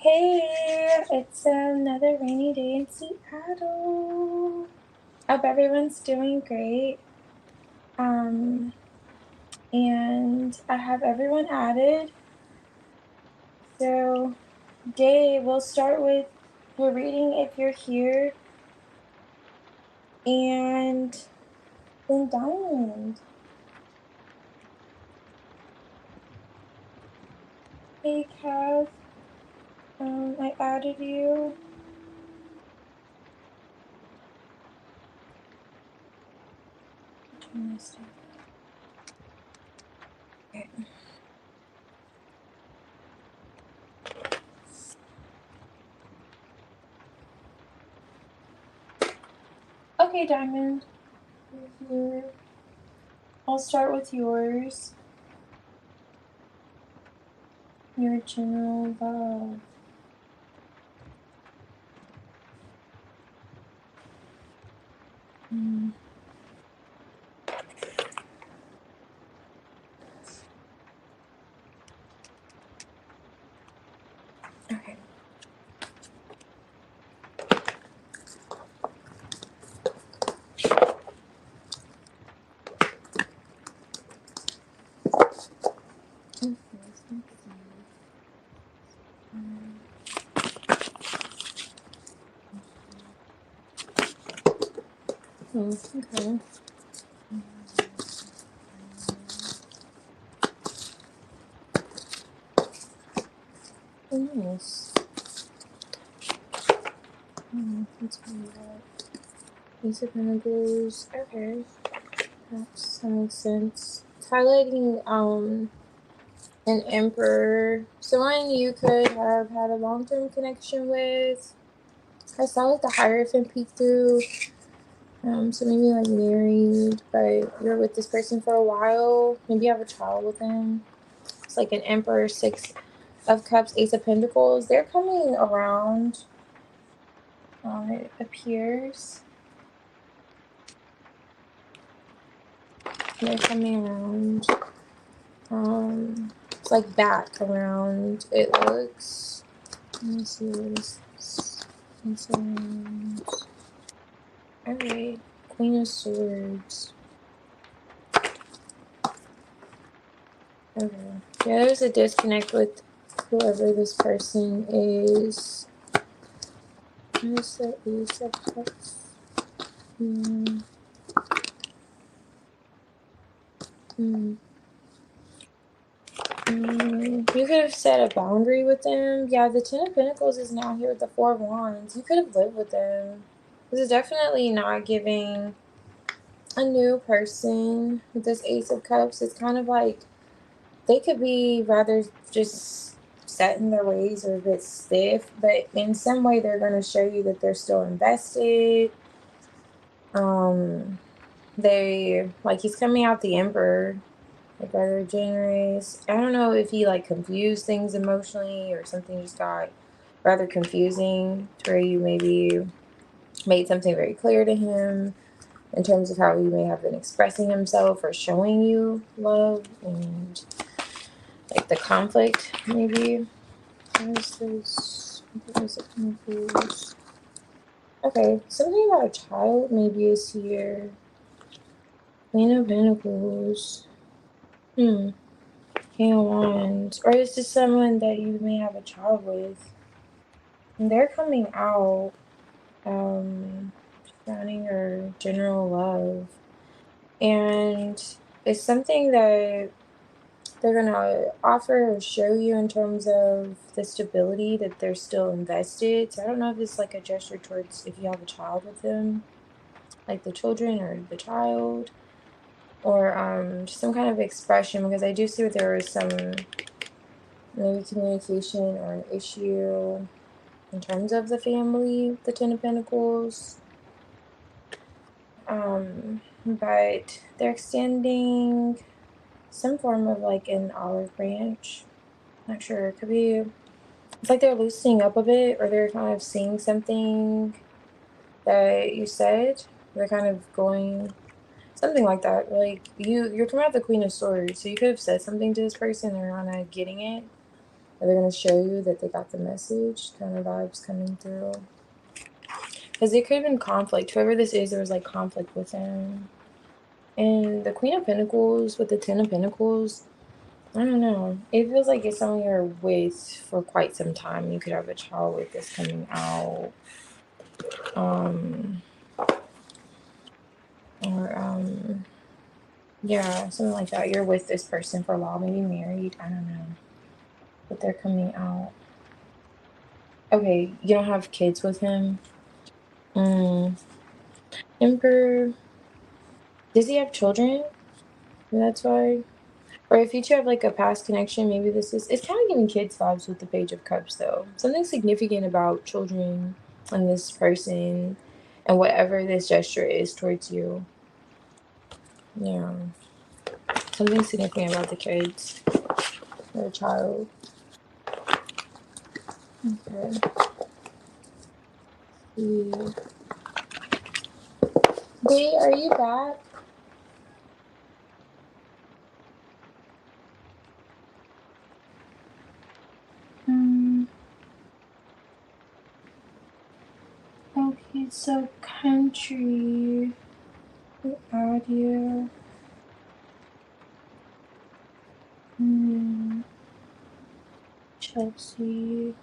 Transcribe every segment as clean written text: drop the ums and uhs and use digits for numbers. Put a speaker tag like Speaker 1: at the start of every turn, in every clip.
Speaker 1: Hey, it's another rainy day in Seattle. Hope everyone's doing great. And I have everyone added. So, Day, we'll start with your reading if you're here, and then Diamond. Hey, Cav. I added you. Turn this down. Okay. Okay, Diamond. You're here. I'll start with yours. Your general love. Okay. Okay. Nice. Ace of Pentacles. Okay. That makes sense. It's highlighting an Emperor. Someone you could have had a long-term connection with. I saw like the Hierophant peek through. So maybe like married, but you're with this person for a while. Maybe you have a child with him. It's like an Emperor, Six of Cups, Ace of Pentacles. They're coming around. It appears. They're coming around. It's like back around. It looks. Let me see what is this. Alright. Queen of Swords. Okay. Yeah, there's a disconnect with whoever this person is. What is the Ace of Cups? You could have set a boundary with them. Yeah, the Ten of Pentacles is now here with the Four of Wands. You could have lived with them. This is definitely not giving a new person with this Ace of Cups. It's kind of like they could be rather just set in their ways or a bit stiff, but in some way they're going to show you that they're still invested. They, like, he's coming out the Emperor. Like, rather generous. I don't know if he like confused things emotionally or something just got rather confusing to where you maybe made something very clear to him in terms of how he may have been expressing himself or showing you love and like the conflict maybe. What is this? Okay, something about a child maybe is here. Queen of Pentacles. King of Wands. Or is this someone that you may have a child with? And they're coming out, surrounding your general love. And it's something that they're going to offer or show you in terms of the stability that they're still invested. So I don't know if it's like a gesture towards if you have a child with them, like the children or the child, or some kind of expression, because I do see that there was some maybe communication or an issue in terms of the family, the Ten of Pentacles. But they're extending some form of like an olive branch. Not sure. It could be. It's like they're loosening up a bit, or they're kind of seeing something that you said. They're kind of going something like that. Like you're coming out the Queen of Swords, so you could have said something to this person. They're kind of getting it, Are they going to show you that they got the message? Kind of vibes coming through. Because there could have been conflict. Whoever this is, there was like conflict with him. And the Queen of Pentacles with the Ten of Pentacles, I don't know. It feels like it's someone you're with for quite some time. You could have a child with this coming out. Yeah, something like that. You're with this person for a while, maybe married. I don't know. But they're coming out. Okay, you don't have kids with him? Emperor. Does he have children? That's why. Or if you two have like a past connection, maybe this is. It's kind of giving kids vibes with the Page of Cups, though. Something significant about children and this person and whatever this gesture is towards you. Yeah. Something significant about the kids. Or a child. Okay. Yeah. Bae, are you back? Okay, so country, audio, Chelsea,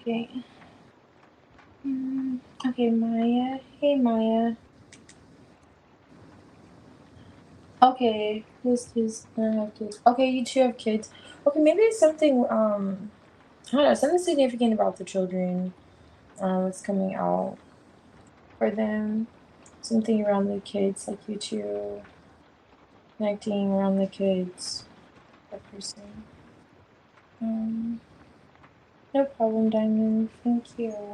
Speaker 1: okay, okay, Maya, hey Maya, okay, who's I have kids, okay, you two have kids, okay, maybe it's something, I don't know, something significant about the children, that's coming out for them, something around the kids, like you two, connecting around the kids, that person, no problem, Diamond, thank you.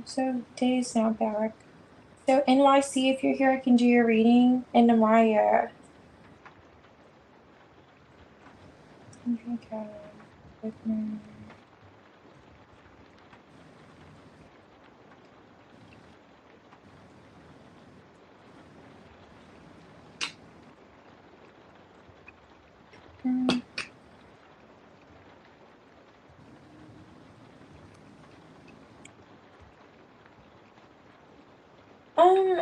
Speaker 1: So Day's now back. So NYC, if you're here, I can do your reading. And Namaya. Okay.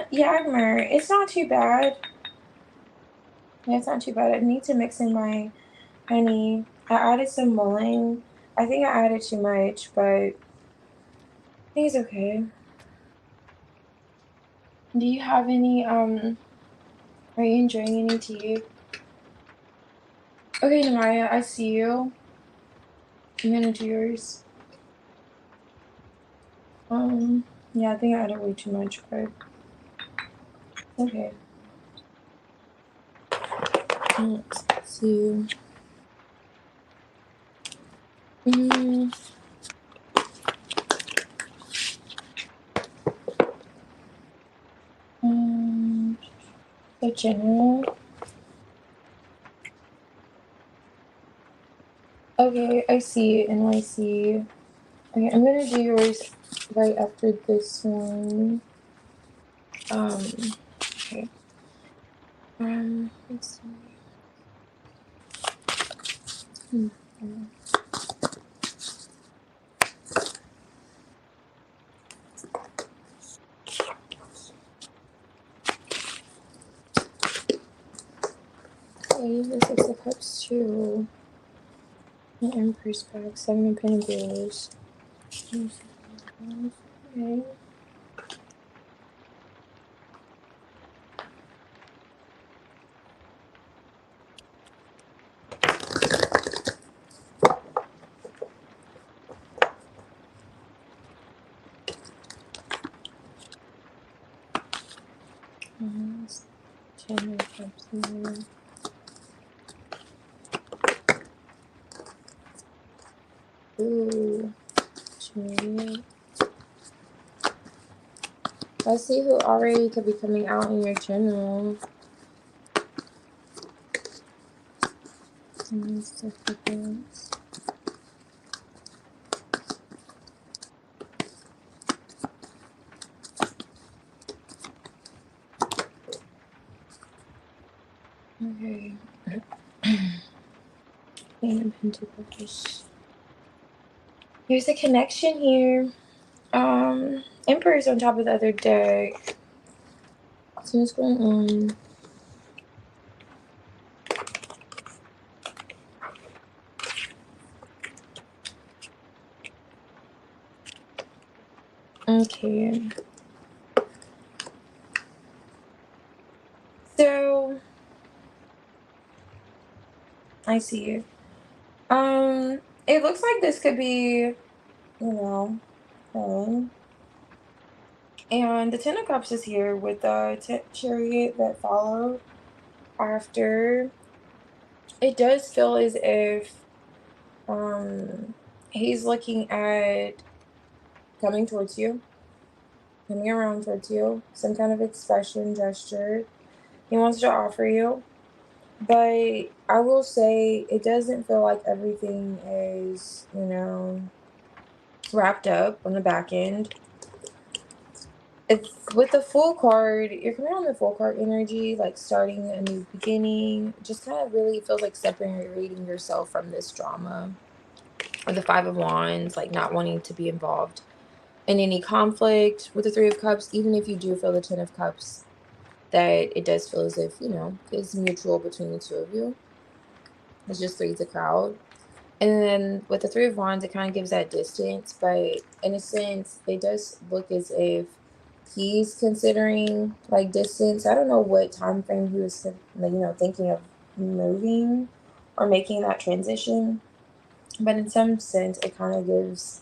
Speaker 1: Yagmer, it's not too bad. Yeah, it's not too bad. I need to mix in my honey. I added some mullein. I think I added too much, but I think it's okay. Do you have any, are you enjoying any tea? Okay, Namaya, I see you. I'm gonna do yours. Yeah, I think I added way too much, but okay. Let's see. The general. Okay, I see NYC. Okay, I'm gonna do yours right after this one. Okay. Let's see. Okay, the Six of Cups too. The Empress back, Seven of Pentacles. Okay. Ten of Cups here. Ooh. Chariot. Let's see who already could be coming out in your general. Significance. Okay. Queen of Pentacles. There's a connection here. Emperor's on top of the other deck. So what's going on? Okay. So I see you. It looks like this could be, fun. And the Ten of Cups is here with the chariot that followed after. It does feel as if he's looking at coming towards you, coming around towards you, some kind of expression, gesture he wants to offer you. But I will say it doesn't feel like everything is, wrapped up on the back end. It's with the Fool card, you're coming on the Fool card energy, like starting a new beginning. Just kind of really feels like separating yourself from this drama. Or the Five of Wands, like not wanting to be involved in any conflict with the Three of Cups, even if you do feel the Ten of Cups, that it does feel as if, it's mutual between the two of you. It's just three's a crowd. And then with the Three of Wands, it kind of gives that distance, but in a sense, it does look as if he's considering like distance. I don't know what time frame he was, thinking of moving or making that transition, but in some sense, it kind of gives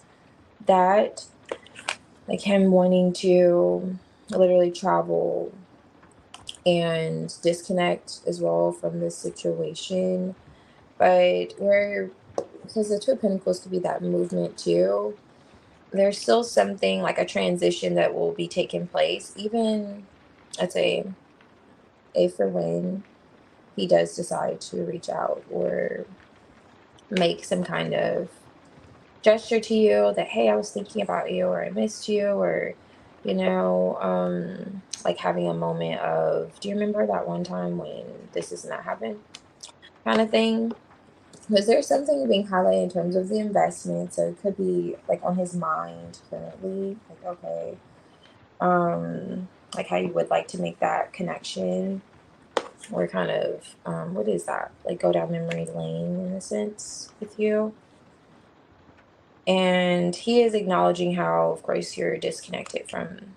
Speaker 1: that, like him wanting to literally travel and disconnect as well from this situation. But because the Two of Pentacles could be that movement too, there's still something like a transition that will be taking place, even I'd say if or when he does decide to reach out or make some kind of gesture to you that, hey, I was thinking about you, or I missed you, or like having a moment of, do you remember that one time when this and that happened, kind of thing. Because there's something being highlighted in terms of the investment, so it could be like on his mind currently, like, okay, like how you would like to make that connection, or kind of what is that, like go down memory lane in a sense with you. And he is acknowledging how, of course, you're disconnected from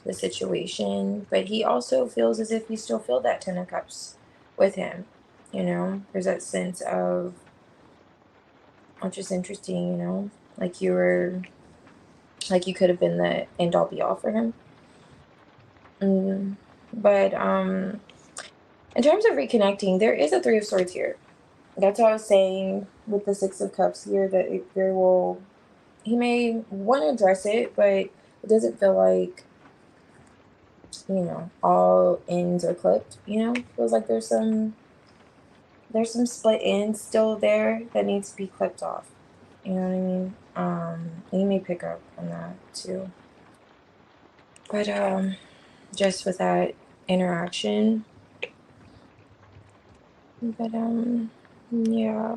Speaker 1: the situation, but he also feels as if you still feel that Ten of Cups with him. There's that sense of, which is interesting, like you could have been the end all be all for him. But in terms of reconnecting, there is a Three of Swords here. That's what I was saying with the Six of Cups here, that he may want to address it, but it doesn't feel like, all ends are clipped, feels like there's some split ends still there that needs to be clipped off. You know what I mean? And you may pick up on that too. But just with that interaction. But yeah.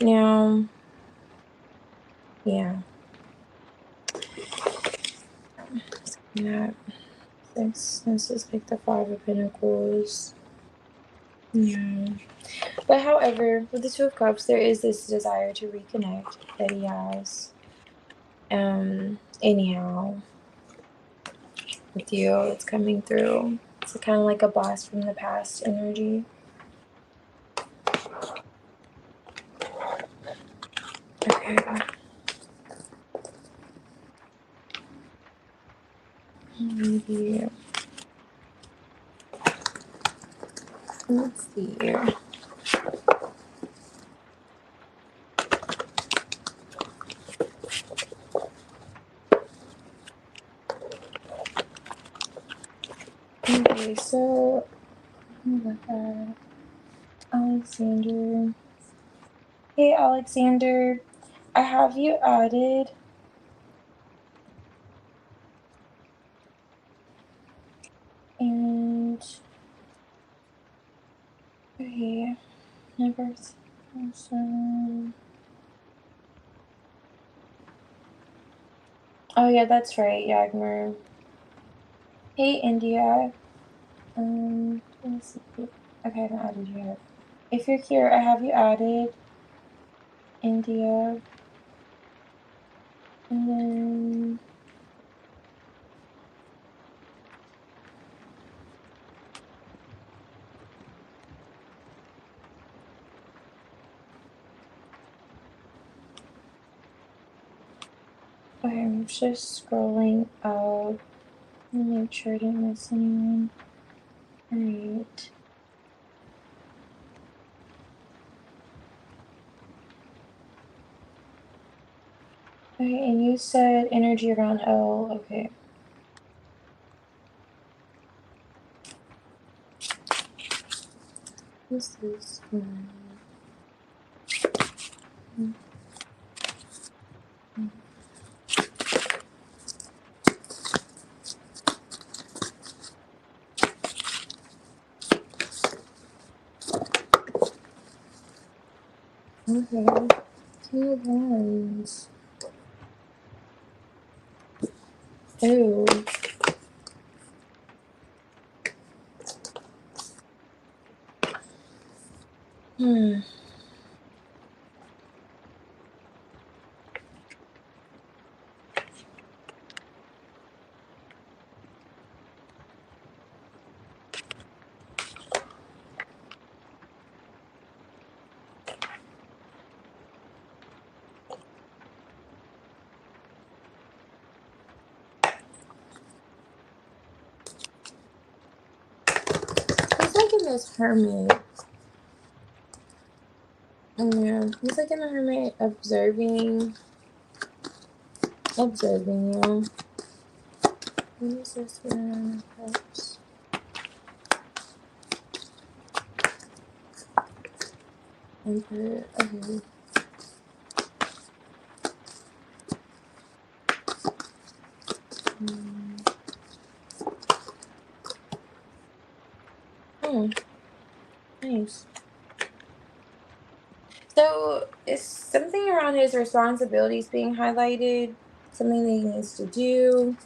Speaker 1: Now, yeah. Yeah. This is like the Five of Pentacles. Yeah. But however, with the Two of Cups, there is this desire to reconnect that he has. Anyhow, with you, it's coming through. It's kind of like a blast from the past energy. Okay. Maybe. Let's see here. Okay, so look at Alexander. Hey, Alexander, I have you added. And okay. My birth person. Oh yeah, that's right, Yagmer. Hey India. Let's see. Okay, I haven't added you yet. If you're here, I have you added. India. And then okay, I'm just scrolling up. Let me make sure I didn't miss anyone. Alright. Okay, and you said energy around L. Okay. What's this one? Okay. King of Wands. Ew. Hmm. He's like in this hermit. Yeah, he's like in the hermit observing you. What is this one? Cups. Emperor. Okay. Oh, nice. So, is something around his responsibilities being highlighted? Something that he needs to do?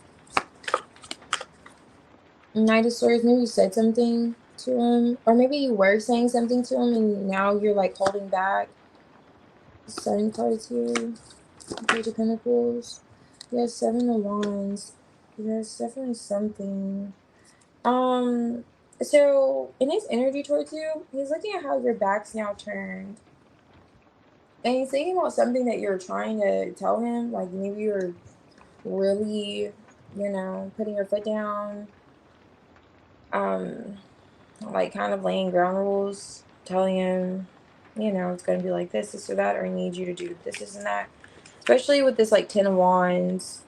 Speaker 1: Knight of Swords, maybe you said something to him, or maybe you were saying something to him and now you're like holding back. Sun cards here. Page of Pentacles. Yes, Seven of Wands. There's definitely something. So in his energy towards you, he's looking at how your back's now turned. And he's thinking about something that you're trying to tell him. Like maybe you're really, putting your foot down. Like kind of laying ground rules, telling him, it's gonna be like this or that, or I need you to do this and that. Especially with this like Ten of Wands.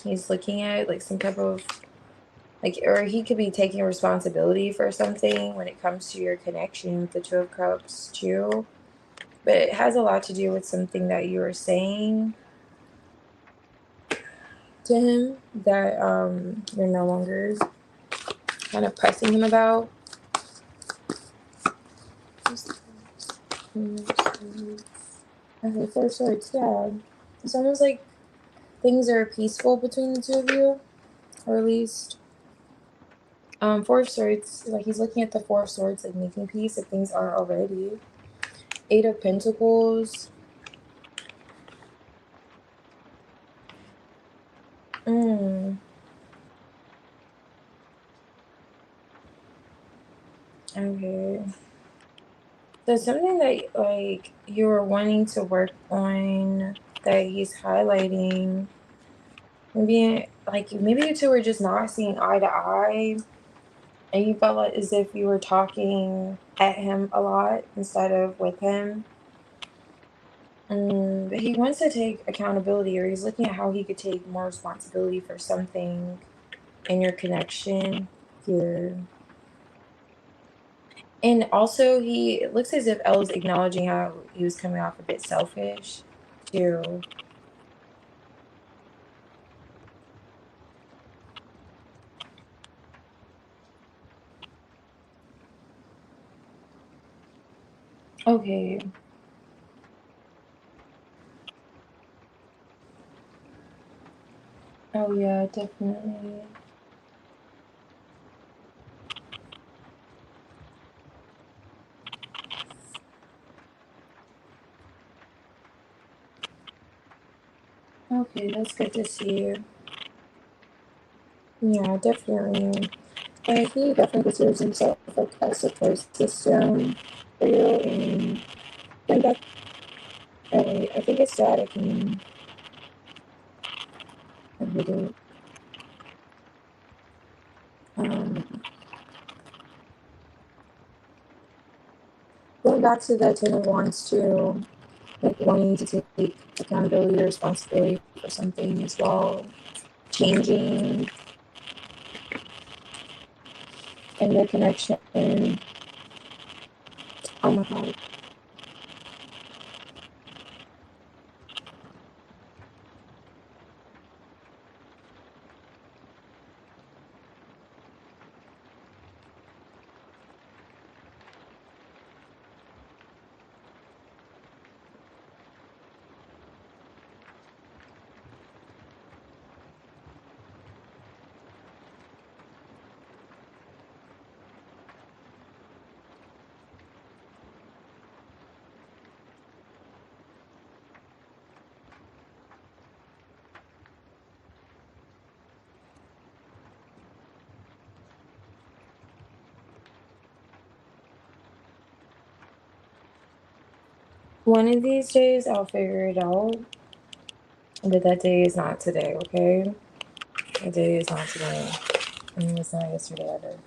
Speaker 1: He's looking at like some type of like, or he could be taking responsibility for something when it comes to your connection with the Two of Cups too. But it has a lot to do with something that you were saying to him that you're no longer kind of pressing him about. Okay, Four of Swords, yeah. It's almost like things are peaceful between the two of you, or at least Four of Swords, like he's looking at the Four of Swords, like making peace if things aren't already. Eight of Pentacles. Okay. So something that like you were wanting to work on that he's highlighting. Maybe maybe you two were just not seeing eye to eye, and you felt like as if you were talking at him a lot instead of with him. But he wants to take accountability, or he's looking at how he could take more responsibility for something in your connection here. And also, it looks as if Elle is acknowledging how he was coming off a bit selfish, too. Okay. Oh yeah, definitely. Okay, that's good to see. Yeah, definitely. He definitely considers himself like a support system for you, and going back, I think it's that I can read it. Going back to the Ten of Wands too, like wanting to take accountability or responsibility for something as well, changing and the connection. Oh my god. One of these days I'll figure it out, but that day is not today, okay? That day is not today. I mean, it's not yesterday either.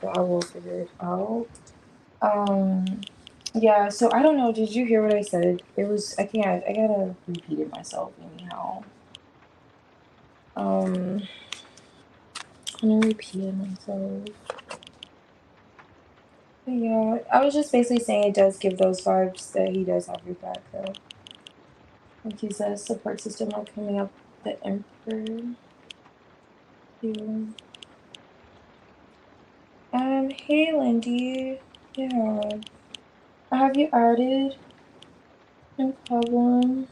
Speaker 1: But I will figure it out. Um, yeah, so I don't know, did you hear what I said? It was, I gotta repeat it myself anyhow. I'm gonna repeat it myself. But yeah, I was just basically saying it does give those vibes that he does have your back, though. Like he's a support system, like coming up the Emperor. Yeah. Hey Lindy. Yeah. I have you added. No problem.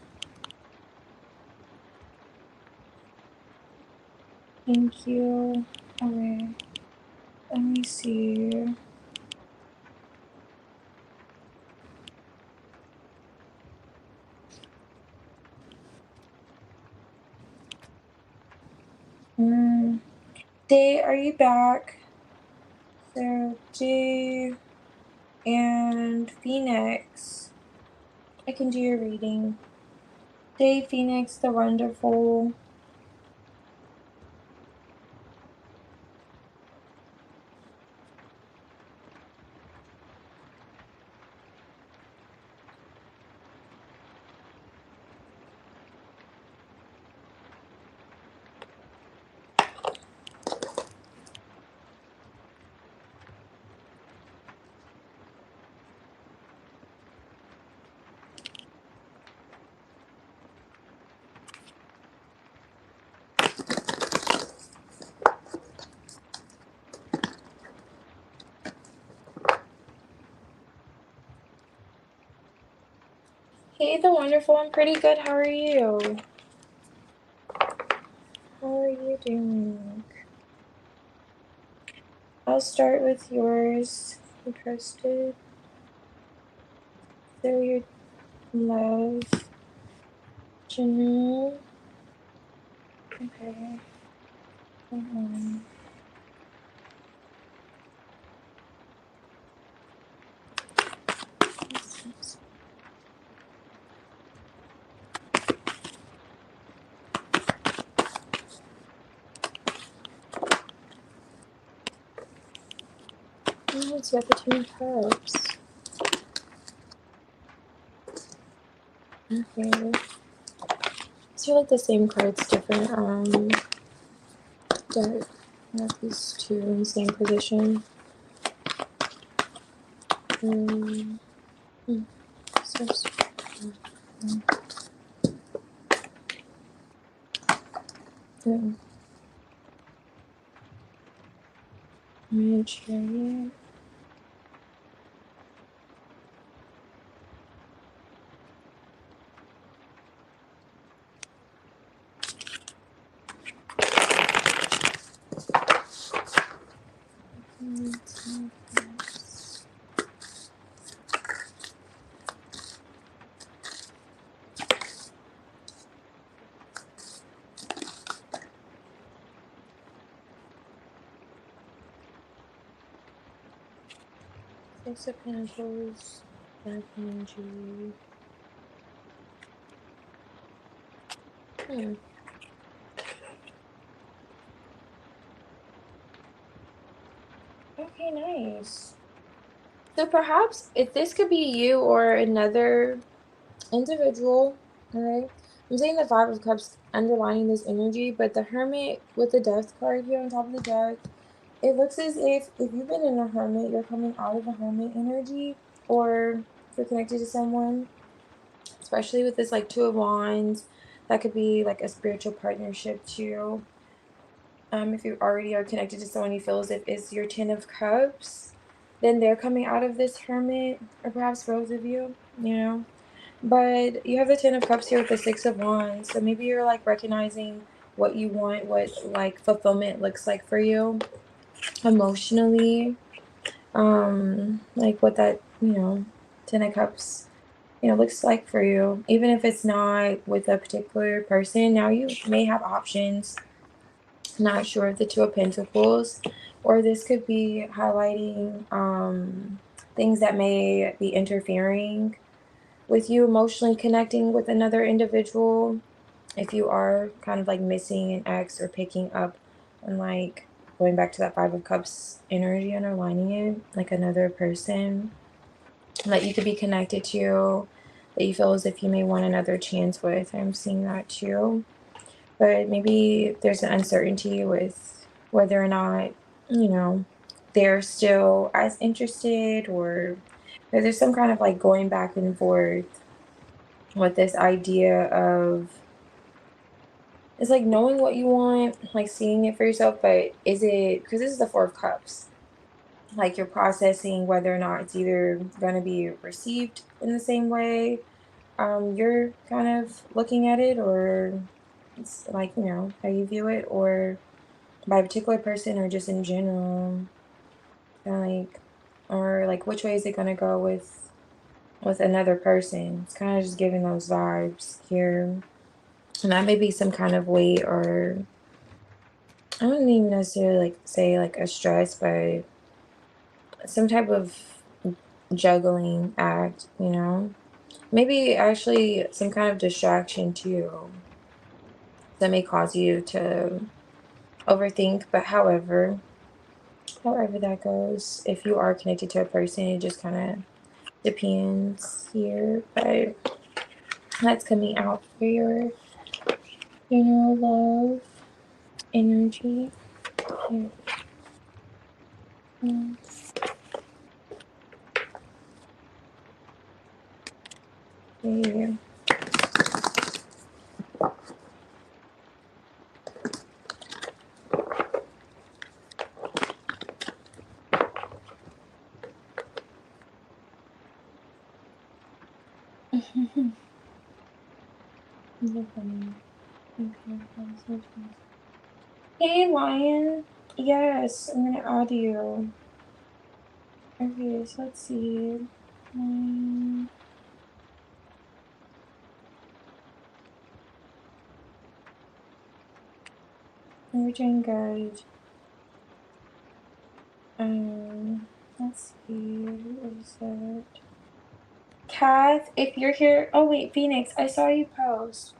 Speaker 1: Thank you. Alright. Let me see. Day, are you back? So, Day and Phoenix. I can do your reading. Day, Phoenix, the Wonderful. Hey, the Wonderful. I'm pretty good. How are you? How are you doing? I'll start with yours. You trusted. So your love. Janelle. Okay. Oh, it's got the Two of Cups. Okay. These are like the same cards, different deck. I have these two in the same position. So Chariot. Six of Pentacles, Dark Energy. Okay, nice. So perhaps if this could be you or another individual, okay? I'm saying the Five of Cups underlining this energy, but the Hermit with the Death card here on top of the deck, it looks as if you've been in a Hermit, you're coming out of a Hermit energy, or if you're connected to someone, especially with this like Two of Wands, that could be like a spiritual partnership too. If you already are connected to someone you feel as if it's your Ten of Cups, then they're coming out of this Hermit, or perhaps both of you, you know. But you have the Ten of Cups here with the Six of Wands, so maybe you're like recognizing what you want, what like fulfillment looks like for you emotionally, like what that, you know, Ten of Cups, you know, looks like for you. Even if it's not with a particular person, now you may have options. Not sure if the Two of Pentacles, or this could be highlighting things that may be interfering with you emotionally connecting with another individual. If you are kind of like missing an ex or picking up on like going back to that Five of Cups energy, underlining it, like another person that you could be connected to, that you feel as if you may want another chance with. I'm seeing that too. But maybe there's an uncertainty with whether or not, you know, they're still as interested, or there's some kind of like going back and forth with this idea of, it's like knowing what you want, like seeing it for yourself, but is it, because this is the Four of Cups, like you're processing whether or not it's either going to be received in the same way you're kind of looking at it, or it's like, you know, how you view it, or by a particular person, or just in general, kind of like, or like which way is it going to go with another person. It's kind of just giving those vibes here. And that may be some kind of weight, or I wouldn't even necessarily like say like a stress, but some type of juggling act, you know? Maybe actually some kind of distraction too that may cause you to overthink. But however that goes, if you are connected to a person, it just kind of depends here. But that's coming out for your general love energy here. Here. Hey, Lion. Yes, I'm gonna add you. Okay, so let's see. You're doing good. Let's see. What is that? Kath, if you're here. Oh wait, Phoenix, I saw you post.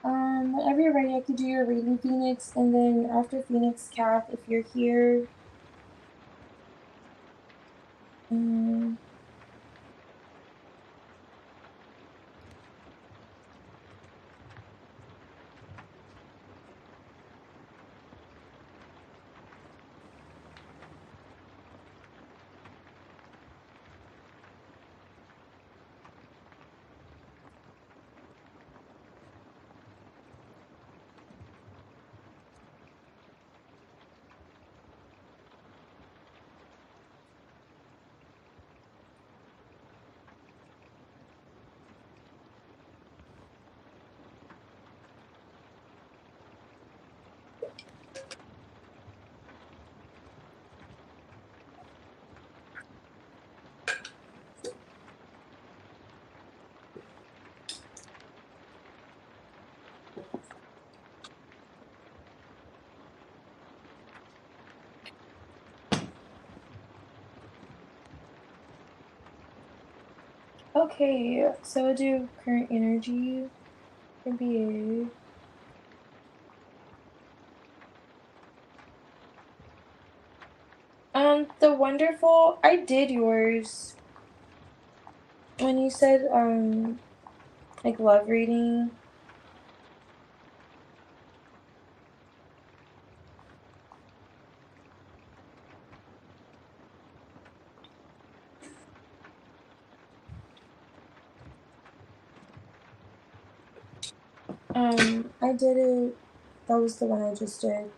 Speaker 1: Whenever you're ready, I could do your reading, Phoenix, and then after Phoenix, Kath, if you're here. Okay, so I'll do current energy for BA. The wonderful, I did yours when you said like love reading. I did it. That was the one I just did.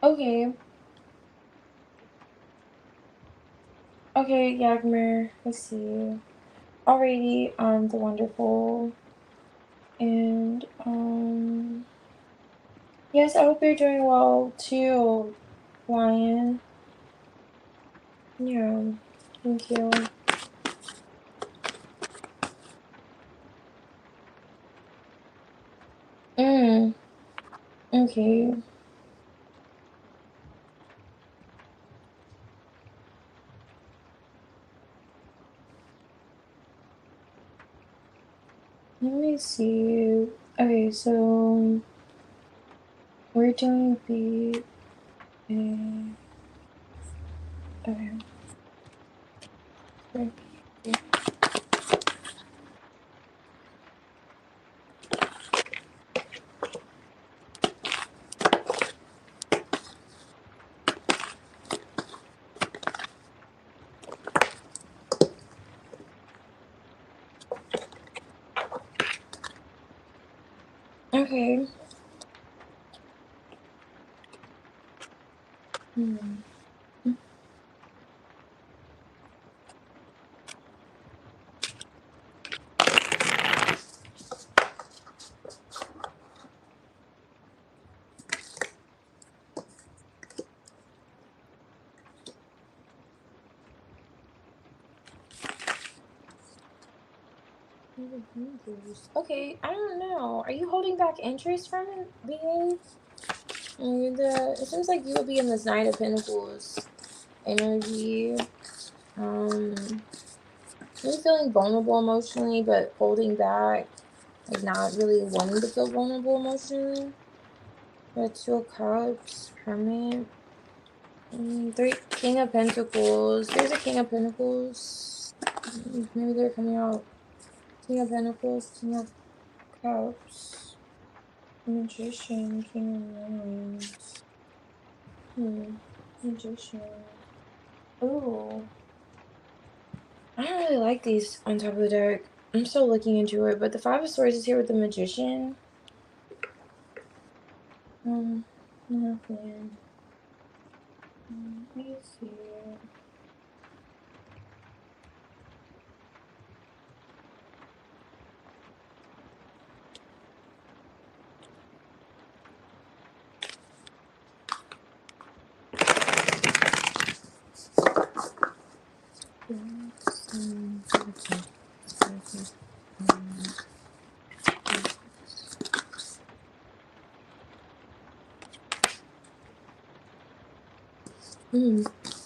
Speaker 1: Okay. Okay, Yagmer, I see you. Alrighty, the wonderful. And yes, I hope you're doing well too, Lion. Yeah, thank you. Okay. Let me see. Okay, so we're doing B A. Okay. Right. Okay. Hmm. Okay, I don't know. Are you holding back interest from it, BA? It seems like you will be in this Knight of Pentacles energy. You're feeling vulnerable emotionally, but holding back, like not really wanting to feel vulnerable emotionally. The Two of Cups, Hermit, three, King of Pentacles. There's a King of Pentacles. Maybe they're coming out. King of Pentacles, King of Cups, Magician, King of Wands. Magician. Ooh. I don't really like these on top of the deck. I'm still looking into it, but the Five of Swords is here with the Magician. Nothing. Let me see.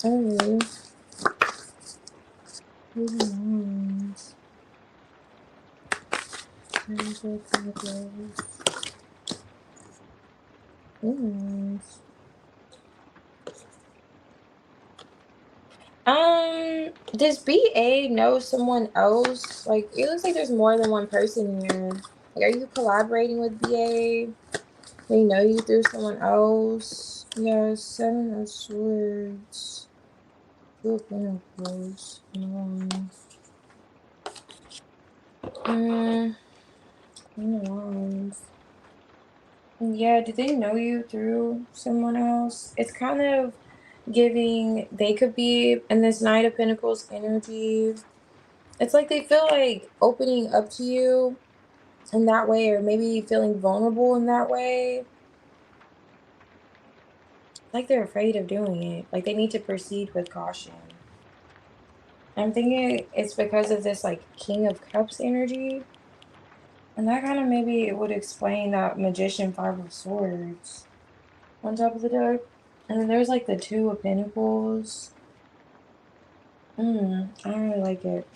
Speaker 1: Oh. Wands. Does BA know someone else? Like, it looks like there's more than one person here. Like, are you collaborating with BA? They know you through someone else? Yeah, Seven of Swords. Two of Pentacles. Wands. Yeah, do they know you through someone else? It's kind of giving they could be in this Knight of Pentacles energy. It's like they feel like opening up to you in that way, or maybe feeling vulnerable in that way. Like they're afraid of doing it. Like they need to proceed with caution. I'm thinking it's because of this like King of Cups energy. And that kind of maybe it would explain that Magician Five of Swords on top of the deck. And then there's like the Two of Pentacles. I don't really like it.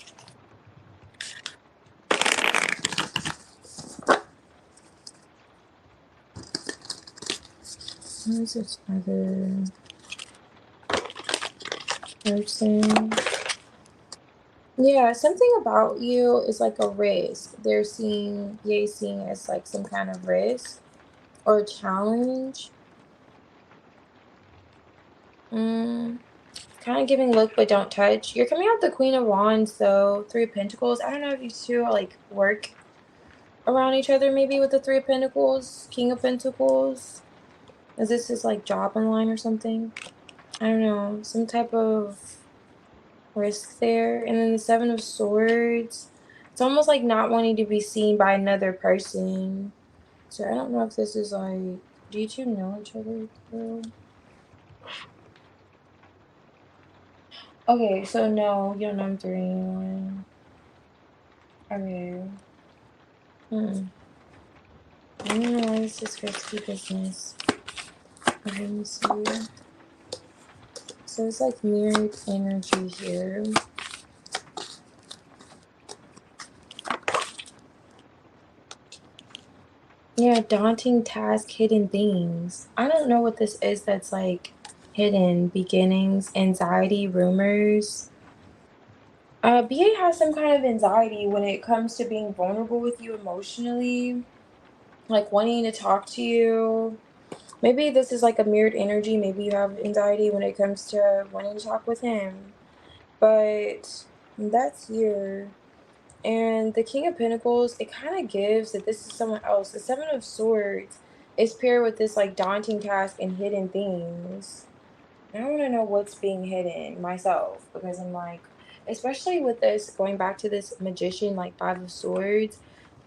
Speaker 1: What is this other person? Yeah, something about you is like a risk. They're seeing, seeing as like some kind of risk or challenge. Kind of giving look but don't touch. You're coming out the Queen of Wands though. Three of Pentacles. I don't know if you two like work around each other maybe with the Three of Pentacles, King of Pentacles. Is this is like job online or something? I don't know. Some type of risk there. And then the Seven of Swords. It's almost like not wanting to be seen by another person. So I don't know if this is like, do you two know each other, girl? Okay, so no, you don't know him through anyone. Okay. I don't know why this is risky business. Okay, let me see. So it's like mirrored energy here. Yeah, daunting task, hidden things. I don't know what this is that's like hidden beginnings, anxiety, rumors. BA has some kind of anxiety when it comes to being vulnerable with you emotionally, like wanting to talk to you. Maybe this is like a mirrored energy. Maybe you have anxiety when it comes to wanting to talk with him. But that's here. And the King of Pentacles, it kind of gives that this is someone else. The Seven of Swords is paired with this like daunting task and hidden things. I want to know what's being hidden myself because I'm like, especially with this, going back to this Magician, like Five of Swords,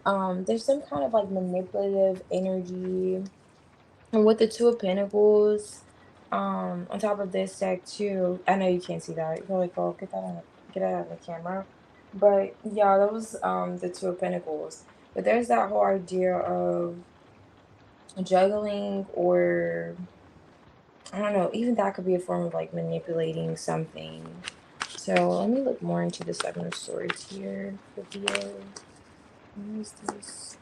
Speaker 1: there's some kind of like manipulative energy. And with the Two of Pentacles, on top of this deck too, I know you can't see that. You're like, oh, get that out of the camera. But yeah, that was the Two of Pentacles. But there's that whole idea of juggling, or I don't know, even that could be a form of like manipulating something. So let me look more into the Seven of Swords here for VA. What is this?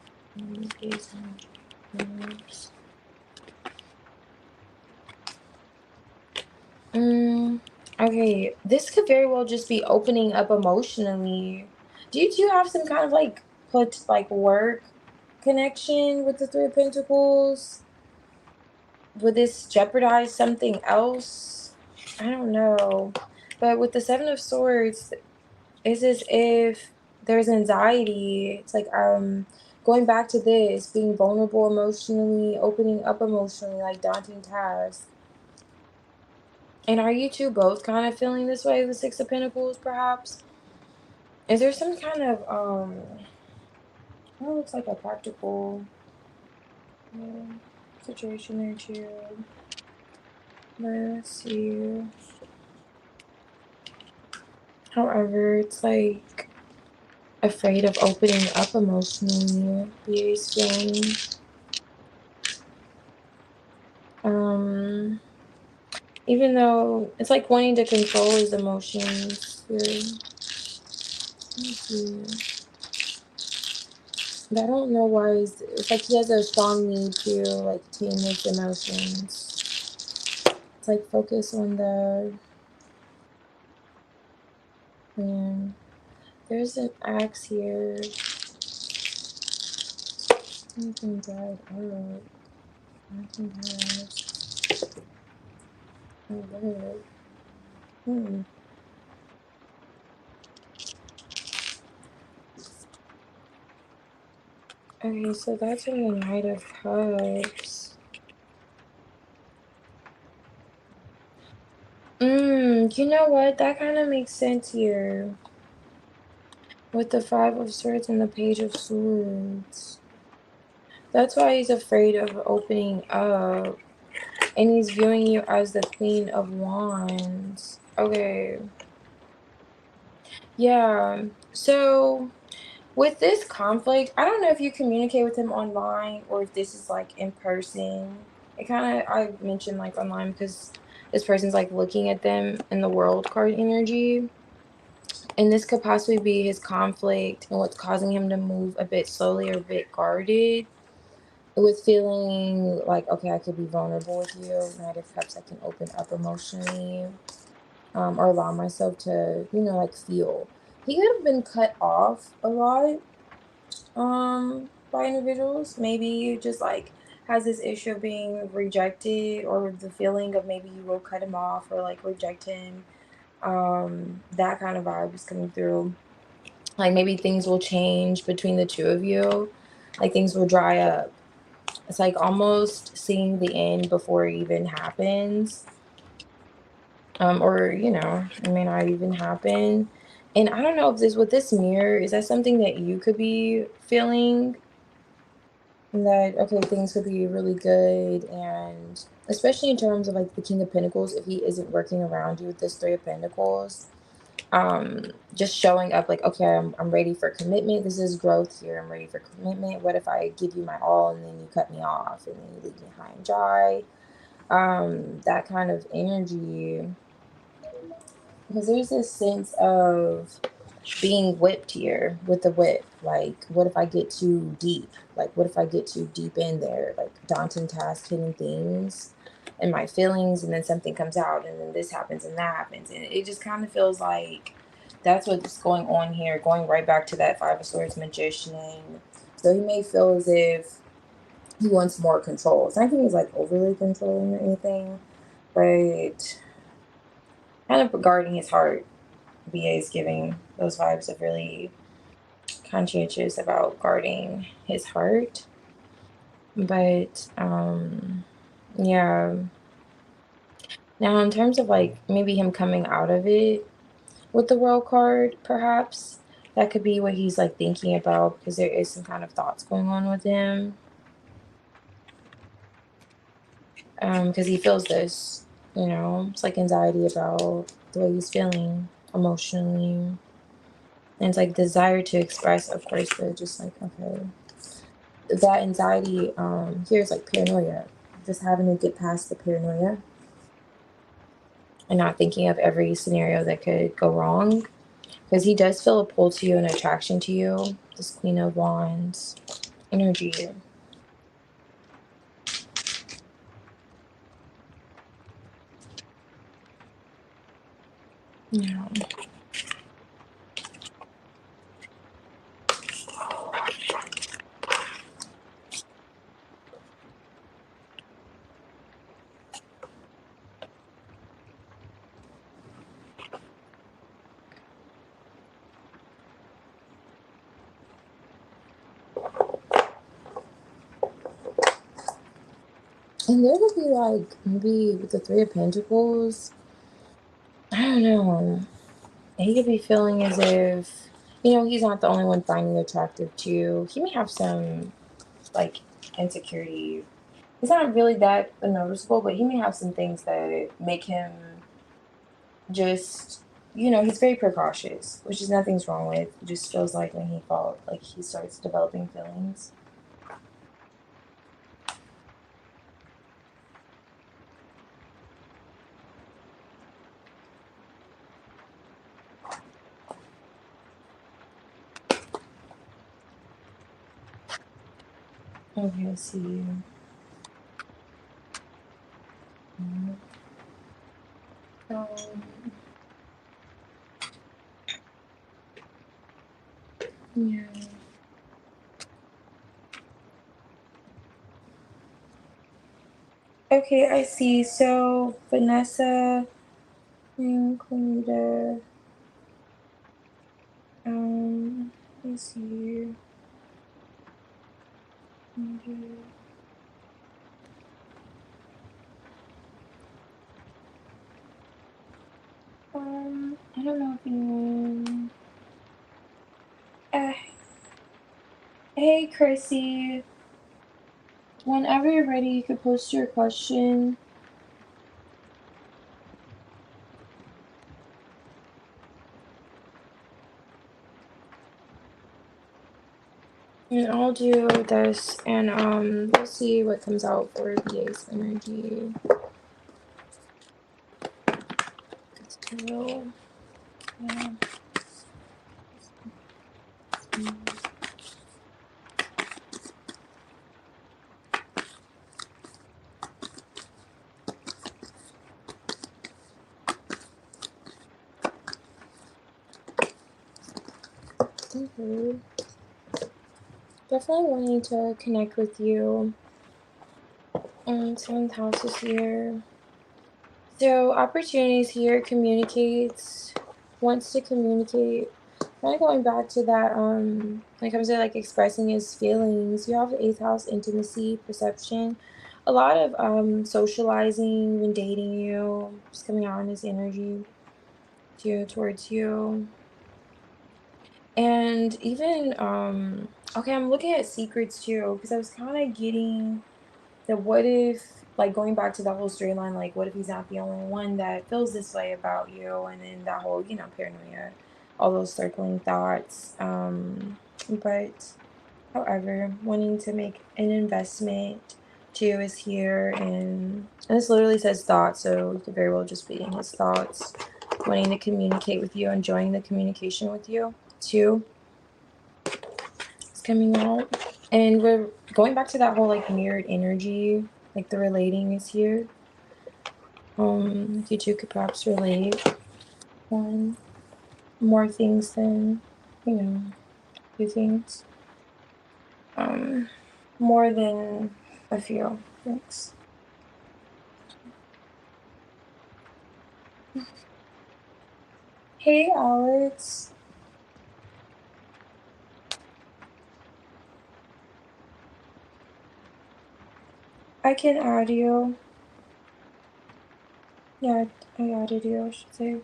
Speaker 1: Okay, this could very well just be opening up emotionally. Do you two have some kind of like work connection with the Three of Pentacles? Would this jeopardize something else? I don't know. But with the Seven of Swords, it's as if there's anxiety. It's like going back to this, being vulnerable emotionally, opening up emotionally, like daunting tasks. And are you two both kind of feeling this way with Six of Pentacles, perhaps? Is there some kind of, well, it looks like a practical situation there too. Let's see. However, it's like afraid of opening up emotionally. VA's feeling. Even though it's like wanting to control his emotions here. Let me see. But I don't know why it's like he has a strong need to like tame his emotions. It's like focus on the man. There's an axe here. Something died out. Nothing has. Oh, look. Okay, so that's in the Knight of Cups. You know what? That kind of makes sense here. With the Five of Swords and the Page of Swords. That's why he's afraid of opening up. And he's viewing you as the Queen of Wands. Okay. Yeah. So with this conflict, I don't know if you communicate with him online or if this is like in person. It kind of, I mentioned like online because this person's like looking at them in the world card energy. And this could possibly be his conflict and what's causing him to move a bit slowly or a bit guarded with feeling like, okay, I could be vulnerable with you. Knight of Cups, I can open up emotionally, or allow myself to, like feel. He could have been cut off a lot by individuals. Maybe just like has this issue of being rejected or the feeling of maybe you will cut him off or like reject him. That kind of vibe is coming through. Like maybe things will change between the two of you. Like things will dry up. It's like almost seeing the end before it even happens. Or, it may not even happen. And I don't know if this, with this mirror, is that something that you could be feeling? That, okay, things could be really good, and especially in terms of like the King of Pentacles, if he isn't working around you with this Three of Pentacles, just showing up like, okay, I'm ready for commitment. This is growth here. I'm ready for commitment. What if I give you my all and then you cut me off and then you leave me high and dry? That kind of energy, because there's this sense of being whipped here with the whip. Like, what if I get too deep? Like, what if I get too deep in there? Like, daunting task, hidden things, and my feelings, and then something comes out, and then this happens, and that happens. And it just kind of feels like that's what's going on here, going right back to that Five of Swords magician. So he may feel as if he wants more control. It's not that he's like overly controlling or anything, but kind of guarding his heart. BA is giving those vibes of really conscientious about guarding his heart. But yeah. Now in terms of like maybe him coming out of it with the World card, perhaps that could be what he's like thinking about, because there is some kind of thoughts going on with him. Because he feels this, it's like anxiety about the way he's feeling emotionally. And it's like desire to express, of course, but just like, okay, that anxiety here is like paranoia, just having to get past the paranoia and not thinking of every scenario that could go wrong, because he does feel a pull to you and attraction to you, this Queen of Wands energy. Yeah. And there would be like, maybe with the Three of Pentacles, I don't know, he could be feeling as if, he's not the only one finding you attractive too. He may have some like insecurity. It's not really that noticeable, but he may have some things that make him just, he's very precautious, which is nothing's wrong with. It just feels like when he starts developing feelings. Okay, I see you. Um, yeah. Okay, I see. So Vanessa and Clonita. I see you. I don't know if anyone. Uh, hey, Chrissy. Whenever you're ready, you could post your question. And I'll do this, and we'll see what comes out for VA's energy. So, yeah. Okay. Definitely wanting to connect with you. 7th house is here. So opportunities here, communicates, wants to communicate. Kind of going back to that, when it comes to like expressing his feelings, you have the 8th house, intimacy, perception, a lot of socializing when dating you, just coming out in his energy towards you. And even okay, I'm looking at secrets too, because I was kind of getting the what if, like going back to that whole storyline, like what if he's not the only one that feels this way about you, and then that whole, paranoia, all those circling thoughts. But however, wanting to make an investment too is here, and this literally says thoughts, so you could very well just be in his thoughts, wanting to communicate with you, enjoying the communication with you too. It's coming out. And we're going back to that whole like mirrored energy, like the relating is here. You two could perhaps relate on more things than, two things. More than a few. Thanks. Hey, Alex. I can add you. Yeah, I added you, I should say.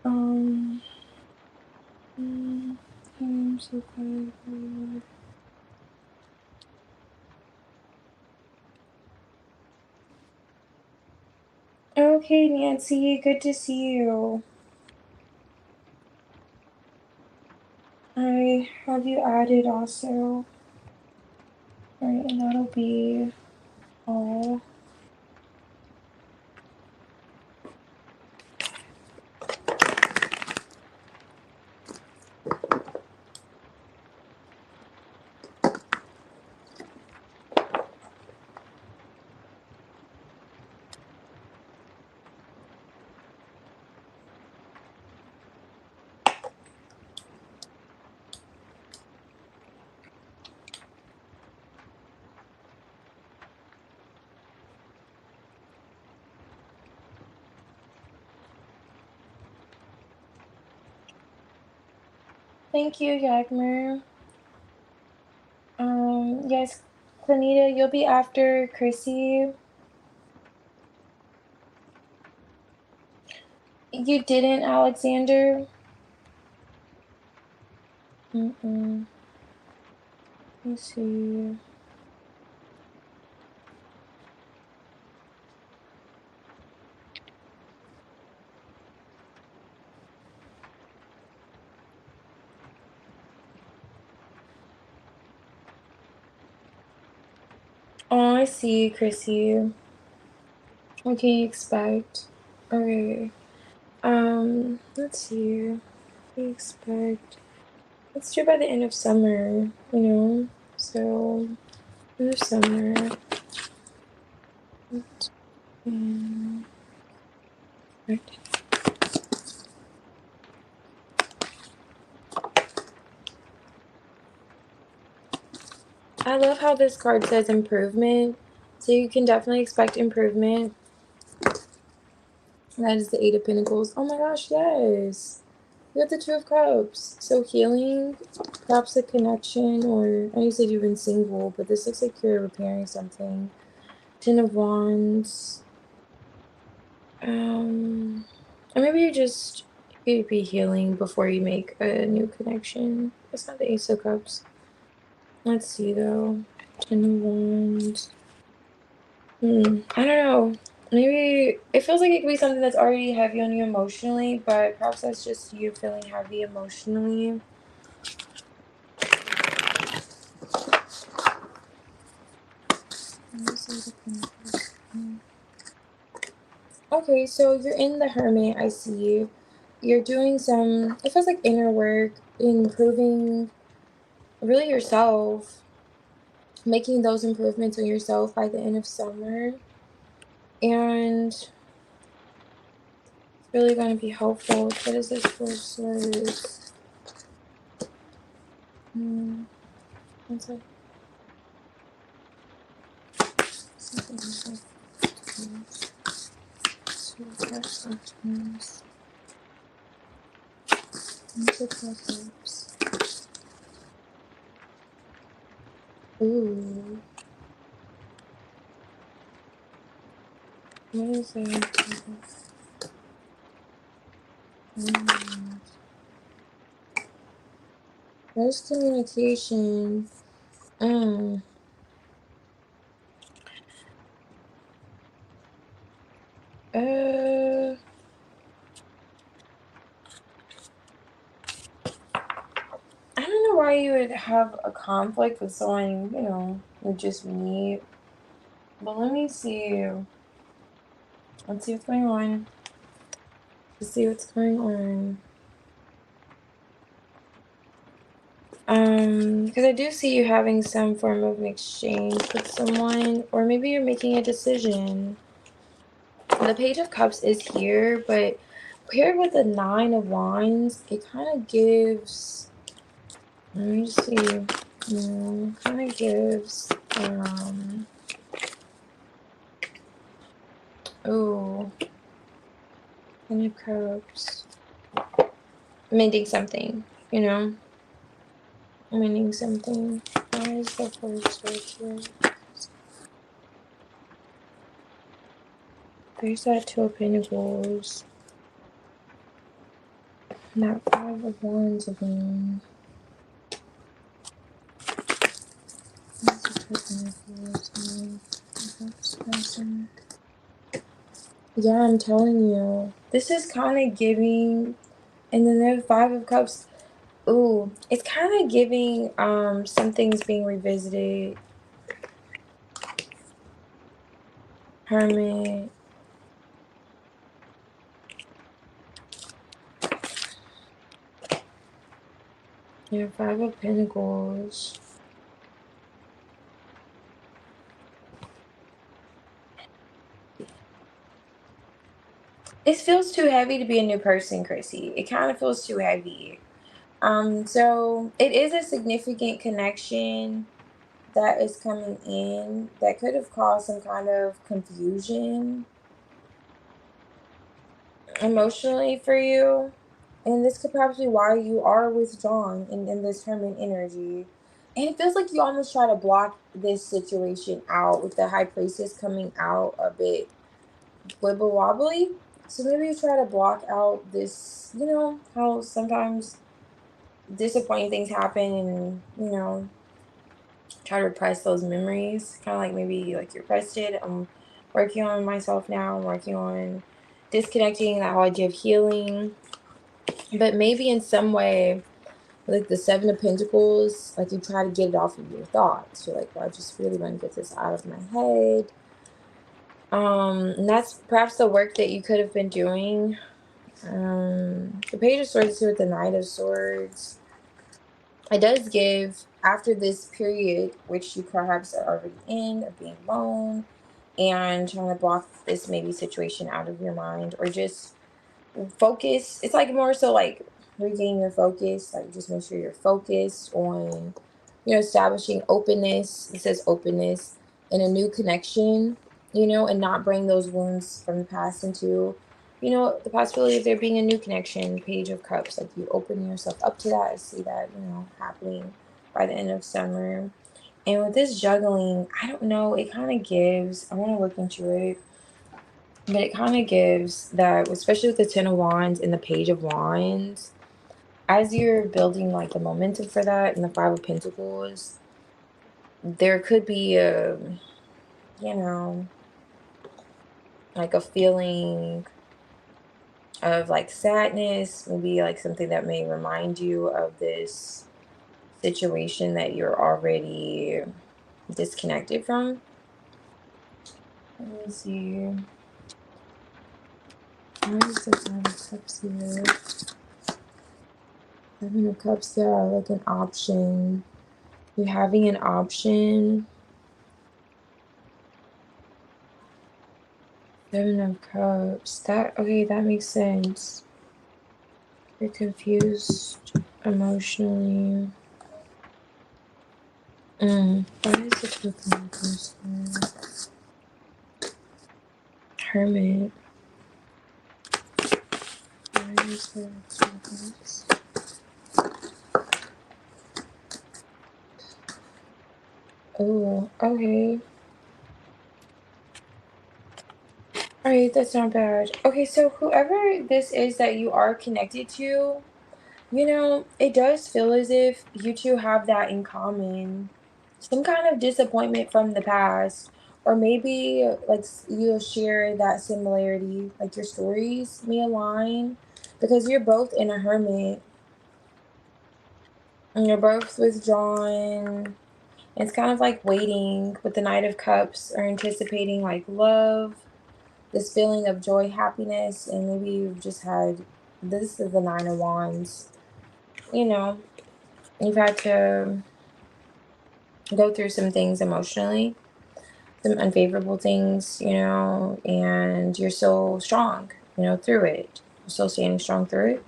Speaker 1: I'm so glad. Okay, Nancy, good to see you. I have you added also. Alright, and that'll be all. Thank you, Yagmer. Yes, Clanita, you'll be after Chrissy. You didn't, Alexander? Let's see. Oh, I see, Chrissy. What can you expect? Okay. Let's see. What can you expect? It's due by the end of summer, So, end of summer. Right. I love how this card says improvement. So you can definitely expect improvement. That is the 8 of Pentacles. Oh my gosh, yes. You got the 2 of Cups. So healing, perhaps a connection, or I know you said you've been single, but this looks like you're repairing something. 10 of Wands. Or maybe you just could be healing before you make a new connection. That's not the Ace of Cups. Let's see though. 10 of Wands. I don't know. Maybe it feels like it could be something that's already heavy on you emotionally, but perhaps that's just you feeling heavy emotionally. Okay, so you're in the Hermit, I see. You're doing some, it feels like inner work, improving really yourself, making those improvements on yourself by the end of summer. And it's really going to be helpful. What is this for Swords? One sec. Something like two cups. Two cups. Ooh. What is that? There's communication. Uh, I don't know why you would have a conflict with someone, you know, you just meet. But let me see. Let's see what's going on. Let's see what's going on. Because I do see you having some form of an exchange with someone, or maybe you're making a decision. The Page of Cups is here, but paired with the Nine of Wands, it kind of gives. Let me see. Kind of gives. Oh, Ten of Cups. Mending something, you know? Mending something. Why is the first right here? There's that Two of Pentacles. And that Five of Wands again. Yeah, I'm telling you. This is kind of giving. And then there's Five of Cups. Ooh, it's kind of giving some things being revisited. Hermit. Yeah, Five of Pentacles. It feels too heavy to be a new person, Chrissy. It kind of feels too heavy. So it is a significant connection that is coming in that could have caused some kind of confusion emotionally for you. And this could perhaps be why you are withdrawn in this Hermit energy. And it feels like you almost try to block this situation out with the High Priestess coming out a bit wibble wobbly. So maybe you try to block out this, you know, how sometimes disappointing things happen and, you know, try to repress those memories. Kind of like maybe like you repressed it. I'm working on myself now. I'm working on disconnecting that whole idea of healing. But maybe in some way, like the Seven of Pentacles, like you try to get it off of your thoughts. You're like, well, I just really want to get this out of my head. And that's perhaps the work that you could have been doing. The Page of Swords is here with the Knight of Swords. It does give, after this period, which you perhaps are already in, of being alone and trying to block this maybe situation out of your mind, or just focus. It's like more so like regain your focus, like just make sure you're focused on, you know, establishing openness. It says openness and a new connection, you know, and not bring those wounds from the past into, you know, the possibility of there being a new connection. Page of Cups, like you open yourself up to that. I see that, you know, happening by the end of summer. And with this juggling, I don't know, it kind of gives, I want to look into it, but it kind of gives that, especially with the Ten of Wands and the Page of Wands, as you're building like the momentum for that and the Five of Pentacles, there could be a, you know, like a feeling of like sadness, maybe like something that may remind you of this situation that you're already disconnected from. Let me see. Why is the 5 of Cups here? 7 of Cups, yeah, like an option. You're having an option. 7 of Cups. Okay, that makes sense. You're confused emotionally. Why is the 2 of Pentacles here? Hermit. Why is there 2 of Cups? Oh, okay. Alright, that's not bad. Okay, so whoever this is that you are connected to, you know, it does feel as if you two have that in common. Some kind of disappointment from the past. Or maybe like you'll share that similarity, like your stories may align because you're both in a hermit and you're both withdrawn. It's kind of like waiting with the Knight of Cups or anticipating like love, this feeling of joy, happiness, and maybe you've just had, this is the 9 of Wands, you know, you've had to go through some things emotionally, some unfavorable things, you know, and you're so strong, you know, through it. You're still standing strong through it.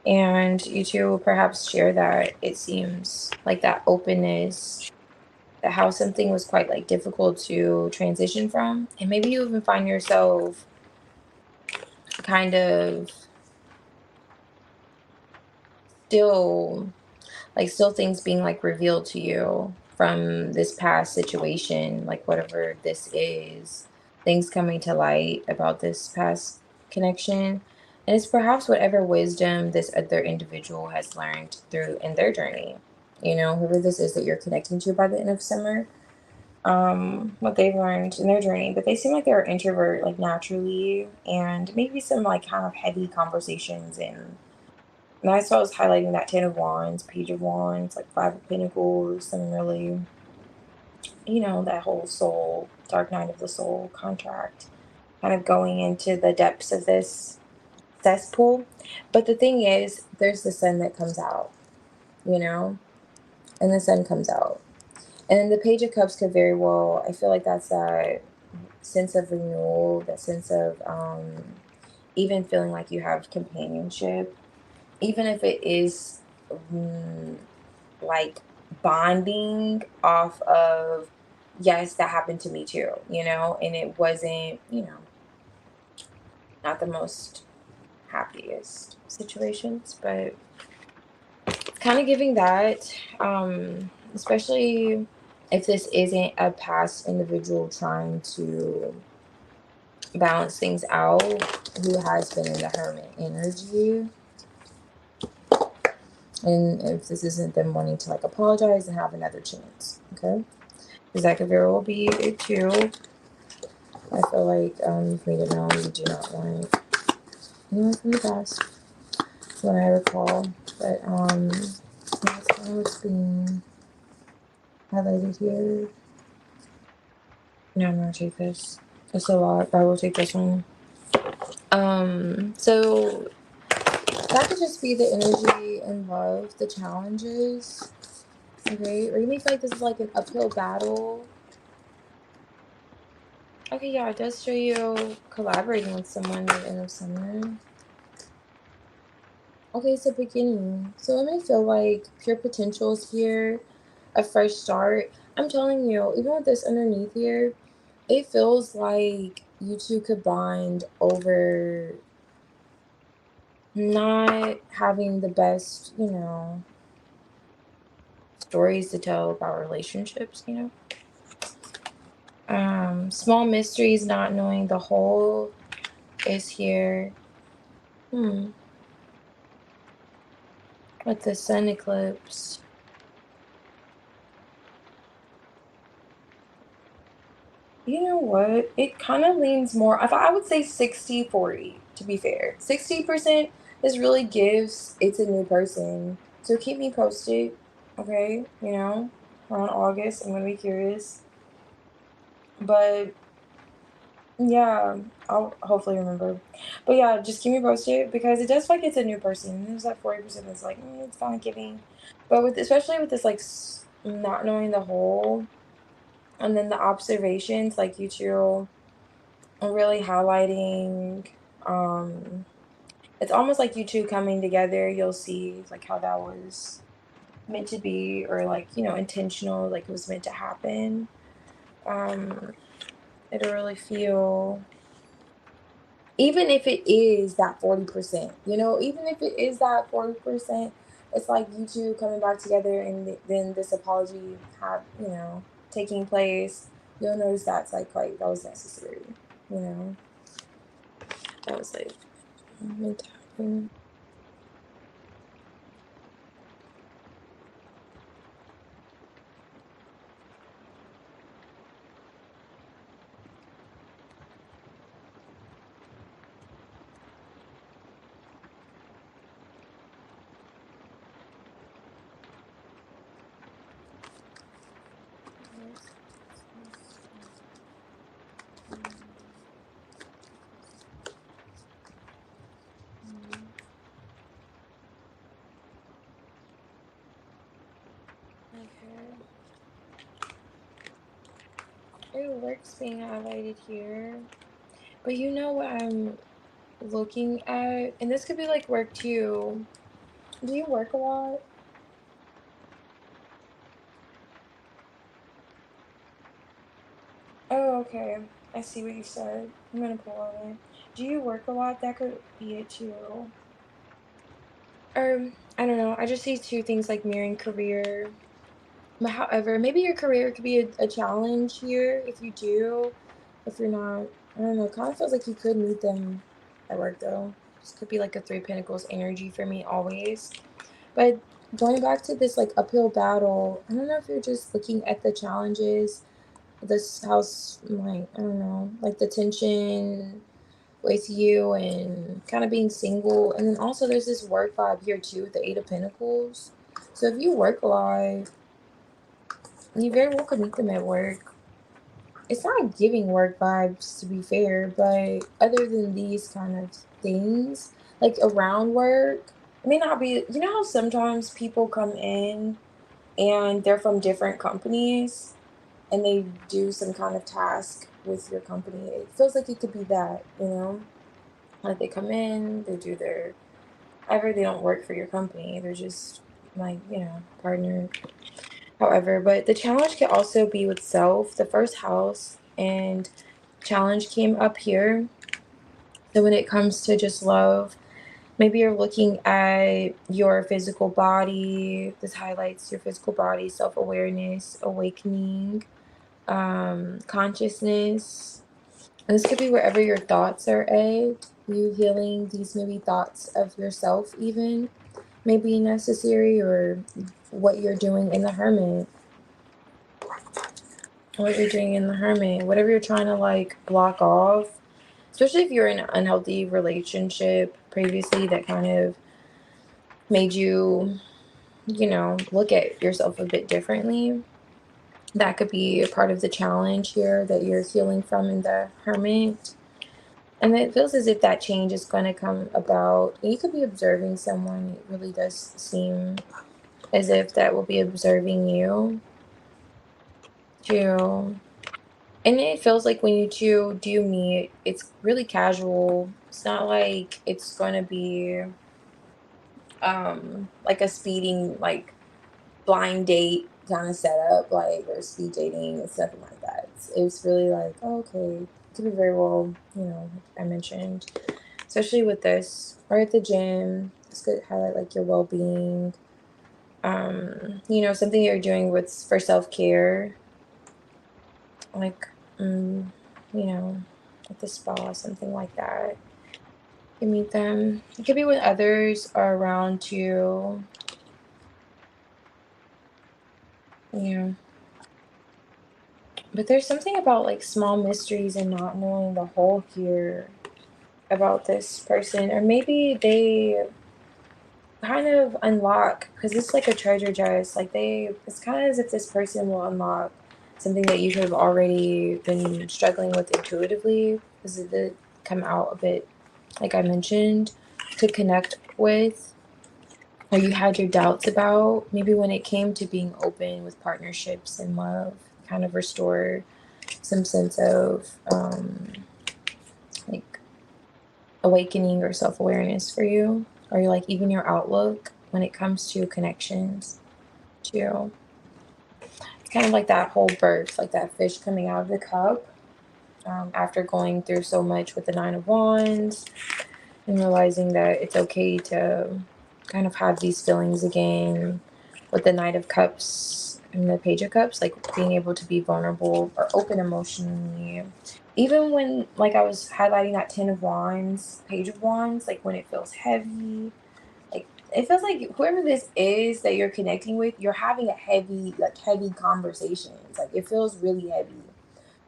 Speaker 1: And you two will perhaps share that, it seems like that openness, that how something was quite like difficult to transition from. And maybe you even find yourself kind of still still things being like revealed to you from this past situation, like whatever this is, things coming to light about this past connection. And it's perhaps whatever wisdom this other individual has learned through in their journey, you know, whoever this is that you're connecting to by the end of summer, what they've learned in their journey. But they seem like they're introvert like naturally, and maybe some like kind of heavy conversations and I saw us highlighting that 10 of Wands, Page of Wands, like 5 of Pentacles, some really, you know, that whole soul, dark night of the soul contract, kind of going into the depths of this cesspool. But the thing is, there's the sun that comes out, you know, and the sun comes out. And the Page of Cups could very well, I feel like that's that sense of renewal, that sense of even feeling like you have companionship, even if it is like bonding off of, yes, that happened to me too, you know, and it wasn't, you know, not the most happiest situations, but kind of giving that, especially if this isn't a past individual trying to balance things out, who has been in the hermit energy. And if this isn't them wanting to like apologize and have another chance, okay? Because that could very well be it too. I feel like you've made it known you do not want anyone from the past, from what I recall. But that's kind of what's being highlighted here. No, I'm gonna take this. It's a lot, but I will take this one. So that could just be the energy and love, the challenges. Okay, or you may feel like this is like an uphill battle. Okay, yeah, it does show you collaborating with someone at the end of summer. Okay, it's a beginning. So it may feel like pure potential is here, a fresh start. I'm telling you, even with this underneath here, it feels like you two could bond over not having the best, you know, stories to tell about relationships, you know. Small mysteries, not knowing the whole is here. With the sun eclipse. You know what? It kind of leans more, I would say 60-40, to be fair. 60% this really gives it's a new person. So keep me posted, okay? You know, around August, I'm going to be curious. But Yeah, I'll hopefully remember. But yeah, just keep me posted because it does feel like it's a new person. There's that 40% that's like, it's kind of giving. But with especially with this like not knowing the whole and then the observations, like you two are really highlighting, um, it's almost like you two coming together, you'll see like how that was meant to be or like, intentional, like it was meant to happen. Um, it'll really feel even if it is that 40%, even if it is that 40%, it's like you two coming back together and then this apology taking place. You'll notice that's like quite that was necessary, you know. That was like meant to happen. Okay. It works being highlighted here. But you know what I'm looking at? And this could be like work too. Do you work a lot? Oh, okay. I see what you said. I'm gonna pull on it. Do you work a lot? That could be it too. I don't know. I just see two things like mirroring career. But however, maybe your career could be a challenge here if you do. If you're not, I don't know. Kind of feels like you could meet them at work though. This could be like a Three Pentacles energy for me always. But going back to this like uphill battle, I don't know if you're just looking at the challenges this house might, I don't know, like the tension with you and kind of being single. And then also there's this work vibe here too with the Eight of Pentacles. So if you work a lot, you very well could meet them at work. It's not giving work vibes to be fair, but other than these kind of things, like around work, it may not be, you know how sometimes people come in and they're from different companies and they do some kind of task with your company. It feels like it could be that, like they come in, they do their ever they don't work for your company. They're just like, partner. However, but the challenge can also be with self, the first house, and challenge came up here. So when it comes to just love, maybe you're looking at your physical body. This highlights your physical body, self-awareness, awakening, consciousness. And this could be wherever your thoughts are at. You healing these maybe thoughts of yourself even may be necessary, or what you're doing in the hermit. What you're doing in the hermit. Whatever you're trying to like block off. Especially if you're in an unhealthy relationship previously that kind of made you, look at yourself a bit differently. That could be a part of the challenge here that you're healing from in the hermit. And it feels as if that change is going to come about. You could be observing someone. It really does seem as if that will be observing you too. And it feels like when you two do meet, it's really casual. It's not like it's going to be like a speeding, like blind date kind of setup, like, or speed dating and something like that. It's really like, oh, okay, it could be very well, I mentioned, especially with this, or at the gym. This could highlight like your well-being, something you're doing with for self-care, like, you know, at the spa, something like that. You meet them. It could be when others are around too. Yeah. But there's something about like small mysteries and not knowing the whole here about this person. Or maybe they kind of unlock, because it's like a treasure chest. Like it's kind of as if this person will unlock something that you could have already been struggling with intuitively. because it did come out a bit, like I mentioned, to connect with, or you had your doubts about, maybe when it came to being open with partnerships and love, kind of restore some sense of like awakening or self-awareness for you, or like even your outlook when it comes to connections too. It's kind of like that whole birth, like that fish coming out of the cup, after going through so much with the Nine of Wands and realizing that it's okay to kind of have these feelings again, with the Knight of Cups and the Page of Cups, like being able to be vulnerable or open emotionally. Even when, like I was highlighting that Ten of Wands, Page of Wands, like when it feels heavy, like it feels like whoever this is that you're connecting with, you're having a heavy conversations. Like it feels really heavy.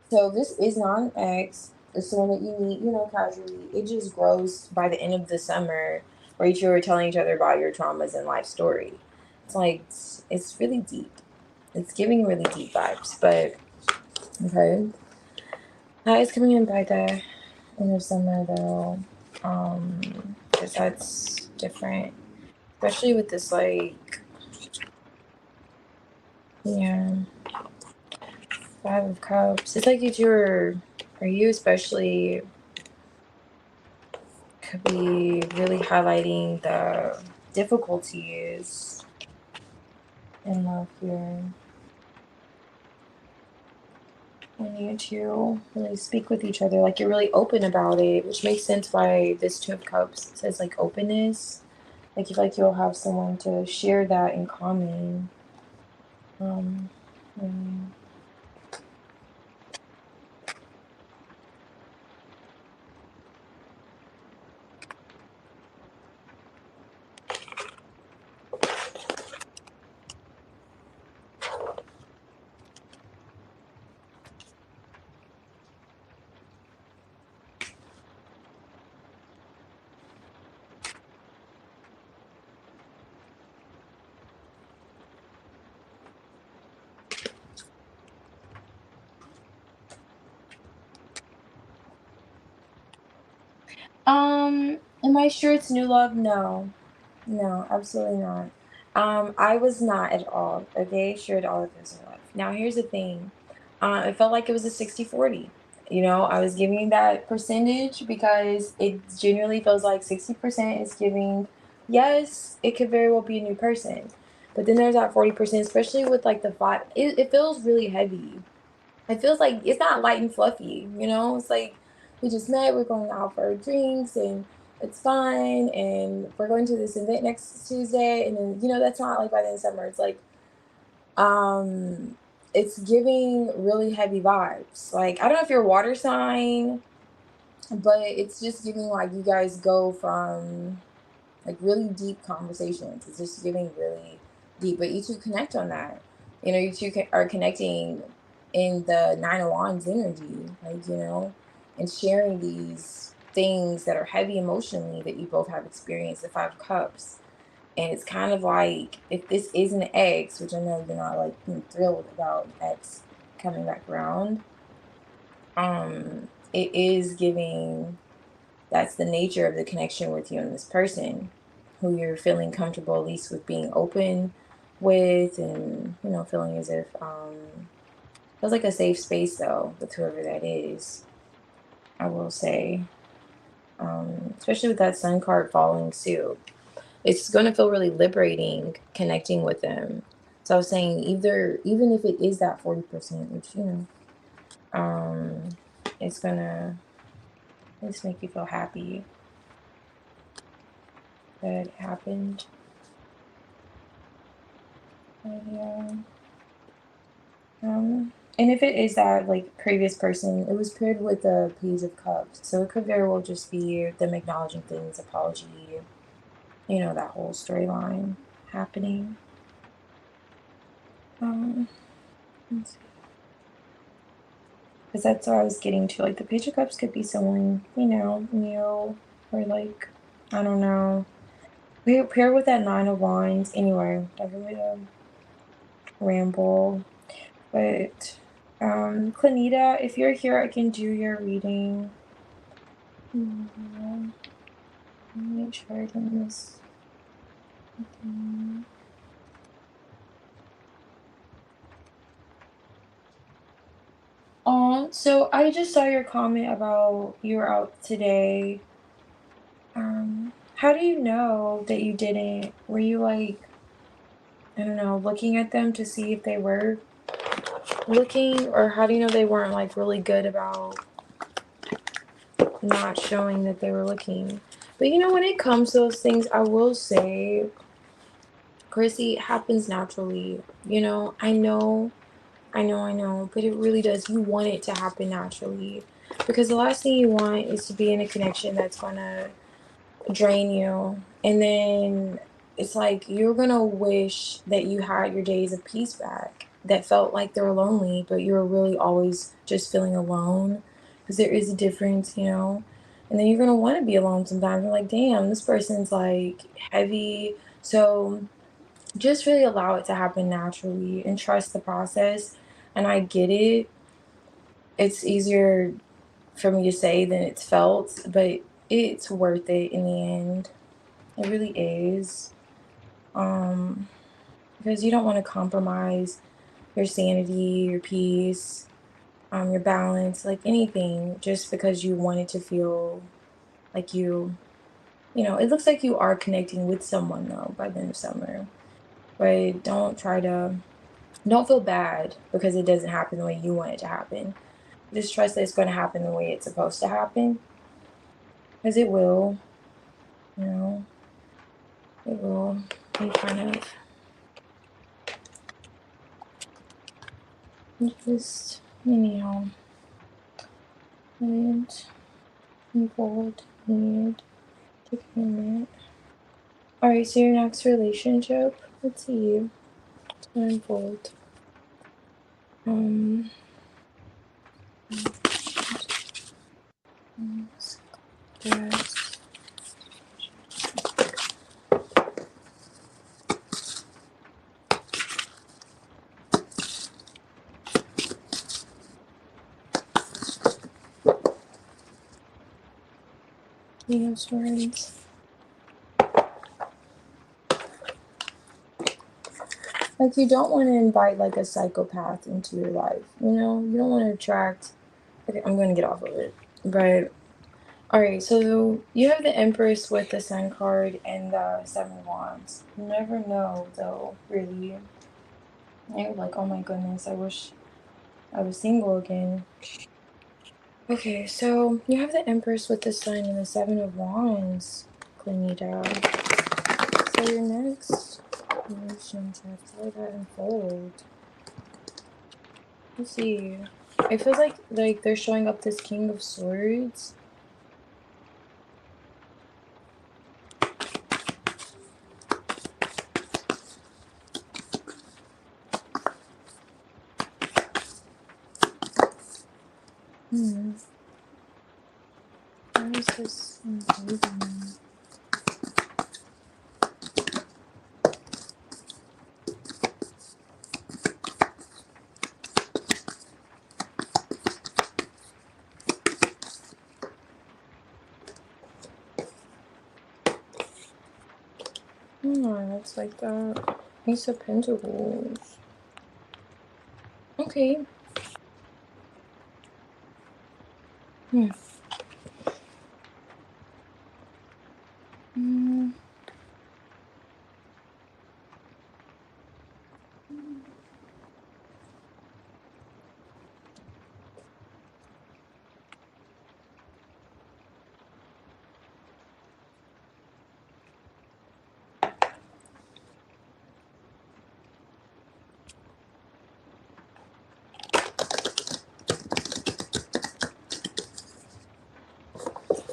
Speaker 1: So this is not an ex. It's someone that you meet, casually. It just grows by the end of the summer, where you two are telling each other about your traumas and life story. It's like, it's really deep. It's giving really deep vibes, but okay. That is coming in by the end of summer though. Because that's different. Especially with this, like, yeah, Five of Cups. It's like if you're, or you especially, could be really highlighting the difficulties in love here. When you two really speak with each other, like you're really open about it, which makes sense why this Two of Cups says like openness. Like you feel like you'll have someone to share that in common. Um, yeah. Am I sure it's new love? No. No, absolutely not. I was not at all, okay, sure to all of this in life. Now, here's the thing. It felt like it was a 60-40. I was giving that percentage because it genuinely feels like 60% is giving, yes, it could very well be a new person. But then there's that 40%, especially with like the five, it feels really heavy. It feels like it's not light and fluffy. It's like we just met, we're going out for drinks and it's fine, and we're going to this event next Tuesday, and then that's not like by the end of summer. It's like um it's giving really heavy vibes. Like I don't know if you're a water sign, but it's just giving like you guys go from like really deep conversations. It's just getting really deep, but you two connect on that. You two are connecting in the Nine of Wands energy, like and sharing these things that are heavy emotionally that you both have experienced. The Five of Cups, and it's kind of like if this is an ex, which I know you're not like thrilled about an ex coming back around. It is giving, that's the nature of the connection with you and this person who you're feeling comfortable at least with being open with, and feeling as if feels like a safe space though with whoever that is, I will say. Especially with that Sun card following suit, it's going to feel really liberating connecting with them. So I was saying, either even if it is that 40%, which it's gonna at least make you feel happy that it happened. But yeah. And if it is that like previous person, it was paired with the Page of Cups, so it could very well just be them acknowledging things, apology, that whole storyline happening. Because that's what I was getting to. Like the Page of Cups could be someone new, or like I don't know. We pair with that Nine of Wands. Anyway, I don't really ramble, but Clanita, if you're here, I can do your reading. Make sure I didn't miss anything. So I just saw your comment about you were out today. How do you know that you didn't? Were you like, I don't know, looking at them to see if they were looking, or how do you know they weren't like really good about not showing that they were looking? But you know, when it comes to those things, I will say, Chrissy, it happens naturally. You know, I know, but it really does. You want it to happen naturally because the last thing you want is to be in a connection that's gonna drain you. And then it's like you're gonna wish that you had your days of peace back that felt like they were lonely, but you were really always just feeling alone because there is a difference, you know. And then you're gonna want to be alone sometimes. You're like, damn, this person's like heavy. So just really allow it to happen naturally and trust the process. And I get it. It's easier for me to say than it's felt, but it's worth it in the end. It really is. Um, because you don't want to compromise your sanity, your peace, your balance, like anything, just because you wanted to feel like you know, it looks like you are connecting with someone though by the end of summer. But don't feel bad because it doesn't happen the way you want it to happen. Just trust that it's going to happen the way it's supposed to happen. Because it will, you know, it will. You kind of just, anyhow, and unfold, need to commit. Alright, so your next relationship, let's see, it's going to unfold. Yes. King of Swords. Like, you don't want to invite, like, a psychopath into your life, you know? You don't want to attract... Okay, I'm going to get off of it. But, alright, so you have the Empress with the Sun card and the Seven of Wands. You never know, though, really. You're like, oh my goodness, I wish I was single again. Okay, so you have the Empress with the Sun and the Seven of Wands, Clinita. So your next relationship, how would that unfold? Let's see. It feels like they're showing up this King of Swords. How is this unfolding? It's like that. Ace of Pentacles. Okay. Hmm.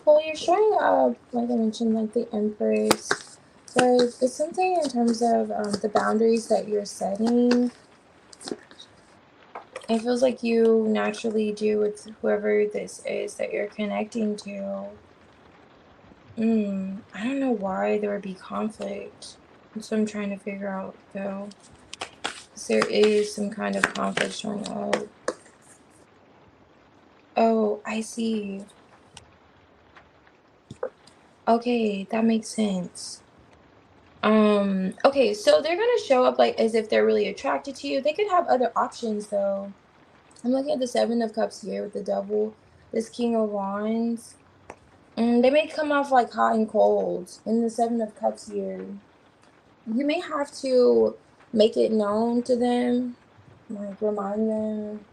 Speaker 1: Well, you're showing up, like I mentioned, like the Empress, but it's something in terms of the boundaries that you're setting. It feels like you naturally do with whoever this is that you're connecting to. I don't know why there would be conflict. That's what I'm trying to figure out, though. 'Cause there is some kind of conflict showing up. Oh, I see. Okay, that makes sense. Okay, so they're gonna show up like as if they're really attracted to you. They could have other options though. I'm looking at the Seven of Cups here with the Devil, this King of Wands. They may come off like hot and cold in the Seven of Cups here. You may have to make it known to them, like remind them,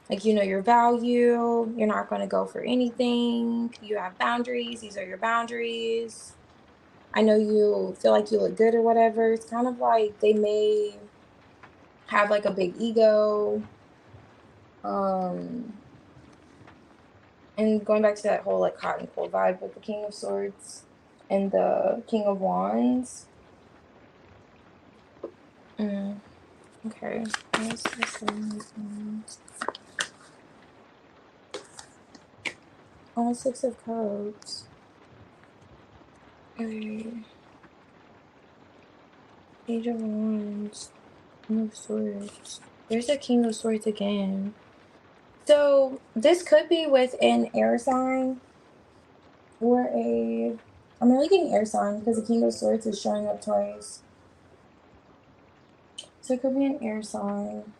Speaker 1: like you know your value. You're not going to go for anything. You have boundaries. These are your boundaries. I know you feel like you look good or whatever. It's kind of like they may have like a big ego. Um, and going back to that whole like hot and cold vibe with the King of Swords and the King of Wands. Okay. What's this one? Oh, Six of Cups. Okay. Page of Wands. King of Swords. There's a King of Swords again. So this could be with an air sign or a. I'm really getting air sign because the King of Swords is showing up twice. So it could be an air sign.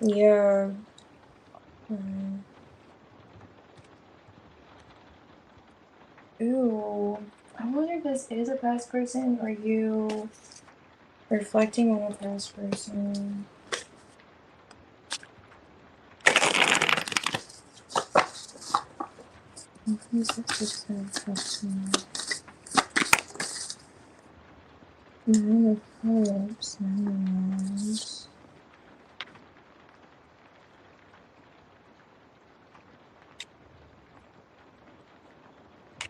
Speaker 1: Yeah. Ooh. I wonder if this is a past person or you reflecting on a past person. Nine of Cups, Nine of Wands.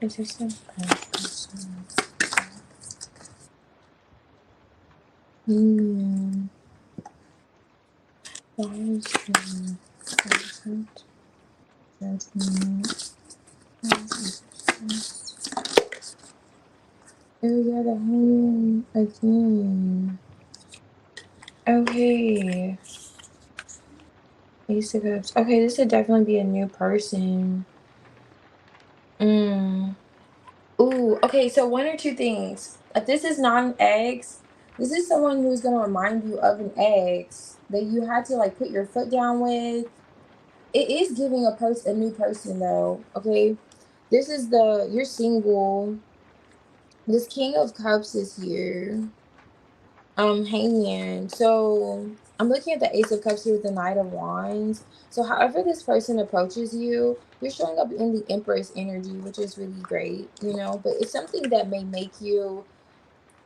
Speaker 1: Is this a past person? Why is the present judgment? Oh yeah, the Hangman again. Okay. Ace of Cups. Okay, this would definitely be a new person. Ooh, okay, so one or two things. If this is not an ex, this is someone who's gonna remind you of an ex that you had to like put your foot down with. It is giving a new person though, okay? This is you're single. This King of Cups is here. Hangman. So I'm looking at the Ace of Cups here with the Knight of Wands. So however this person approaches you, you're showing up in the Empress energy, which is really great, you know, but it's something that may make you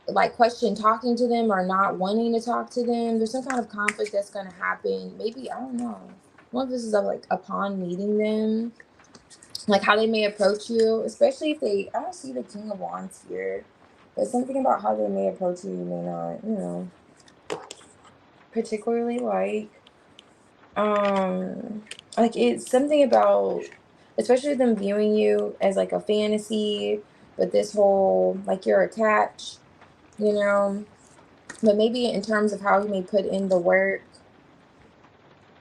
Speaker 1: like question talking to them or not wanting to talk to them. There's some kind of conflict that's going to happen. Maybe, I don't know. One of this is like upon meeting them, like how they may approach you, especially if they, I don't see the King of Wands here, but something about how they may approach you, you may not, you know, particularly like it's something about, especially them viewing you as like a fantasy, but this whole like you're attached, you know, but maybe in terms of how you may put in the work,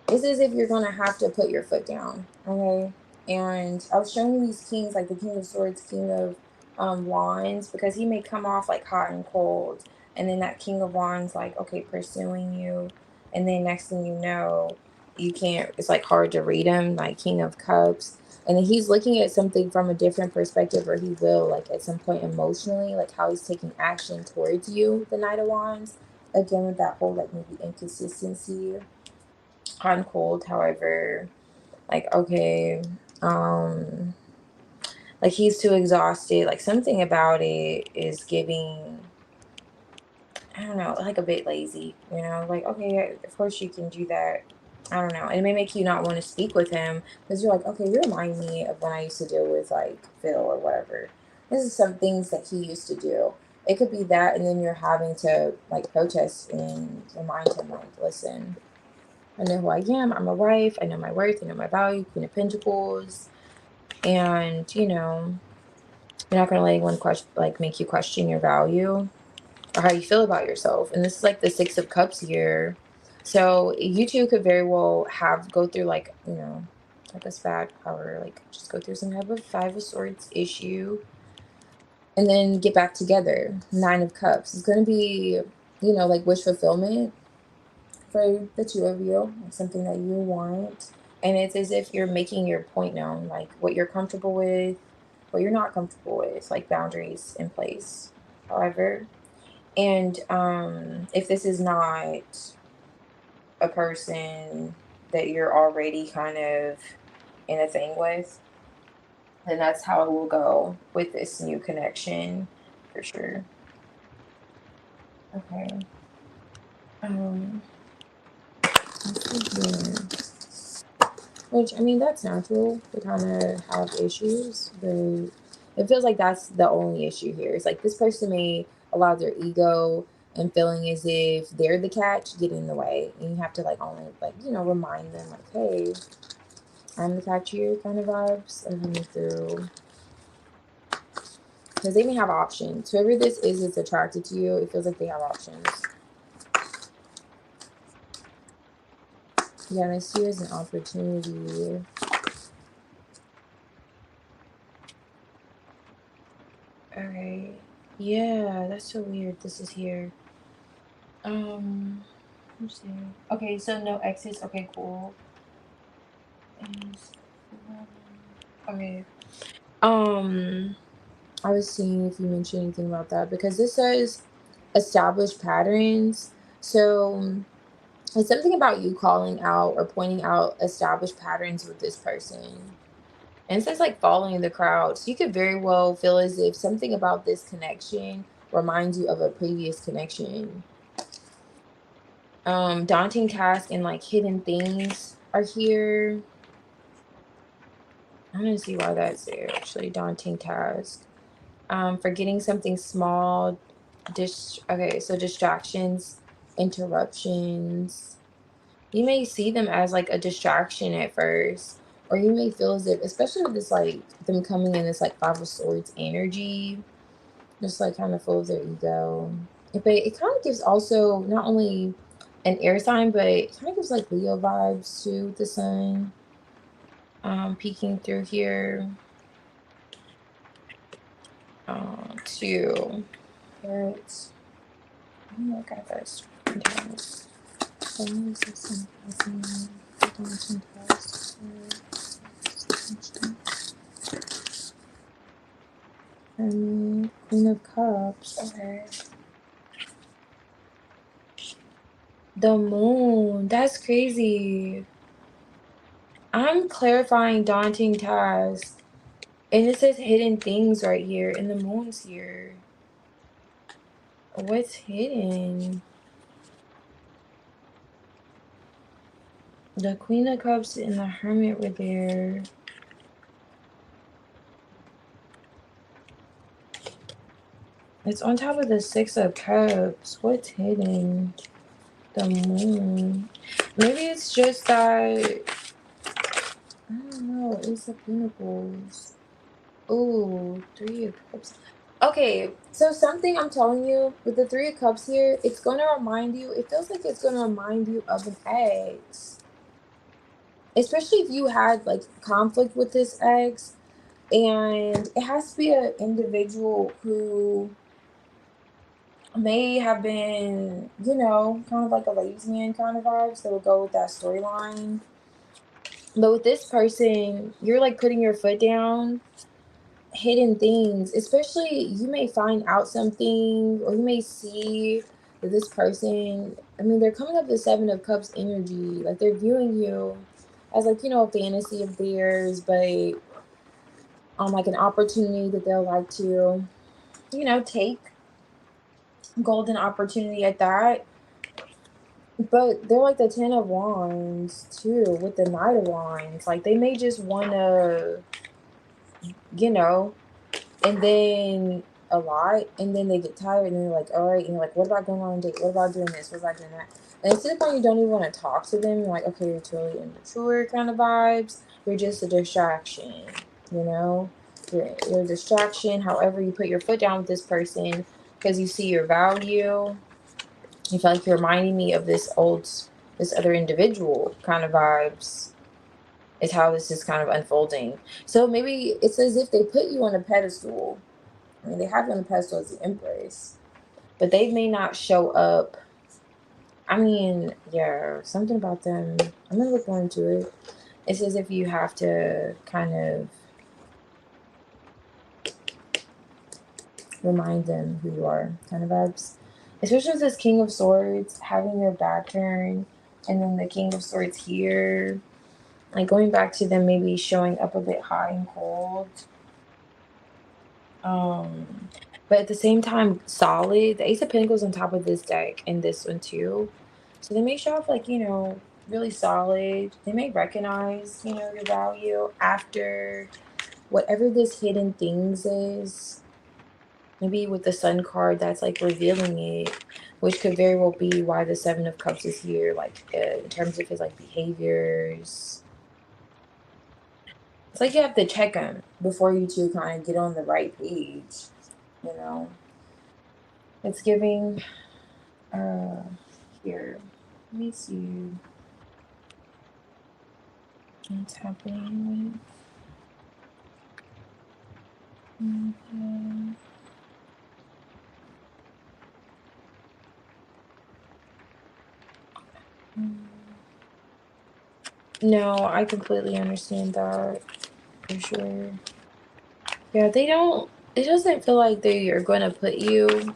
Speaker 1: it's as if you're gonna have to put your foot down, okay? And I was showing you these kings, like the King of Swords, King of Wands, because he may come off like hot and cold, and then that King of Wands, like okay, pursuing you, and then next thing you know, you can't. It's like hard to read him, like King of Cups, and then he's looking at something from a different perspective, or he will like at some point emotionally, like how he's taking action towards you, the Knight of Wands, again with that whole like maybe inconsistency. Hot and cold, however, like okay, like he's too exhausted, like something about it is giving, I don't know, like a bit lazy, you know, like okay, of course you can do that. I don't know, and it may make you not want to speak with him because you're like, okay, you remind me of when I used to deal with like Phil or whatever. This is some things that he used to do. It could be that, and then you're having to like protest and remind him like, listen, I know who I am. I'm a wife. I know my worth. I know my value. Queen of Pentacles. And, you know, you're not going to let anyone make you question your value or how you feel about yourself. And this is like the Six of Cups here. So you two could very well go through like, like a spat or like just go through some type of Five of Swords issue and then get back together. Nine of Cups. It's going to be, like wish fulfillment for the two of you. It's something that you want. And it's as if you're making your point known, like what you're comfortable with, what you're not comfortable with, like boundaries in place. However, and if this is not a person that you're already kind of in a thing with, then that's how it will go with this new connection for sure. Okay. Um, let's see here. Which, I mean, that's natural to kind of have issues, but it feels like that's the only issue here. It's like this person may allow their ego and feeling as if they're the catch get in the way. And you have to, like, only, like, remind them, like, hey, I'm the catch here kind of vibes are coming through. Because they may have options. Whoever this is that's attracted to you, it feels like they have options. Yeah, and I see it as an opportunity. Okay. Yeah, that's so weird. This is here. Let's see. Okay, so no exes. Okay, cool. Okay. I was seeing if you mentioned anything about that because this says established patterns. So it's something about you calling out or pointing out established patterns with this person. And it says like following the crowd. So you could very well feel as if something about this connection reminds you of a previous connection. Daunting task and like hidden things are here. I don't see why that's there actually. Daunting task. Forgetting something small. Okay, so distractions, interruptions. You may see them as like a distraction at first, or you may feel as if, especially with this like them coming in this like Five of Swords energy, just like kind of full of their ego. But it kind of gives also not only an air sign, but it kind of gives like Leo vibes too with the sun peeking through here. Two carrots. Look at this. Queen of Cups. Okay. The moon. That's crazy. I'm clarifying daunting task. And it says hidden things right here. And the moon's here. What's hidden? The Queen of Cups and the Hermit were there. It's on top of the Six of Cups. What's hidden? The moon. Maybe it's just that. I don't know. Ace of Pentacles. Ooh, Three of Cups. Okay, so something I'm telling you with the Three of Cups here, it's going to remind you, it feels like it's going to remind you of an ex. Especially if you had like conflict with this ex, and it has to be an individual who may have been, kind of like a ladies' man kind of vibes that would go with that storyline. But with this person, you're like putting your foot down, hidden things, especially you may find out something or you may see that this person, I mean, they're coming up with Seven of Cups energy. Like they're viewing you as like, a fantasy of theirs, but like an opportunity that they'll like to, take golden opportunity at that. But they're like the Ten of Wands too with the Knight of Wands. Like they may just want to, you know, and then a lot, and then they get tired, and they're like, all right, and you're like, what about going on a date? What about doing this? What about doing that? And instead of point, you don't even want to talk to them. You're like, okay, you're totally immature kind of vibes. You're just a distraction, you know? You're a distraction. However, you put your foot down with this person because you see your value. You feel like you're reminding me of this old this other individual kind of vibes is how this is kind of unfolding. So maybe it's as if they put you on a pedestal. I mean, they have you on a pedestal as the Empress, but they may not show up. I mean, yeah, something about them. I'm gonna look more into it. It's as if you have to kind of remind them who you are, kind of vibes. Especially with this King of Swords having their back turned, and then the King of Swords here, like going back to them maybe showing up a bit hot and cold. But at the same time, solid. The Ace of Pentacles on top of this deck and this one too. So they may show up like, you know, really solid. They may recognize, you know, your value after whatever this hidden things is. Maybe with the Sun card, that's like revealing it, which could very well be why the Seven of Cups is here, like in terms of his like behaviors. It's like you have to check him before you two kind of get on the right page, you know. It's giving, here, let me see what's happening with, no, I completely understand that, for sure. Yeah, they don't, it doesn't feel like they are going to put you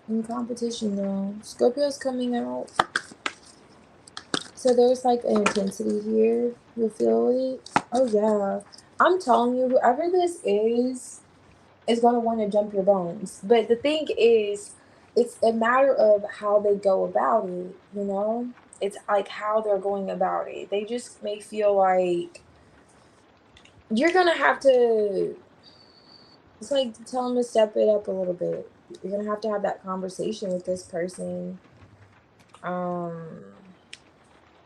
Speaker 1: in competition, though. Scorpio's coming out. So there's like an intensity here. You'll feel it. Oh, yeah. I'm telling you, whoever this is going to want to jump your bones. But the thing is, it's a matter of how they go about it, you know? It's like how they're going about it. They just may feel like you're going to have to, it's like tell them to step it up a little bit. You're going to have that conversation with this person.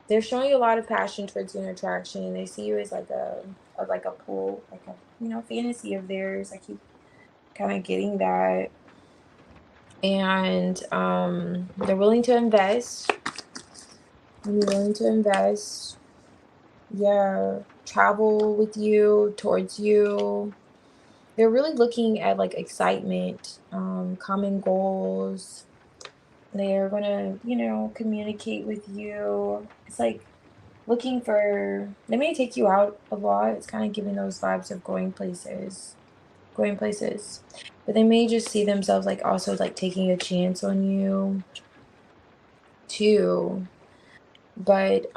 Speaker 1: They're showing you a lot of passion towards you and attraction. They see you as like a pool, like a, you know, fantasy of theirs. I keep kind of getting that. And they're willing to invest. They're willing to invest. Yeah, travel with you, towards you. They're really looking at like excitement, common goals. They're gonna, you know, communicate with you. It's like looking for, they may take you out a lot. It's kind of giving those vibes of going places. But they may just see themselves like also like taking a chance on you too. But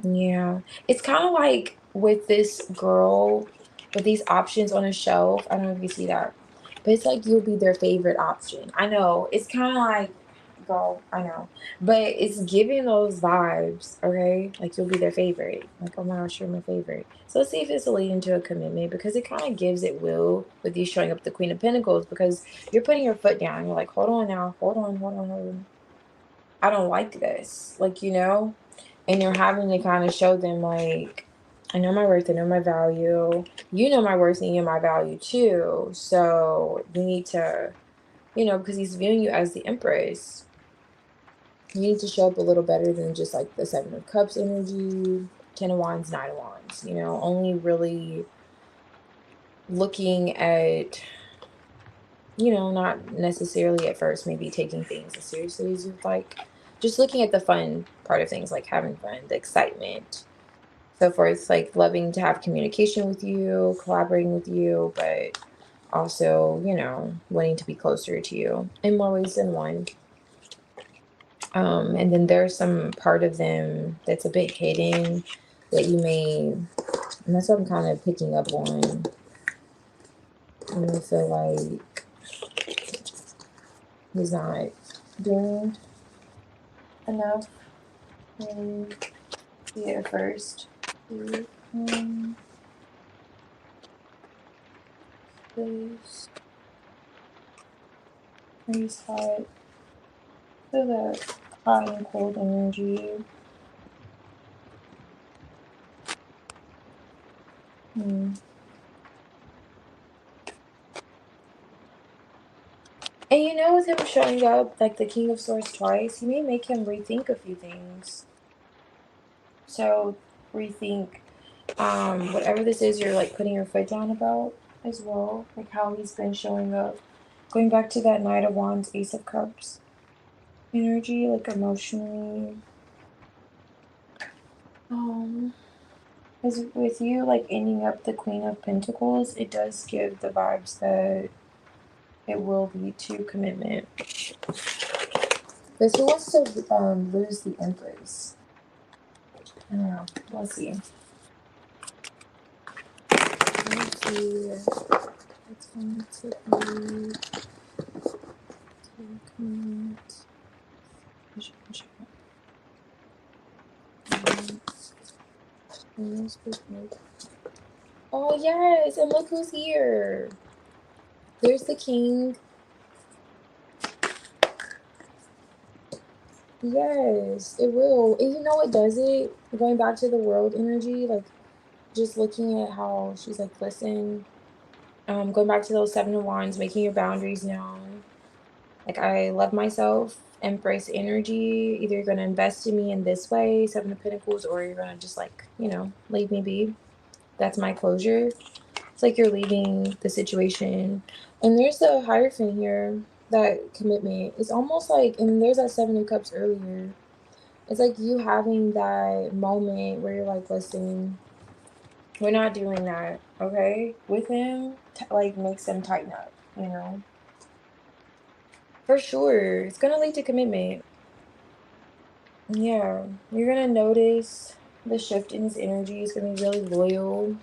Speaker 1: yeah, it's kind of like with this girl with these options on a shelf. I don't know if you see that, but it's like you'll be their favorite option. I know it's kind of like, girl, I know, but it's giving those vibes. Okay, like you'll be their favorite. Like, oh my gosh, you're my favorite. So let's see if it's leading to a commitment, because it kind of gives it will with you showing up the Queen of Pentacles, because you're putting your foot down. You're like, hold on now, hold on. I don't like this, like, you know. And you're having to kind of show them, like, I know my worth, I know my value. You know my worth and you know my value too. So you need to, you know, because he's viewing you as the Empress. You need to show up a little better than just like the Seven of Cups energy, Ten of Wands, Nine of Wands. You know, only really looking at, you know, not necessarily at first maybe taking things as seriously as you'd like. Just looking at the fun part of things, like having fun, the excitement, so forth, like loving to have communication with you, collaborating with you, but also, you know, wanting to be closer to you in more ways than one. And then there's some part of them that's a bit hidden that you may, and that's what I'm kind of picking up on. You may feel like he's not doing enough. And see it first. Please. Please hot. Feel that hot and cold energy. And you know, with him showing up like the King of Swords twice, he may make him rethink a few things. So rethink whatever this is you're like putting your foot down about as well. Like how he's been showing up. Going back to that Knight of Wands, Ace of Cups energy, like emotionally. Because with you like ending up the Queen of Pentacles, it does give the vibes that it will lead to commitment. Because who wants to lose the Empress? I don't know. We'll see. Let's see. It's going to be oh yes, and look who's here. There's the King. Yes, it will. And you know what does it? Going back to the world energy, like just looking at how she's like, listen, going back to those Seven of Wands, making your boundaries known. Like, I love myself, embrace energy. Either you're going to invest in me in this way, Seven of Pentacles, or you're going to just like, you know, leave me be. That's my closure. It's like you're leaving the situation. And there's the Hierophant here, that commitment. It's almost like, and there's that Seven of Cups earlier. It's like you having that moment where you're like, listen, we're not doing that, okay? With him, like, makes him tighten up, you know? For sure. It's going to lead to commitment. Yeah. You're going to notice the shift in his energy. He's going to be really loyal.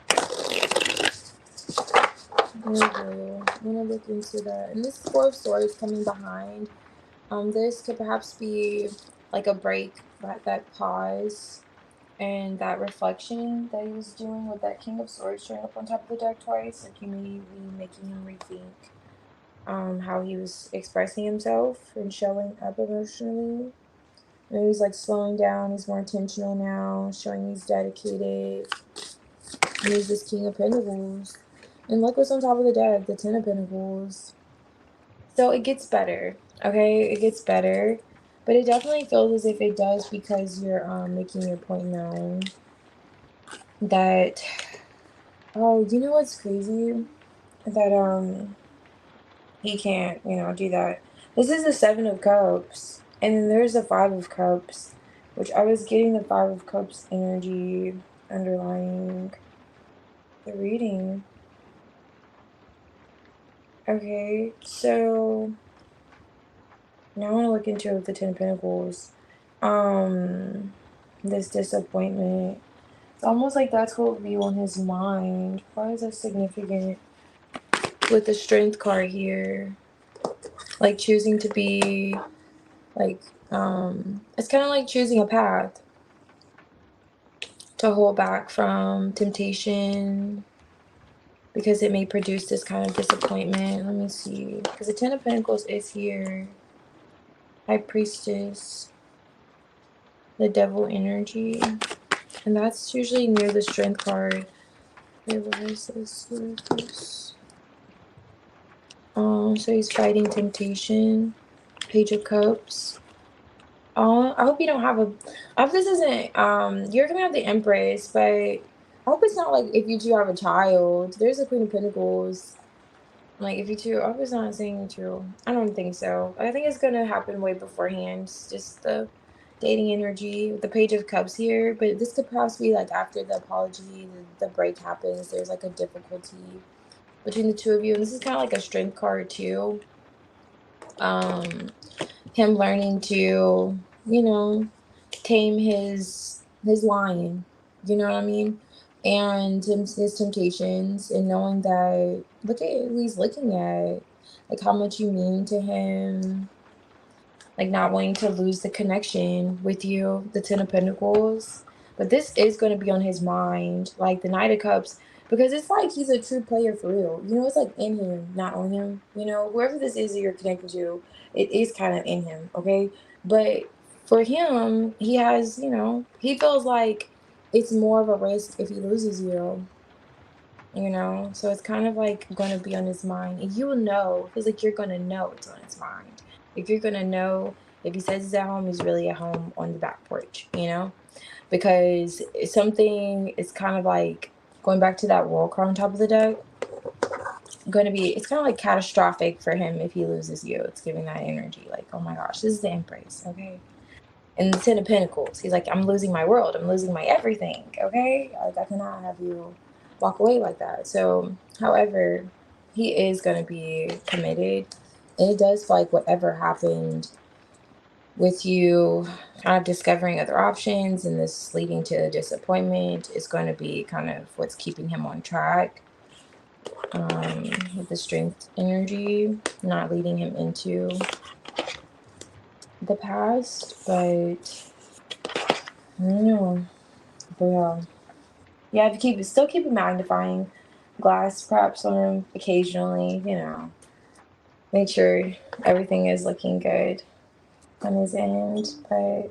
Speaker 1: Really loyal. I'm going to look into that. And this Four of Swords coming behind. This could perhaps be like a break, that pause, and that reflection that he was doing with that King of Swords showing up on top of the deck twice. Like, you may be making him rethink how he was expressing himself and showing up emotionally. Maybe he's like slowing down, he's more intentional now, showing he's dedicated. And he's this King of Pentacles. And look what's on top of the deck, the Ten of Pentacles. So it gets better, okay? It gets better. But it definitely feels as if it does because you're making your point known. That, oh, you know what's crazy? That he can't, you know, do that. This is the Seven of Cups. And then there's the Five of Cups, which I was getting the Five of Cups energy underlying the reading. Okay, so now I want to look into the Ten of Pentacles. This disappointment. It's almost like that's what will be on his mind. Why is that significant? With the Strength card here. Like choosing to be like, it's kind of like choosing a path to hold back from temptation because it may produce this kind of disappointment. Let me see, because the Ten of Pentacles is here. High Priestess, the Devil energy, and that's usually near the Strength card. Wait, what is this? What is this? So he's fighting temptation. Page of Cups. I hope you don't have a. I hope this isn't. You're gonna have the Empress, but I hope it's not like if you two have a child. There's a Queen of Pentacles. Like if you two, I hope it's not saying true. I don't think so. I think it's gonna happen way beforehand. Just the dating energy with the Page of Cups here, but this could perhaps be like after the apology, the break happens. There's like a difficulty between the two of you, and this is kind of like a Strength card too. Him learning to, you know, tame his lion, you know what I mean, and his temptations, and knowing that, look at who he's looking at, like how much you mean to him, like not wanting to lose the connection with you, the Ten of Pentacles. But this is going to be on his mind, like the Knight of Cups, because it's like he's a true player for real. You know, it's like in him, not on him. You know, whoever this is that you're connected to, it is kind of in him, okay? But for him, he has, you know, he feels like it's more of a risk if he loses you. you know? So it's kind of like going to be on his mind. And you will know. It feels like you're going to know it's on his mind. Like you're going to know if he says he's at home, he's really at home on the back porch, you know? Because something is kind of like going back to that world card on top of the deck. Going to be, it's kind of like catastrophic for him if he loses you. It's giving that energy like, oh my gosh, this is the Empress, okay? And the Ten of Pentacles, he's like, I'm losing my world, I'm losing my everything, okay? Like, I cannot have you walk away like that. So, however, he is going to be committed. And it does feel like whatever happened with you kind of discovering other options and this leading to a disappointment is going to be kind of what's keeping him on track. With the strength energy, not leading him into the past, but I don't know. But yeah, if you still keep a magnifying glass perhaps on him occasionally, you know, make sure everything is looking good on his end. But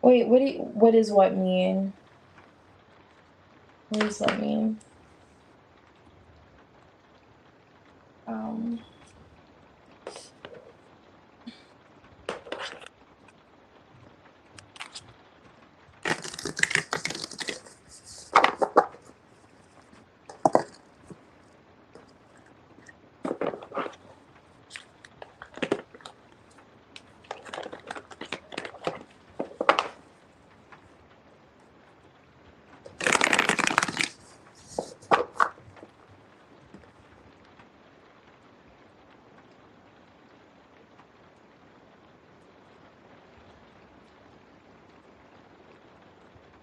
Speaker 1: wait, what does what mean? What does what mean? Um,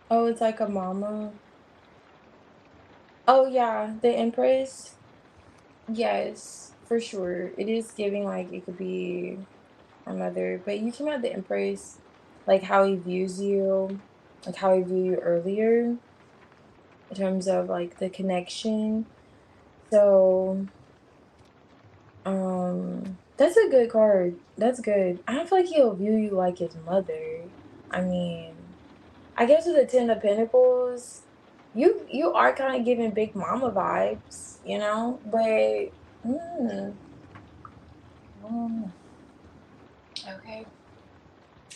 Speaker 1: oh, it's like a mama. Oh yeah, the Empress. Yes, for sure. It is giving like it could be our mother, but you came out the Empress, like how he views you, like how he viewed you earlier in terms of like the connection. So, that's a good card. That's good. I don't feel like he'll view you like his mother. I mean, I guess with the Ten of Pentacles, you are kind of giving Big Mama vibes, you know, but mm, okay.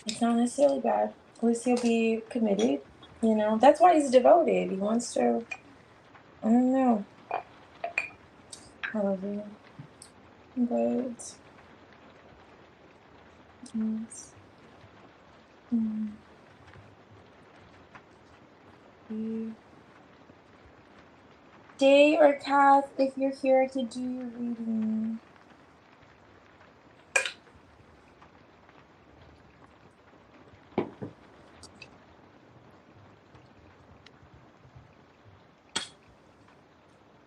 Speaker 1: It's not necessarily bad. At least he'll be committed. You know, that's why he's devoted. He wants to. I don't know. However, but yes. Mm, yeah. Day or Kath, if you're here to do your reading.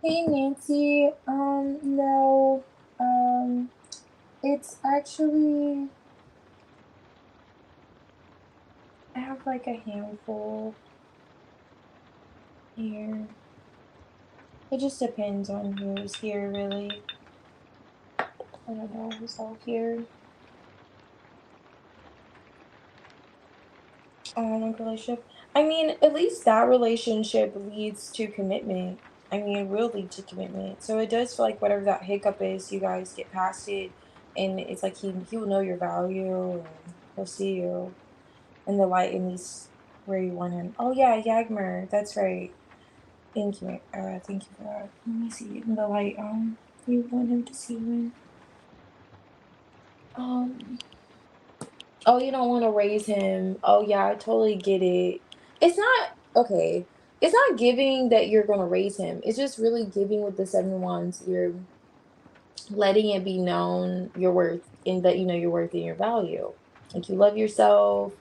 Speaker 1: Hey Nancy. No. It's actually I have like a handful here. It just depends on who's here, really. I don't know who's all here. Like relationship. I mean, at least that relationship leads to commitment. I mean, it will lead to commitment. So it does feel like whatever that hiccup is, you guys get past it, and it's like he will know your value, and he'll see you in the light, in least where you want him. Oh yeah, Yagmer, that's right. Thank you. Thank you for that. Let me see in the light. You want him to see you in. Um. Oh, you don't want to raise him. Oh, yeah, I totally get it. It's not okay. It's not giving that you're going to raise him. It's just really giving with the Seven of Wands. You're letting it be known your worth and that you know your worth and your value. Like you love yourself.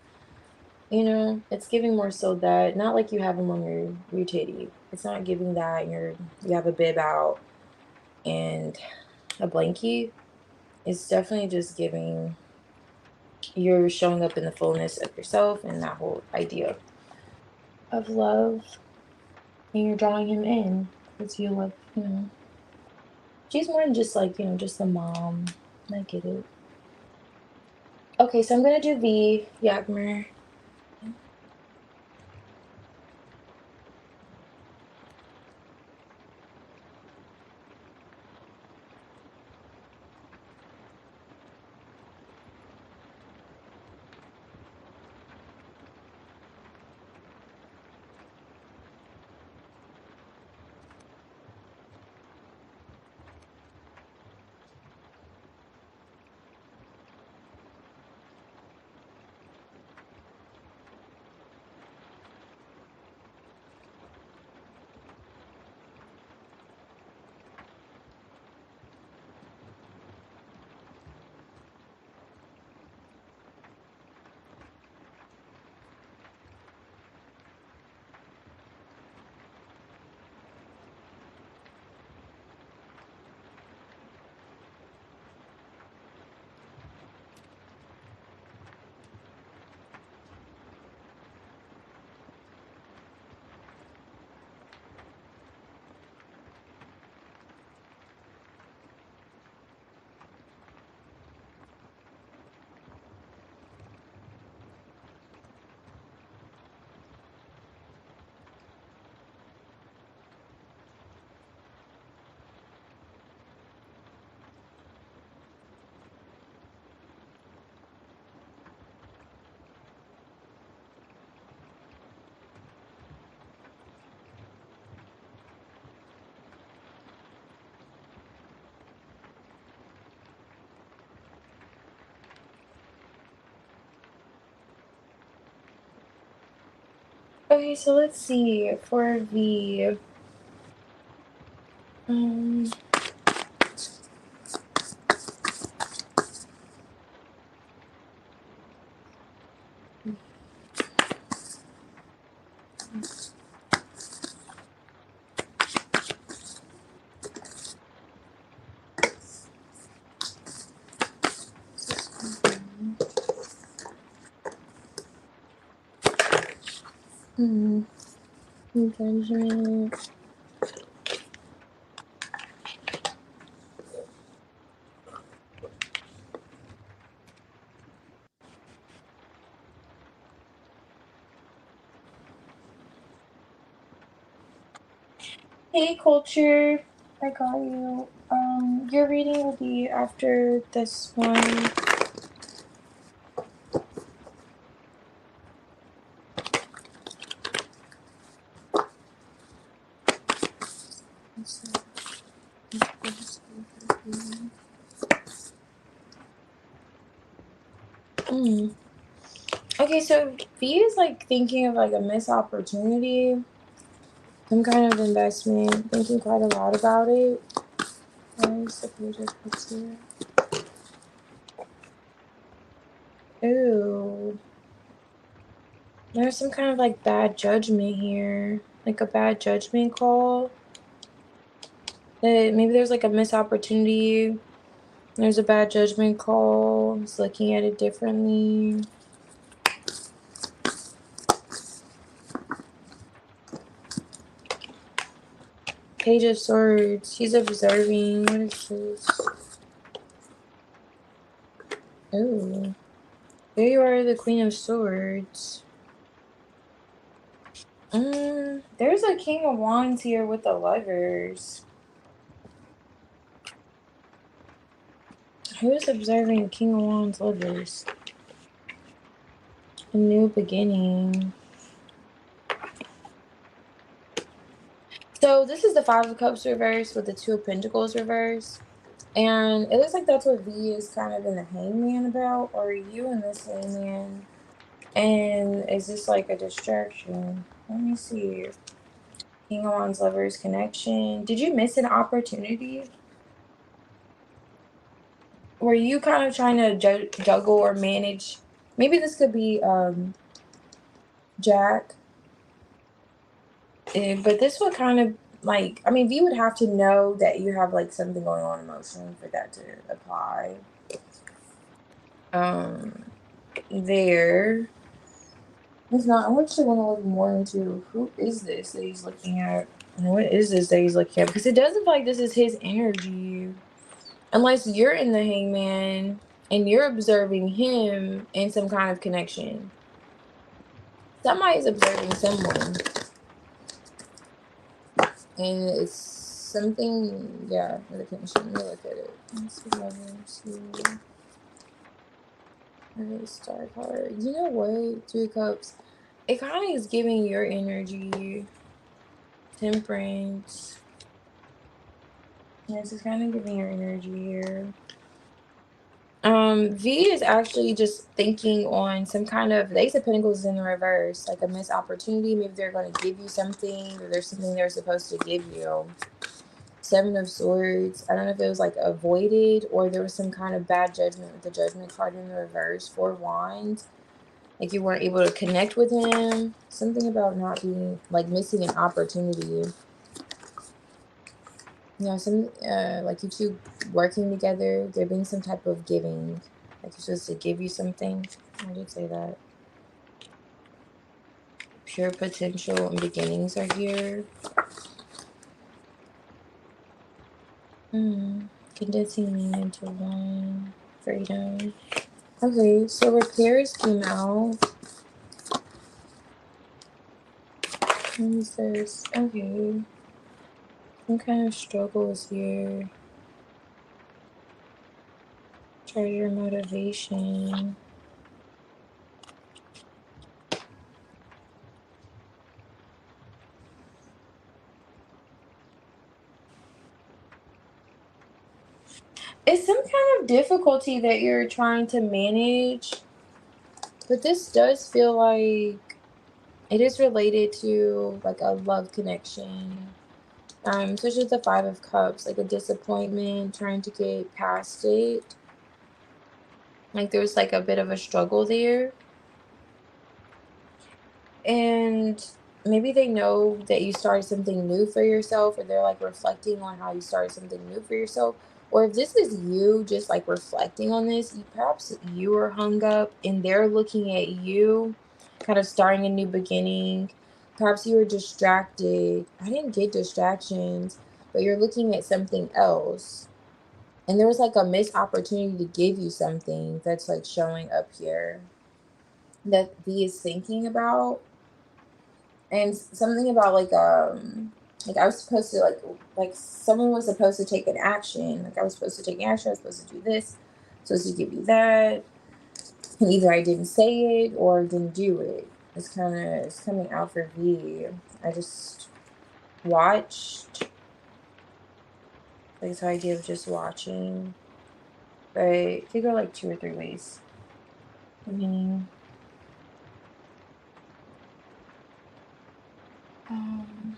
Speaker 1: You know, it's giving more so that not like you have him on your titty. It's not giving that you have a bib out and a blankie. It's definitely just giving you're showing up in the fullness of yourself and that whole idea of love, and you're drawing him in because you love, you know. She's more than just like, you know, just a mom. I get it. Okay, so I'm gonna do V, Yagmer. Okay, so let's see for V. Engagement. Hey, culture. I got you. Your reading will be after this one. Okay, so V is like thinking of like a missed opportunity, some kind of investment, thinking quite a lot about it. Where's the page of cups here? Ooh. There's some kind of like bad judgment here. Like a bad judgment call. That maybe there's like a missed opportunity. There's a bad judgment call. He's looking at it differently. Page of Swords. He's observing. What is this? Ooh. There you are, the Queen of Swords. There's a King of Wands here with the Lovers. Who is observing King of Wands Lovers? A new beginning. So this is the Five of Cups reversed with the Two of Pentacles reversed. And it looks like that's what V is kind of in the Hangman about. Or are you in this Hangman? And is this like a distraction? Let me see. King of Wands Lovers connection. Did you miss an opportunity? Were you kind of trying to juggle or manage? Maybe this could be Jack. But this would kind of like, I mean, V would have to know that you have like something going on emotionally for that to apply. There. It's not. I actually want to look more into who is this that he's looking at, and what is this that he's looking at, because it doesn't feel like this is his energy, unless you're in the Hangman and you're observing him in some kind of connection. Somebody is observing someone. And it's something, yeah, with a connection. Let me look at it. Let's see. Okay, star card. You know what? Three of Cups. It kind of is giving your energy. Temperance. Yeah, it's just kind of giving your energy here. V is actually just thinking on some kind of, the Ace of Pentacles is in the reverse, like a missed opportunity. Maybe they're going to give you something, or there's something they're supposed to give you. Seven of Swords. I don't know if it was like avoided, or there was some kind of bad judgment with the Judgment card in the reverse. Four of Wands. Like you weren't able to connect with him. Something about not being, like missing an opportunity. Yeah, some like you two working together, there being some type of giving. Like you're supposed to give you something. I did say that. Pure potential and beginnings are here. Condensing me into one. Freedom. Okay, so repairs came out. What is this? Okay. Some kind of struggle is here. Treasure motivation. It's some kind of difficulty that you're trying to manage. But this does feel like It is related to like a love connection. Especially with the Five of Cups, like a disappointment, trying to get past it. Like there was like a bit of a struggle there. And maybe they know that you started something new for yourself, or they're like reflecting on how you started something new for yourself. Or if this is you just like reflecting on this, perhaps you are hung up and they're looking at you, kind of starting a new beginning. Perhaps you were distracted. I didn't get distractions, but you're looking at something else. And there was like a missed opportunity to give you something that's like showing up here that V is thinking about. And something about like I was supposed to like someone was supposed to take an action. Like I was supposed to take action, I was supposed to do this, supposed to give you that. And either I didn't say it or didn't do it. It's coming out for V. I just watched, like, this idea of just watching. But it could go like 2 or 3 ways. I mean, um,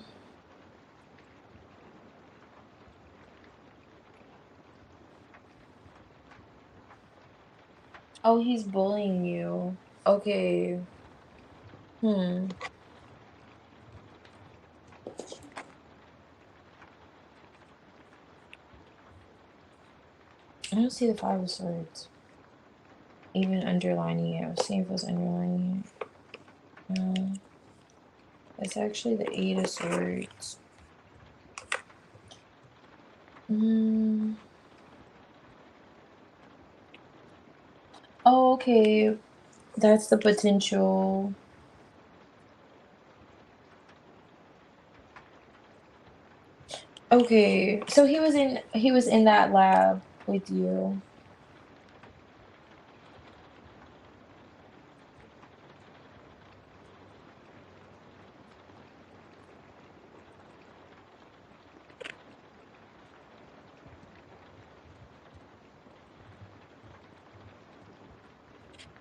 Speaker 1: oh, he's bullying you. Okay. Hmm. I don't see the Five of Swords. Even underlining it. I was seeing if it was underlining it. No. It's actually the Eight of Swords. Mm. Oh, okay. That's the potential. Okay. So he was in that lab with you.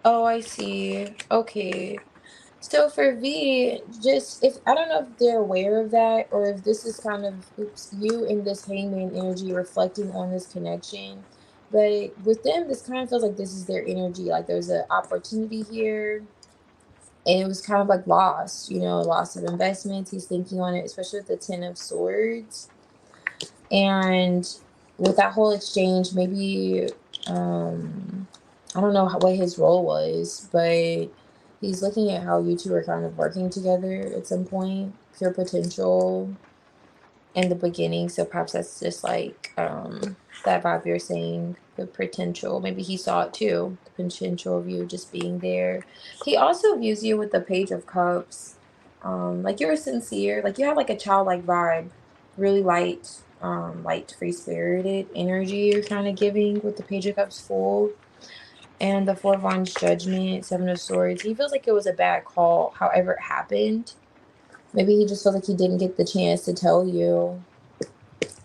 Speaker 1: Oh, I see. Okay. So for V, just if I don't know if they're aware of that or if this is kind of you in this hangman energy reflecting on this connection. But with them, this kind of feels like this is their energy. Like there's an opportunity here and it was kind of like lost, loss of investments. He's thinking on it, especially with the Ten of Swords. And with that whole exchange, maybe I don't know what his role was, but he's looking at how you two are kind of working together at some point, pure potential in the beginning. So perhaps that's just like that vibe you're saying, the potential. Maybe he saw it too, the potential of you just being there. He also views you with the Page of Cups. Like you were sincere, like you have like a childlike vibe, really light, free spirited energy you're kind of giving with the Page of Cups full. And the Four of Wands Judgment, Seven of Swords. He feels like it was a bad call, however it happened. Maybe he just feels like he didn't get the chance to tell you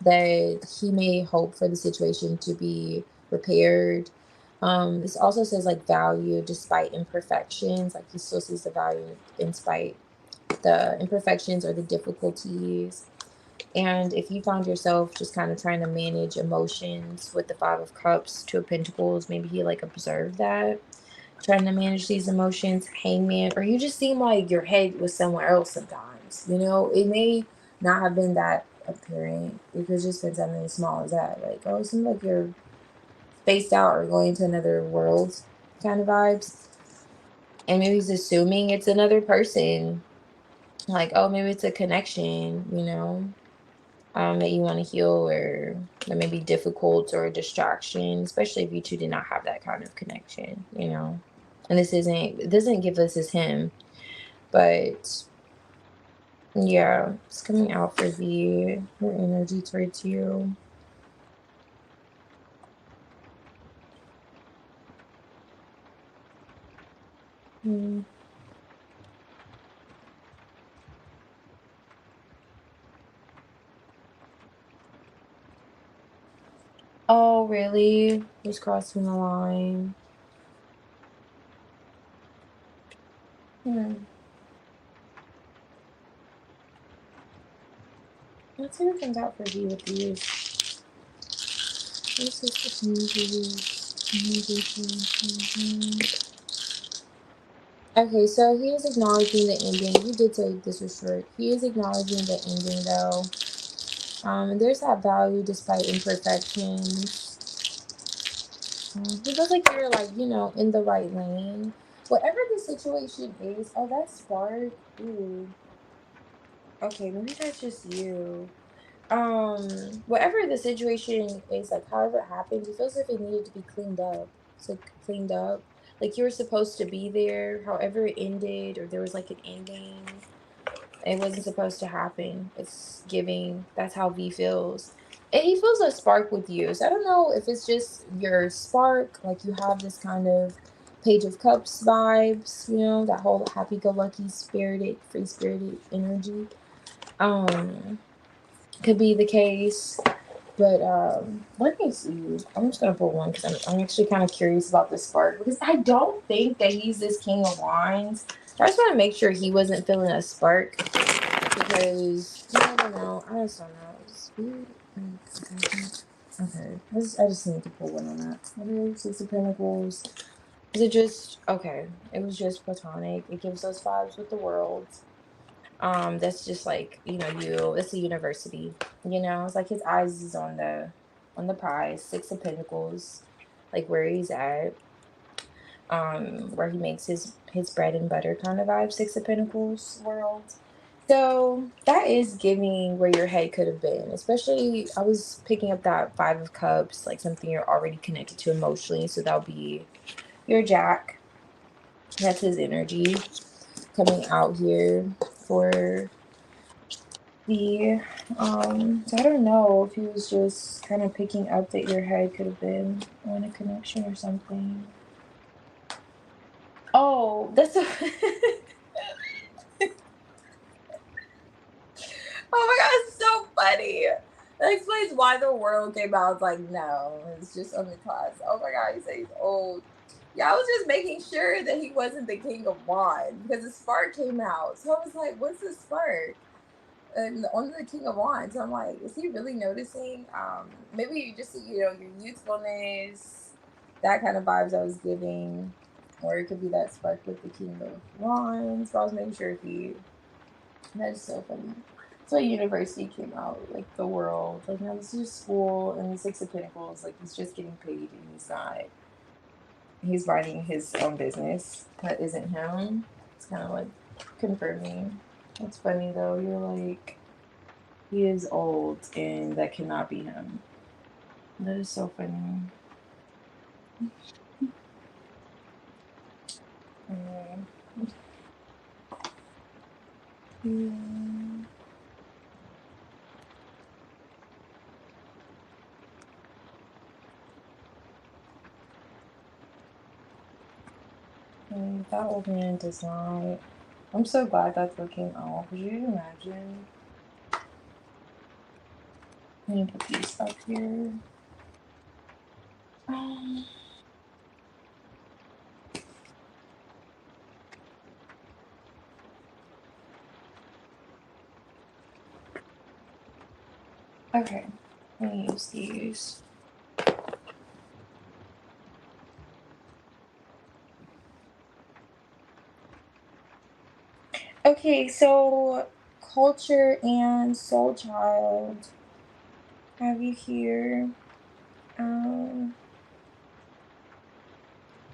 Speaker 1: that he may hope for the situation to be repaired. This also says like value despite imperfections. Like he still sees the value in spite the imperfections or the difficulties. And if you found yourself just kind of trying to manage emotions with the Five of Cups, Two of Pentacles, maybe he like observed that, trying to manage these emotions, Hangman, or you just seem like your head was somewhere else sometimes. It may not have been that apparent. It could just been something as small as that. Like, oh, it seems like you're spaced out or going to another world kind of vibes. And maybe he's assuming it's another person. Like, oh, maybe it's a connection. That you want to heal or that may be difficult or a distraction, especially if you two did not have that kind of connection. And it doesn't give us as him, but yeah, it's coming out for the your energy towards you. Hmm. Oh, really? He's crossing the line. Hmm. Let's see what comes out for V with these. This is the okay, so he is acknowledging the ending. You did say this was short. He is acknowledging the ending though. And there's that value despite imperfections. He feels like you're like, you know, in the right lane. Whatever the situation is, oh, that's spark. Ooh. Okay, maybe that's just you. Whatever the situation is, like however it happens, it feels like it needed to be cleaned up. It's like cleaned up. Like you were supposed to be there, however it ended, or there was like an ending. It wasn't supposed to happen. It's giving. That's how V feels. And he feels a spark with you. So I don't know if it's just your spark, like you have this kind of Page of Cups vibes, you know, that whole happy-go-lucky, spirited, free-spirited energy. Um, could be the case. But let me see. I'm just gonna pull one because I'm actually kind of curious about this spark because I don't think that he's this King of Wands. I just want to make sure he wasn't feeling a spark because you never know. I just don't know. It's weird. Okay. I just need to pull one on that. Okay, Six of Pentacles. Is it just okay? It was just platonic. It gives those vibes with the world. That's just like, you know, it's a university, you know, it's like his eyes is on the prize. Six of Pentacles, like where he's at, where he makes his bread and butter kind of vibe. Six of Pentacles world. So that is giving where your head could have been, especially I was picking up that Five of Cups, like something you're already connected to emotionally. So that'll be your Jack. That's his energy coming out here for the so I don't know if he was just kind of picking up that your head could have been on a connection or something. Oh, that's a oh my god, it's so funny. That explains why the world came out. It's like, no, it's just on the class. Oh my god, he said he's old. Yeah, I was just making sure that he wasn't the King of Wands because the spark came out. So I was like, what's the spark? And on the King of Wands, I'm like, is he really noticing? Maybe you just, you know, your youthfulness, that kind of vibes I was giving, or it could be that spark with the King of Wands. So I was making sure if he. That's so funny. So university came out, like the world, like now this is school, and the Six of Pentacles, like he's just getting paid, and he's not. He's writing his own business that isn't him. It's kind of like confirming. It's funny though. You're like. He is old, and that cannot be him. That is so funny. Yeah. That old man does not. I'm so glad that's looking out. Could you imagine? Let me put these up here. Okay, let me use these. Okay, so culture and soul child have you here.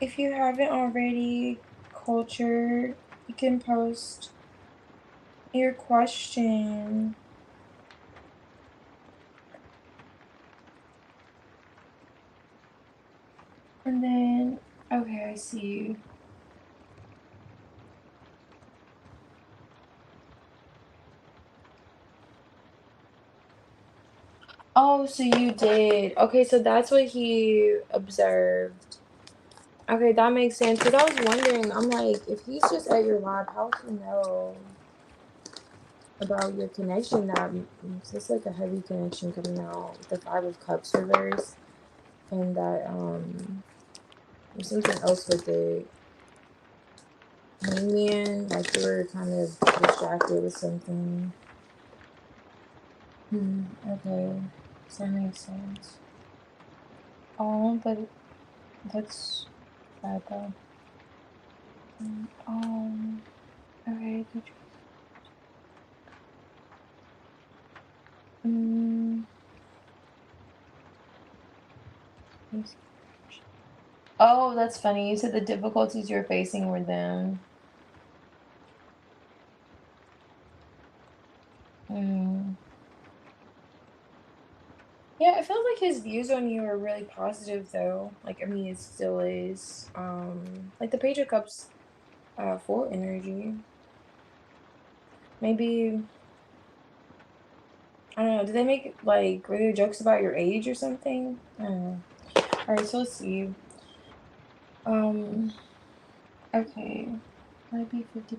Speaker 1: If you haven't already, culture, you can post your question. And then, okay, I see you. Oh, so you did. Okay, so that's what he observed. Okay, that makes sense. Because I was wondering, I'm like, if he's just at your live, how would he know about your connection? That it's like a heavy connection coming out. The Five of Cups reverse. And that, there's something else with it. Hangman, like you were kind of distracted with something. Okay. So that makes sense. Oh, but that's bad though. Okay. Mm, oh, that's funny. You said the difficulties you're facing were them. Mm. Yeah, it feels like his views on you are really positive though. Like, I mean, it still is. Like the Page of Cups, full energy. Maybe, I don't know. Did they make like were there jokes about your age or something? I don't know. All right, so let's see. Um, okay, might be 50%.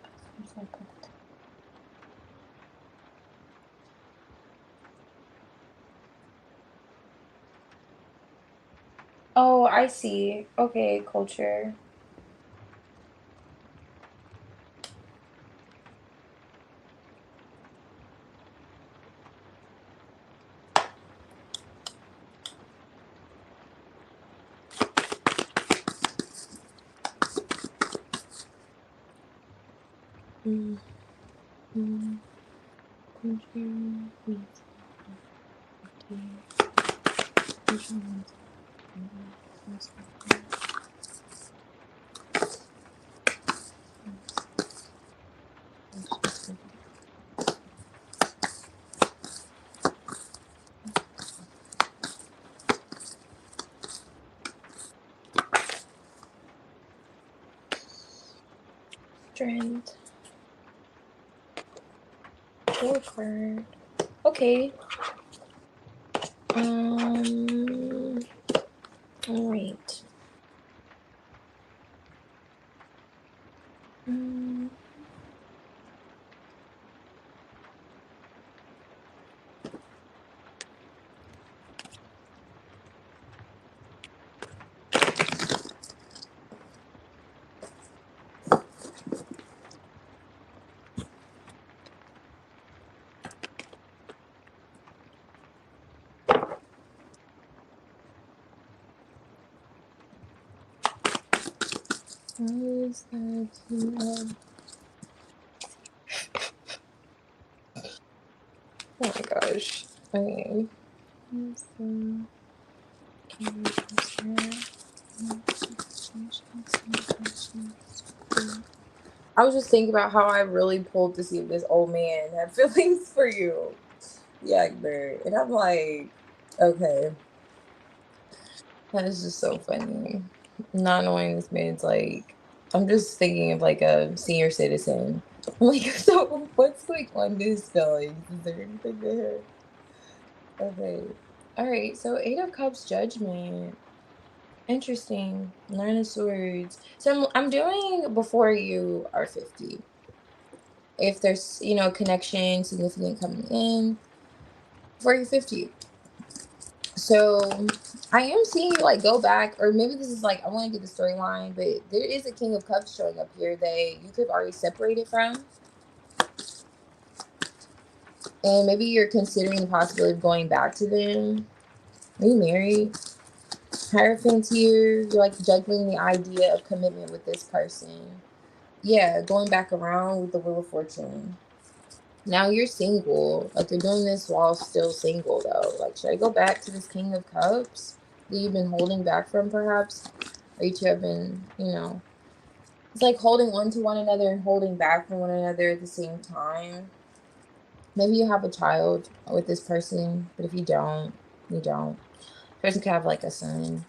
Speaker 1: Oh, I see. Okay, culture. Mm, mm, culture. Strength. Four card. Okay. All right. Mm, what is that? Oh my gosh. Okay. I was just thinking about how I really pulled to see if this old man had feelings for you. Yeah, bird. And I'm like, okay, that is just so funny. Not knowing this man's like, I'm just thinking of like a senior citizen. I'm like, so what's like on this feelings? Is there anything there? Okay. All right. So Eight of Cups judgment. Interesting. Nine of Swords. So I'm doing before you are 50. If there's, connection, significant coming in before you're 50. So I am seeing you like go back, or maybe this is like I want to get the storyline, but there is a King of Cups showing up here that you could have already separated from, and maybe you're considering the possibility of going back to them. Are you married? Hierophant here, you're like juggling the idea of commitment with this person. Yeah, going back around with the Wheel of Fortune. Now you're single. Like you're doing this while still single though. Like, should I go back to this King of Cups that you've been holding back from perhaps? Or you two have been, it's like holding on to one another and holding back from one another at the same time. Maybe you have a child with this person, but if you don't, you don't. Person could have like a son.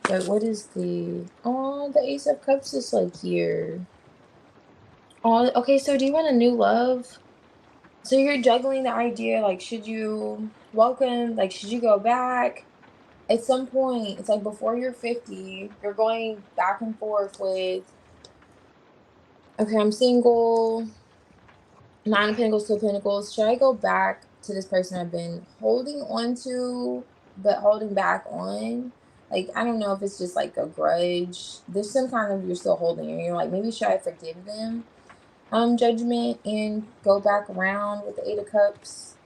Speaker 1: But what is the Ace of Cups is like here. Oh, okay, so do you want a new love? So you're juggling the idea, like, should you welcome, like, should you go back? At some point, it's like before you're 50, you're going back and forth with, okay, I'm single, Nine of Pentacles, Two of Pentacles. Should I go back to this person I've been holding on to, but holding back on? Like, I don't know if it's just like a grudge. There's some kind of, you're still holding it. You're like, maybe should I forgive them? Judgment and go back around with the Eight of Cups.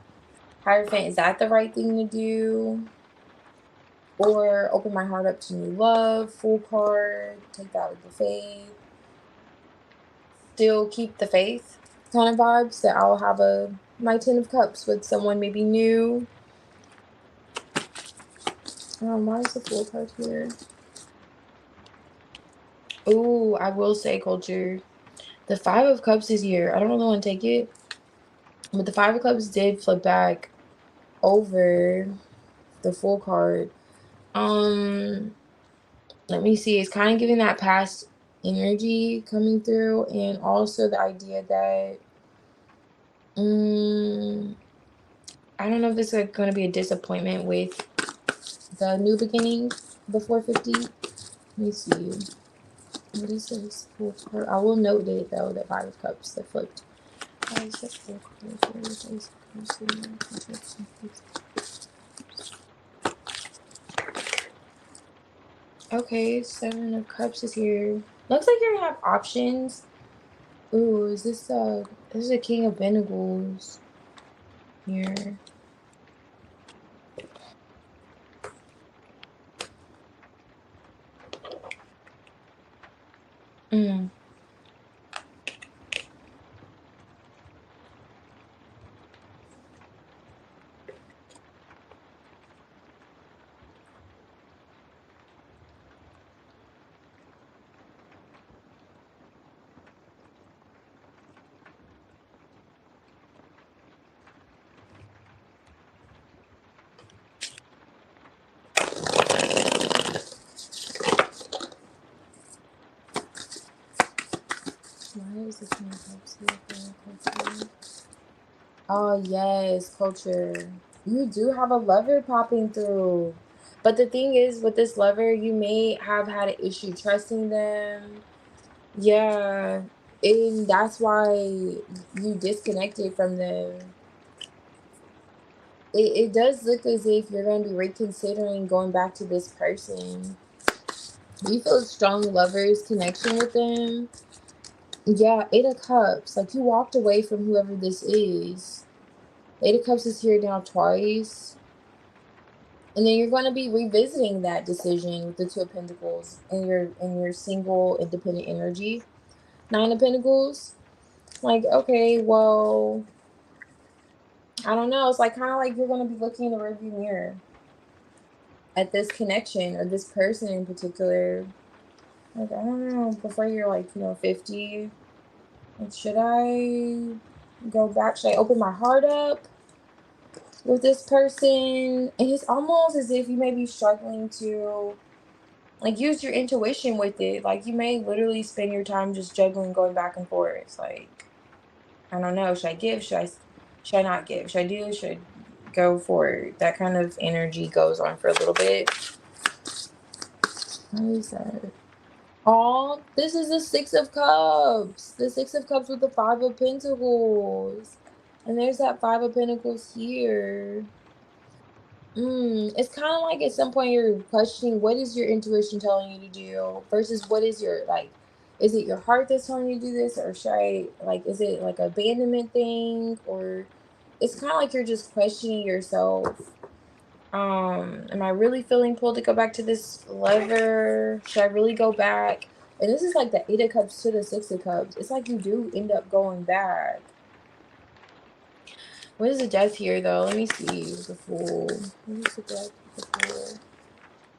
Speaker 1: Hierophant, is that the right thing to do? Or open my heart up to new love, Fool card, take that with the faith. Still keep the faith kind of vibes that I'll have my 10 of Cups with someone maybe new. Why is the Fool card here? Ooh, I will say, culture, the 5 of Cups is here. I don't really want to take it, but the 5 of Cups did flip back over the Fool card. Let me see. It's kind of giving that past energy coming through, and also the idea that I don't know if this is going to be a disappointment with the new beginning before 50. Let me see. What is this? Fool card. I will note it though, that 5 of Cups that flipped. Why is that Fool card? Okay, 7 of Cups is here. Looks like you're gonna have options. Ooh, is this is a King of Pentacles here. Why is this King of Cups here? Oh yes, culture. You do have a lover popping through. But the thing is, with this lover, you may have had an issue trusting them. Yeah. And that's why you disconnected from them. It does look as if you're going to be reconsidering going back to this person. You feel a strong lover's connection with them. Yeah, 8 of Cups. Like, you walked away from whoever this is. 8 of Cups is here now twice. And then you're going to be revisiting that decision with the 2 of Pentacles in your single, independent energy. 9 of Pentacles. Like, okay, well, I don't know. It's like kind of like you're going to be looking in the rearview mirror at this connection or this person in particular. Like, I don't know. Before you're like, 50. Like, should I go back? Should I open my heart up with this person? And it's almost as if you may be struggling to like use your intuition with it. Like, you may literally spend your time just juggling, going back and forth. It's like, I don't know. Should I give? Should I not give? Should I do? Should I go for it? That kind of energy goes on for a little bit. What is that? Oh, this is the 6 of Cups. The 6 of Cups with the 5 of Pentacles. And there's that 5 of Pentacles here. It's kind of like at some point you're questioning what is your intuition telling you to do versus what is your, like, is it your heart that's telling you to do this, or should I, like, is it like an abandonment thing, or it's kind of like you're just questioning yourself. Am I really feeling pulled to go back to this lover? Should I really go back? And this is like the 8 of Cups to the 6 of Cups. It's like you do end up going back. What is the Death here, though? Let me see. The Fool. What is the Death? The Fool.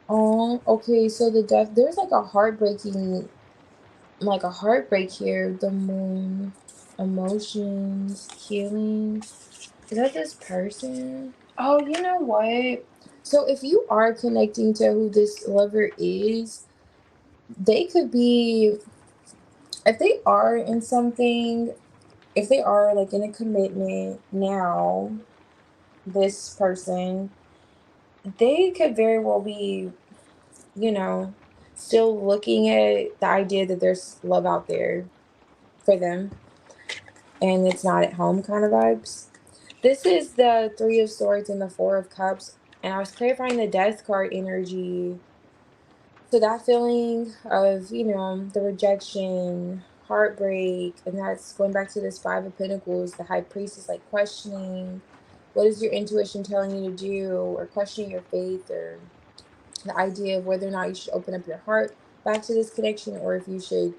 Speaker 1: Oh, okay. So the Death, there's like a heartbreak here. The Moon. Emotions. Healing. Is that this person? Oh, you know what? So if you are connecting to who this lover is, they could be, if they are in something, if they are like in a commitment now, this person, they could very well be, still looking at the idea that there's love out there for them and it's not at home kind of vibes. This is the 3 of Swords and the 4 of Cups, and I was clarifying the Death card energy. So that feeling of, the rejection, heartbreak, and that's going back to this 5 of Pentacles, the High Priestess, like questioning what is your intuition telling you to do, or questioning your faith, or the idea of whether or not you should open up your heart back to this connection, or if you should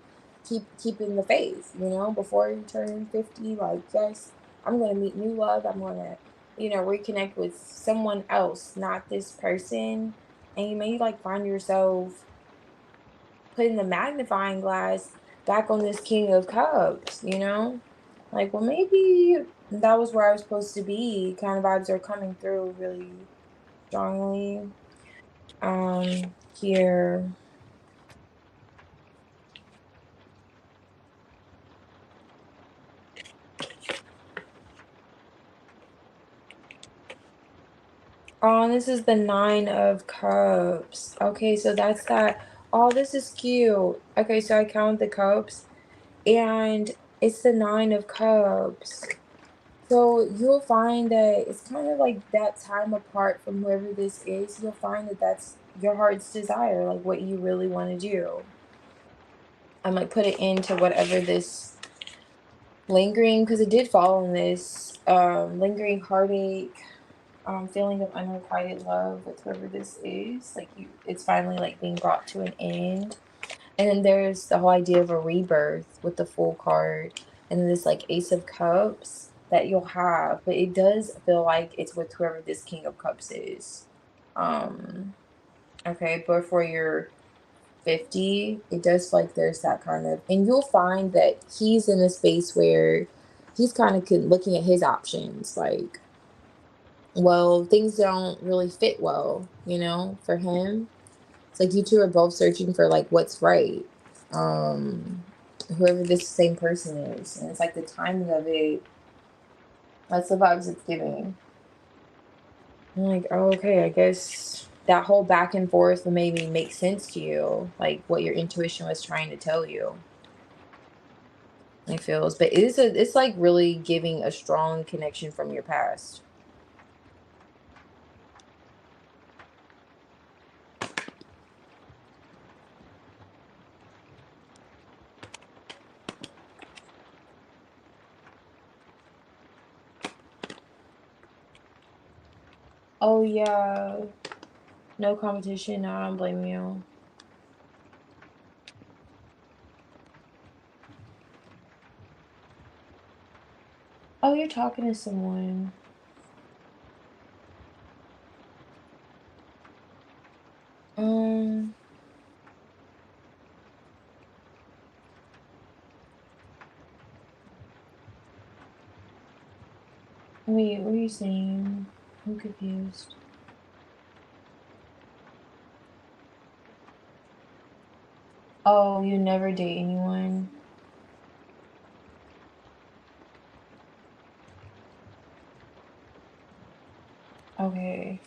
Speaker 1: keep in the faith, before you turn 50. Like, yes, I'm going to meet new love. I'm going to, reconnect with someone else, not this person. And you may like find yourself putting the magnifying glass back on this King of Cups, like, well, maybe that was where I was supposed to be. Kind of vibes are coming through really strongly here. Oh, this is the Nine of Cups. Okay, so that's that. Oh, this is cute. Okay, so I count the cups, and it's the Nine of Cups. So you'll find that it's kind of like that time apart from whoever this is. You'll find that that's your heart's desire, like what you really want to do. I'm like, put it into whatever this lingering, because it did fall in this lingering heartache, feeling of unrequited love with whoever this is. Like, it's finally like being brought to an end. And then there's the whole idea of a rebirth with the Fool card, and then this like Ace of Cups that you'll have, but it does feel like it's with whoever this King of Cups is. Okay, but for your 50, it does feel like there's that kind of, and you'll find that he's in a space where he's kind of looking at his options, like, well, things don't really fit well, for him. It's like you two are both searching for like what's right. Um, Whoever this same person is. And it's like the timing of it, that's the vibes it's giving. I'm like, oh, okay, I guess that whole back and forth will maybe make sense to you, like what your intuition was trying to tell you. It feels, but it's like really giving a strong connection from your past. Oh yeah, no competition. No, I don't blame you. Oh, you're talking to someone. Um, Wait, what are you saying? I'm confused. Oh, you never date anyone? Okay.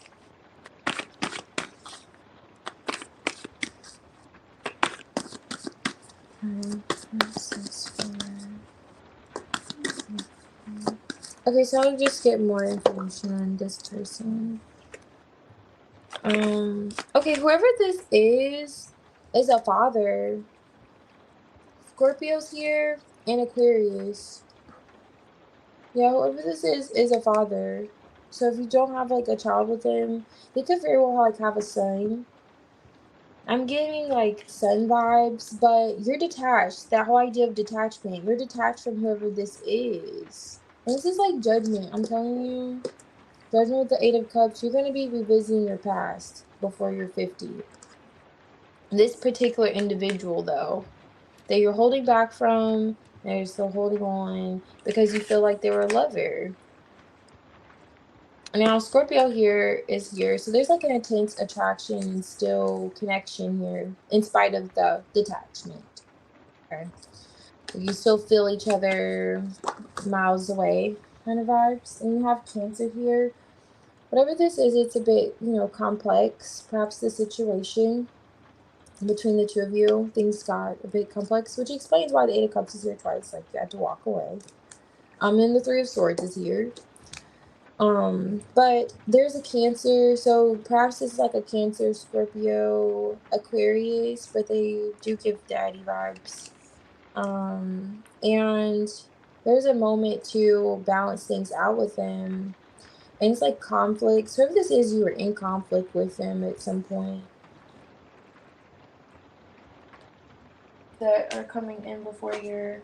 Speaker 1: This is okay, so I'll just get more information on this person. Okay, whoever this is a father. Scorpio's here and Aquarius. Yeah, whoever this is a father. So if you don't have like a child with him, they could very well like have a son. I'm getting like sun vibes, but you're detached. That whole idea of detachment. You're detached from whoever this is. And this is like judgment. I'm telling you. Judgment with the Eight of Cups. You're going to be revisiting your past before you're 50. This particular individual, though, that you're holding back from, that you're still holding on because you feel like they were a lover. Now, Scorpio here is here. So there's like an intense attraction and still connection here in spite of the detachment. Okay. You still feel each other miles away kind of vibes. And you have Cancer here. Whatever this is, it's a bit, complex. Perhaps the situation between the two of you, things got a bit complex, which explains why the Eight of Cups is here twice. Like, you had to walk away. And the Three of Swords is here. But there's a Cancer, so perhaps this is like a Cancer, Scorpio, Aquarius, but they do give daddy vibes. And there's a moment to balance things out with them. And it's like conflicts. Whoever this is, you were in conflict with them at some point that are coming in before your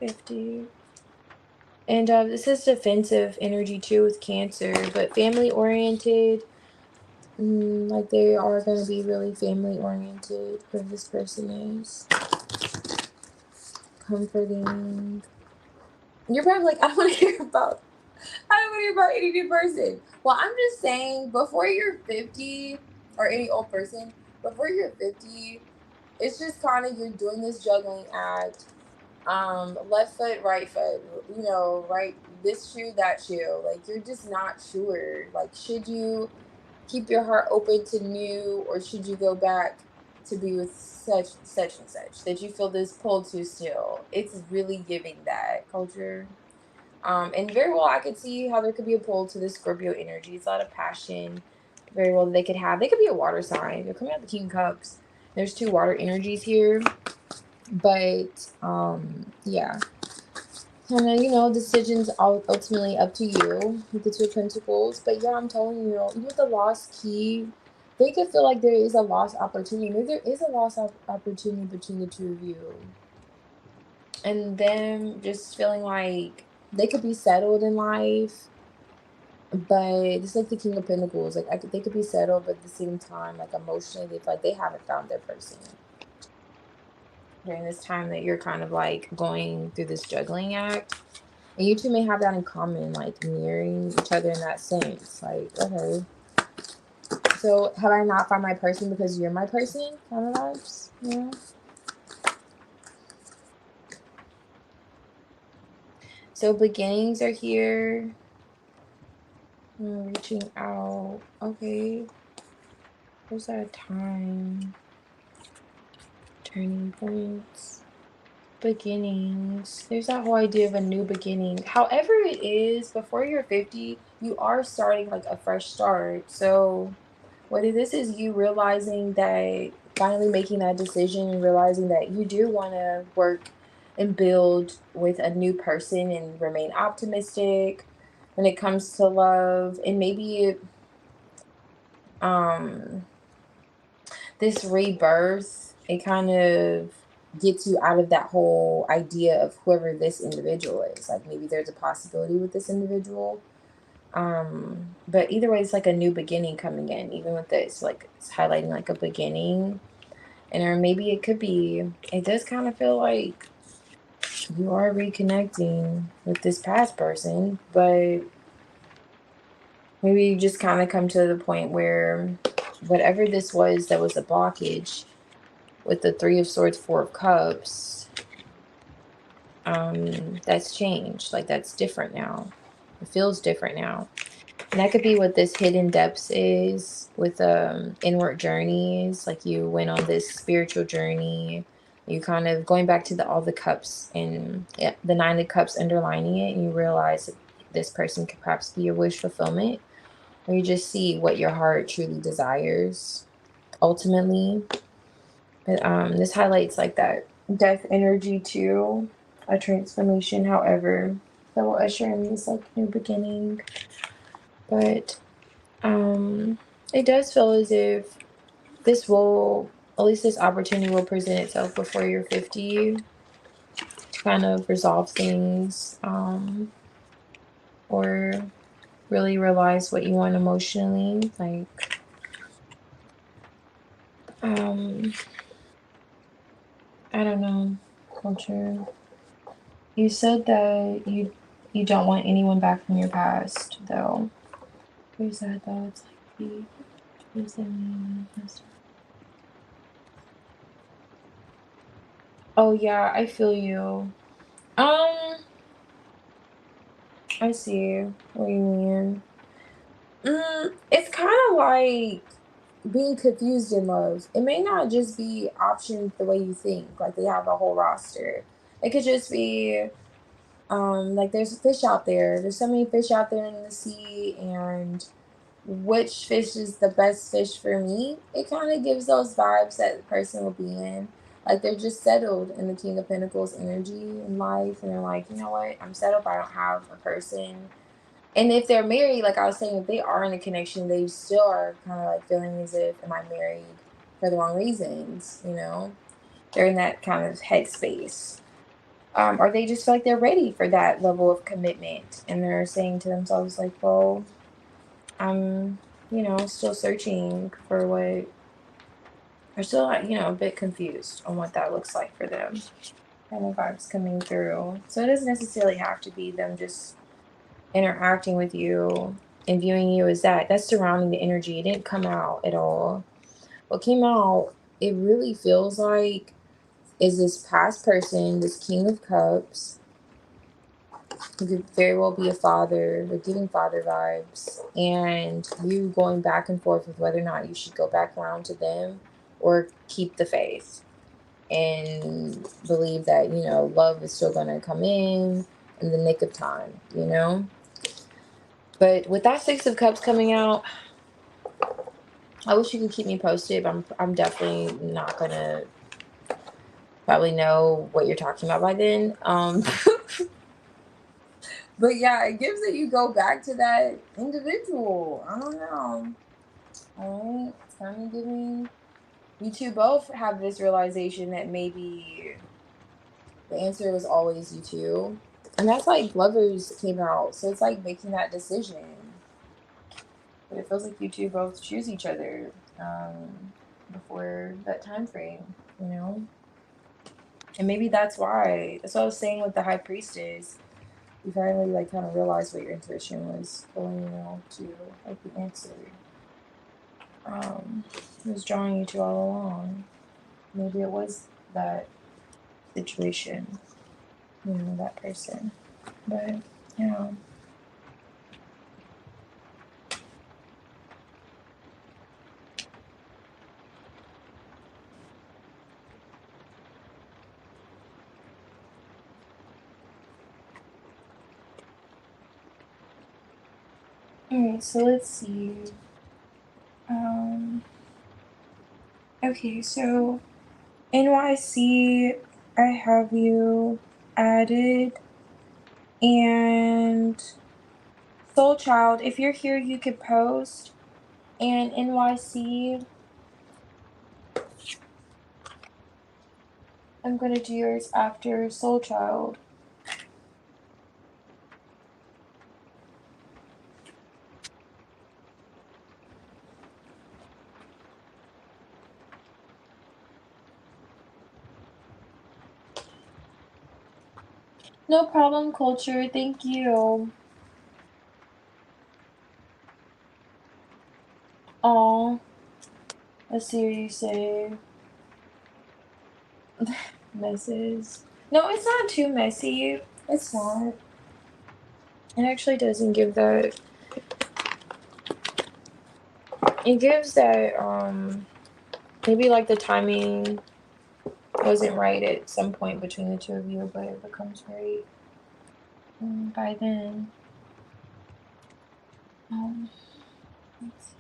Speaker 1: 50. And this is defensive energy too with Cancer, but family oriented. Like they are going to be really family oriented, whoever this person is. Comforting. You're probably like, I don't want to hear about any new person. Well, I'm just saying, before you're 50, or any old person, before you're 50, it's just kind of, you're doing this juggling act. Left foot, right foot, right, this shoe, that shoe. Like, you're just not sure. Like, should you keep your heart open to new, or should you go back to be with such and such that you feel this pull to still? It's really giving that culture. And very well, I could see how there could be a pull to the Scorpio energy. It's a lot of passion. Very well, they could be a water sign. They're coming out the King of Cups. There's 2 water energies here, but yeah. And then, decisions ultimately up to you with the 2 of Pentacles. But yeah, I'm telling you, even with the lost key, they could feel like there is a lost opportunity. Maybe there is a lost opportunity between the 2 of you. And them just feeling like they could be settled in life, but it's like the King of Pentacles. Like, they could be settled, but at the same time, like, emotionally, they feel like they haven't found their person during this time that you're kind of like going through this juggling act. And you two may have that in common, like mirroring each other in that sense. Like, okay, so have I not found my person because you're my person? Kind of vibes, So beginnings are here. Reaching out. Okay. There's that time. Turning points. Beginnings. There's that whole idea of a new beginning. However it is, before you're 50, you are starting like a fresh start. So whether this is you realizing that, finally making that decision and realizing that you do want to work and build with a new person and remain optimistic when it comes to love, and maybe this rebirth, it kind of gets you out of that whole idea of whoever this individual is. Like, maybe there's a possibility with this individual. But either way, it's like a new beginning coming in. Even with this, like, it's highlighting like a beginning. And or maybe it does kind of feel like you are reconnecting with this past person, but maybe you just kind of come to the point where whatever this was that was a blockage with the 3 of Swords, 4 of Cups, that's changed. Like, that's different now. It feels different now. And that could be what this hidden depths is with inward journeys. Like, you went on this spiritual journey. You kind of going back to all the cups and the 9 of Cups underlining it, and you realize that this person could perhaps be your wish fulfillment, or you just see what your heart truly desires ultimately. But this highlights like that death energy too, a transformation, however, that will usher in this like new beginning. But it does feel as if this will, at least this opportunity will present itself before you're 50 to kind of resolve things, or really realize what you want emotionally. Like, I don't know, culture. You said that you don't want anyone back from your past, though. Where's that though? It's like what does that mean? Oh yeah, I feel you. I see what you mean. It's kind of like being confused in love. It may not just be options the way you think, like they have a whole roster. It could just be like there's a fish out there. There's so many fish out there in the sea, and which fish is the best fish for me? It kind of gives those vibes that the person will be in. Like they're just settled in the King of Pentacles energy in life, and they're like, you know what, I'm settled, but I don't have a person. And if they're married, like I was saying, if they are in a connection, they still are kind of like feeling as if, am I married for the wrong reasons? You know, they're in that kind of headspace. Or they just feel like they're ready for that level of commitment, and they're saying to themselves like, well, I'm, still searching for what, or still, a bit confused on what that looks like for them. Kind of vibes coming through. So it doesn't necessarily have to be them just interacting with you and viewing you as that. That's surrounding the energy. It didn't come out at all. What came out, it really feels like, is this past person, this King of Cups, who could very well be a father. They're giving father vibes. And you going back and forth with whether or not you should go back around to them or keep the faith and believe that, love is still going to come in the nick of time, But with that Six of Cups coming out, I wish you could keep me posted, but I'm definitely not going to probably know what you're talking about by then. But yeah, it gives that you go back to that individual. I don't know. All right. It's kind of giving you two both have this realization that maybe the answer was always you two. And that's like Lovers came out. So it's like making that decision. But it feels like you two both choose each other before that time frame. And maybe that's why. That's what I was saying with the High Priestess. You finally like kind of realized what your intuition was pulling to like the answer. It was drawing you to all along. Maybe it was that situation, that person. But yeah. Alright, so let's see. Okay, so NYC, I have you added, and Soul Child, if you're here, you could post, and NYC, I'm gonna do yours after Soul Child. No problem, Culture. Thank you. Oh, let's see what you say. Messes. No, it's not too messy. It's not. It actually doesn't give that. It gives that, maybe like the timing wasn't right at some point between the two of you, but it becomes right by then. Let's see.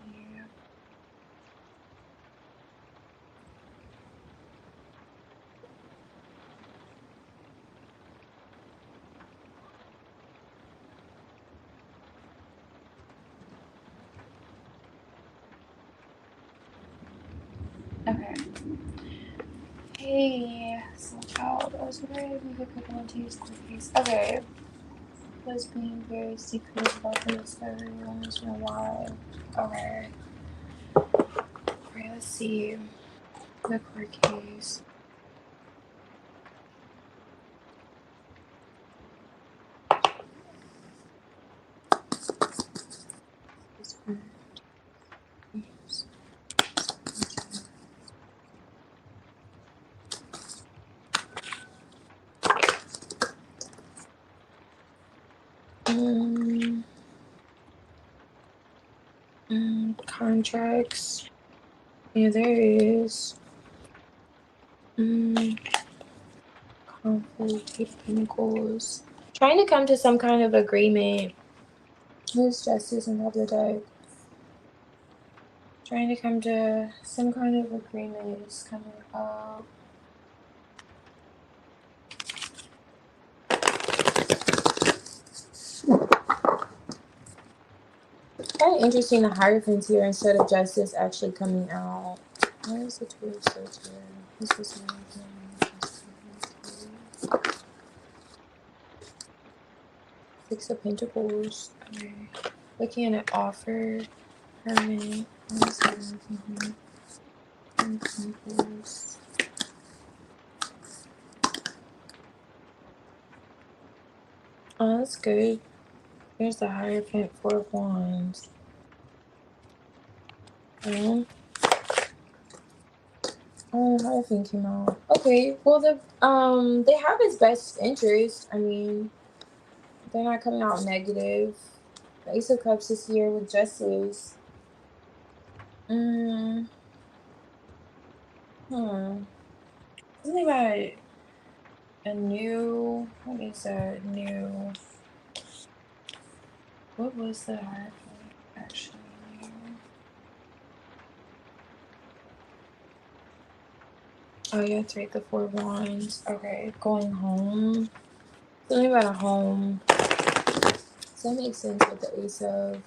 Speaker 1: Okay. Hey, so child. I was wondering if you could put on to use cookies. Okay. Was being very secretive about the discovery. I want to know why. Okay. Alright, let's see. The court case. Contracts. Yeah, there is. Conflict, Eight of Pentacles. Trying to come to some kind of agreement. There's Justice and Other Deck. Trying to come to some kind of agreement is coming up. kind of interesting. The Hierophant's here instead of Justice actually coming out. Why is the Two of Swords here? This is Six of Pentacles. Okay. What can it offer? Hermit. Pentacles. Oh, that's good. There's the Hierophant, Four of Wands. Oh, Hierophant came out. Okay, well they have his best interest. I mean, they're not coming out negative. The Ace of Cups is here with Justice. Something about a new. What is that new? What was the Hierophant actually? Oh yeah, three, the Four of Wands. Okay, going home. Something about a home. So that makes sense with the Ace of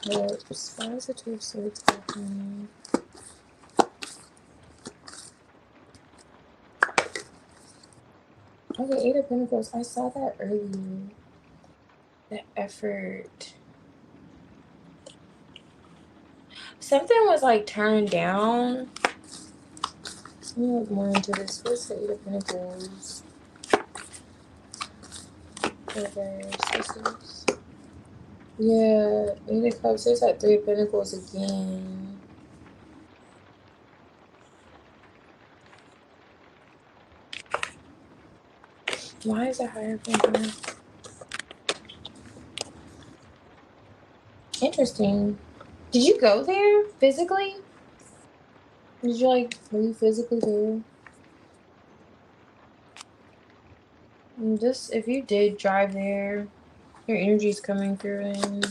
Speaker 1: Cups. Why is the Two of Swords open? Okay, Eight of Pentacles. I saw that earlier. The effort. Something was like turned down. Let me look more into this. What's the Eight of Pentacles? Reverse. Yeah, Eight of Cups. There's that Three of Pentacles again. Why is it Hierophant here? Interesting. Did you go there physically? Did you were you physically there? And just if you did drive there, your energy's coming through, and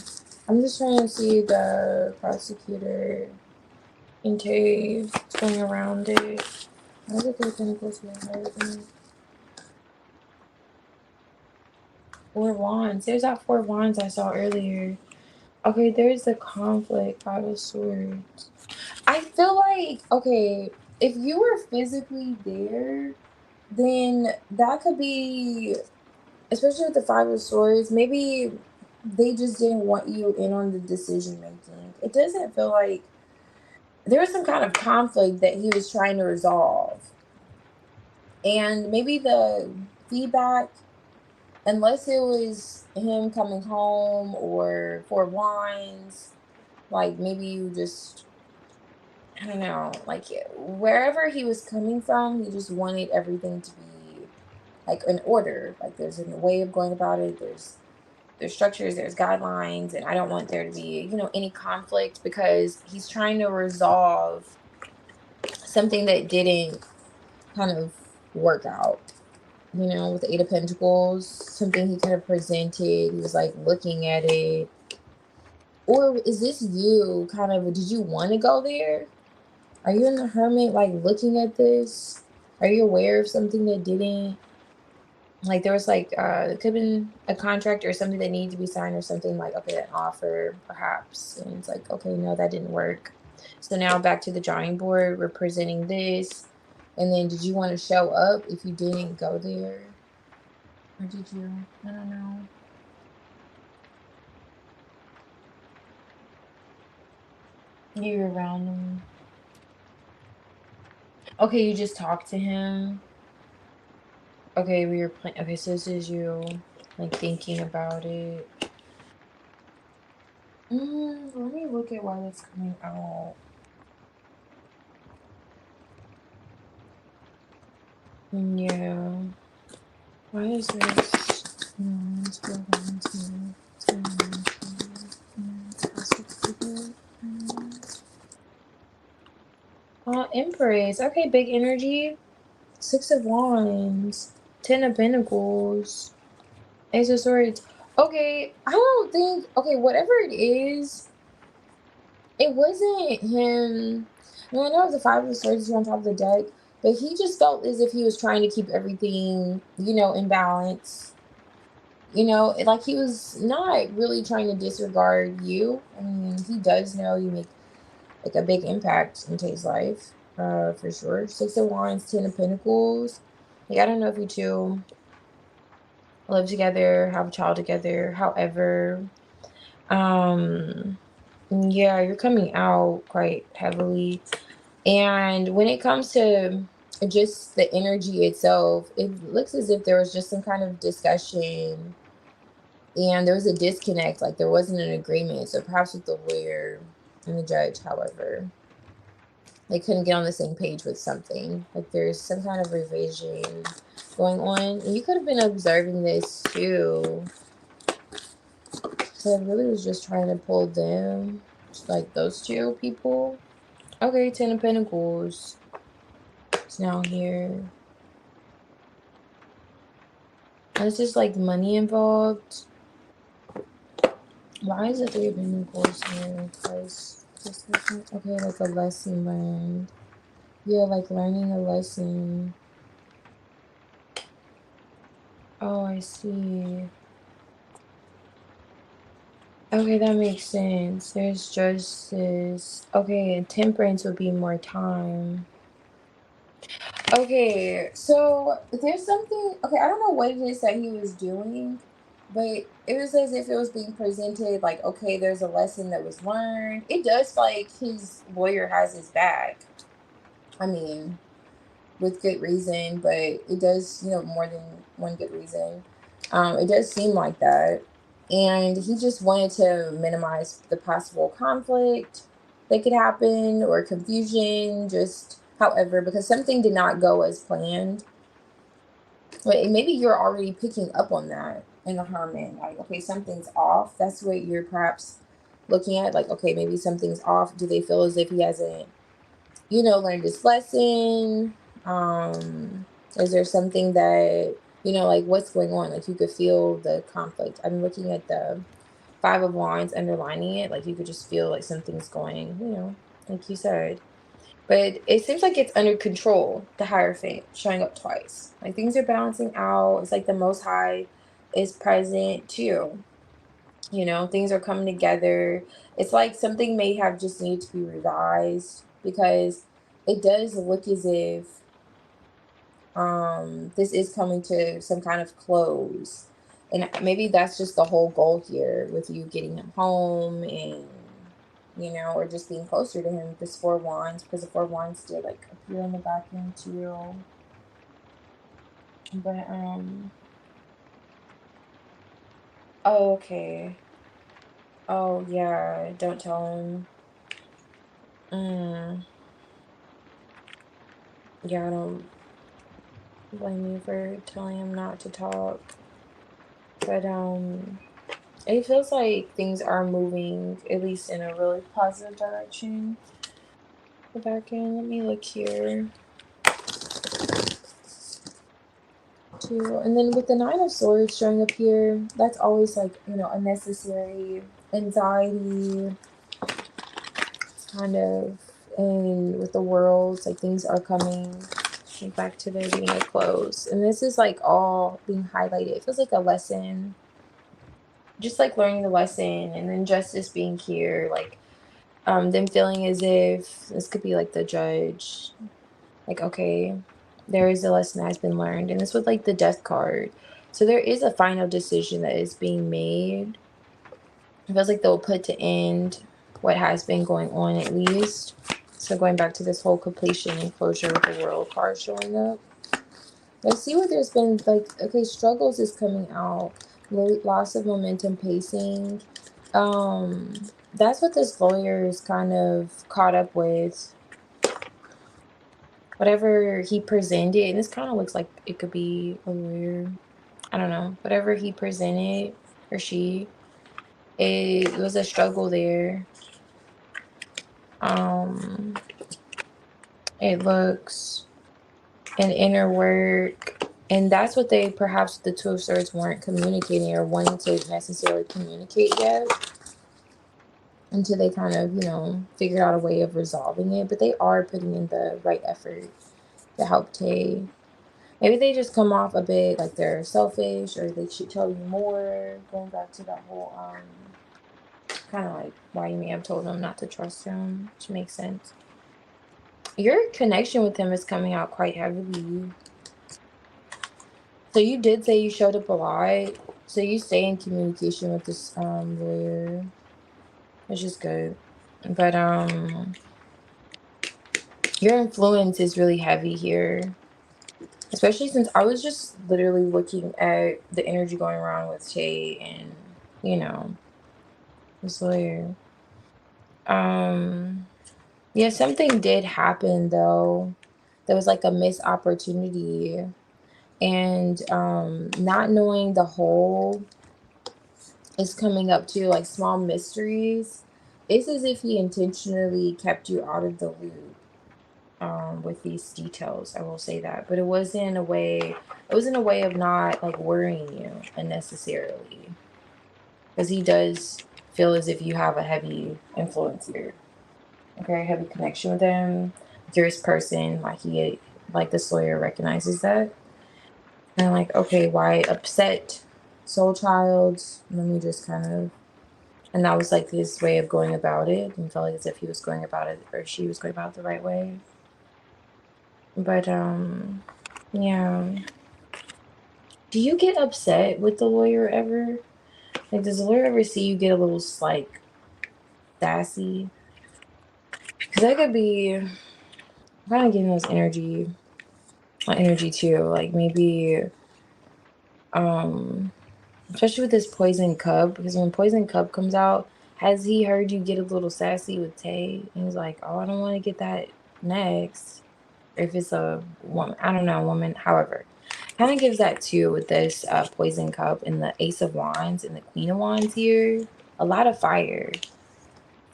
Speaker 1: I'm just trying to see the prosecutor and Tay going around it. Why is it Three of Pentacles here? Four of Wands. There's that Four of Wands I saw earlier. Okay, there's the conflict. Five of Swords. I feel like, okay, if you were physically there, then that could be, especially with the Five of Swords, maybe they just didn't want you in on the decision making. It doesn't feel like there was some kind of conflict that he was trying to resolve. And maybe the feedback, unless it was him coming home or Four of Wands, like maybe you just, I don't know, like wherever he was coming from, he just wanted everything to be like in order. Like there's a way of going about it. There's structures, there's guidelines, and I don't want there to be, any conflict, because he's trying to resolve something that didn't kind of work out. With the Eight of Pentacles, something he could have presented. He was like looking at it. Or is this you kind of, did you want to go there? Are you in the Hermit like looking at this? Are you aware of something that didn't, like there was like it could have been a contract or something that needed to be signed, or something like, okay, an offer perhaps, and it's like, okay, no, that didn't work. So now back to the drawing board, we're presenting this. And then did you want to show up if you didn't go there? Or did you? I don't know. You were around him. Okay, you just talked to him. Okay, we were playing. Okay, so this is you, like, thinking about it. Let me look at why that's coming out. Yeah. Why is this? No, let's go down to Empress. Okay, big energy. Six of Wands. Ten of Pentacles. Ace of Swords. Okay, I don't think, okay, whatever it is, it wasn't him. I mean, I know the Five of Swords is on top of the deck, but he just felt as if he was trying to keep everything, in balance. you know, like he was not really trying to disregard you. I mean, he does know you make like a big impact in Tay's life, for sure. Six of Wands, Ten of Pentacles. Like, I don't know if you two live together, have a child together. However, yeah, you're coming out quite heavily. And when it comes to just the energy itself, it looks as if there was just some kind of discussion and there was a disconnect, like there wasn't an agreement. So perhaps with the lawyer and the judge, however, they couldn't get on the same page with something. Like there's some kind of revision going on. And you could have been observing this too. So I really was just trying to pull them, like those two people. Okay, Ten of Pentacles. It's now here. This is like money involved. Why is the Three of Pentacles here? Because okay, like a lesson learned. Yeah, like learning a lesson. Oh, I see. Okay, that makes sense. There's justice. Okay, and temperance would be more time. Okay, so there's something. Okay, I don't know what it is that he was doing, but it was as if it was being presented like, okay, there's a lesson that was learned. It does feel like his lawyer has his back. I mean, with good reason, but it does, you know, more than one good reason. It does seem like that. And he just wanted to minimize the possible conflict that could happen or confusion, just however, because something did not go as planned. But maybe you're already picking up on that in the Hermit. Like, okay, something's off. That's what you're perhaps looking at. Like, okay, maybe something's off. Do they feel as if he hasn't, you know, learned his lesson? Is there something that, you know, like what's going on? Like you could feel the conflict. I'm looking at the Five of Wands underlining it. Like you could just feel like something's going, you know, like you said. But it seems like it's under control, the Hierophant showing up twice. Like things are balancing out. It's like the Most High is present too. You know, things are coming together. It's like something may have just needed to be revised because it does look as if this is coming to some kind of close. And maybe that's just the whole goal here with you getting him home and, you know, or just being closer to him. This Four of Wands, because the Four of Wands did like appear on the back end too. But oh, okay. Oh yeah, don't tell him. Yeah, I don't blame you for telling him not to talk. But it feels like things are moving at least in a really positive direction. The back end, let me look here too. And then with the Nine of Swords showing up here, that's always like, you know, unnecessary anxiety kind of. And with the worlds, like things are coming back to their being a close. And this is like all being highlighted. It feels like a lesson, just like learning the lesson, and then justice being here, like them feeling as if this could be like the judge, like, okay, there is a lesson that has been learned. And this was like the Death card, so there is a final decision that is being made. It feels like they'll put to end what has been going on, at least. So going back to this whole completion and closure with the World card showing up, I see what there's been like, okay, struggles is coming out, loss of momentum, pacing. That's what this lawyer is kind of caught up with. Whatever he presented, and this kind of looks like it could be a lawyer. I don't know. Whatever he presented, or she, it was a struggle there. It looks an inner work. And that's what they, perhaps the Two of Swords weren't communicating or wanting to necessarily communicate yet, until they kind of, you know, figured out a way of resolving it. But they are putting in the right effort to help Tay. Maybe they just come off a bit like they're selfish, or they should tell you more. Going back to that whole kind of like why you may have told him not to trust him, which makes sense. Your connection with him is coming out quite heavily. So you did say you showed up a lot. So you stay in communication with this lawyer, which is good. But your influence is really heavy here. Especially since I was just literally looking at the energy going around with Shay and, you know, this lawyer. Yeah, something did happen though. There was like a missed opportunity. And not knowing the whole is coming up to like small mysteries. It's as if he intentionally kept you out of the loop with these details. I will say that, but it wasn't in a way. It was in a way of not like worrying you unnecessarily, because he does feel as if you have a heavy influence here. Okay, heavy connection with him, curious person. Like the Sawyer recognizes that, and like, okay, why upset soul child? Let me just kind of. And that was like his way of going about it, and felt like as if he was going about it, or she was going about it the right way. But yeah. Do you get upset with the lawyer ever? Like, does the lawyer ever see you get a little like sassy? Because that could be kind of getting those energy too. Like maybe especially with this poison cub, because when poison cub comes out, has he heard you get a little sassy with Tay? And he's like, oh, I don't want to get that next. If it's a woman, I don't know, woman, however. Kind of gives that too with this poison cup and the Ace of Wands and the Queen of Wands here. A lot of fire.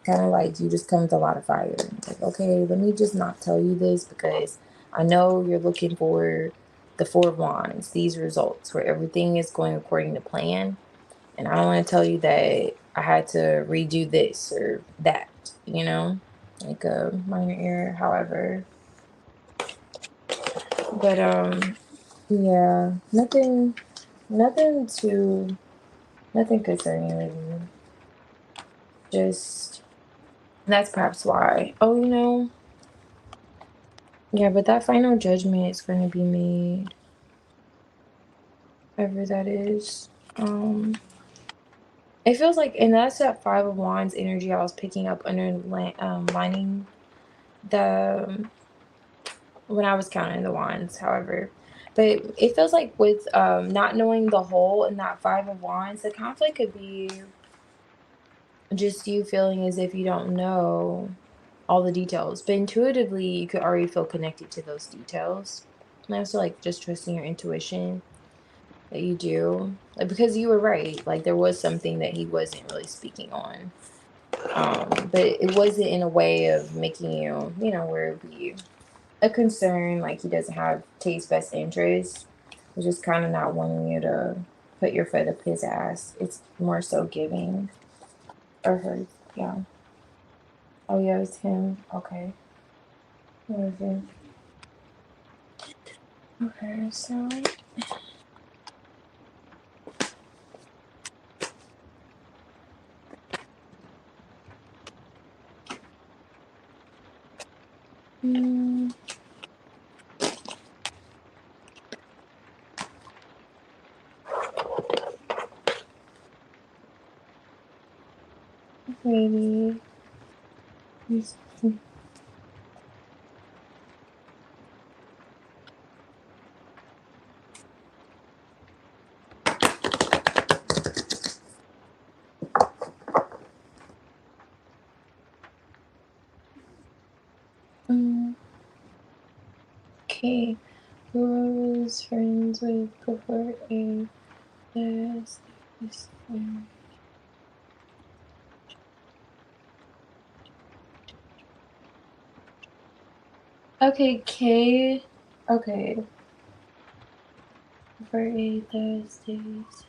Speaker 1: Kind of like you just come with a lot of fire. It's like, okay, let me just not tell you this because I know you're looking for the Four of Wands, these results where everything is going according to plan. And I don't want to tell you that I had to redo this or that, you know, like a minor error, however. But yeah, nothing concerning with you. Just that's perhaps why. Oh, yeah, but that final judgment is going to be made, whatever that is. It feels like, and that's that Five of Wands energy I was picking up lining the when I was counting the wands, however. But it feels like with not knowing the whole and that Five of Wands, the conflict could be just you feeling as if you don't know all the details, but intuitively you could already feel connected to those details. And also like just trusting your intuition that you do, like, because you were right, like there was something that he wasn't really speaking on, but it wasn't in a way of making you, where it would be a concern, like he doesn't have Tay's best interest. It's just kind of not wanting you to put your foot up his ass. It's more so giving, or hers, yeah. Oh yeah, it's him. Okay. Okay, so mm, maybe he's okay. Who I was friends with before a yes. Okay, K. Okay. For a Thursdays.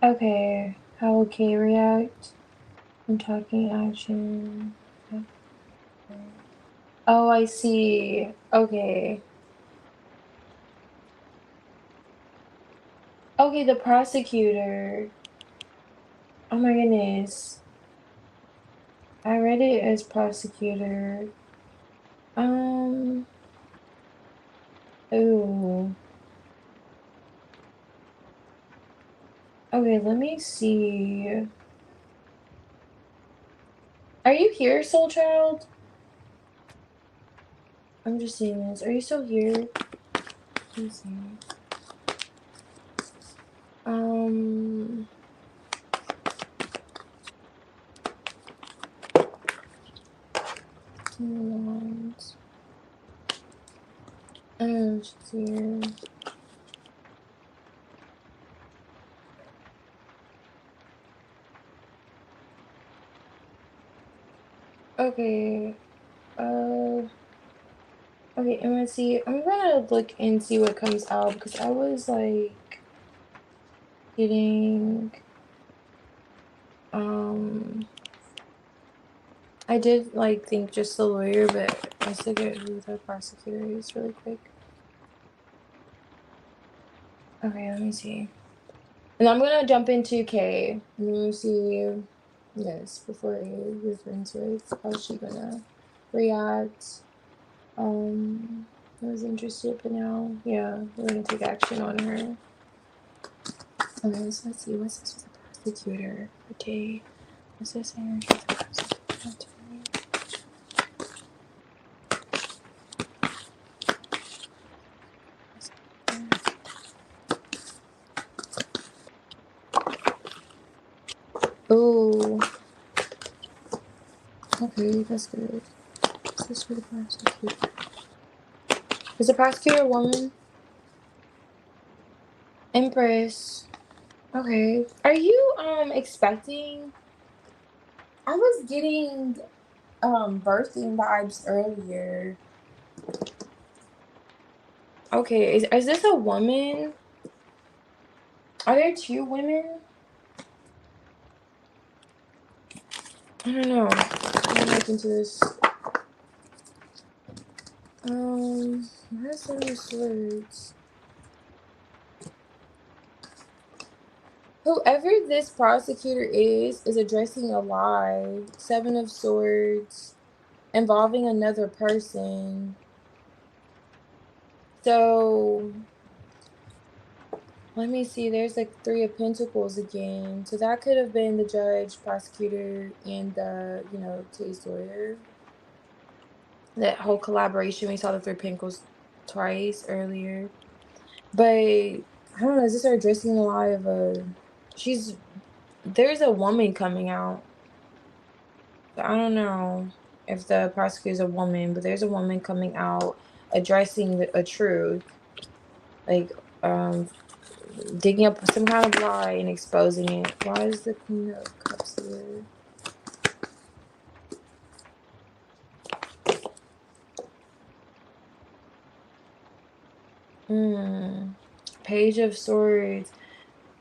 Speaker 1: Okay, how will K react? I'm talking action. Oh, I see. Okay. Okay, the prosecutor. Oh my goodness. I read it as prosecutor. Ooh. Okay, let me see. Are you here, Soul Child? I'm just seeing this. Are you still here? Let me see. Um, lines. Oh, she's here. Okay. Okay, I'm gonna see. I'm gonna look and see what comes out because I was like getting I did like think just the lawyer, but let's look at who the prosecutor is really quick. Okay, let me see. And I'm gonna jump into K. Let me see this before I refer into it. How's she gonna react? I was interested, but now, yeah, we're gonna take action on her. Okay, so let's see. What's this with the prosecutor? Okay, what's this energy with the prosecutor? Oh, okay, that's good. What's this for the prosecutor? Is the prosecutor a woman? Empress. Okay. Are you expecting? I was getting birthing vibes earlier. Okay, is this a woman? Are there two women? I don't know. I'm look into this. Where's some of these words? Whoever this prosecutor is addressing a lie. Seven of Swords, involving another person. So let me see. There's like Three of Pentacles again. So that could have been the judge, prosecutor, and the case lawyer. That whole collaboration. We saw the Three of Pentacles twice earlier. But I don't know. Is this her addressing the lie of a? There's a woman coming out. I don't know if the prosecutor's a woman, but there's a woman coming out addressing a truth, like digging up some kind of lie and exposing it. Why is the Queen of Cups here? Page of Swords.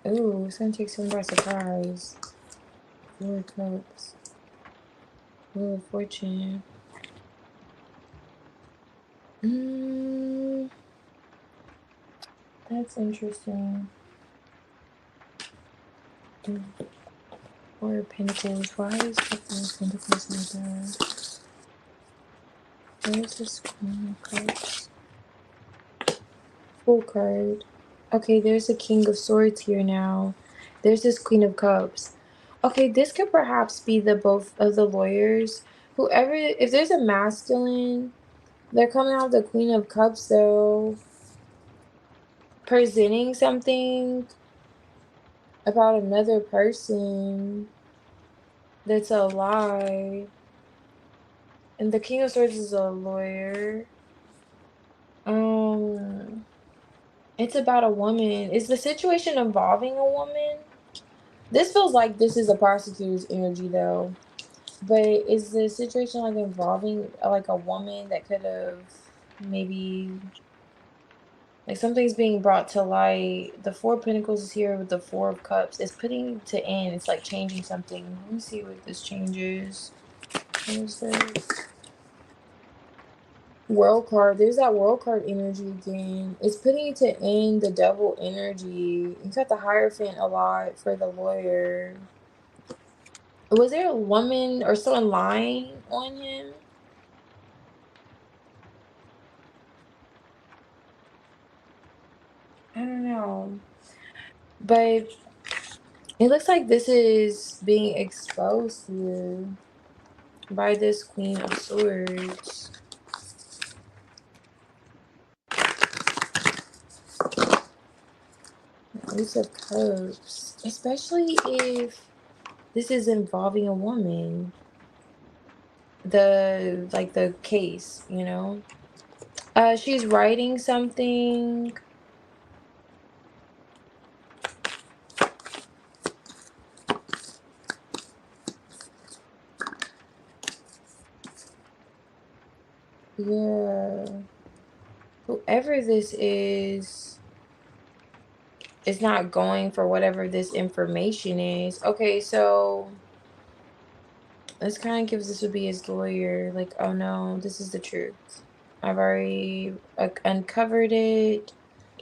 Speaker 1: Ooh, it's gonna take someone by surprise. Four of Cups. Wheel of Fortune. That's interesting. Four of Pentacles. Why is the Four of Pentacles like that? Where's this Queen of Cups? Full card. Okay, there's a King of Swords here now. There's this Queen of Cups. Okay, this could perhaps be the both of the lawyers. Whoever, if there's a masculine, they're coming out the Queen of Cups though, presenting something about another person that's a lie. And the King of Swords is a lawyer. It's about a woman. Is the situation involving a woman? This feels like this is a prosecutor's energy though. But is the situation like involving like a woman that could have maybe Like something's being brought to light. The Four of Pentacles is here with the Four of Cups. It's putting to end. It's like changing something. Let me see what this changes. What is this? World card. There's that world card energy again. It's putting to end the Devil energy. You got the Hierophant a lot for the lawyer. Was there a woman or someone lying on him? I don't know. But it looks like this is being exposed here by this Queen of Swords. Ace of Cups. Especially if this is involving a woman. The case, you know? She's writing something. Yeah. Whoever this is not going for whatever this information is. Okay, so this kind of gives this would be his lawyer. Like, oh no, this is the truth. I've already uncovered it.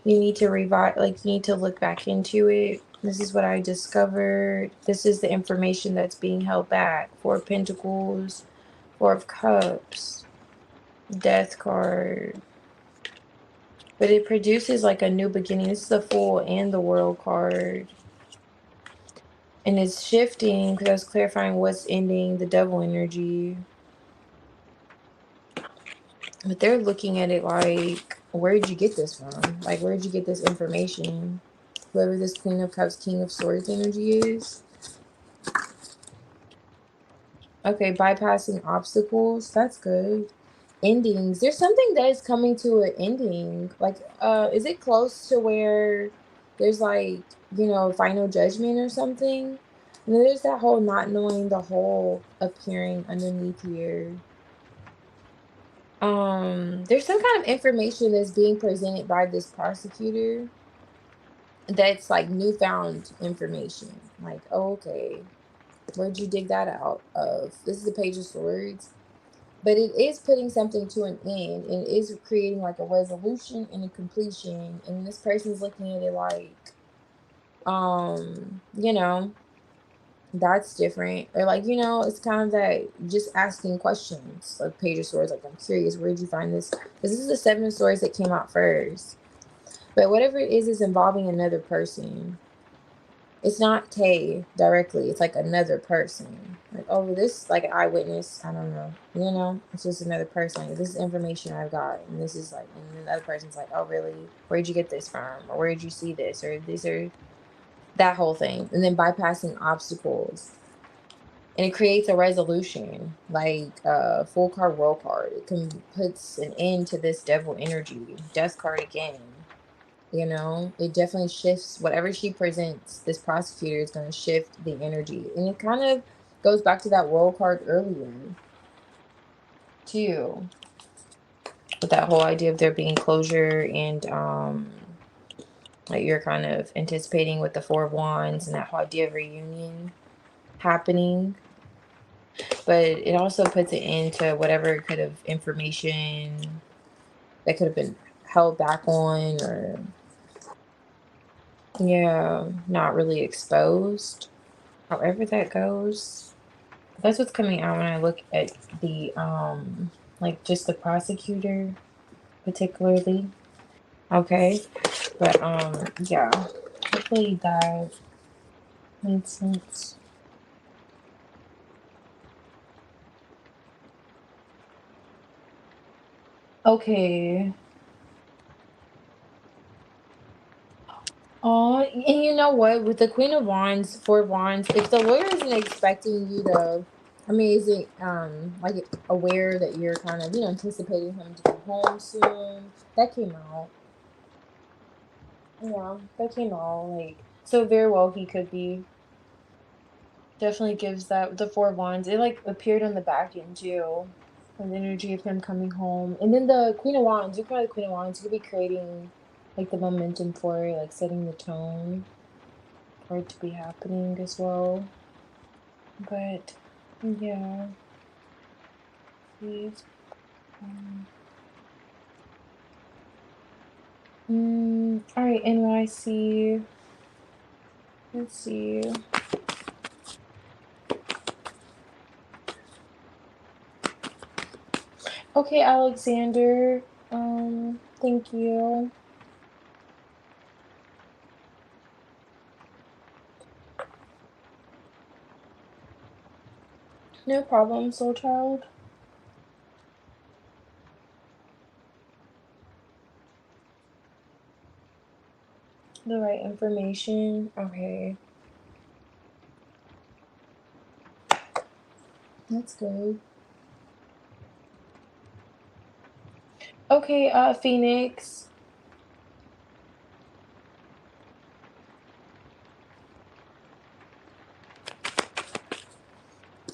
Speaker 1: You need to revive, like, you need to look back into it. This is what I discovered. This is the information that's being held back. Four of Pentacles, Four of Cups, Death card. But it produces like a new beginning. This is the Fool and the World card. And it's shifting because I was clarifying what's ending the Devil energy. But they're looking at it like, where did you get this from? Like, where did you get this information? Whoever this Queen of Cups, King of Swords energy is. Okay, bypassing obstacles. That's good. Endings. There's something that is coming to an ending. Like, is it close to where there's like, you know, final judgment or something? And then there's that whole not knowing the whole appearing underneath here. There's some kind of information that's being presented by this prosecutor that's like newfound information. Like, oh, okay, where'd you dig that out of? This is the Page of Swords. But it is putting something to an end, and it is creating like a resolution and a completion. And this person's looking at it like, you know, that's different. Or like, you know, it's kind of that just asking questions. Like Page of Swords, like, I'm curious, where'd you find this? Because this is the Seven of Swords that came out first. But whatever it is involving another person. It's not Tay directly. It's like another person. Like, oh, this like an eyewitness. I don't know. You know, it's just another person. Like, this is information I've got, and this is like, and then the other person's like, oh, really? Where'd you get this from? Or where did you see this? Or these are that whole thing, and then bypassing obstacles, and it creates a resolution. Like full card, world card. It can puts an end to this devil energy. Death card again. You know, it definitely shifts whatever she presents. This prosecutor is going to shift the energy. And it kind of goes back to that world card earlier, too. With that whole idea of there being closure and, like, you're kind of anticipating with the Four of Wands and that whole idea of reunion happening. But it also puts an end to whatever kind of information that could have been held back on or, yeah, not really exposed. However that goes, that's what's coming out when I look at the like just the prosecutor particularly. Okay. But yeah. Hopefully that made sense. Okay. Oh, and you know what? With the Queen of Wands, Four of Wands, if the lawyer isn't expecting you to, I mean, isn't like aware that you're kind of, you know, anticipating him to come home soon, that came out. Yeah, that came out like, so very well he could be. Definitely gives that the Four of Wands. It like appeared on the back end too. And the energy of him coming home. And then the Queen of Wands, you probably the Queen of Wands, you could be creating like the momentum for it, like setting the tone for it to be happening as well. But yeah, please. All right, NYC. Let's see. Okay, Alexander. Thank you. No problem, soul child. The right information. Okay. That's good. Okay, Phoenix.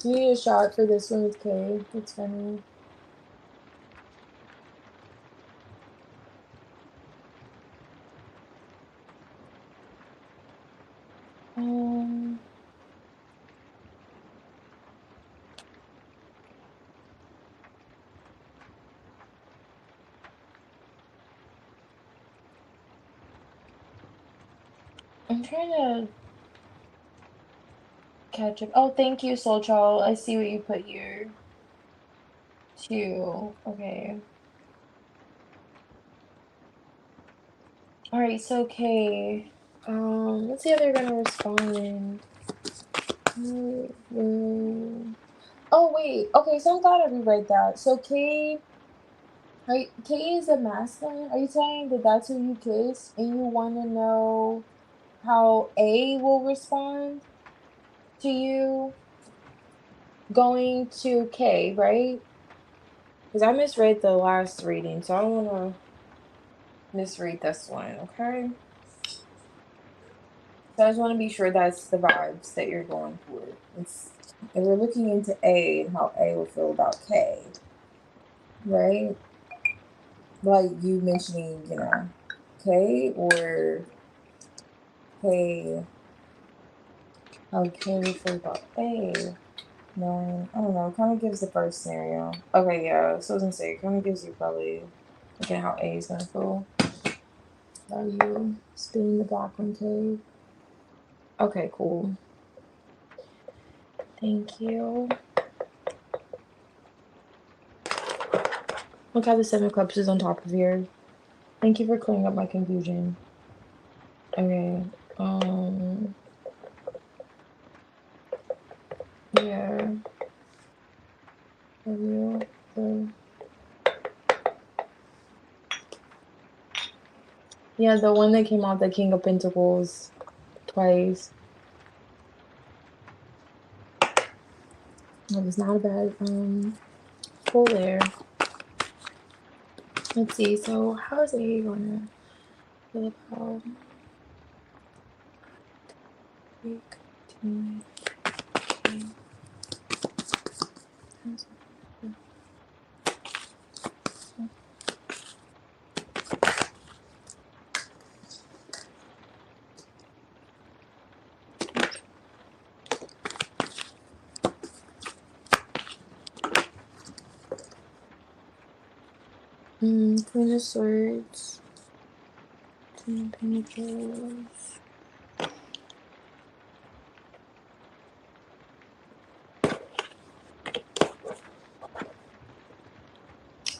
Speaker 1: You need a shot for this one with K. That's funny. I'm trying to catch up. Oh, thank you, Soul Child. I see what you put here. 2. Okay. Alright, so K. Let's see how they're gonna respond. Oh, wait. Okay, so I'm glad I rewrite that. So K. K is a masculine. Are you saying that that's who you kiss and you want to know how A will respond to you going to K, right? Because I misread the last reading, so I don't want to misread this one, okay? So I just want to be sure that's the vibes that you're going for. It's if we're looking into A and how A will feel about K, right? Like you mentioning, K or K, how K will feel about A. No, I don't know. It kind of gives the first scenario. Okay, yeah. So I was gonna say, it kind of gives you probably looking at how A is gonna feel. Are you spinning the black one, K? Okay, cool. Thank you. Look how the 7 of Cups is on top of here. Thank you for clearing up my confusion. Okay. Yeah. Yeah, the one that came out, the King of Pentacles, twice. That was not a bad pull there. Let's see. So how's A gonna feel about? Queen of Swords, 2 of Pentacles.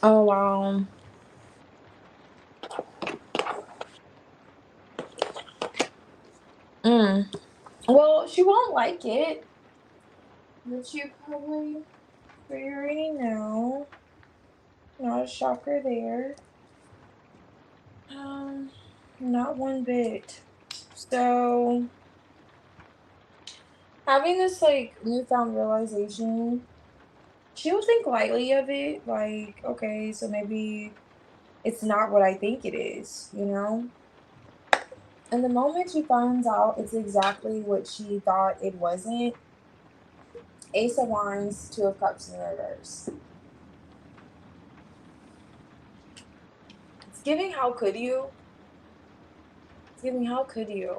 Speaker 1: Oh wow. Well, she won't like it, but you probably for your reading now. Not a shocker there. Not one bit. So having this like newfound realization, she'll think lightly of it, like, okay, so maybe it's not what I think it is, And the moment she finds out it's exactly what she thought it wasn't, Ace of Wands, 2 of Cups in reverse. It's giving how could you? I mean, how could you?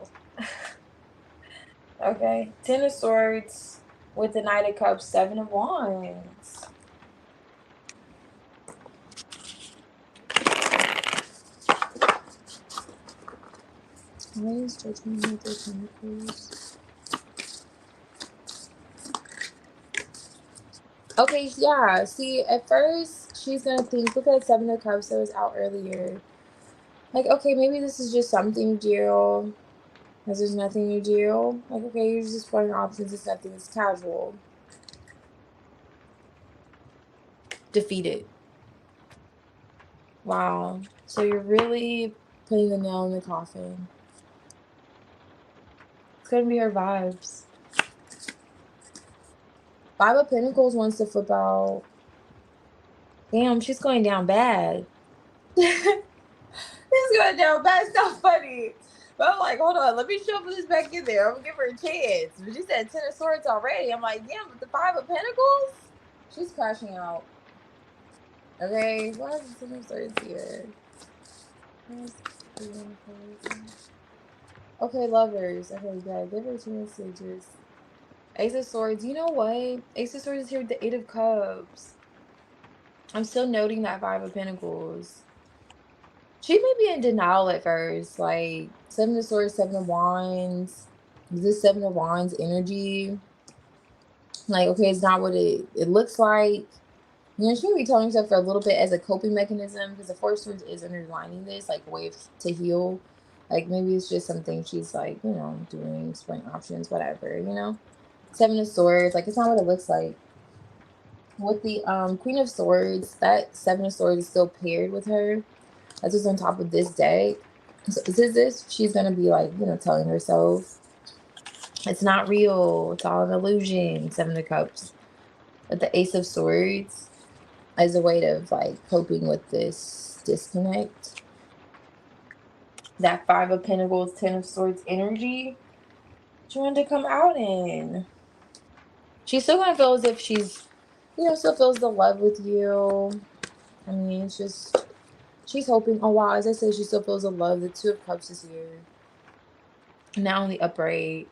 Speaker 1: Okay. 10 of Swords with the Knight of Cups, 7 of Wands. Why is Judgment with the Pentacles? Okay, yeah. See, at first, she's going to think, look at the 7 of Cups that was out earlier. Like, okay, maybe this is just something deal. Because there's nothing you do. Like, okay, you're just exploring options. It's nothing. It's casual. Defeated. Wow. So you're really putting the nail in the coffin. It's going to be her vibes. 5 of Pentacles wants to flip out. Damn, she's going down bad. She's going down bad. It's not funny. But I'm like, hold on, let me shuffle this back in there. I'm gonna give her a chance. But you said 10 of Swords already. I'm like, damn, with the 5 of Pentacles? She's crashing out. Okay, why is the 10 of Swords here? Okay, lovers. Okay, yeah, give her 2 messages. Ace of Swords. You know what? Ace of Swords is here with the 8 of Cups. I'm still noting that 5 of Pentacles. She may be in denial at first. Like, 7 of Swords, 7 of Wands. This 7 of Wands energy. Like, okay, it's not what it looks like. You know, she may be telling herself for a little bit as a coping mechanism, because the 4 of Swords is underlining this, like, a way to heal. Like, maybe it's just something she's, like, you know, doing, exploring options, whatever, you know? 7 of Swords, like, it's not what it looks like. With the Queen of Swords, that 7 of Swords is still paired with her. That's what's on top of this deck. So this she's gonna be like, you know, telling herself it's not real, it's all an illusion. 7 of Cups. But the Ace of Swords as a way of like coping with this disconnect. That 5 of Pentacles, 10 of Swords energy she wanted to come out in. She's still gonna feel as if she's, you know, still feels the love with you. I mean, it's just she's hoping. Oh wow, as I say, she still feels the love. The 2 of Cups is here. Now in the upright.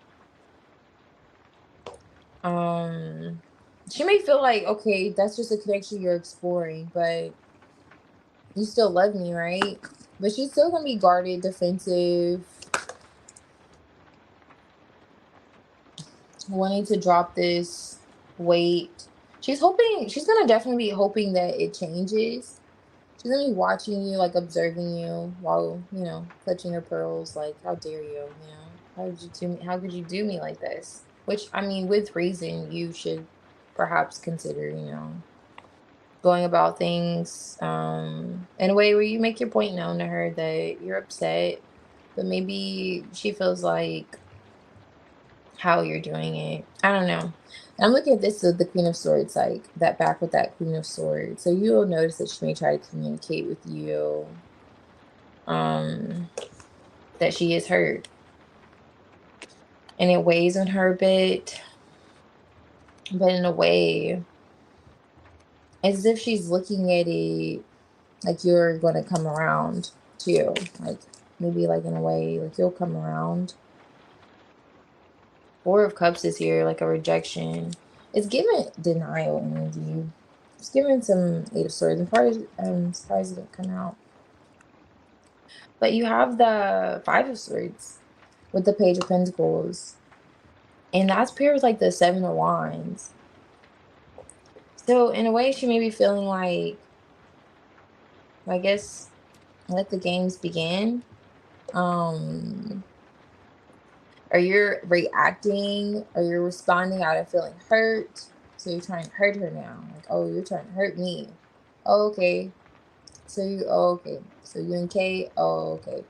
Speaker 1: She may feel like, okay, that's just a connection you're exploring, but you still love me, right? But she's still gonna be guarded, defensive, wanting to drop this weight. She's hoping, she's gonna definitely be hoping that it changes. She's gonna be watching you, like observing you while, you know, clutching her pearls, like, how dare you, you know? How could you do me like this? Which, I mean, with reason, you should perhaps consider, you know, going about things in a way where you make your point known to her that you're upset, but maybe she feels like how you're doing it. I don't know. I'm looking at this with the Queen of Swords, like that back with that Queen of Swords. So you'll notice that she may try to communicate with you that she is hurt. And it weighs on her a bit. But in a way, as if she's looking at it like you're going to come around too. Like, maybe like in a way, like you'll come around. 4 of Cups is here, like a rejection. It's giving denial energy. It's giving some 8 of Swords. I'm surprised it didn't come out. But you have the 5 of Swords with the Page of Pentacles. And that's paired with like the 7 of Wands. So in a way, she may be feeling like, I guess, let the games begin. Or you're reacting, or you're responding out of feeling hurt. So you're trying to hurt her now. Like, oh, you're trying to hurt me. Oh, okay. So you, oh, okay. So you and Kay, oh, okay.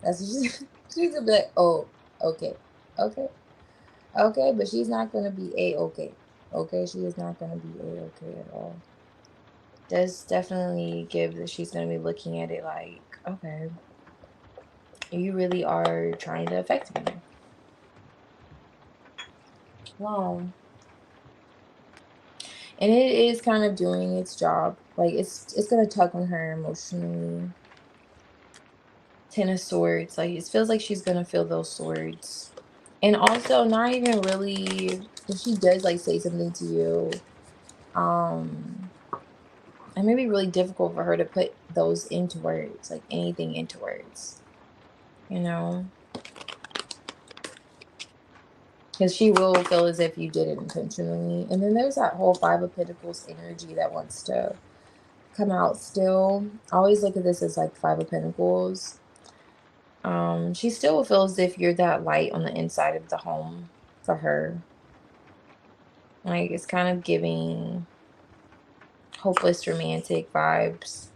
Speaker 1: That's what she's gonna be like, oh, okay. Okay. Okay, but she's not gonna be a-okay. Okay, she is not gonna be a-okay at all. Does definitely give that she's gonna be looking at it like, okay, you really are trying to affect me. Wow. And it is kind of doing its job. Like, it's gonna tug on her emotionally. Ten of Swords. Like, it feels like she's gonna feel those swords. And also, not even really, if she does, like, say something to you, it may be really difficult for her to put those into words, like, anything into words, you know? Because she will feel as if you did it intentionally. And then there's that whole Five of Pentacles energy that wants to come out still. I always look at this as like Five of Pentacles. She still feels as if you're that light on the inside of the home for her. Like, it's kind of giving hopeless romantic vibes.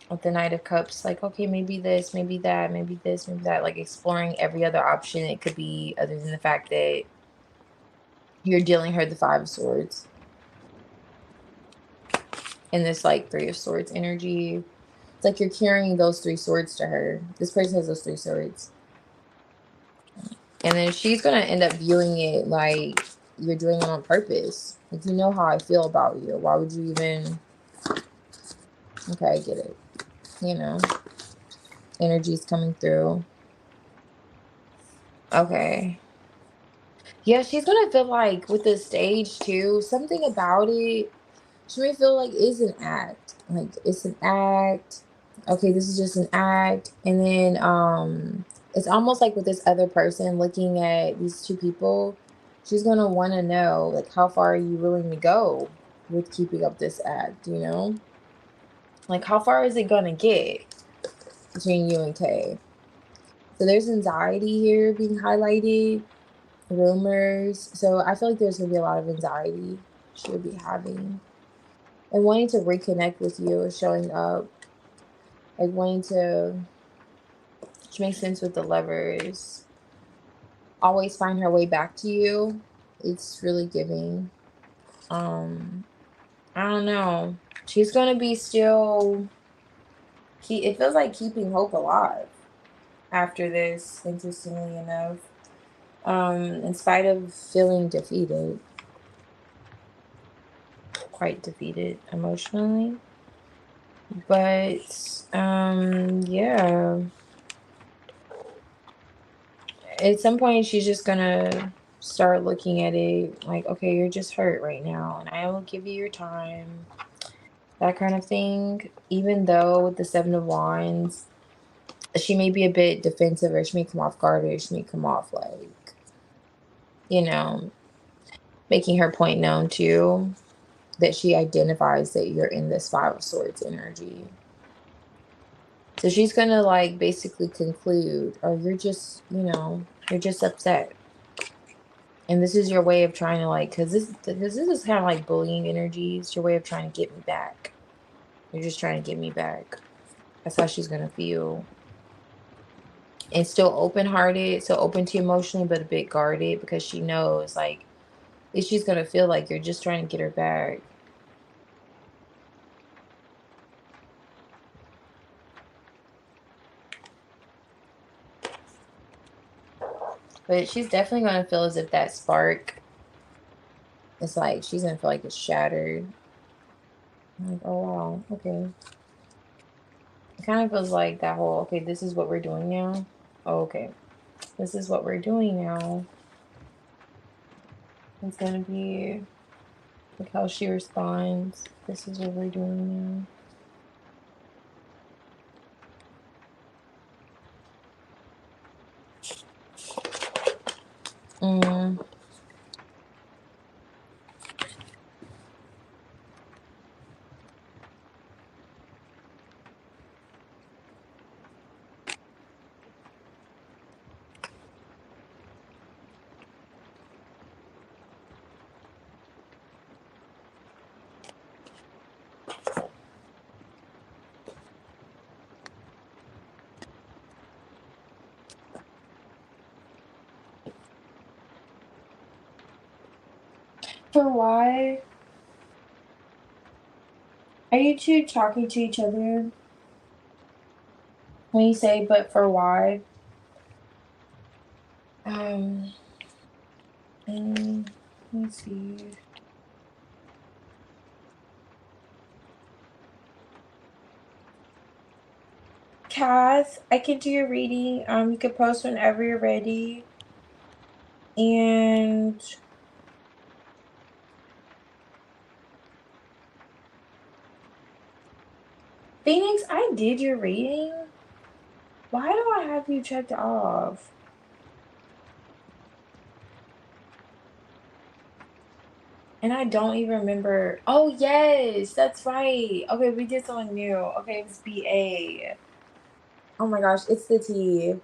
Speaker 1: With the Knight of Cups, like, okay, maybe this, maybe that, maybe this, maybe that. Like, exploring every other option it could be other than the fact that you're dealing her the Five of Swords. And this, like, Three of Swords energy. It's like you're carrying those three swords to her. This person has those three swords. And then she's going to end up viewing it like you're doing it on purpose. Like, you know how I feel about you. Why would you even... Okay, I get it. You know. Energy's coming through. Okay. Yeah, she's going to feel like with this stage too, something about it, she may feel like it's an act. Like, it's an act. Okay, this is just an act. And then it's almost like with this other person looking at these two people, she's going to want to know, like, how far are you willing to go with keeping up this act, you know? Like, how far is it going to get between you and Kay? So there's anxiety here being highlighted, rumors. So I feel like there's going to be a lot of anxiety she'll be having. And wanting to reconnect with you is showing up. Like, wanting to, which makes sense with the Lovers, always find her way back to you. It's really giving. I don't know. She's gonna be still. It feels like keeping hope alive after this. Interestingly enough, in spite of feeling defeated, quite defeated emotionally, but yeah. At some point, she's just gonna start looking at it like, okay, you're just hurt right now, and I will give you your time. That kind of thing. Even though with the Seven of Wands, she may be a bit defensive, or she may come off guard, or she may come off like, you know, making her point known too, that she identifies that you're in this Five of Swords energy. So she's gonna like basically conclude, or you're just, you know, you're just upset. And this is your way of trying to, like, because this is kind of like bullying energy. It's your way of trying to get me back. You're just trying to get me back. That's how she's gonna feel. And still open-hearted, so open to emotionally, but a bit guarded, because she knows, like, she's gonna feel like you're just trying to get her back. But she's definitely gonna feel as if that spark, it's like she's gonna feel like it's shattered. I'm like, oh wow, okay. It kind of feels like that whole, okay, this is what we're doing now. Oh, okay, this is what we're doing now. It's gonna be like how she responds. This is what we're doing now. For why? Are you two talking to each other when you say but for why? Let me see. Cass, I can do your reading. You can post whenever you're ready. And Phoenix, I did your reading. Why do I have you checked off? And I don't even remember. Oh, yes, that's right. Okay, we did someone new. Okay, it was BA. Oh my gosh, it's the tea.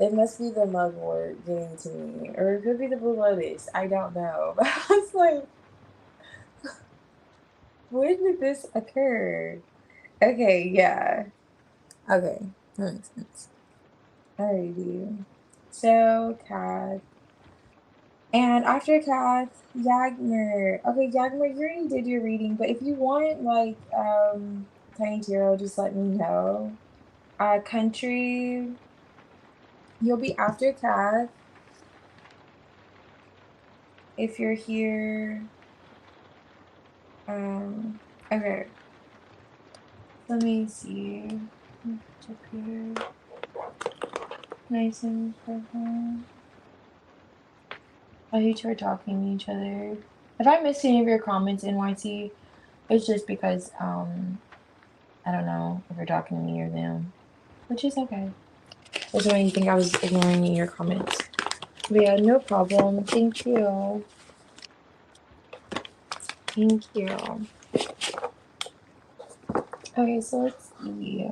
Speaker 1: It must be the mugwort getting to me. Or it could be the blue lotus. I don't know. But I was like, when did this occur? Okay, yeah. Okay, that makes sense. Alrighty. So, Kat. And after Kath, Yagmer. Okay, Yagmer, you already did your reading, but if you want, like, Tiny Tarot, just let me know. Country, you'll be after Kath. If you're here. Okay. Let me see. Up here. Nice and purple. Oh, you two are talking to each other. If I missed any of your comments, NYC, it's just because, I don't know if you're talking to me or them, which is okay. Doesn't make you think I was ignoring your comments. But yeah, no problem. Thank you. Thank you. Okay, so let's see.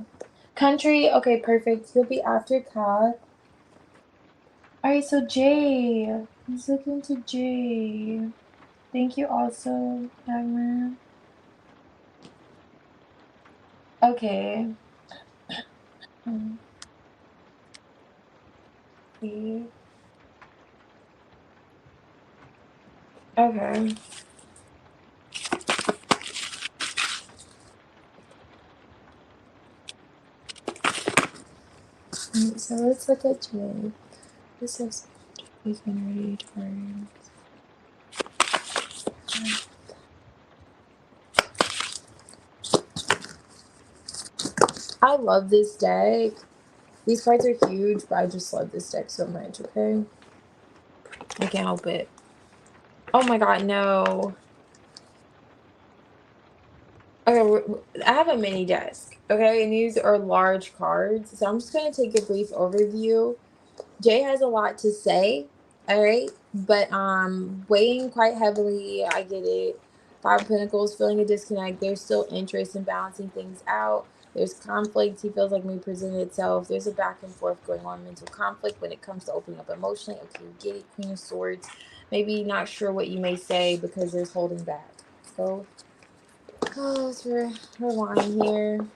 Speaker 1: Country, okay, perfect. You'll be after Kat. Alright, so Jay. He's looking to Jay. Thank you also, Dagmar. Okay. See. Okay. So let's look at Jay. This is he's been ready I love this deck. These cards are huge, but I just love this deck so much, okay? I can't help it. Oh my god, no. Okay, I have a mini desk, okay? And these are large cards. So I'm just going to take a brief overview. Jay has a lot to say, all right? But weighing quite heavily, I get it. Five of Pentacles, feeling a disconnect. There's still interest in balancing things out. There's conflict. He feels like may present itself. There's a back and forth going on, mental conflict when it comes to opening up emotionally. Okay, you get it, Queen of Swords. Maybe not sure what you may say because there's holding back. So, let's rewind here.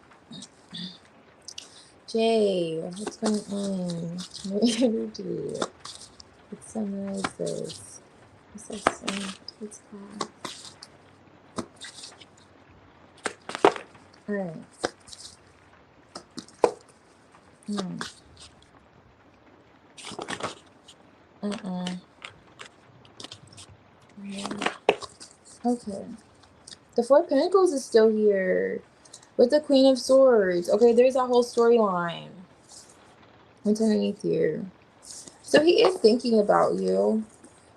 Speaker 1: Jay, what's going on? Your energy. Let's summarize this. What's called? Alright. Okay. The Four of Pentacles is still here. With the Queen of Swords. Okay, there's a whole storyline. What's underneath here? So he is thinking about you.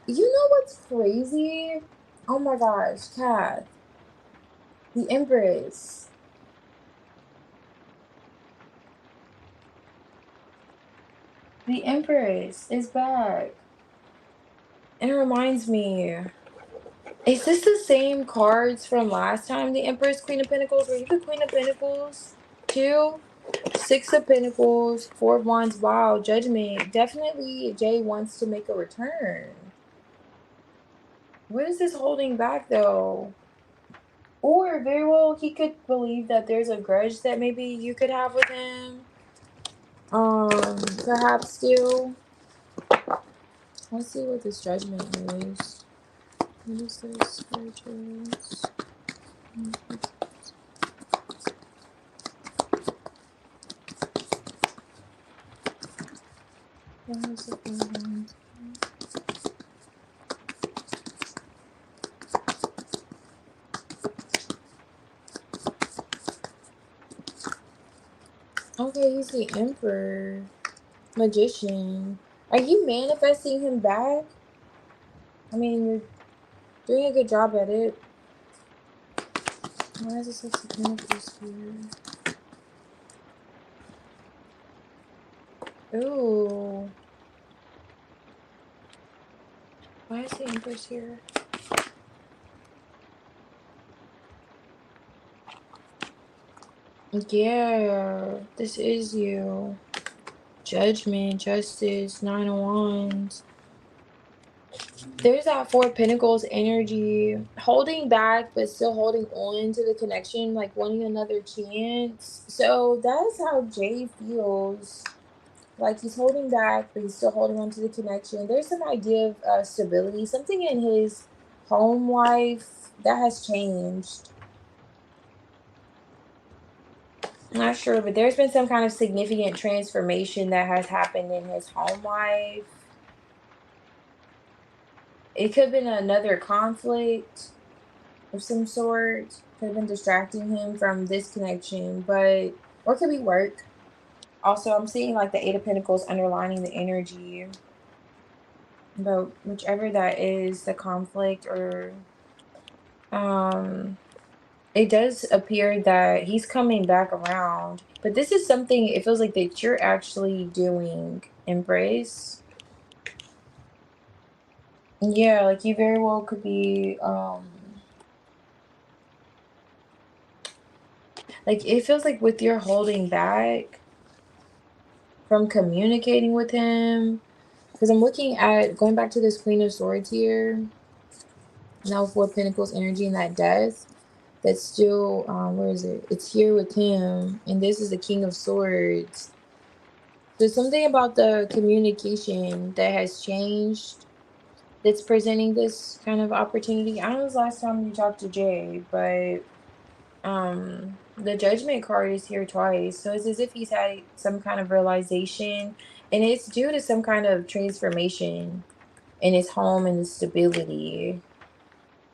Speaker 1: You know what's crazy? Oh my gosh, Kat. The Empress. The Empress is back. And it reminds me. Is this the same cards from last time? The Empress, Queen of Pentacles? Were you the Queen of Pentacles? Two? Six of Pentacles, Four of Wands. Wow, Judgment. Definitely Jay wants to make a return. What is this holding back though? Or very well he could believe that there's a grudge that maybe you could have with him. Perhaps still. Let's see what this judgment is. What is this? Grudges. What is it? Okay, he's the Emperor. Magician. Are you manifesting him back? I mean, you're doing a good job at it. Why is it such a Pentacles here? Ooh. Why is the Empress here? Yeah, this is you. Judgment, Justice, Nine of Wands. There's that Four of Pentacles energy, holding back but still holding on to the connection, like wanting another chance. So that's how Jay feels. Like he's holding back, but he's still holding on to the connection. There's some idea of stability, something in his home life that has changed. I'm not sure, but there's been some kind of significant transformation that has happened in his home life. It could have been another conflict of some sort. Could have been distracting him from this connection, or it could be work. Also, I'm seeing like the Eight of Pentacles underlining the energy. But whichever that is, the conflict or it does appear that he's coming back around. But this is something it feels like that you're actually doing, Embrace. Yeah, like you very well could be like it feels like with your holding back from communicating with him, because I'm looking at going back to this Queen of Swords here, now Four Pentacles energy and that death that's still where is it? It's here with him, and this is the King of Swords. There's something about the communication that has changed that's presenting this kind of opportunity. I don't know the last time you talked to Jay, but the Judgment card is here twice, so it's as if he's had some kind of realization, and it's due to some kind of transformation in his home and the stability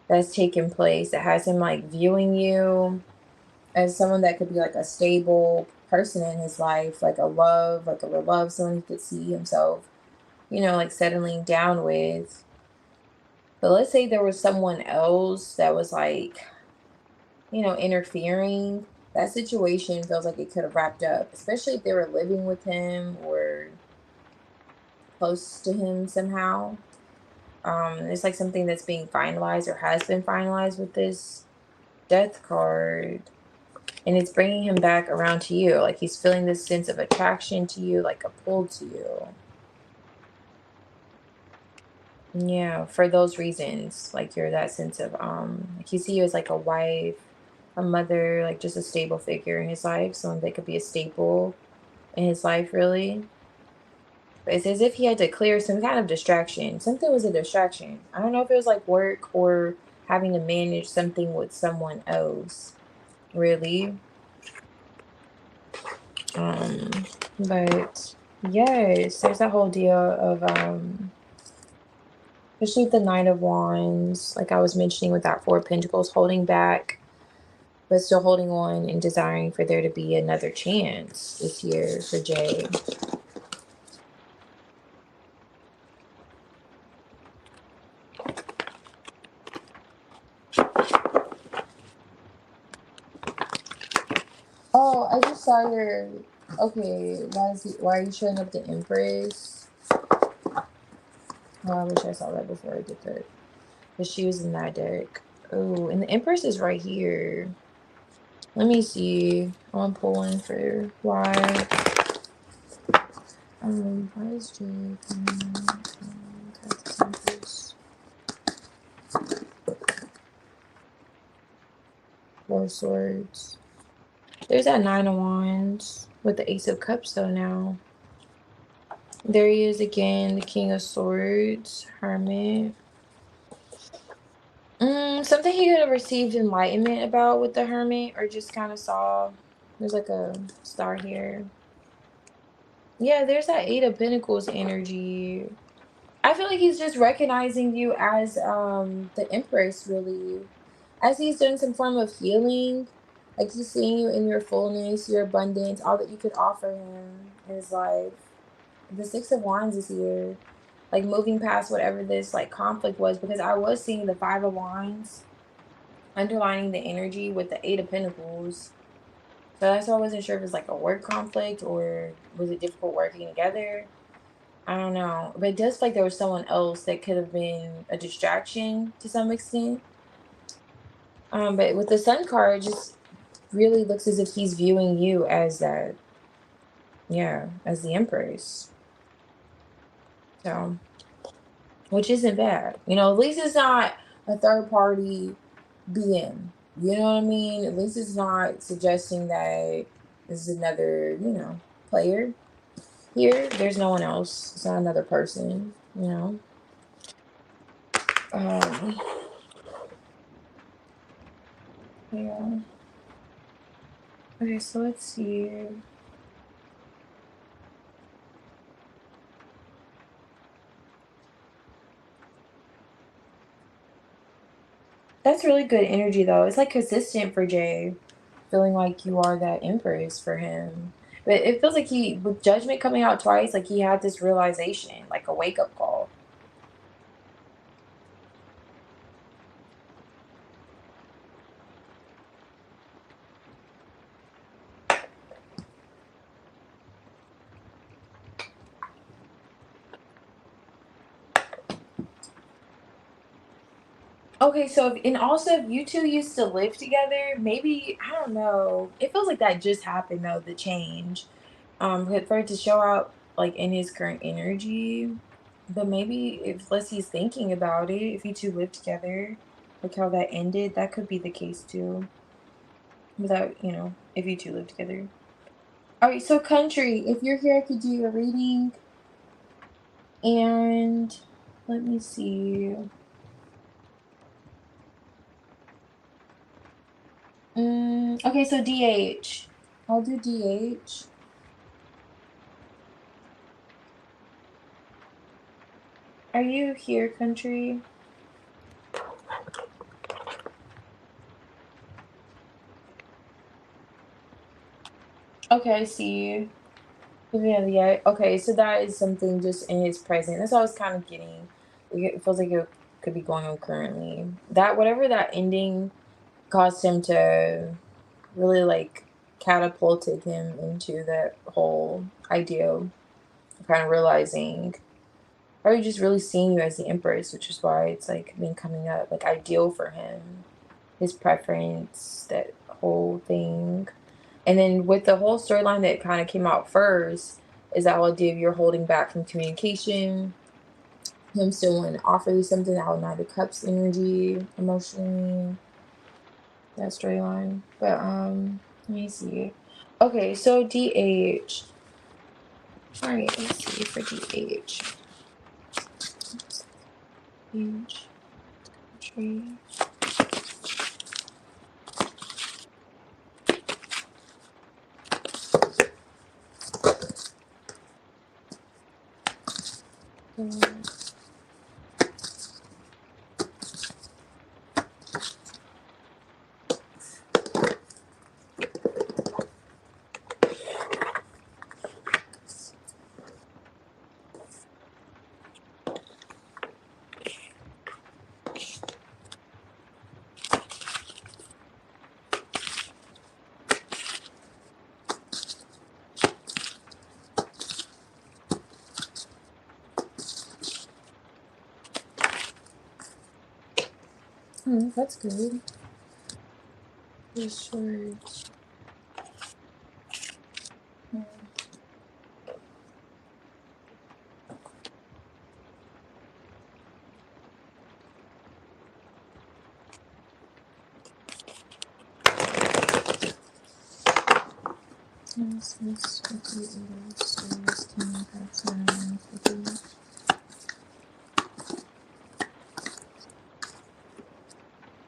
Speaker 1: that's taken place that has him like viewing you as someone that could be like a stable person in his life, like a real love, someone he could see himself, like settling down with. But let's say there was someone else that was like, interfering. That situation feels like it could have wrapped up, especially if they were living with him or close to him somehow. It's like something that's being finalized or has been finalized with this Death card. And it's bringing him back around to you. Like he's feeling this sense of attraction to you, like a pull to you. Yeah, for those reasons. Like you're that sense of, like he see you as like a wife, a mother, like just a stable figure in his life. Someone that could be a staple in his life, really. But it's as if he had to clear some kind of distraction. Something was a distraction. I don't know if it was like work or having to manage something with someone else, really. But yes, there's that whole deal of especially the Knight of Wands, like I was mentioning with that Four of Pentacles, holding back but still holding on and desiring for there to be another chance this year for Jay. Oh, I just saw your, okay, why are you showing up the Empress? Oh, I wish I saw that before I did that. But she was in that deck. Oh, and the Empress is right here. Let me see. I'm pulling for why. Why is Jay Four Swords? There's that Nine of Wands with the Ace of Cups though now. There he is again, the King of Swords, Hermit. Something he could have received enlightenment about with the Hermit, or just kind of saw. There's like a star here. Yeah, there's that Eight of Pentacles energy. I feel like he's just recognizing you as the Empress, really. As he's doing some form of healing, Like he's seeing you in your fullness, your abundance, all that you could offer him in his life. The Six of Wands is here. Like moving past whatever this like conflict was, because I was seeing the Five of Wands underlining the energy with the Eight of Pentacles. So that's why I wasn't sure if it's like a work conflict or was it difficult working together. I don't know. But it does feel like there was someone else that could have been a distraction to some extent. But with the Sun card, it just really looks as if he's viewing you as that, yeah, as the Empress. So, which isn't bad. You know, at least it's not a third party BM. You know what I mean? At least it's not suggesting that this is another, player. Here, there's no one else. It's not another person, you know? Um, yeah. Okay, so let's see. That's really good energy, though. It's like consistent for Jay, feeling like you are that Empress for him. But it feels like he, with Judgment coming out twice, like he had this realization, like a wake up call. Okay, so and also if you two used to live together, maybe I don't know. It feels like that just happened though, the change. For it to show up like in his current energy. But maybe if less he's thinking about it, if you two live together, like how that ended, that could be the case too. Without, if you two live together. Alright, so country, if you're here I could do your reading. And let me see. Okay, so DH. I'll do DH. Are you here, country? Okay, I see you. Yeah. Okay, so that is something just in his present. That's what I was kind of getting. It feels like it could be going on currently. That whatever that ending caused him to really like catapulted him into that whole idea of kind of realizing, or just really seeing you as the Empress, which is why it's like been coming up like ideal for him, his preference, that whole thing. And then with the whole storyline that kind of came out first is that whole idea of you're holding back from communication, him still wanting to offer you something, that whole Knight of Cups energy, emotionally, that storyline. But let me see. Okay, so DH. Alright, let's see for DH. DH. Tree. That's good. Sure. Yes, yes, 58 stars, 10 cups, 50.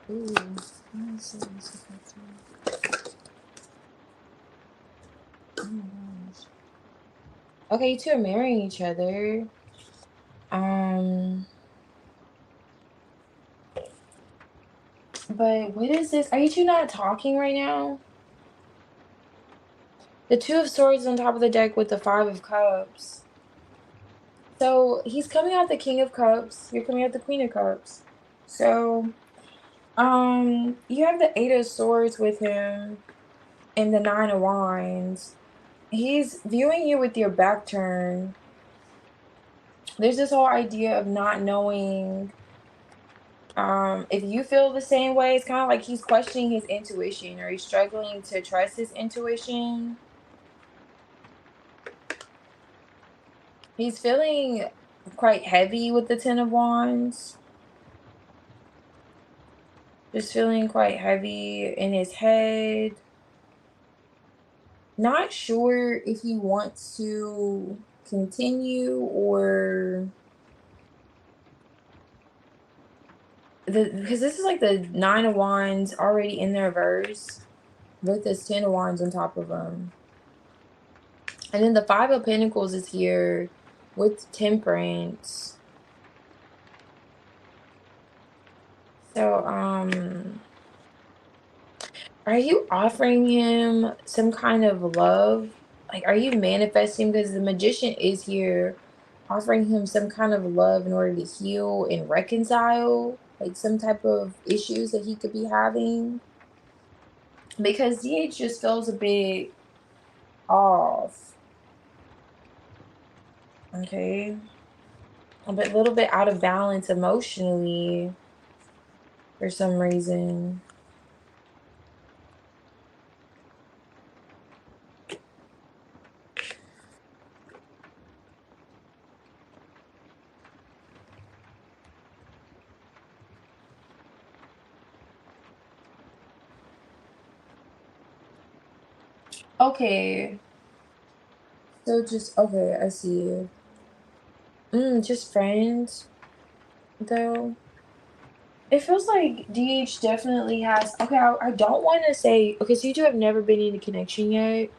Speaker 1: Ooh, nice. Oh my gosh. Okay, you two are marrying each other. Um, but what is this? Are you two not talking right now? The Two of Swords on top of the deck with the Five of Cups. So he's coming out the King of Cups. You're coming out the Queen of Cups. So, you have the Eight of Swords with him and the Nine of Wands. He's viewing you with your back turned. There's this whole idea of not knowing if you feel the same way. It's kind of like he's questioning his intuition, or he's struggling to trust his intuition. He's feeling quite heavy with the Ten of Wands. Just feeling quite heavy in his head. Not sure if he wants to continue, or because this is like the Nine of Wands already in their reverse with this Ten of Wands on top of them. And then the Five of Pentacles is here with Temperance. So, are you offering him some kind of love? Like, are you manifesting? Because the Magician is here, offering him some kind of love in order to heal and reconcile, like some type of issues that he could be having. Because DH just feels a bit off. Okay. A little bit out of balance emotionally for some reason. Okay. So just, okay, I see. Just friends, though. It feels like DH definitely has, okay, I don't want to say, okay, so you two have never been in a connection yet,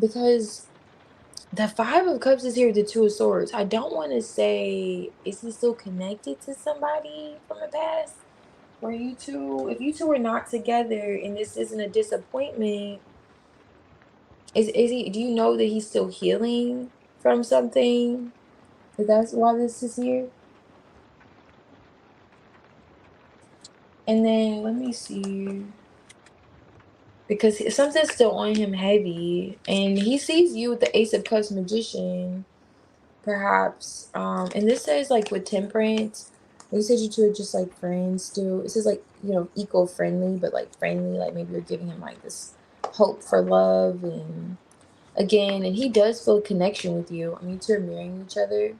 Speaker 1: because the Five of Cups is here with the Two of Swords. I don't want to say, is he still connected to somebody from the past? Or you two, if you two are not together and this isn't a disappointment, is he, do you know that he's still healing from something? That's why this is here? And then let me see, because something's still on him heavy, and he sees you with the Ace of Cups Magician, perhaps. And this says like with Temperance, you said you two are just like friends still. It says like, you know, eco-friendly, but like friendly, like maybe you're giving him like this hope for love, and again, and he does feel a connection with you. I mean, you two are marrying each other,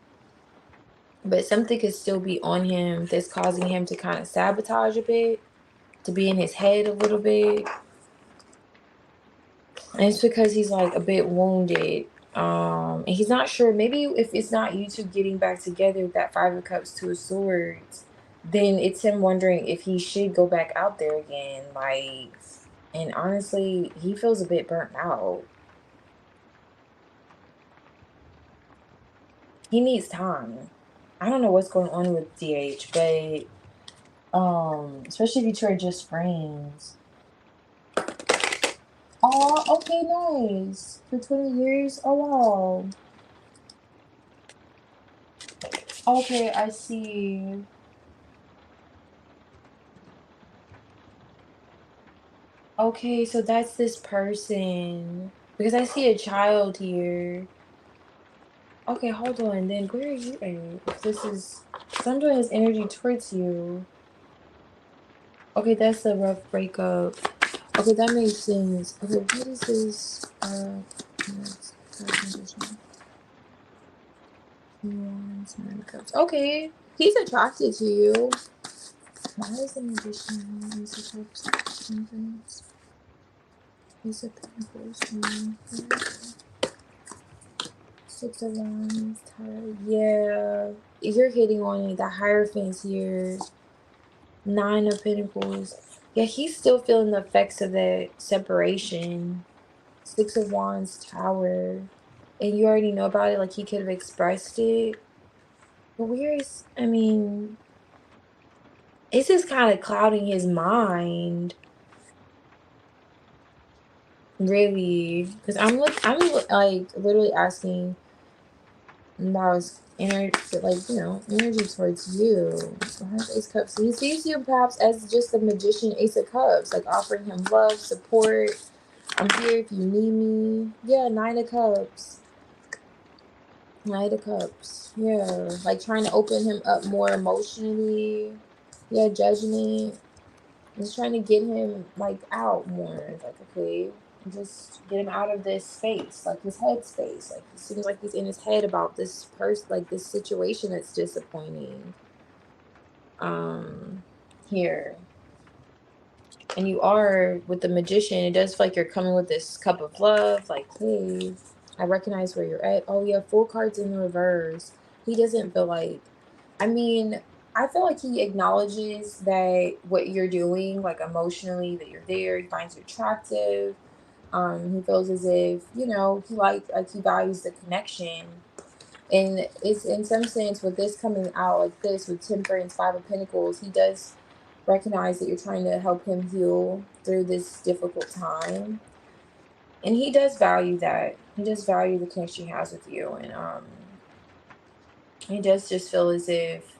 Speaker 1: but something could still be on him that's causing him to kind of sabotage a bit, to be in his head a little bit. And it's because he's like a bit wounded. And he's not sure, maybe if it's not you two getting back together with that Five of Cups, Two of Swords, then it's him wondering if he should go back out there again. Like, and honestly, he feels a bit burnt out. He needs time. I don't know what's going on with DH, but especially if you two are just friends. Oh, okay, nice. For 20 years? Oh, wow. Okay, I see. Okay, so that's this person. Because I see a child here. Okay, hold on. Then where are you at? If this is... I'm doing his energy towards you. Okay, that's a rough breakup. Okay, that makes sense. Okay, what is this? Next condition. Wands, Nine of Cups. Okay, he's attracted to you. Why is the magician Ace of Cups? Ace of Pentacles. Six of Wands. Yeah, you're hitting on it. The Hierophant's here. Nine of Pentacles. Yeah, he's still feeling the effects of that separation. Six of Wands, Tower. And you already know about it, like he could have expressed it. But where is, I mean, it's just kind of clouding his mind. Really, because I'm like literally asking about his energy, like energy towards you. So I have Ace of Cups. He sees you perhaps as just a magician, Ace of Cups, like offering him love, support. I'm here if you need me. Yeah, Nine of Cups. Knight of Cups. Yeah, like trying to open him up more emotionally. Yeah, Judgment. Just trying to get him like out more. Like, okay, just get him out of this space, like his head space. Like it seems like he's in his head about this person, like this situation that's disappointing. Here. And you are with the magician, it does feel like you're coming with this cup of love, like, hey, I recognize where you're at. Oh yeah, full cards in reverse. He doesn't feel like, I mean, I feel like he acknowledges that what you're doing, like emotionally, that you're there, he finds you attractive. He feels as if, he he values the connection. And it's in some sense with this coming out like this with Temperance, Five of Pentacles, he does recognize that you're trying to help him heal through this difficult time. And he does value that. He does value the connection he has with you. And he does just feel as if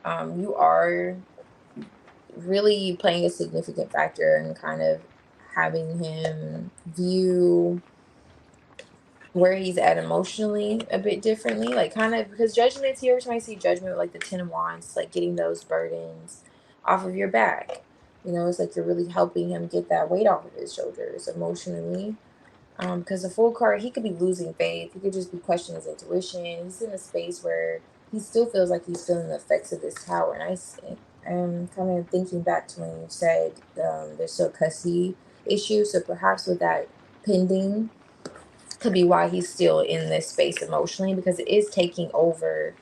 Speaker 1: you are really playing a significant factor in kind of having him view where he's at emotionally a bit differently, like kind of because Judgment's here. Every time I see Judgment with like the Ten of Wands, like getting those burdens off of your back. It's like you're really helping him get that weight off of his shoulders emotionally. Because the Fool card, he could be losing faith. He could just be questioning his intuition. He's in a space where he still feels like he's feeling the effects of this tower. And I'm kind of thinking back to when you said there's still a custody issue. So perhaps with that pending, could be why he's still in this space emotionally, because it is taking over,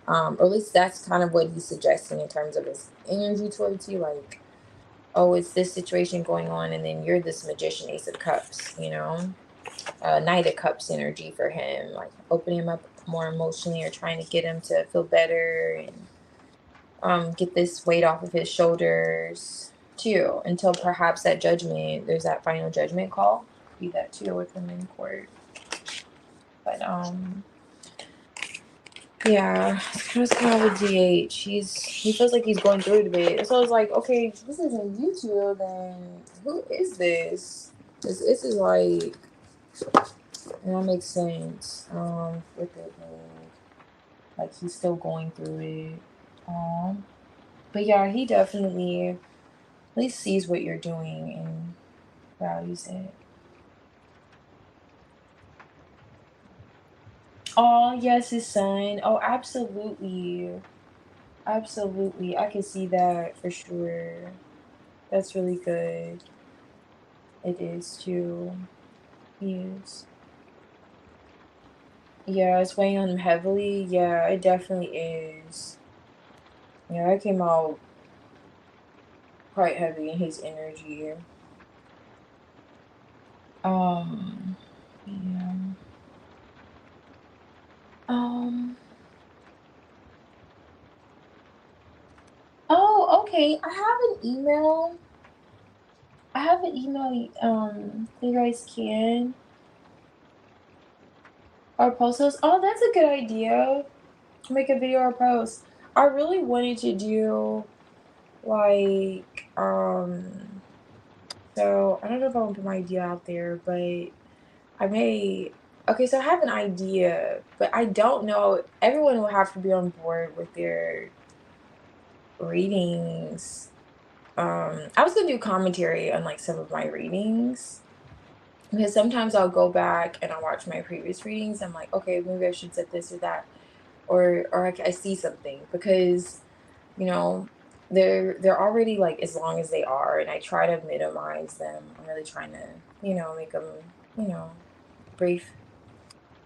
Speaker 1: or at least that's kind of what he's suggesting in terms of his energy towards you, like, oh, it's this situation going on, and then you're this magician, Ace of Cups, Knight of Cups energy for him, like opening him up more emotionally or trying to get him to feel better and get this weight off of his shoulders too, until perhaps that judgment, there's that final judgment call, be that too with him in court. But yeah, it's kind of a DH. He feels like he's going through it a bit. So I was like, okay, if this isn't you two, then who is this? This is like, and that makes sense. With it, like he's still going through it. But yeah, he definitely at least sees what you're doing and values it. Oh yes, his son. Oh, absolutely. Absolutely. I can see that for sure. That's really good. It is too. He is. Yeah, it's weighing on him heavily. Yeah, it definitely is. Yeah, that came out quite heavy in his energy. Yeah. Um, oh, okay. I have an email, you guys can, or post those. Oh, that's a good idea. Make a video or post. I really wanted to do like so I don't know if I want to put my idea out there, but I may, okay, so I have an idea, but I don't know, everyone will have to be on board with their readings. I was gonna do commentary on like some of my readings, because sometimes I'll go back and I'll watch my previous readings. I'm like, okay, maybe I should set this or that, or I see something, because you know, they're already like as long as they are, and I try to minimize them. I'm really trying to, make them, you know, brief,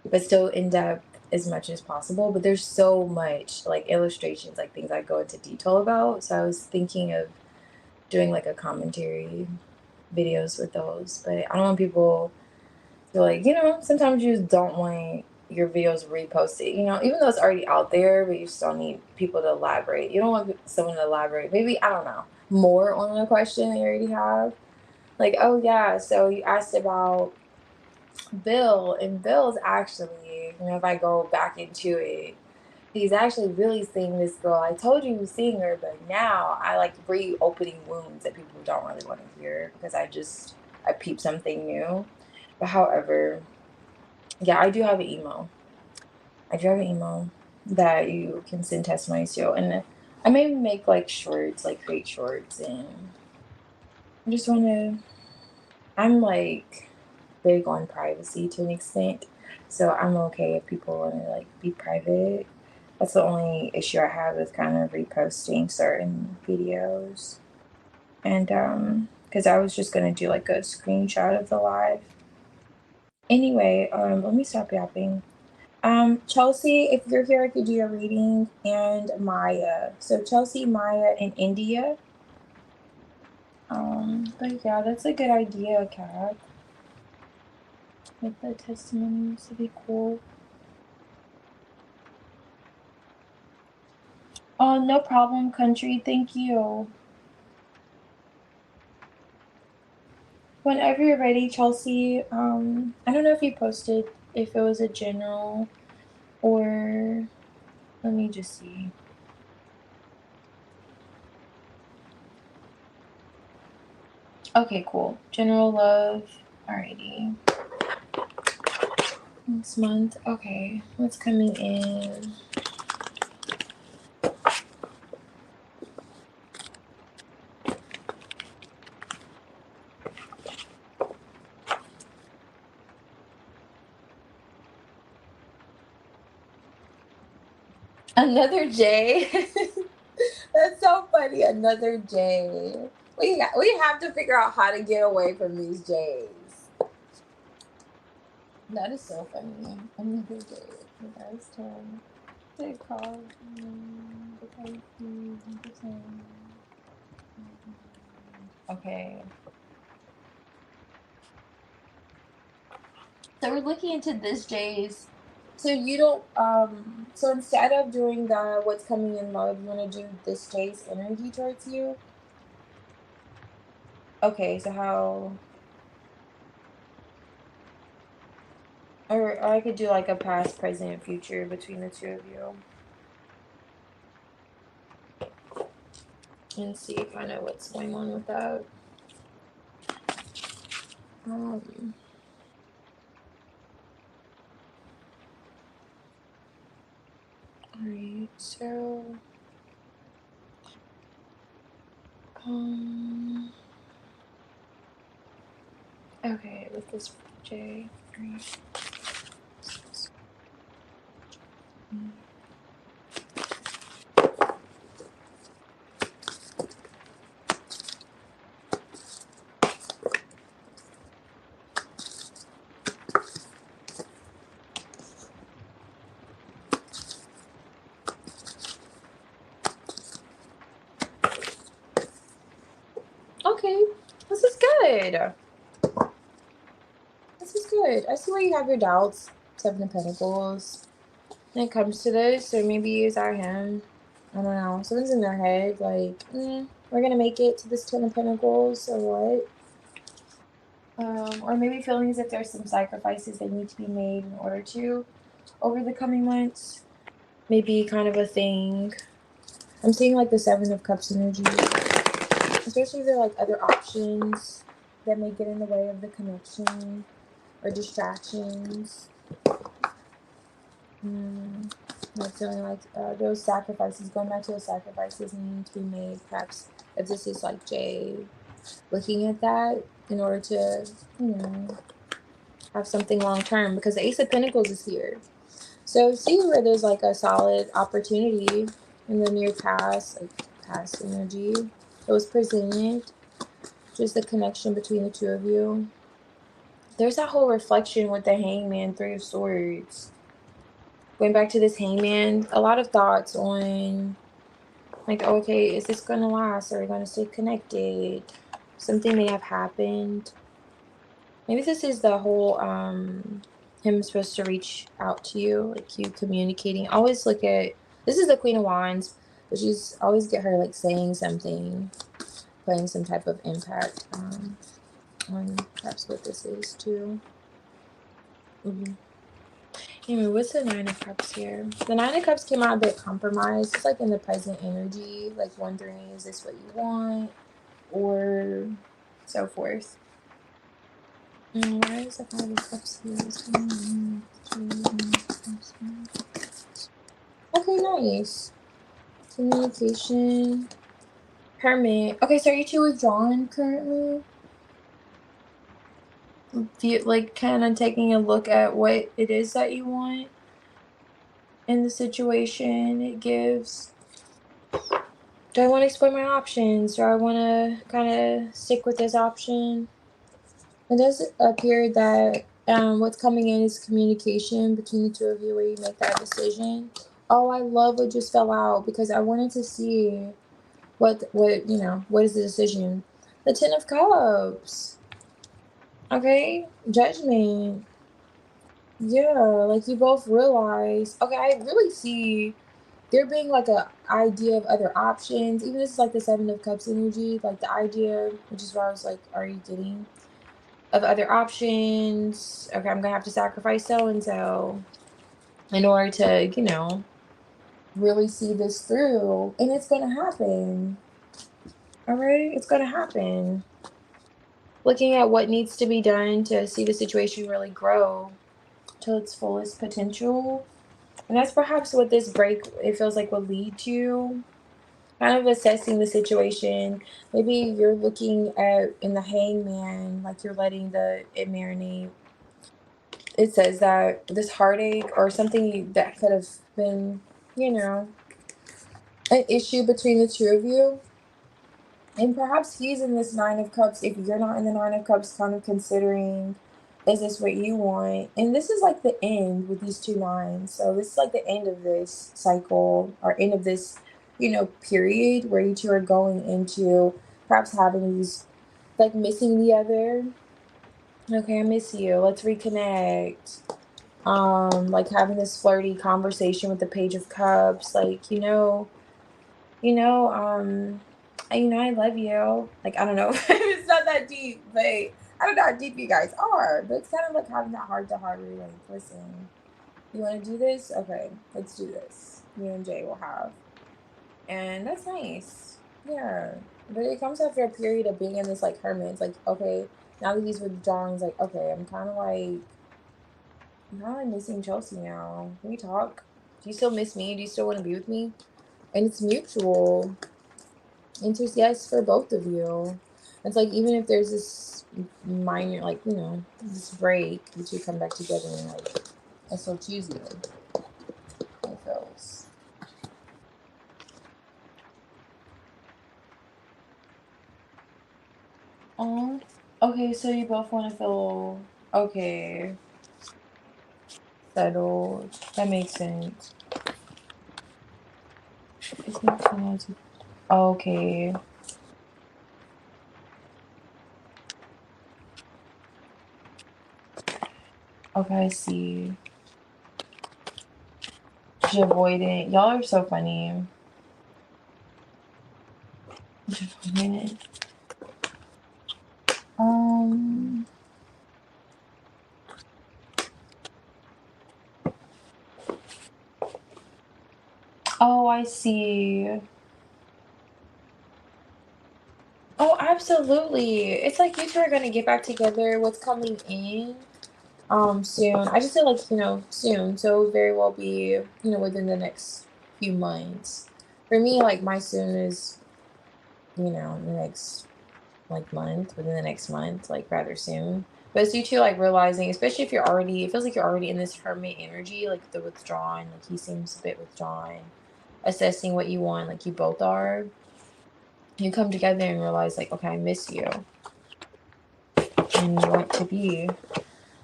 Speaker 1: but still in depth as much as possible. But there's so much like illustrations, like things I go into detail about. So I was thinking of doing like a commentary videos with those, but I don't want people to like, sometimes you just don't want your videos reposted, even though it's already out there, but you still need people to elaborate. You don't want someone to elaborate, maybe, I don't know, more on a question they already have. Like, oh yeah, so you asked about Bill, and Bill's actually, if I go back into it, he's actually really seeing this girl. I told you he was seeing her, but now I like reopening wounds that people don't really want to hear because I peeped something new. But however, yeah, I do have an email. I do have an email that you can send testimonies to, and I maybe make like shorts, like create shorts, and I just want to. I'm like big on privacy to an extent, so I'm okay if people want to like be private. That's the only issue I have with kind of reposting certain videos, and because I was just gonna do like a screenshot of the live. Anyway, let me stop yapping. Chelsea, if you're here, I could do a reading, and Maya. So Chelsea, Maya, and India. But yeah, that's a good idea, Kat. With the testimonies, it'd be cool. Oh, no problem, country. Thank you. Whenever you're ready, Chelsea. I don't know if you posted if it was a general or let me just see. Okay, cool. General love. Alrighty. Next month. Okay. What's coming in? Another J. That's so funny. Another J. We have to figure out how to get away from these J's. That is so funny. Another J. That's turn. They call okay. So we're looking into this J's. So you don't so instead of doing the what's coming in love, you want to do this J's energy towards you? Okay, so how or I could do like a past, present, future between the two of you. And see kind of what's going on with that. Alright, so okay, with this J. Right. Okay, this is good. This is good. I see where you have your doubts. Seven of Pentacles. When it comes to this, or maybe is that him? I don't know. Someone's in their head like, we're gonna make it to this Ten of Pentacles, or what? Or maybe feeling as if there's some sacrifices that need to be made in order to over the coming months. Maybe kind of a thing. I'm seeing like the Seven of Cups energy. Especially if there are like other options that may get in the way of the connection or distractions. Like feeling like those sacrifices, going back to those sacrifices need to be made. Perhaps if this is like Jay looking at that in order to, have something long term, because the Ace of Pentacles is here. So see where there's like a solid opportunity in the near past, like past energy. It was presented. Just the connection between the two of you. There's that whole reflection with the Hangman, Three of Swords. Going back to this Hangman, a lot of thoughts on like, okay, is this going to last? Are we going to stay connected? Something may have happened. Maybe this is the whole him supposed to reach out to you, like you communicating. Always look at, this is the Queen of Wands, but she's always get her like saying something, playing some type of impact. on perhaps what this is too. Anyway, what's the Nine of Cups here? The Nine of Cups came out a bit compromised. It's like in the present energy, like wondering, is this what you want? Or so forth. Why is the Five of Cups here? Okay, nice. Communication. Hermit. Okay, so are you two withdrawn currently? Do you, like, kind of taking a look at what it is that you want in the situation it gives? Do I want to explore my options? Do I want to kind of stick with this option? It does appear that what's coming in is communication between the two of you where you make that decision. Oh, I love what just fell out because I wanted to see what what is the decision. The Ten of Cups. Okay, judgment. Yeah, like you both realize. Okay, I really see there being like a idea of other options. Even this is like the Seven of Cups energy, like the idea, which is where I was like, are you getting of other options? Okay, I'm gonna have to sacrifice so and so in order to, really see this through. And it's gonna happen. All right, it's gonna happen. Looking at what needs to be done to see the situation really grow to its fullest potential. And that's perhaps what this break, it feels like, will lead to. Kind of assessing the situation. Maybe you're looking at in the hangman, like you're letting it marinate. It says that this heartache or something that could have been, an issue between the two of you. And perhaps he's in this Nine of Cups. If you're not in the Nine of Cups, kind of considering, is this what you want? And this is like the end with these two nines. So this is like the end of this cycle or end of this, period where you two are going into perhaps having these, like missing the other. Okay, I miss you. Let's reconnect. Like having this flirty conversation with the Page of Cups. Like, I love you. Like, I don't know. It's not that deep, but I don't know how deep you guys are. But it's kind of like having that heart-to-heart where you're like, listen, you want to do this? Okay, let's do this. You and Jay will have. And that's nice. Yeah. But it comes after a period of being in this, like, hermit. It's like, okay, now that he's withdrawing, it's like, okay, I'm kind of like missing Chelsea now. Can we talk? Do you still miss me? Do you still want to be with me? And it's mutual. Interest, yes, for both of you. It's like even if there's this minor, like this break, you two come back together and like I still choose you. It feels. Oh, okay. So you both want to feel okay, settled. That makes sense. Okay. Okay, I see. Avoidant. Y'all are so funny. Avoidant. Oh, I see. Oh, absolutely. It's like you two are gonna get back together. What's coming in soon. I just feel like, soon. So very well be, within the next few months. For me, like my soon is, the next like month, within the next month, like rather soon. But it's you two like realizing, especially if you're already, it feels like you're already in this hermit energy, like the withdrawn, like he seems a bit withdrawn, assessing what you want, like you both are. You come together and realize like, okay, I miss you and you want to be.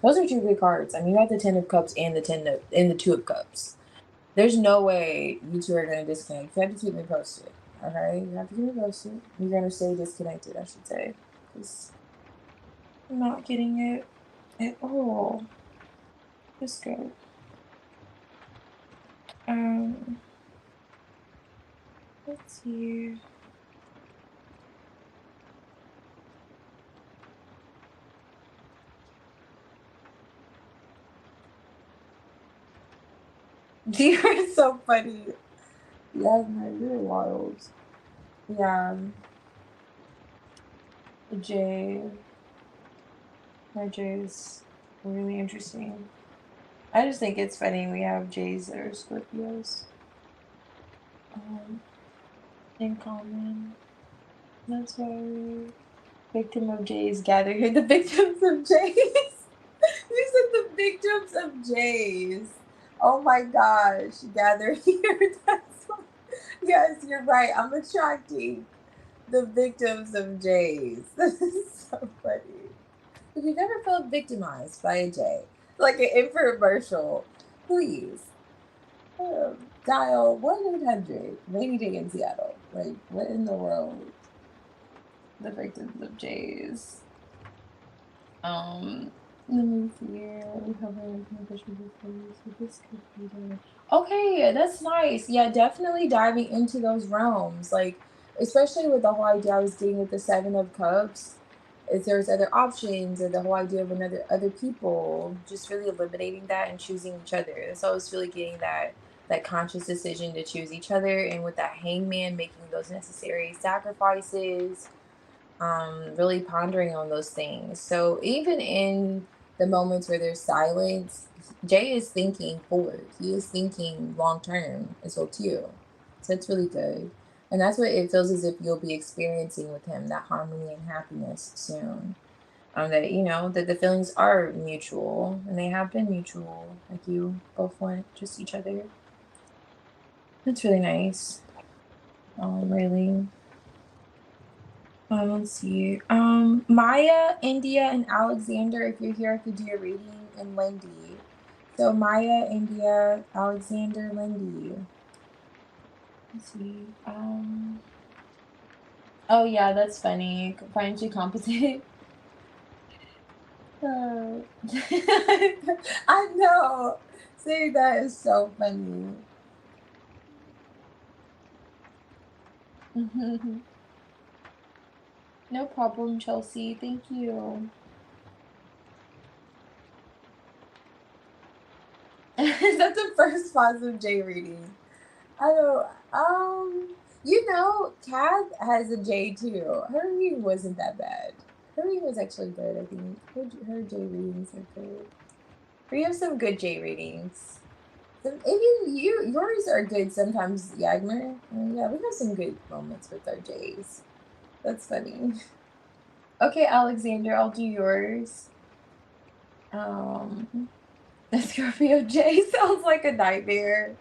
Speaker 1: Those are two good cards. I mean, you have the Ten of Cups and the Two of Cups. There's no way you two are gonna disconnect. You have to keep me posted. Okay, you have to keep me posted. You're gonna stay disconnected, I should say, because I'm not getting it at all. Let's go. Um, let's see. You're so funny. Yeah, no, you're wild. Yeah. J. My J's really interesting. I just think it's funny we have J's that are Scorpios in common. That's why we victim of J's gather here. The victims of J's. You said the victims of J's. Oh my gosh, gather here. That's what, yes, you're right. I'm attracting the victims of J's. This is so funny. If you've ever felt victimized by a J, like an infomercial, please dial 1-800 rainy day in Seattle. Like, what in the world? The victims of J's. Let me see here. We have okay, that's nice. Yeah, definitely diving into those realms. Like, especially with the whole idea I was getting with the Seven of Cups. If there's other options or the whole idea of other people, just really eliminating that and choosing each other. So I was really getting that conscious decision to choose each other, and with that hangman making those necessary sacrifices, really pondering on those things. So even in the moments where there's silence, Jay is thinking forward. He is thinking long term as well too. So it's really good. And that's what it feels as if you'll be experiencing with him, that harmony and happiness soon. That that the feelings are mutual and they have been mutual. Like you both want just each other. That's really nice. Really. Let's see. Maya, India, and Alexander, if you're here, I could do a reading, and Lindy. So Maya, India, Alexander, Lindy. Let's see. Oh yeah, that's funny. Financially competent. I know. See, that is so funny. No problem, Chelsea. Thank you. That's the first positive J reading. I don't. Kath has a J too. Her reading wasn't that bad. Her reading was actually good. I think her J readings are good. We have some good J readings. Even yours are good sometimes, Yagmer. Yeah, we have some good moments with our J's. That's funny. Okay, Alexander, I'll do yours. The Scorpio J sounds like a nightmare.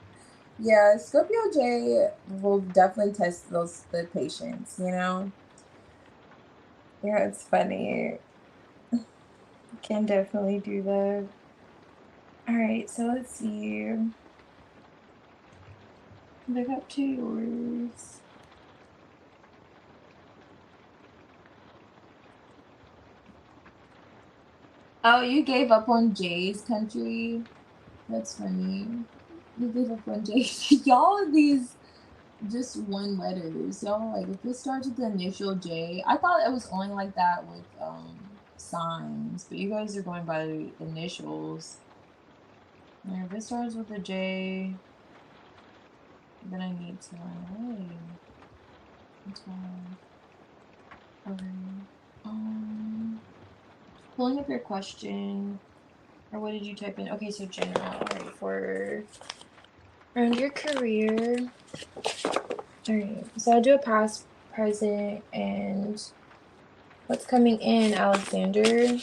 Speaker 1: Yeah, Scorpio J will definitely test the patience, Yeah, it's funny. Can definitely do that. Alright, so let's see. Look up to yours. Oh, you gave up on Jay's country? That's funny. You gave up on Jay. Y'all are these just one letters. Y'all like if it starts with the initial J. I thought it was only like that with signs, but you guys are going by the initials. Yeah, if it starts with a J, then I need to run away. That's fine. Okay. Pulling up your question. Or what did you type in? Okay, so general. Alright, for around your career. Alright, so I'll do a past, present, and what's coming in, Alexander.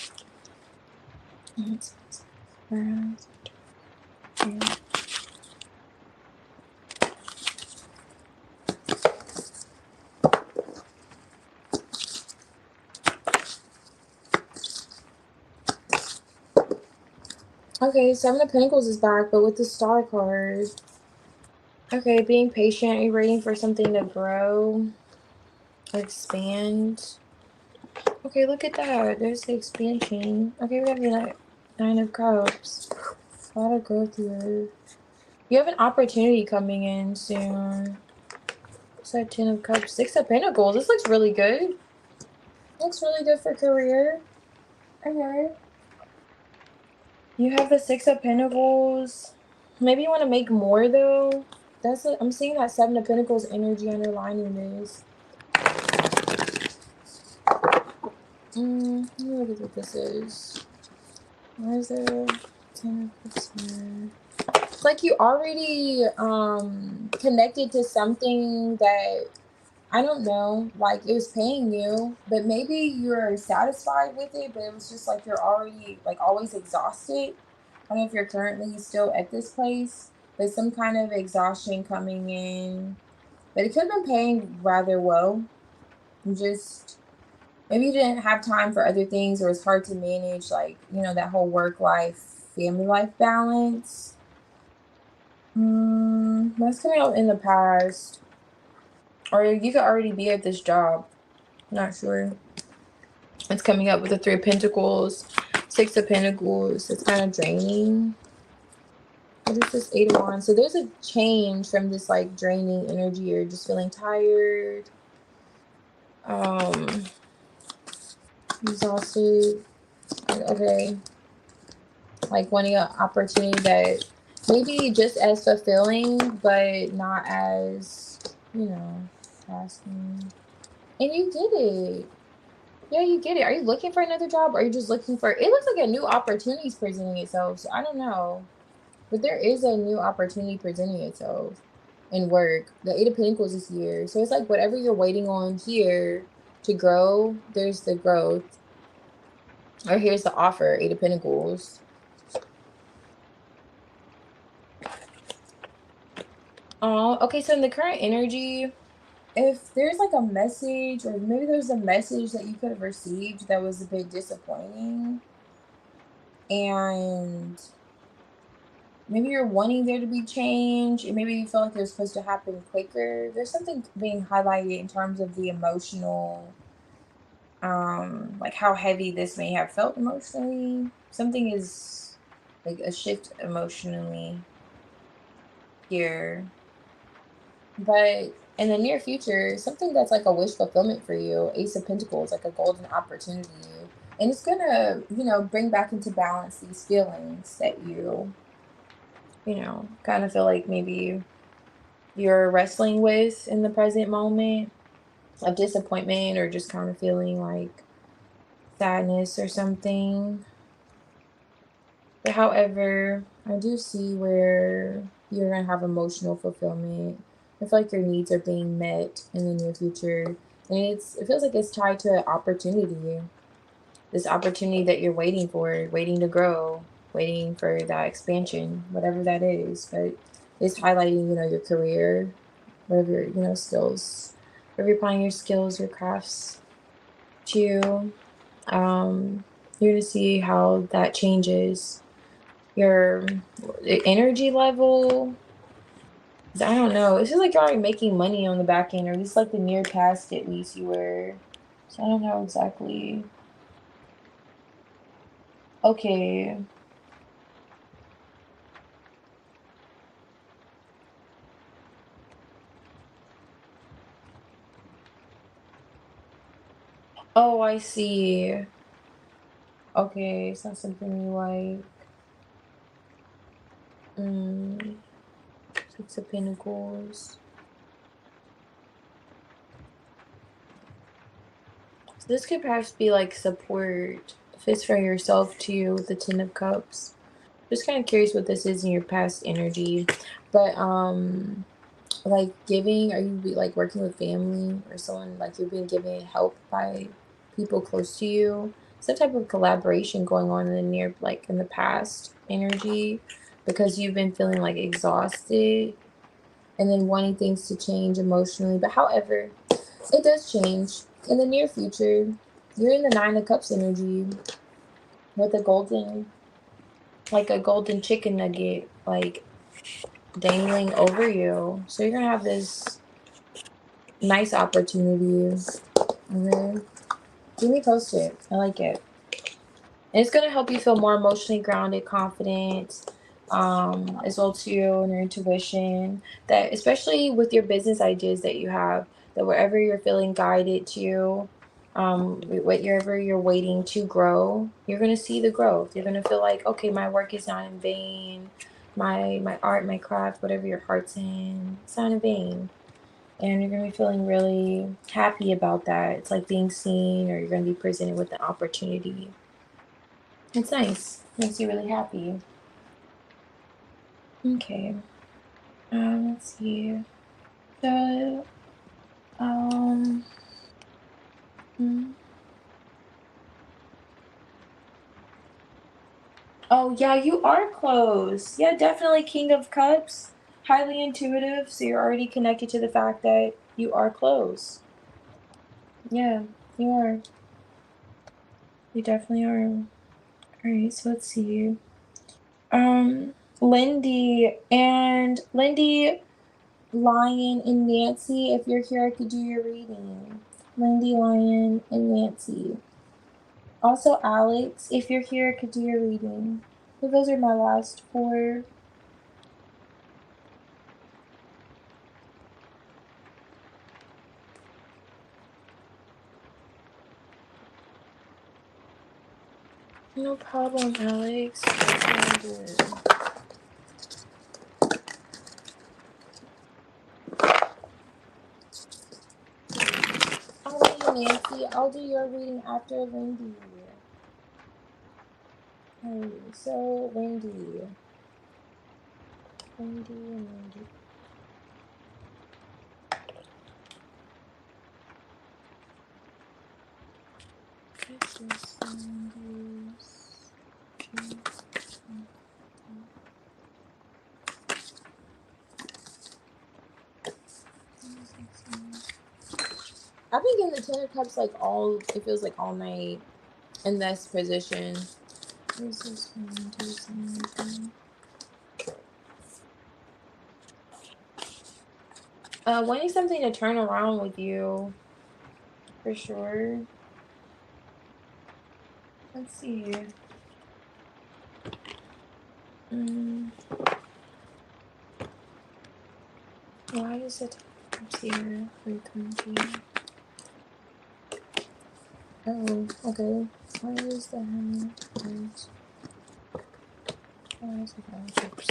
Speaker 1: Okay, Seven of Pentacles is back, but with the Star card. Okay, being patient. Are you waiting for something to grow? Expand? Okay, look at that. There's the expansion. Okay, we have the Nine of Cups. A lot of growth here. You have an opportunity coming in soon. What's that? 10 of Cups. 6 of Pentacles. This looks really good. Looks really good for career. Okay. You have the 6 of Pentacles. Maybe you want to make more though. That's it. I'm seeing that Seven of Pentacles energy underlining this. Let me look at what this is. Why is there 10 of Cups here? It's like you already connected to something that, I don't know, like it was paying you, but maybe you're satisfied with it, but it was just like you're already like always exhausted. I don't know if you're currently still at this place, but some kind of exhaustion coming in. But it could have been paying rather well. Just maybe you didn't have time for other things, or it's hard to manage, like, you know, that whole work life, family life balance. That's coming out in the past. Or you could already be at this job. Not sure. It's coming up with the Three of Pentacles, Six of Pentacles. It's kind of draining. What is this Eight of Wands? So there's a change from this like draining energy or just feeling tired, exhausted. Okay. Like wanting an opportunity that maybe just as fulfilling, but not as, you know, tasking. And you get it. Yeah, you get it. Are you looking for another job? Or are you just looking for, it looks like a new opportunity is presenting itself. So I don't know. But there is a new opportunity presenting itself in work. The Eight of Pentacles is here. So it's like whatever you're waiting on here to grow, there's the growth. Or here's the offer, Eight of Pentacles. Oh, okay, so in the current energy, if there's like a message, or maybe there's a message that you could have received that was a bit disappointing, and maybe you're wanting there to be change, and maybe you feel like it's supposed to happen quicker. There's something being highlighted in terms of the emotional, like how heavy this may have felt emotionally. Something is like a shift emotionally here. But in the near future, something that's like a wish fulfillment for you, Ace of Pentacles, like a golden opportunity. And it's gonna, you know, bring back into balance these feelings that you know, kind of feel like maybe you're wrestling with in the present moment of disappointment, or just kind of feeling like sadness or something. But however, I do see where you're going to have emotional fulfillment. I feel like your needs are being met in the near future. And it feels like it's tied to an opportunity. This opportunity that you're waiting for, waiting to grow, waiting for that expansion, whatever that is. But it's highlighting, you know, your career, whatever, you know, skills, wherever you're applying your skills, your crafts to. You're going to see how that changes your energy level. I don't know. It feels like you're already making money on the back end, or at least like the near past, at least you were. So I don't know exactly. Okay. Oh, I see. Okay, it's not something you like. Six of Pentacles. So this could perhaps be like support, if it's for yourself too, with the Ten of Cups. Just kind of curious what this is in your past energy. But like giving, are you like working with family or someone, like you're being given help by people close to you? Some type of collaboration going on in the near, like in the past energy, because you've been feeling like exhausted and then wanting things to change emotionally. But however, it does change in the near future. You're in the Nine of Cups energy with a golden, like a golden chicken nugget, like dangling over you. So you're gonna have this nice opportunity. Keep me posted. I like it. And it's gonna help you feel more emotionally grounded, confident, as well too, in your intuition. That especially with your business ideas that you have, that wherever you're feeling guided to, whatever you're waiting to grow, you're gonna see the growth. You're gonna feel like, okay, my work is not in vain. my art, my craft, whatever your heart's in, sign of vein. And you're gonna be feeling really happy about that. It's like being seen, or you're gonna be presented with an opportunity. It's nice. Makes you really happy. Okay. Let's see. So, hmm. Oh yeah, you are close. Yeah, definitely King of Cups. Highly intuitive, so you're already connected to the fact that you are close. Yeah, you are. You definitely are. Alright, so let's see. Lindy and Lindy, Lion, and Nancy, if you're here, I could do your reading. Lindy, Lion, and Nancy. Also, Alex, if you're here, I could do your reading. So those are my last four. No problem, Alex. That's all good. Alrighty, Nancy, I'll do your reading after Lindy. Okay, so Lindy. Lindy and Lindy. This is Lindy's. I've been getting the Ten of Cups like it feels like all night in this position. This is wanting something to turn around with you, for sure. Let's see. Why is it here frequency? Oh, okay. Why is the hammer? Why is it chips?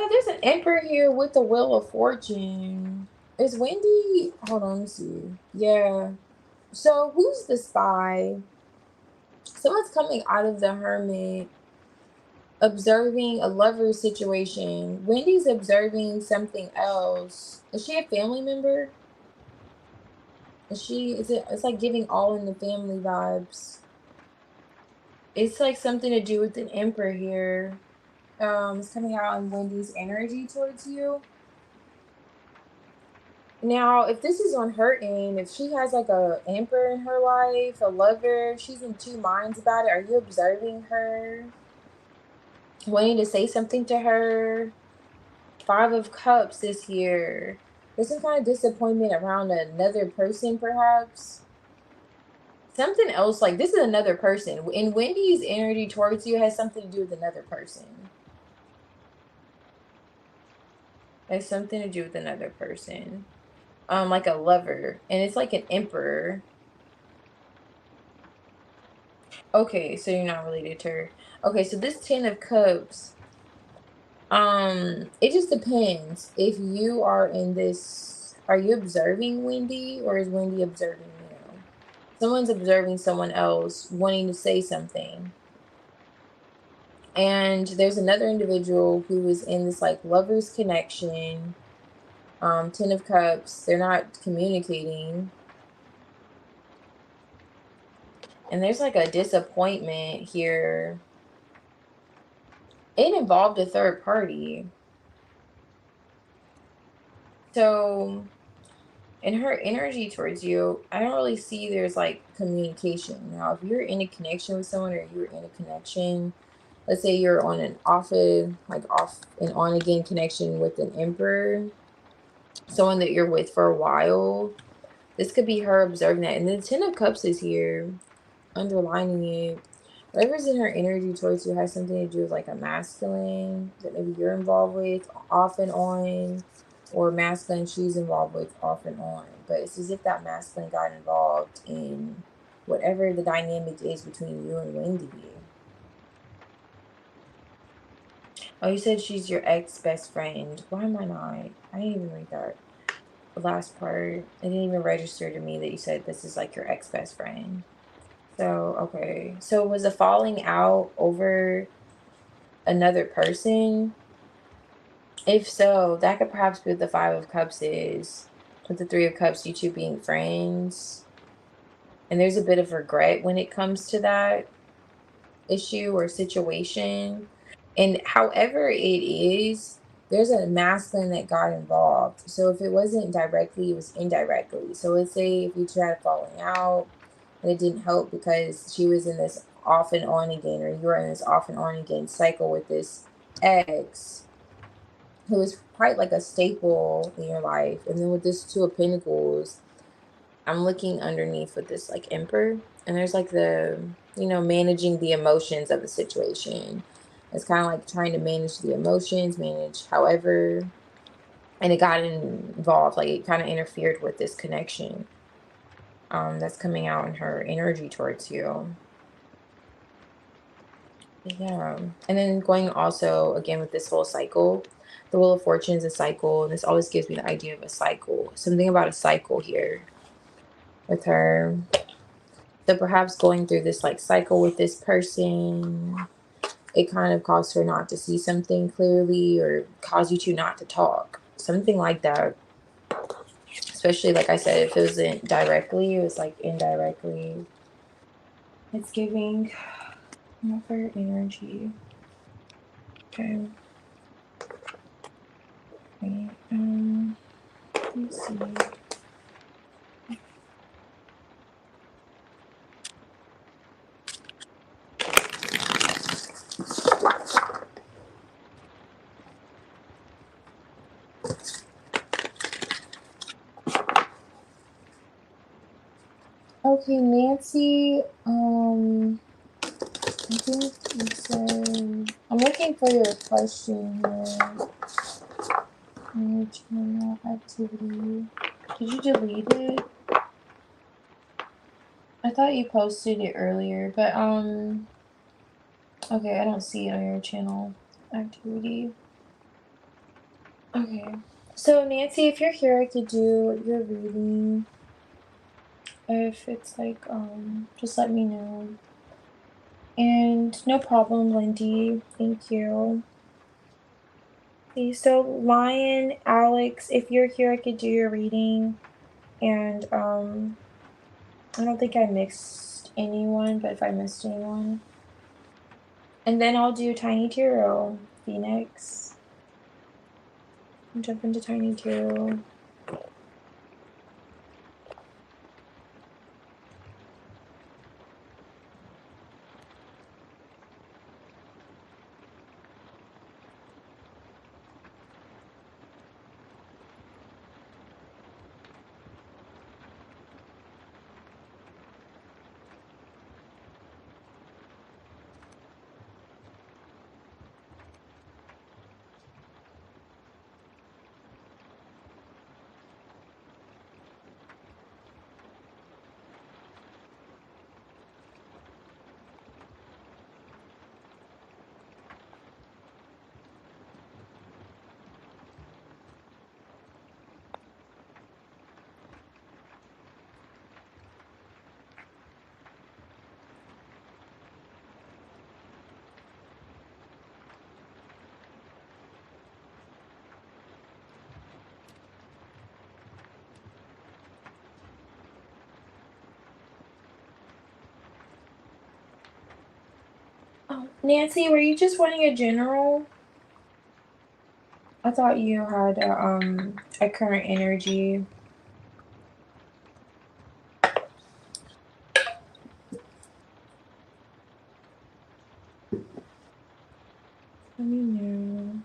Speaker 1: There's an emperor here with the Wheel of Fortune. Is Wendy? Hold on, let me see. Yeah. So who's the spy? Someone's coming out of the Hermit, observing a lover situation. Wendy's observing something else. Is she a family member? It's like giving all in the family vibes. It's like something to do with an emperor here. It's coming out on Wendy's energy towards you. Now, if this is on her end, if she has like a emperor in her life, a lover, she's in two minds about it. Are you observing her? Wanting to say something to her? Five of Cups this year. There's some kind of disappointment around another person, perhaps. Something else, like this is another person. And Wendy's energy towards you has something to do with another person. It has something to do with another person. Like a lover. And it's like an emperor. Okay, so you're not related to her. Okay, so this Ten of Cups, it just depends. If you are in this, are you observing Wendy or is Wendy observing you? Someone's observing someone else wanting to say something. And there's another individual who is in this like lover's connection. Ten of Cups, they're not communicating. And there's like a disappointment here. It involved a third party. So in her energy towards you, I don't really see there's like communication. Now, if you're in a connection with someone or you're in a connection, let's say you're on an off and on again connection with an emperor, someone that you're with for a while, this could be her observing that. And the Ten of Cups is here, underlining it. Whatever's in her energy towards you has something to do with like a masculine that maybe you're involved with, off and on. or masculine she's involved with off and on. But it's as if that masculine got involved in whatever the dynamic is between you and Wendy. Oh, you said she's your ex-best friend. Why am I not? I didn't even read that. The last part. It didn't even register to me that you said this is like your ex-best friend. So, okay. So was a falling out over another person? If so, that could perhaps be what the Five of Cups is. With the Three of Cups, you two being friends. And there's a bit of regret when it comes to that issue or situation. And however it is, there's a masculine that got involved. So if it wasn't directly, it was indirectly. So let's say if you two had a falling out and it didn't help because she was in this off and on again, or you were in this off and on again cycle with this ex who was probably like a staple in your life. And then with this Two of Pentacles, I'm looking underneath with this like Emperor, and there's like the, you know, managing the emotions of the situation. It's kind of like trying to manage the emotions, manage however, and it got involved, like it kind of interfered with this connection that's coming out in her energy towards you. Yeah. And then going also again with this whole cycle, the Wheel of Fortune is a cycle, and this always gives me the idea of a cycle. Something about a cycle here with her. So perhaps going through this like cycle with this person, it kind of caused her not to see something clearly, or cause you two not to talk. Something like that. Especially like I said, if it wasn't directly, it was like indirectly. It's giving more energy. Okay. Wait, let me see. Okay, Nancy, I think you said, I'm looking for your question here. Your channel activity. Did you delete it? I thought you posted it earlier, but okay, I don't see it on your channel activity. Okay. So Nancy, if you're here, I could do your reading. If it's like just let me know. And no problem, Lindy. Thank you. Okay, so Lion, Alex, if you're here, I could do your reading. And I don't think I missed anyone, but if I missed anyone. And then I'll do Tiny Tarot, Phoenix. Jump into Tiny Tarot. Oh, Nancy, were you just wanting a general? I thought you had a current energy. Let me know.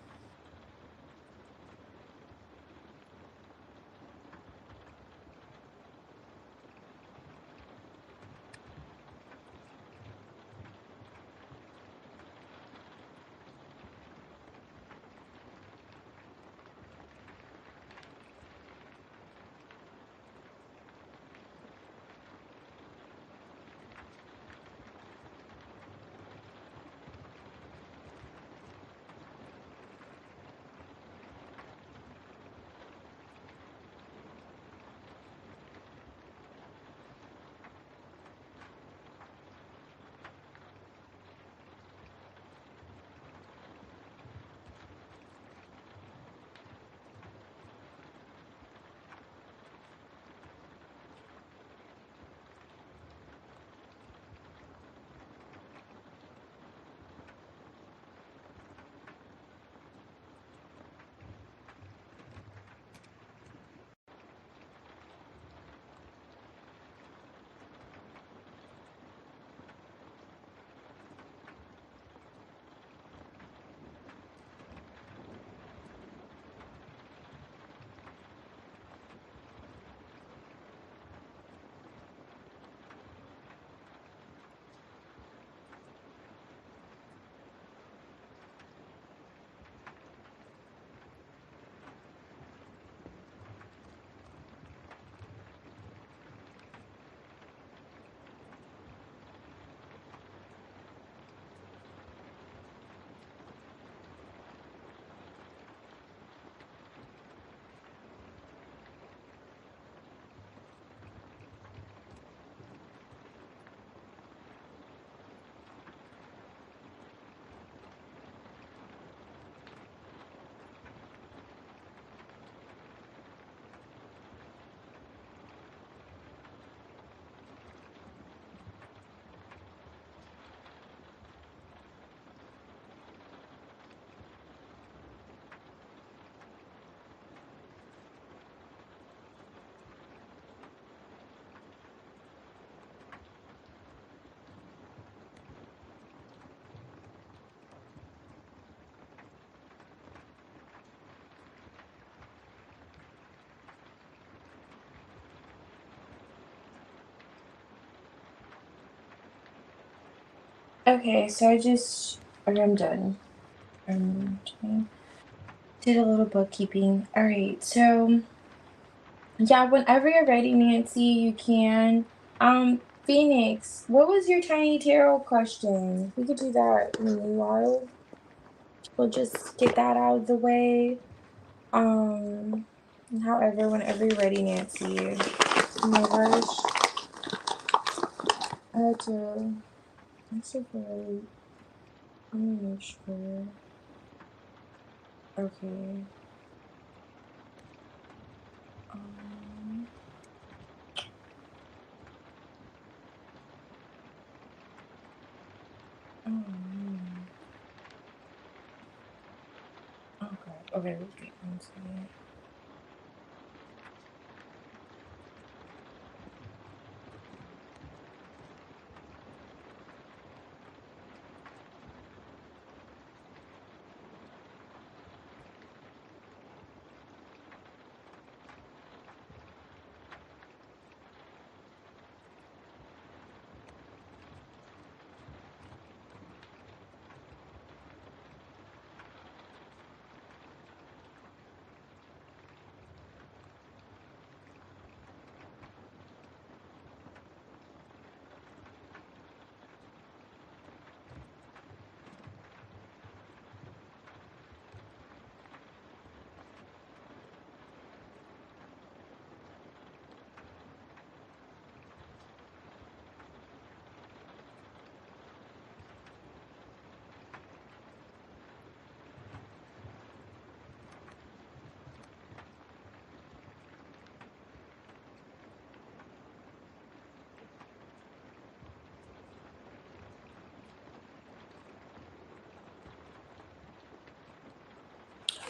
Speaker 1: Okay, so I'm done. Did a little bookkeeping. All right, so yeah, whenever you're ready, Nancy, you can. Phoenix, what was your tiny tarot question? We could do that in the meanwhile. We'll just get that out of the way. However, whenever you're ready, Nancy. No rush. I had to. I'm so sorry. Let me make sure. Okay. Um. Oh, man. Okay. Okay. Wait. One second.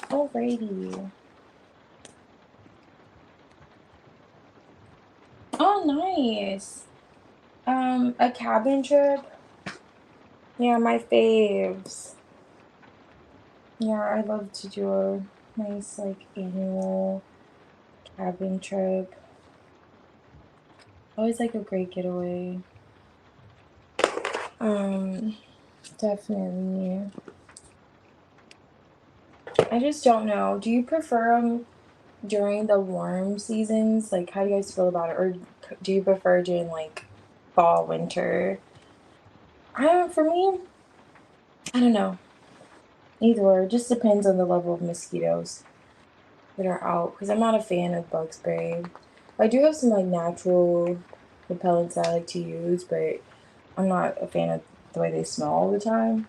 Speaker 1: Alrighty. Oh, nice. A cabin trip. Yeah, my faves. Yeah, I love to do a nice like annual cabin trip. Always like a great getaway. Um, Definitely. I just don't know. Do you prefer them during the warm seasons? Like, how do you guys feel about it? Or do you prefer during like fall, winter? For me, I don't know. Either or. It just depends on the level of mosquitoes that are out. Because I'm not a fan of bug spray. I do have some like natural repellents I like to use, but I'm not a fan of the way they smell all the time.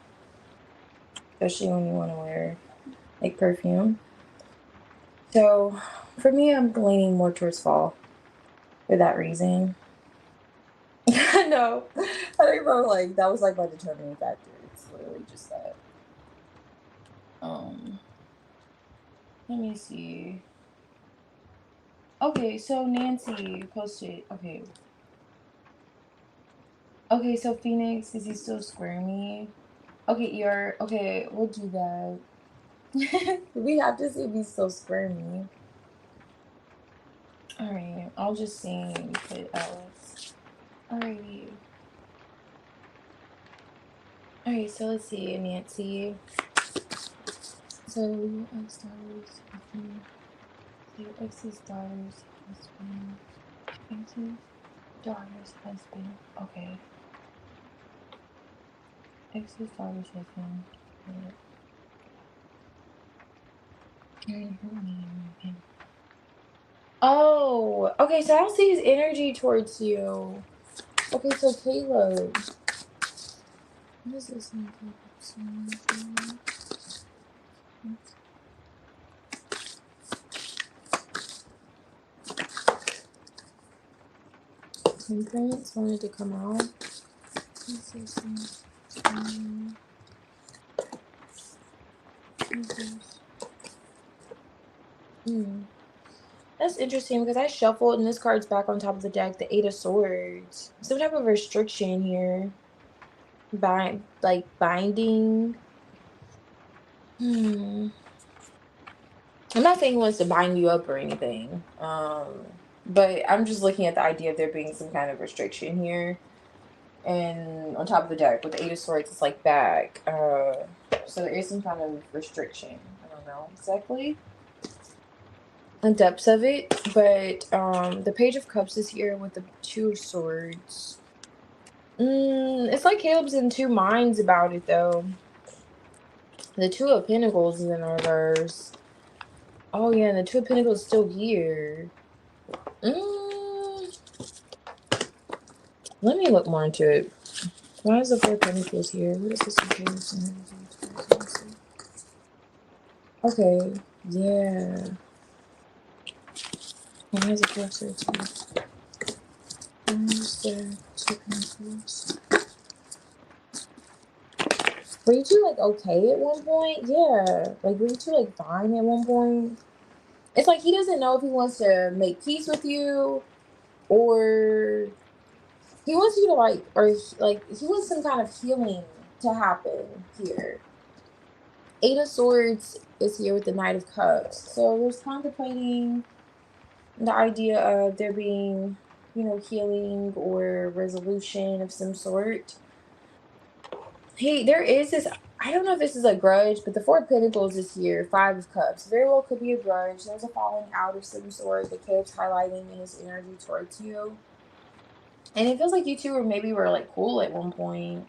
Speaker 1: Especially when you want to wear like perfume. So for me, I'm leaning more towards fall for that reason. No, I think about like that was like my determining factor. It's literally just that. Um, Let me see. Okay, so Nancy posted. Okay, okay, so Phoenix, is he still squaring me? Okay, you're okay. We'll do that. We have to see if he's still squaring me. All right, I'll just sing. Put Alice. Alrighty. All right, so let's see, Nancy. So your ex daughter's husband. So your ex's daughter's husband. Ex's daughter's husband. Okay. Ex's daughter's husband. Carrying her name again. Oh, okay. So I don't see his energy towards you. Okay, so Caleb. What is this? Fingerprints wanted to come out. Hmm. That's interesting because I shuffled and this card's back on top of the deck, the 8 of Swords. Some type of restriction here. Binding. Hmm. I'm not saying he wants to bind you up or anything. But I'm just looking at the idea of there being some kind of restriction here. and on top of the deck with the 8 of Swords, it's like back. So there is some kind of restriction. I don't know exactly the depths of it, but the Page of Cups is here with the 2 of Swords. It's like Caleb's in two minds about it though. The 2 of Pentacles is in reverse. Oh yeah, and the 2 of Pentacles is still here. Let me look more into it. Why is the 4 of Pentacles here? What is this? Okay, yeah. Why is it 4 of Swords here? Where's the 2 of Pentacles? Were you two like okay at one point? Yeah. Like were you two like fine at one point? It's like he doesn't know if he wants to make peace with you or he wants you to like, or like he wants some kind of healing to happen here. 8 of Swords is here with the Knight of Cups. So there's contemplating the idea of there being, you know, healing or resolution of some sort. Hey, there is this, I don't know if this is a grudge, but the 4 of Pentacles is here, 5 of Cups. Very well could be a grudge. There's a falling out of some sort that Caleb's highlighting in his energy towards you. And it feels like you two were like cool at one point.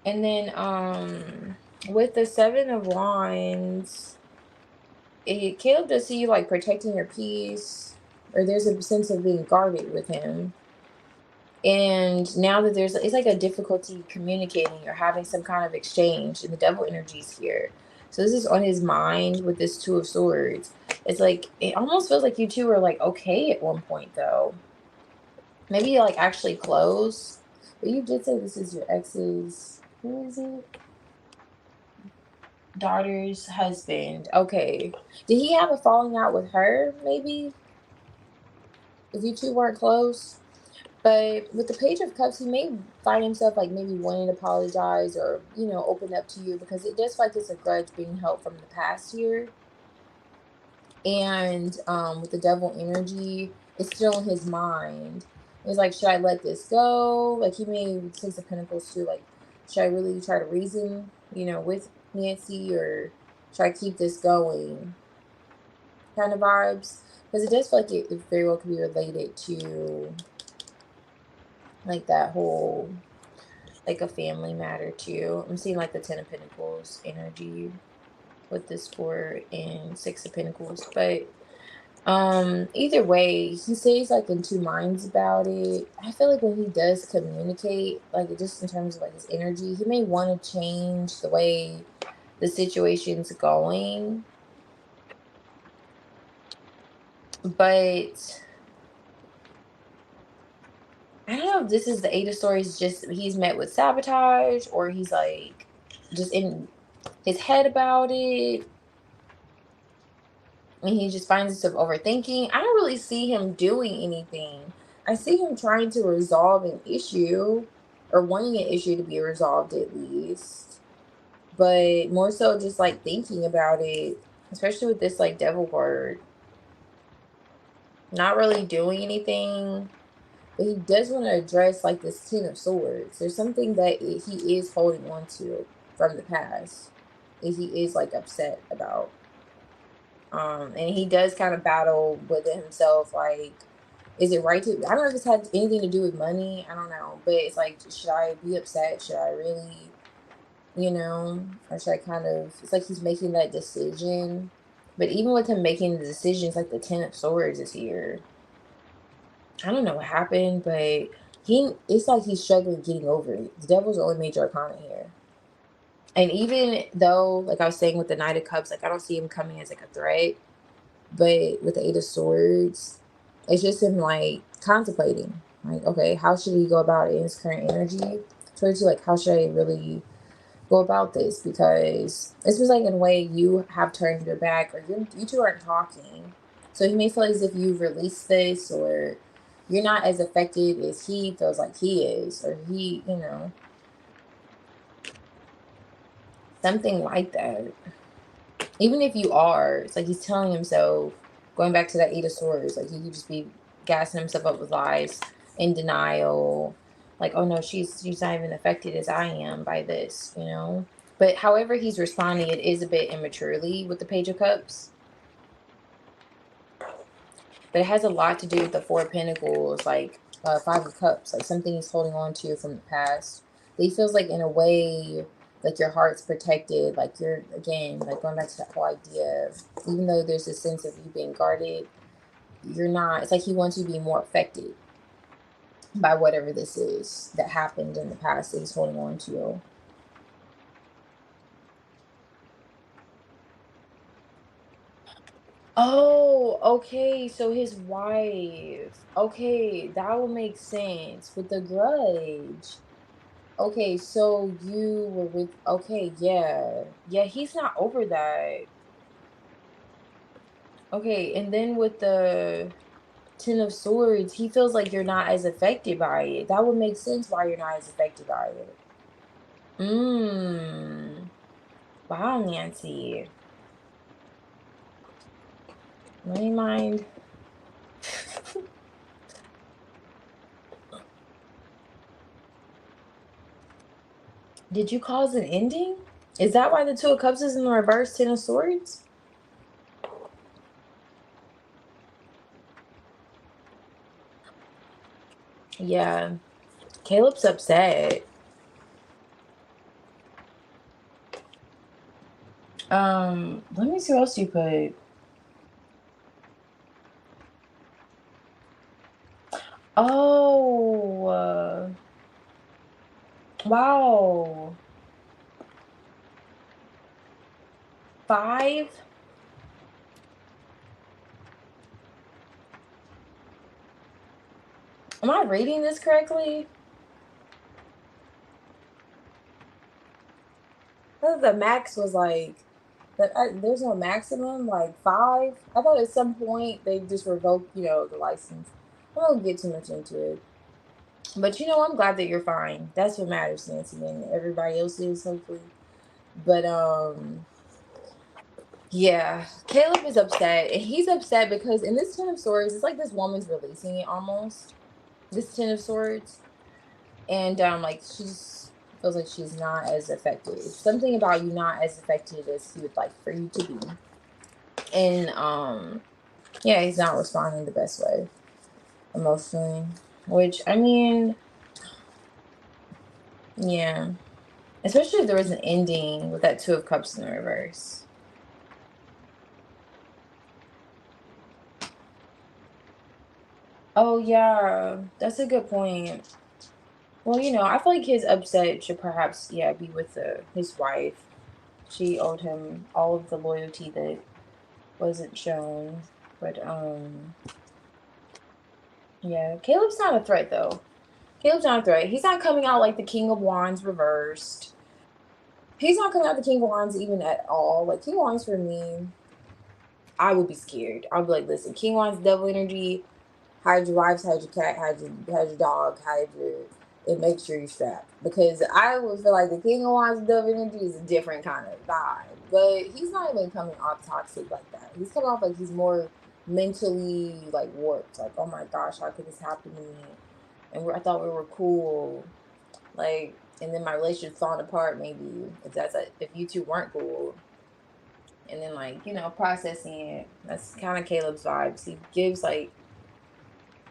Speaker 1: And then with the 7 of Wands, Caleb does see you like protecting your peace, or there's a sense of being guarded with him. And now that it's like a difficulty communicating or having some kind of exchange, and the Devil energy's here. So this is on his mind with this 2 of Swords. It's like, it almost feels like you two were like okay at one point though. Maybe like actually close. But you did say this is your ex's, who is it? Daughter's husband. Okay. Did he have a falling out with her maybe? If you two weren't close? But with the Page of Cups, he may find himself like maybe wanting to apologize or, you know, open up to you, because it does feel like it's a grudge being held from the past year. And with the Devil energy, it's still in his mind. It's like, should I let this go? Like he may take the Pentacles too. Like, should I really try to reason, you know, with Nancy, or should I keep this going? Kind of vibes. Because it does feel like it very well could be related to like that whole, like a family matter too. I'm seeing like the 10 of Pentacles energy with this 4 and 6 of Pentacles. But either way, he stays like in two minds about it. I feel like when he does communicate, like just in terms of like his energy, he may want to change the way the situation's going. But I don't know if this is the 8 of Swords, just he's met with sabotage, or he's like just in his head about it, and he just finds himself overthinking. I don't really see him doing anything. I see him trying to resolve an issue, or wanting an issue to be resolved at least, but more so just like thinking about it, especially with this like Devil word. Not really doing anything. But he does want to address like this 10 of Swords. There's something that he is holding on to from the past, and he is like upset about. And he does kind of battle with it himself. Like, is it right to? I don't know if it's had anything to do with money. I don't know, but it's like, should I be upset? Should I really, you know, or should I kind of? It's like he's making that decision. But even with him making the decisions, like the 10 of Swords is here. I don't know what happened, but it's like he's struggling getting over it. The Devil's the only major arcana here. And even though, like I was saying with the Knight of Cups, like I don't see him coming as like a threat, but with the 8 of Swords, it's just him like contemplating. Like, okay, how should he go about it in his current energy? Towards you, like, how should I really go about this? Because it feels like in a way you have turned your back, or you two aren't talking. So he may feel as if you've released this, or you're not as affected as he feels like he is, or he, you know, something like that. Even if you are, it's like he's telling himself, going back to that 8 of Swords, like he could just be gassing himself up with lies, in denial, like, oh no, she's not even affected as I am by this, you know. But however he's responding, it is a bit immaturely with the Page of Cups. But it has a lot to do with the Four of Pentacles, like Five of Cups, like something he's holding on to from the past. That he feels like in a way, like your heart's protected, like you're, again, like going back to that whole idea of, even though there's a sense of you being guarded, you're not, it's like he wants you to be more affected by whatever this is that happened in the past that he's holding on to. Oh, okay. So his wife. Okay, that would make sense with the grudge. Okay, so you were with, okay, yeah. Yeah, he's not over that. Okay, and then with the Ten of Swords, he feels like you're not as affected by it. That would make sense why you're not as affected by it. Mmm. Wow, Nancy. Money mind. Did you cause an ending? Is that why the Two of Cups is in the reverse, Ten of Swords? Yeah. Caleb's upset. Let me see what else you put. Oh, wow. 5? Am I reading this correctly? I thought the max was like, there's no maximum, like 5. I thought at some point they just revoked, the license. I don't get too much into it. But I'm glad that you're fine. That's what matters, Nancy, and everybody else is, hopefully. But yeah, Caleb is upset, and he's upset because in this Ten of Swords, it's like this woman's releasing it almost. This Ten of Swords, and like she just feels like she's not as affected. Something about you not as affected as he would like for you to be, and yeah, he's not responding the best way emotionally. Which, I mean, yeah, especially if there was an ending with that Two of Cups in the reverse. Oh yeah, that's a good point. Well, I feel like his upset should perhaps, yeah, be with his wife. She owed him all of the loyalty that wasn't shown. But yeah, Caleb's not a threat though. Caleb's not a threat. He's not coming out like the King of Wands reversed. He's not coming out the King of Wands even at all. Like King of Wands for me, I would be scared. I'd be like, listen, King of Wands devil energy. Hide your wives, hide your cat, hide your dog, hide your, and make sure you're strapped. Because I would feel like the King of Wands dove energy is a different kind of vibe. But he's not even coming off toxic like that. He's coming off like he's more mentally like warped. Like, oh my gosh, how could this happen to me? And I thought we were cool. Like, and then my relationship falling apart. Maybe if you two weren't cool. And then like processing it. That's kind of Caleb's vibes. He gives like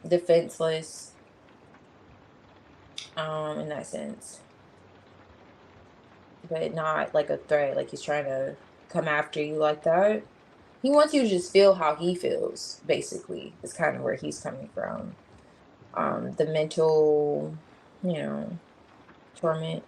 Speaker 1: defenseless in that sense, but not like a threat, like he's trying to come after you like that. He wants you to just feel how he feels, basically, is kind of where he's coming from. The mental, you know torment.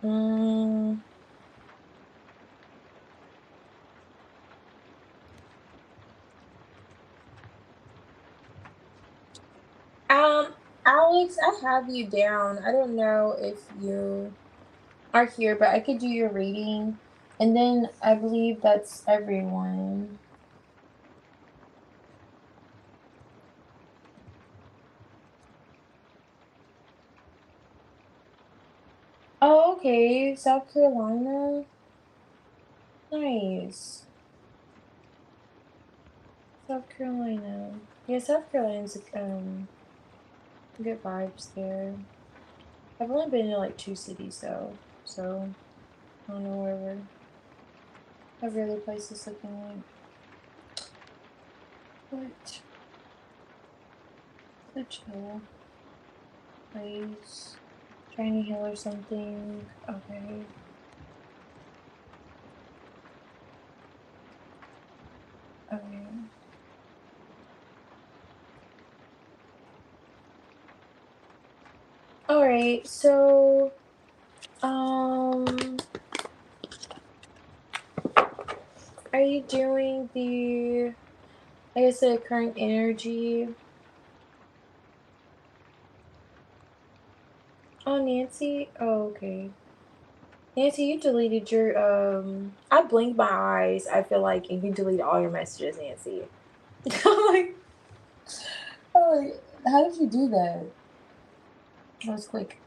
Speaker 1: mm, Alex, I have you down. I don't know if you are here, but I could do your reading. And then I believe that's everyone. Oh, okay. South Carolina. Nice. South Carolina. Yeah, South Carolina's good vibes there. I've only been to like 2 cities though, so I don't know where every other place is looking like. But the chill place. Trying to heal or something. Okay. Okay. Alright, so are you doing the current energy? Oh, Nancy? Oh, okay. Nancy, you deleted your I blinked my eyes, I feel like, and you deleted all your messages, Nancy. I'm like, how did you do that? That was quick.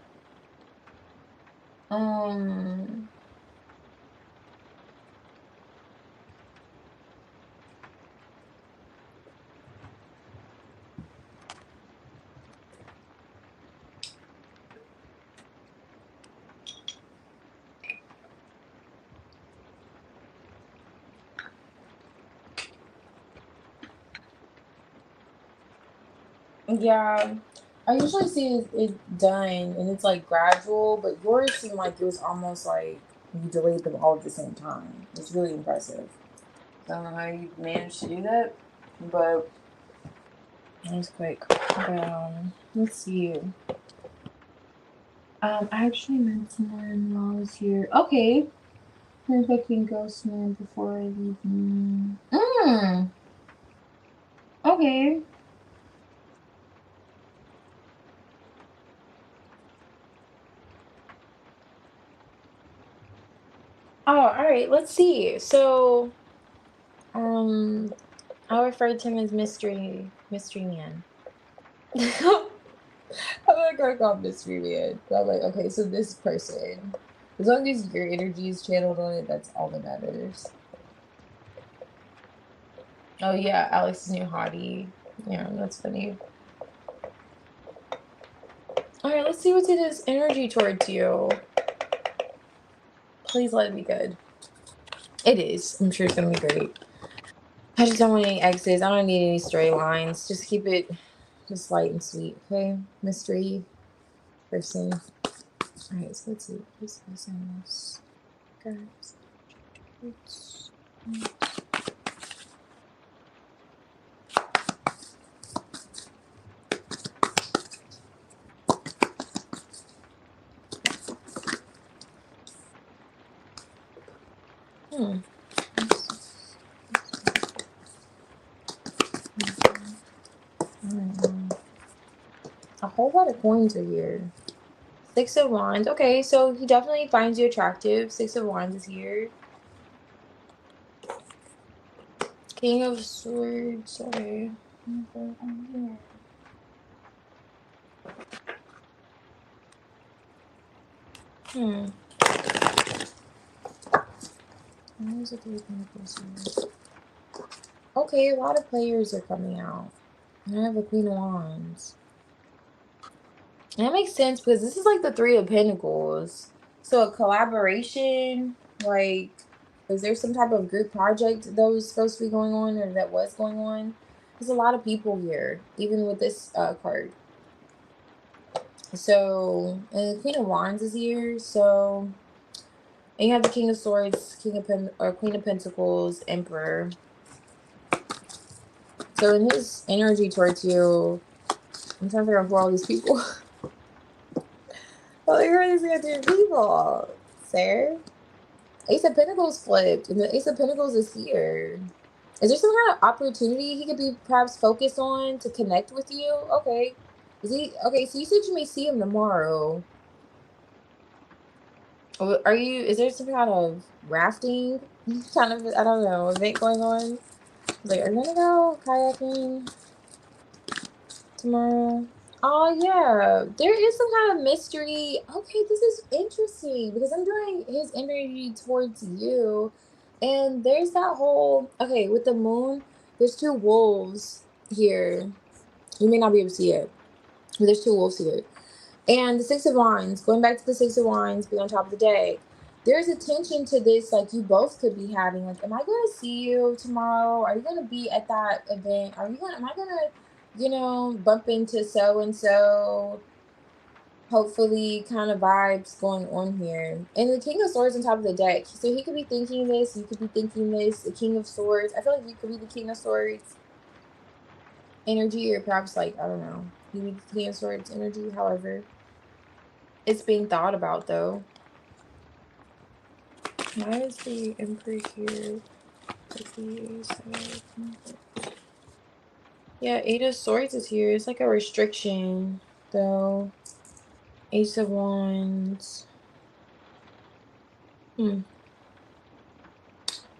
Speaker 1: Yeah, I usually see it done and it's like gradual, but yours seemed like it was almost like you delayed them all at the same time. It's really impressive. I don't know how you managed to do that, but it was quick. But, let's see. I actually met someone while I was here. Okay. Perfecting Ghostman before I leave. Okay. Oh, all right. Let's see. So, I refer to him as Mystery Man. I'm not gonna call him Mystery Man. But I'm like, okay, so this person, as long as your energy is channeled on it, that's all that matters. Oh yeah, Alex's new hottie. Yeah, that's funny. All right, let's see what's in his energy towards you. Please let it be good. It is. I'm sure it's gonna be great. I just don't want any exes. I don't need any storylines. Just keep it just light and sweet, okay? Mystery person. Alright, so let's see. This business. Guys. A whole lot of coins are here. 6 of Wands. Okay, so he definitely finds you attractive. 6 of Wands is here. King of Swords. Okay. Where's the 3 of Pentacles? Okay, a lot of players are coming out. And I have a Queen of Wands. And that makes sense because this is like the 3 of Pentacles. So a collaboration, like, is there some type of group project that was supposed to be going on or that was going on? There's a lot of people here, even with this card. So, and the Queen of Wands is here. So, and you have the King of Swords, Queen of Pentacles, Emperor. So in his energy towards you, I'm trying to figure out who all these people. Well, you're these goddamn people, sir. Ace of Pentacles flipped, and the Ace of Pentacles is here. Is there some kind of opportunity he could be perhaps focused on to connect with you? Okay. Is he okay? So you said you may see him tomorrow. Are you? Is there some kind of rafting kind of, I don't know, event going on? Like, are you gonna go kayaking tomorrow? Oh yeah, there is some kind of mystery. Okay, this is interesting because I'm doing his energy towards you, and there's that whole, okay, with the moon. There's two wolves here. You may not be able to see it, but there's two wolves here. And the Six of Wands, going back to the Six of Wands, being on top of the deck, there's a tension to this, like you both could be having. Like, am I going to see you tomorrow? Are you going to be at that event? Am I going to, bump into so and so? Hopefully, kind of vibes going on here. And the King of Swords on top of the deck. So he could be thinking this, you could be thinking this. The King of Swords. I feel like you could be the King of Swords energy, or perhaps, like, I don't know. You be the King of Swords energy, however. It's being thought about, though. Why is the Emperor here? Yeah, Eight of Swords is here. It's like a restriction, though. Ace of Wands.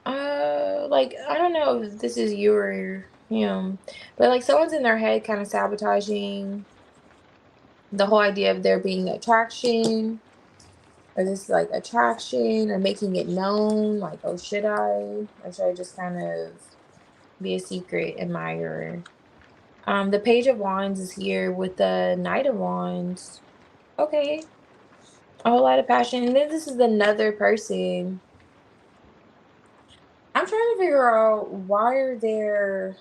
Speaker 1: Like, I don't know if this is you or him, but like someone's in their head kind of sabotaging the whole idea of there being attraction, or this like attraction, or making it known, like, oh, should I, or should I just kind of be a secret admirer? The Page of Wands is here with the Knight of Wands. Okay, a whole lot of passion. And then this is another person. I'm trying to figure out, why are there,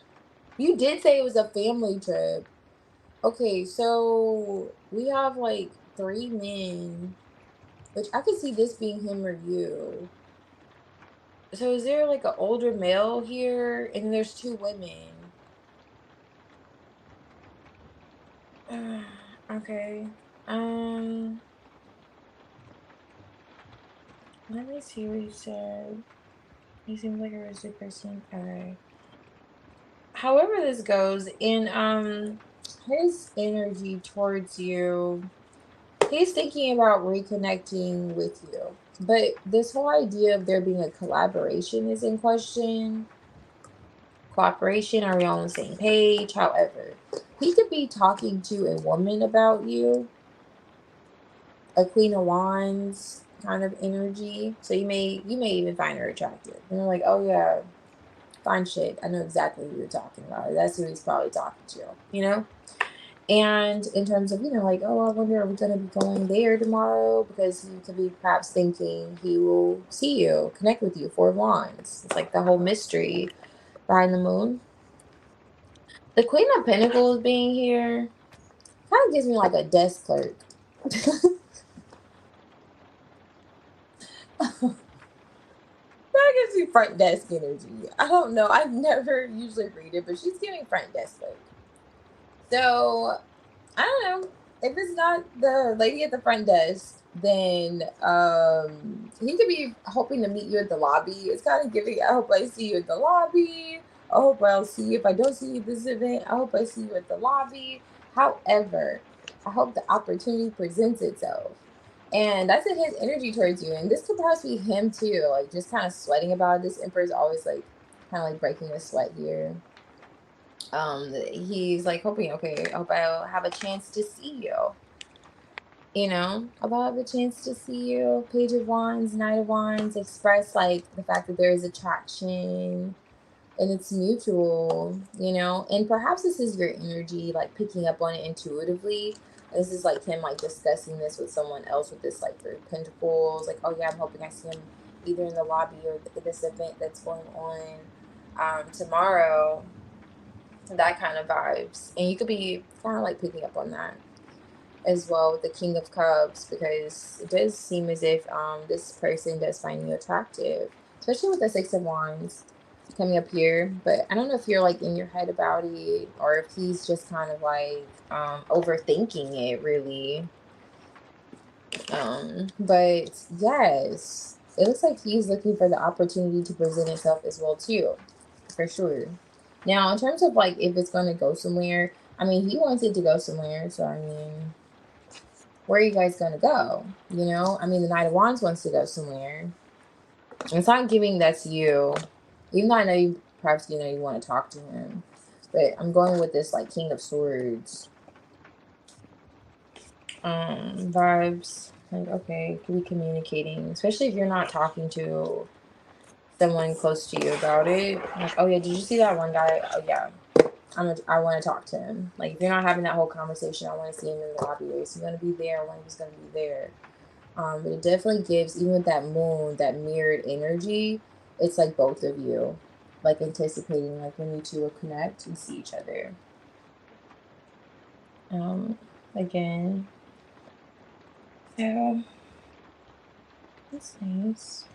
Speaker 1: you did say it was a family trip. Okay, so we have like three men, which I could see this being him or you. So is there like an older male here, and there's two women? Okay. Um, Let me see what he said. He seems like a risky person. Okay. However this goes, in his energy towards you, he's thinking about reconnecting with you. But this whole idea of there being a collaboration is in question. Cooperation, are we on the same page? However, he could be talking to a woman about you, a Queen of Wands kind of energy. So you may even find her attractive. And you're like, oh yeah, fine shit. I know exactly who you're talking about. That's who he's probably talking to. And in terms of, like, oh, I wonder, are we going to be going there tomorrow? Because he could be perhaps thinking he will see you, connect with you, Four of Wands. It's like the whole mystery behind the moon. The Queen of Pentacles being here kind of gives me like a desk clerk. That gives me front desk energy. I don't know. I've never usually read it, but she's giving front desk clerk. So I don't know. If it's not the lady at the front desk, then he could be hoping to meet you at the lobby. It's kind of giving, I hope I see you at the lobby. I hope I'll see you. If I don't see you at this event, I hope I see you at the lobby. However, I hope the opportunity presents itself. And that's in his energy towards you. And this could perhaps be him too, like just kind of sweating about it. This Emperor's always like kind of like breaking a sweat here. He's like hoping, okay, I hope I'll have a chance to see you. I'll have a chance to see you. Page of Wands, Knight of Wands express like the fact that there is attraction and it's mutual, and perhaps this is your energy, like picking up on it intuitively. This is like him like discussing this with someone else with this like Three of Pentacles, like, oh yeah, I'm hoping I see him either in the lobby or this event that's going on tomorrow. That kind of vibes. And you could be kind of like picking up on that as well with the King of Cups, because it does seem as if this person does find you attractive, especially with the Six of Wands coming up here. But I don't know if you're like in your head about it, or if he's just kind of like overthinking it really. But yes, it looks like he's looking for the opportunity to present himself as well too, for sure. Now, in terms of like if it's going to go somewhere, I mean, he wanted to go somewhere, so I mean, where are you guys gonna go? You know, I mean, the Knight of Wands wants to go somewhere. It's not giving that's you, even though I know you perhaps you want to talk to him, but I'm going with this like King of Swords vibes. Like, okay, could be communicating, especially if you're not talking to someone close to you about it. Like, oh yeah, did you see that one guy? Oh yeah, I want to talk to him. Like, if you're not having that whole conversation, I want to see him in the lobby. Is he gonna be there? When he's gonna be there? But it definitely gives, even with that moon, that mirrored energy. It's like both of you, like anticipating, like when you two will connect and see each other. Again, so that's nice.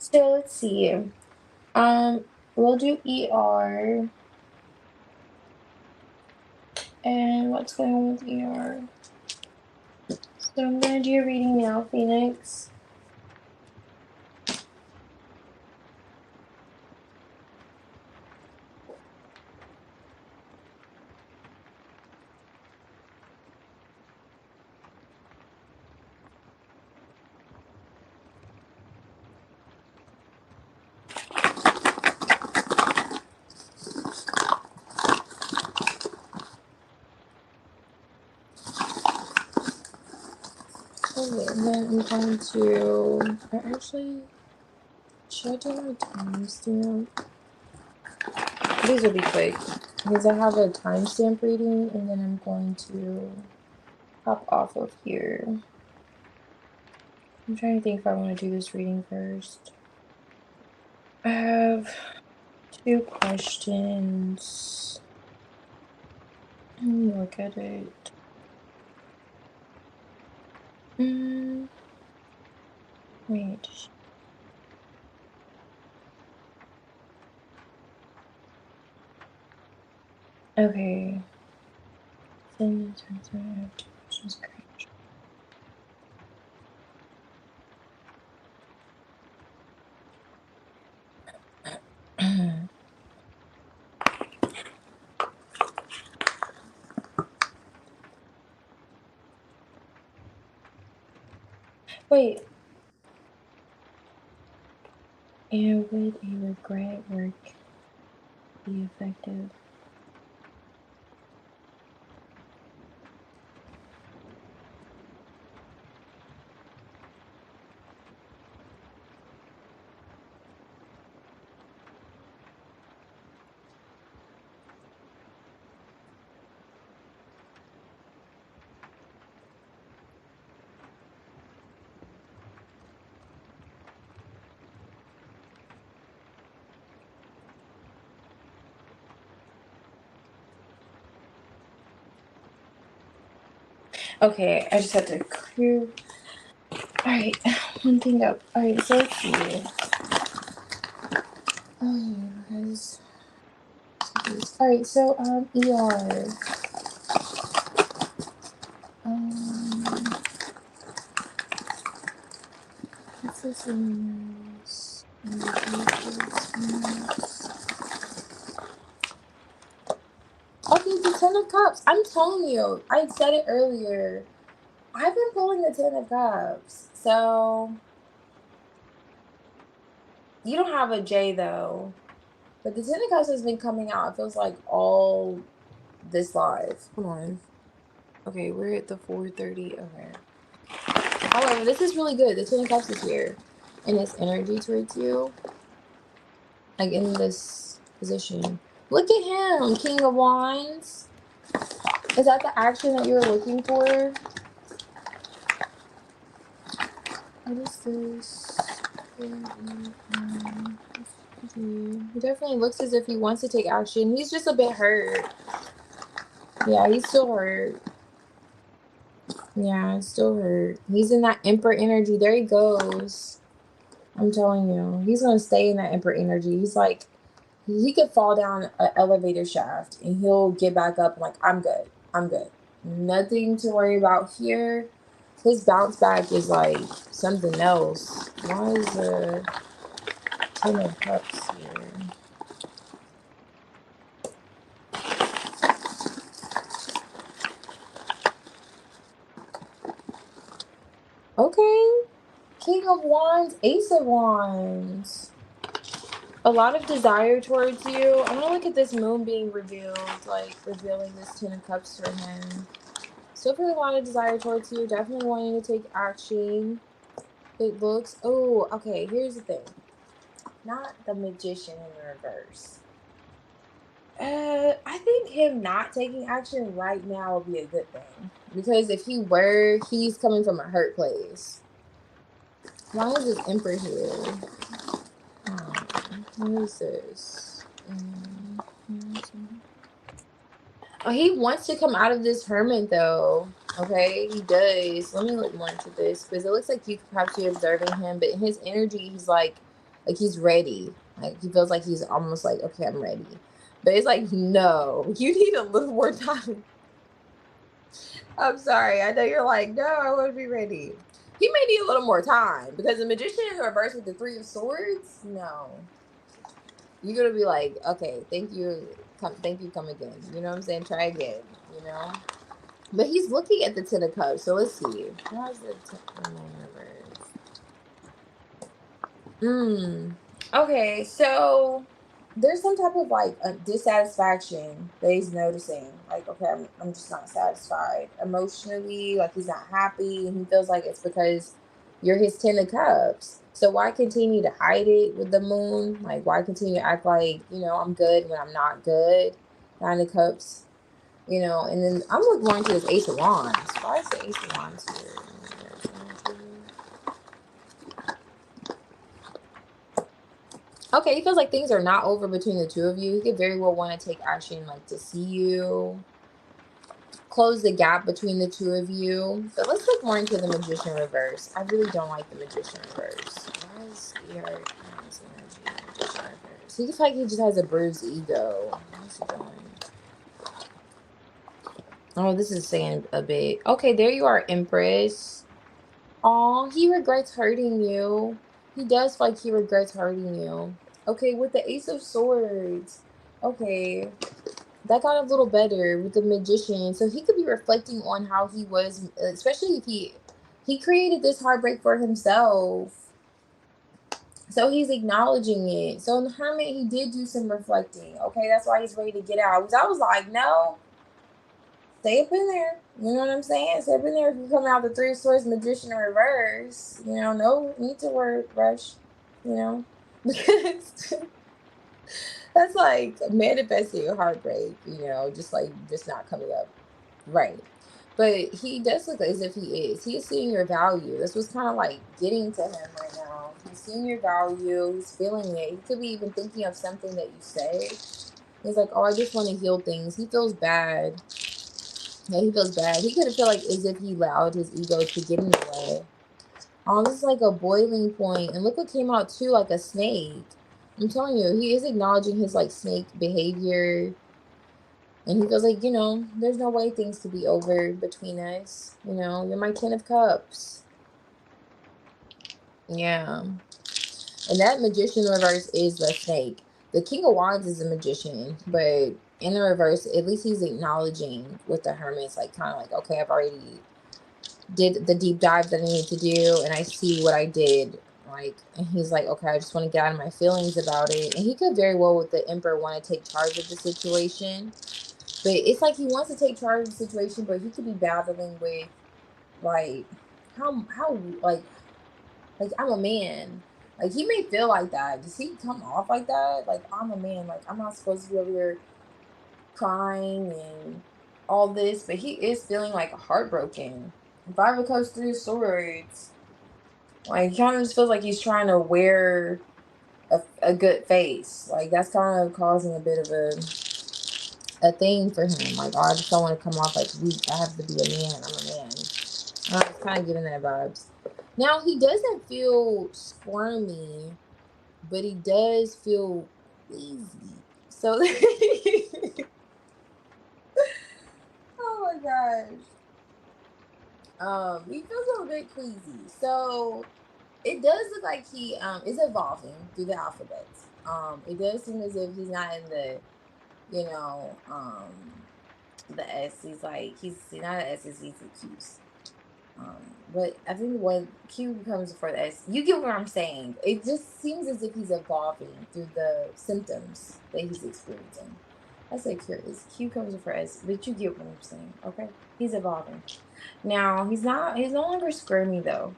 Speaker 1: So let's see. We'll do ER. And what's going on with ER? So I'm gonna do your reading now, Phoenix. Okay, and then I'm going to actually should I do my timestamp? These will be quick because I have a timestamp reading, and then I'm going to hop off of here. I'm trying to think if I want to do this reading first. I have 2 questions. Let me look at it. Wait. Okay. Then it turns out I have 2 questions. Great. Wait. And would a regret work be effective? Okay, I just had to clear. Alright, one thing up. Alright, so let's see. Oh, guys. Alright, so, ER. What's this is? Okay, the 10 of Cups. I'm telling you, I said it earlier. I've been pulling the 10 of Cups. So, you don't have a J though. But the 10 of Cups has been coming out. It feels like all this live. Come on. Okay, we're at the 4:30. Okay. However, this is really good. The 10 of Cups is here. And its energy towards you. Like in this position. Look at him, King of Wands. Is that the action that you were looking for? What is this? He definitely looks as if he wants to take action. He's just a bit hurt. Yeah, he's still hurt. Yeah, it's still hurt. He's in that Emperor energy. There he goes. I'm telling you. He's going to stay in that Emperor energy. He's like, he could fall down an elevator shaft and he'll get back up and like, I'm good. I'm good. Nothing to worry about here. His bounce back is like something else. Why is the 10 of Cups here? Okay. King of Wands, Ace of Wands. A lot of desire towards you. I'm gonna look at this moon being revealed, like revealing this 10 of Cups for him. Still feeling a lot of desire towards you. Definitely wanting to take action. It looks. Oh, okay. Here's the thing. Not the Magician in reverse. I think him not taking action right now would be a good thing. Because if he were, he's coming from a hurt place. Why is this Emperor here? What is this? Oh, he wants to come out of this hermit though. Okay, he does. Let me look more into this because it looks like you could perhaps be observing him, but in his energy, he's like he's ready. Like he feels like he's almost like, okay, I'm ready. But it's like, no, you need a little more time. I'm sorry. I know you're like, no, I want to be ready. He may need a little more time because the Magician in reverse with the 3 of Swords, no. You're gonna be like, okay, thank you, come again. You know what I'm saying? Try again. You know. But he's looking at the 10 of Cups, so let's see. How's the 10 of reverse? Okay, so there's some type of like dissatisfaction that he's noticing. Like, okay, I'm just not satisfied emotionally. Like he's not happy, and he feels like it's because you're his 10 of Cups. So why continue to hide it with the moon? Like, why continue to act like, you know, I'm good when I'm not good? 9 of Cups, you know. And then I'm going to this Ace of Wands. Why is the Ace of Wands here? Okay, he feels like things are not over between the two of you. He could very well want to take action, like to see you, close the gap between the two of you. But let's look more into the Magician reverse. I really don't like the Magician reverse. Why is Magician reverse? He feels like he just has a bruised ego. What's he doing? Oh, this is saying a bit. Okay, there you are, Empress. Oh, he regrets hurting you. He does feel like he regrets hurting you. Okay, with the Ace of Swords. Okay, that got a little better with the Magician. So he could be reflecting on how he was, especially if he created this heartbreak for himself. So he's acknowledging it. So in the Hermit, he did do some reflecting. Okay, that's why he's ready to get out. Because I was like, no, stay up in there. You know what I'm saying? Stay up in there. If you come out the 3 of Swords, Magician in reverse, you know, no need to rush, you know, because that's like manifesting a heartbreak, you know, just not coming up right. But he does look as if he is. He is seeing your value. That's what's kind of like getting to him right now. He's seeing your value. He's feeling it. He could be even thinking of something that you say. He's like, oh, I just want to heal things. He feels bad. Yeah, he feels bad. He could have felt like as if he allowed his ego to get in the way. Oh, this is like a boiling point. And look what came out too, like a snake. I'm telling you, he is acknowledging his like snake behavior. And he feels like, you know, there's no way things could be over between us. You know, you're my 10 of Cups. Yeah. And that Magician reverse is the snake. The King of Wands is a magician, but in the reverse, at least he's acknowledging with the Hermit's like kind of like, okay, I've already did the deep dive that I need to do, and I see what I did. Like, and he's like, okay, I just want to get out of my feelings about it. And he could very well, with the Emperor, want to take charge of the situation. But it's like he wants to take charge of the situation, but he could be battling with, like, how like I'm a man. Like, he may feel like that. Does he come off like that? Like, I'm a man. Like, I'm not supposed to be over here crying and all this, but he is feeling like heartbroken. 5 of Cups, 3 of Swords. Like, he kind of just feels like he's trying to wear a good face. Like, that's kind of causing a bit of a thing for him. Like, oh, I just don't want to come off like weak. I have to be a man. I'm a man. I was kind of giving that vibes. Now, he doesn't feel squirmy, but he does feel queasy. So, oh my gosh. He feels a little bit queasy. So, it does look like he is evolving through the alphabet. It does seem as if he's not in the, you know, the S. He's not an S, he's a Q's. But I think when Q comes before the S, you get what I'm saying. It just seems as if he's evolving through the symptoms that he's experiencing. I say curious. Q comes before S, but you get what I'm saying, okay? He's evolving. Now, he's no longer squirmy though.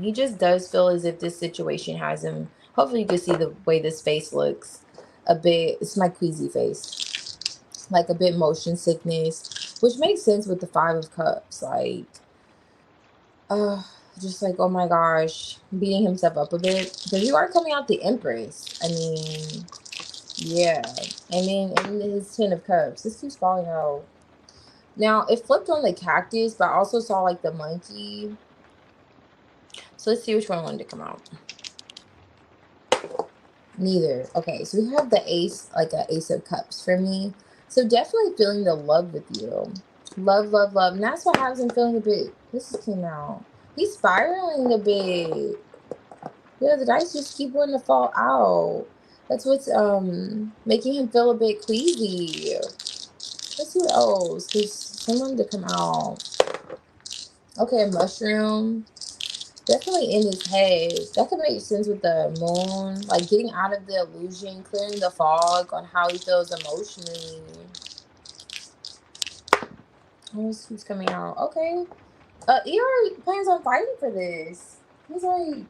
Speaker 1: He just does feel as if this situation has him. Hopefully you can see the way this face looks. A bit, it's my queasy face. Like a bit motion sickness, which makes sense with the 5 of Cups. Like, just like, oh my gosh, beating himself up a bit. Because you are coming out the Empress. I mean, yeah. And then in his 10 of Cups, this keeps falling out. Now, it flipped on the cactus, but I also saw like the monkey. So let's see which one wanted to come out. Neither. Okay, so we have the ace, like an Ace of Cups for me. So definitely feeling the love with you. Love, love, love. And that's what has him feeling a bit. This came out. He's spiraling a bit. Yeah, the dice just keep wanting to fall out. That's what's making him feel a bit queasy. Let's see what else. Because someone to come out. Okay, mushroom. Definitely in his head. That could make sense with the moon. Like getting out of the illusion, clearing the fog on how he feels emotionally. Who's coming out? Okay. He already plans on fighting for this. He's like,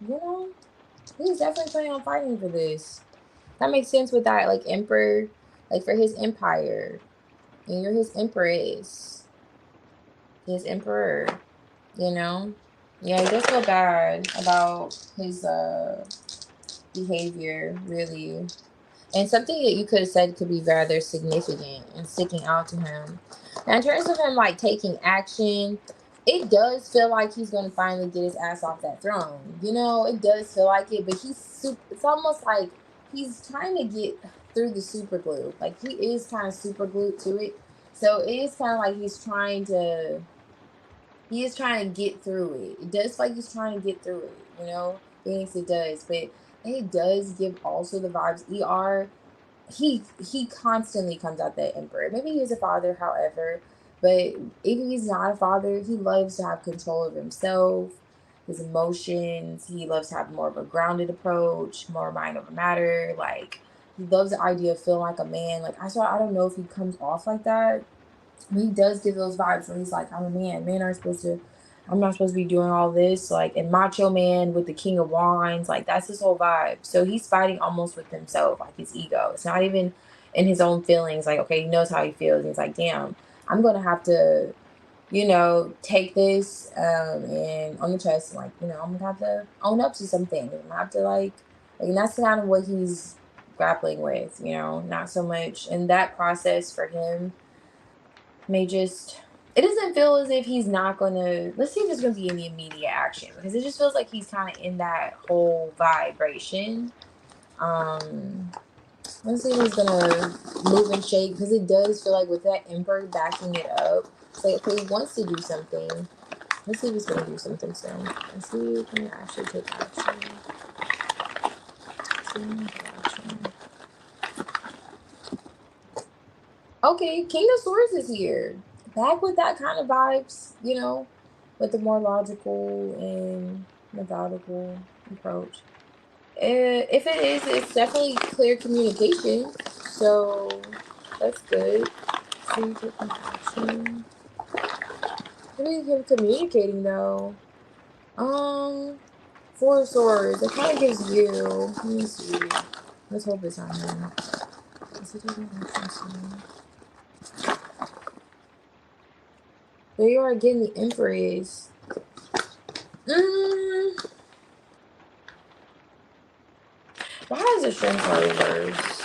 Speaker 1: you know, he's definitely planning on fighting for this. That makes sense with that, like, emperor, like, for his empire. And you're his empress. His emperor, you know? Yeah, he does feel bad about his behavior, really. And something that you could have said could be rather significant and sticking out to him. Now, in terms of him, like, taking action, it does feel like he's going to finally get his ass off that throne. You know, it does feel like it, but it's almost like he's trying to get through the super glue. Like, he is kind of super glued to it. So, it is kind of like he is trying to get through it. It does feel like he's trying to get through it, you know? Phoenix, it does. But it does give also the vibes. He constantly comes out that emperor. Maybe he is a father, however, but even if he's not a father, he loves to have control of himself, his emotions. He loves to have more of a grounded approach, more mind over matter. Like, he loves the idea of feeling like a man. Like, I don't know if he comes off like that, but he does give those vibes where he's like, I'm a man. I'm not supposed to be doing all this. Like, and macho man with the King of Wands, like, that's his whole vibe. So he's fighting almost with himself, like his ego. It's not even in his own feelings. Like, okay, he knows how he feels. And he's like, damn, I'm going to have to, you know, take this and on the chest, and, like, you know, I'm going to have to own up to some things. I'm going to have to, like, and that's kind of what he's grappling with, you know, not so much. And that process for him may just, it doesn't feel as if he's not gonna, let's see if there's gonna be any immediate action, because it just feels like he's kind of in that whole vibration. Let's see if he's gonna move and shake, because it does feel like with that emperor backing it up, it's like, okay, he wants to do something. Let's see if he's gonna do something soon. Let's see if he can actually take action. Okay, King of Swords is here. Back with that kind of vibes, you know, with the more logical and methodical approach. If it is, it's definitely clear communication. So that's good. See, taking action. What is him communicating though? 4 of Swords. It kind of gives you. Let me see. Let's hope it's on him. Is he taking action soon? There you are again, the Empress. Why is the Strength card reversed?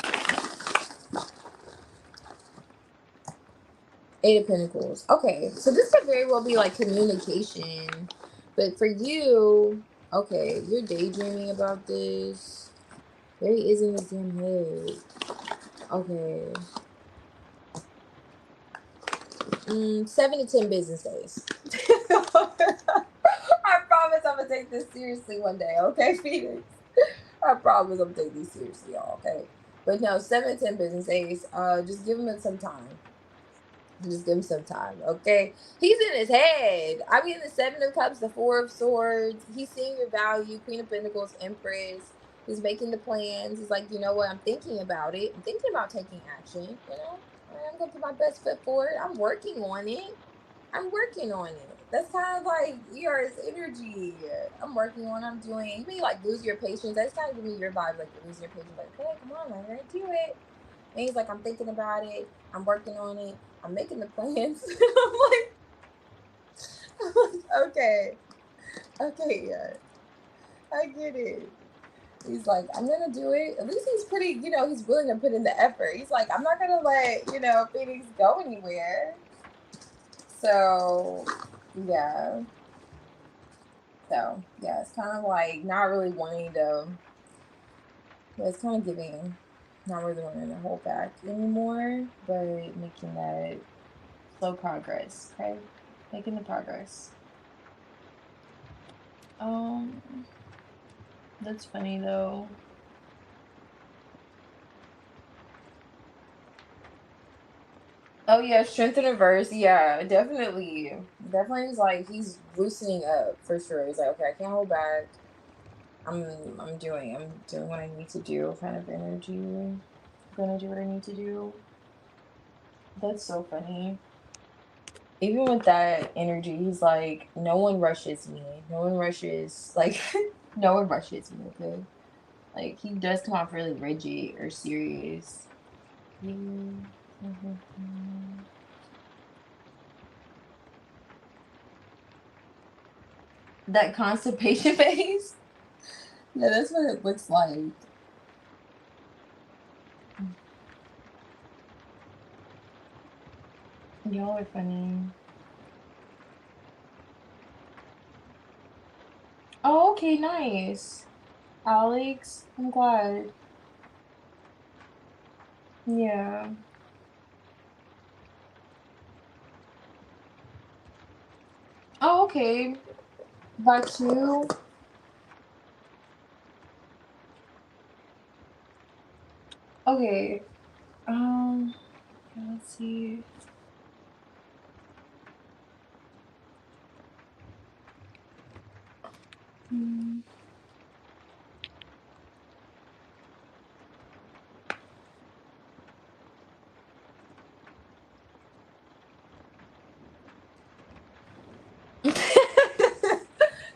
Speaker 1: 8 of Pentacles. Okay, so this could very well be like communication. But for you, okay, you're daydreaming about this. There he is in his damn head. Okay. 7 to 10 business days. I promise I'm gonna take this seriously one day, okay, Phoenix? I promise I'm taking this seriously, y'all, okay? But no, 7 to 10 business days. Just give him some time. Just give him some time, okay? He's in his head. I mean, the 7 of Cups, the 4 of Swords. He's seeing your value. Queen of Pentacles, Empress. He's making the plans. He's like, you know what? I'm thinking about it. I'm thinking about taking action, you know? I'm going to put my best foot forward. I'm working on it. I'm working on it. That's kind of like yours energy. I'm working on it. I'm doing. You may like lose your patience. That's kind of giving me your vibe, like lose your patience. Like, okay, come on, I'm gonna do it. And he's like, I'm thinking about it. I'm working on it. I'm making the plans. I'm like, okay, yeah, I get it. He's like, I'm gonna do it. At least he's pretty, you know, he's willing to put in the effort. He's like, I'm not gonna let, you know, Phoenix go anywhere. So, yeah. So, yeah, it's kind of like not really wanting to, it's kind of giving, not really wanting to hold back anymore, but making that slow progress, okay? Making the progress. That's funny though. Oh yeah, strength in reverse. Yeah, definitely. Definitely is like he's loosening up for sure. He's like, okay, I can't hold back. I'm doing what I need to do kind of energy. I'm gonna do what I need to do. That's so funny. Even with that energy, he's like, no one rushes me. No one rushes like no one rushes me, okay? Like he does come off really rigid or serious. That constipation phase? Yeah, that's what it looks like. Y'all are funny. Oh, okay, nice. Alex, I'm glad. Yeah. Oh, okay. About you. Okay. Let's see.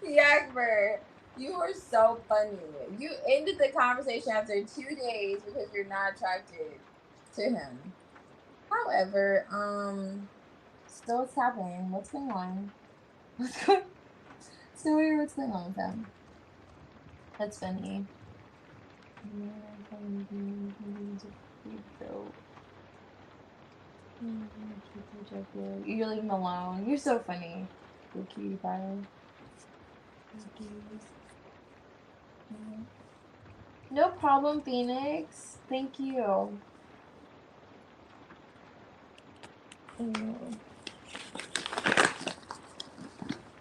Speaker 1: Yakber, you were so funny. You ended the conversation after 2 days because you're not attracted to him. However, still what's happening? What's going on? So what's going on with him? That's funny. You leave him alone. You're so funny. So cute, Byron. No problem, Phoenix. Thank you.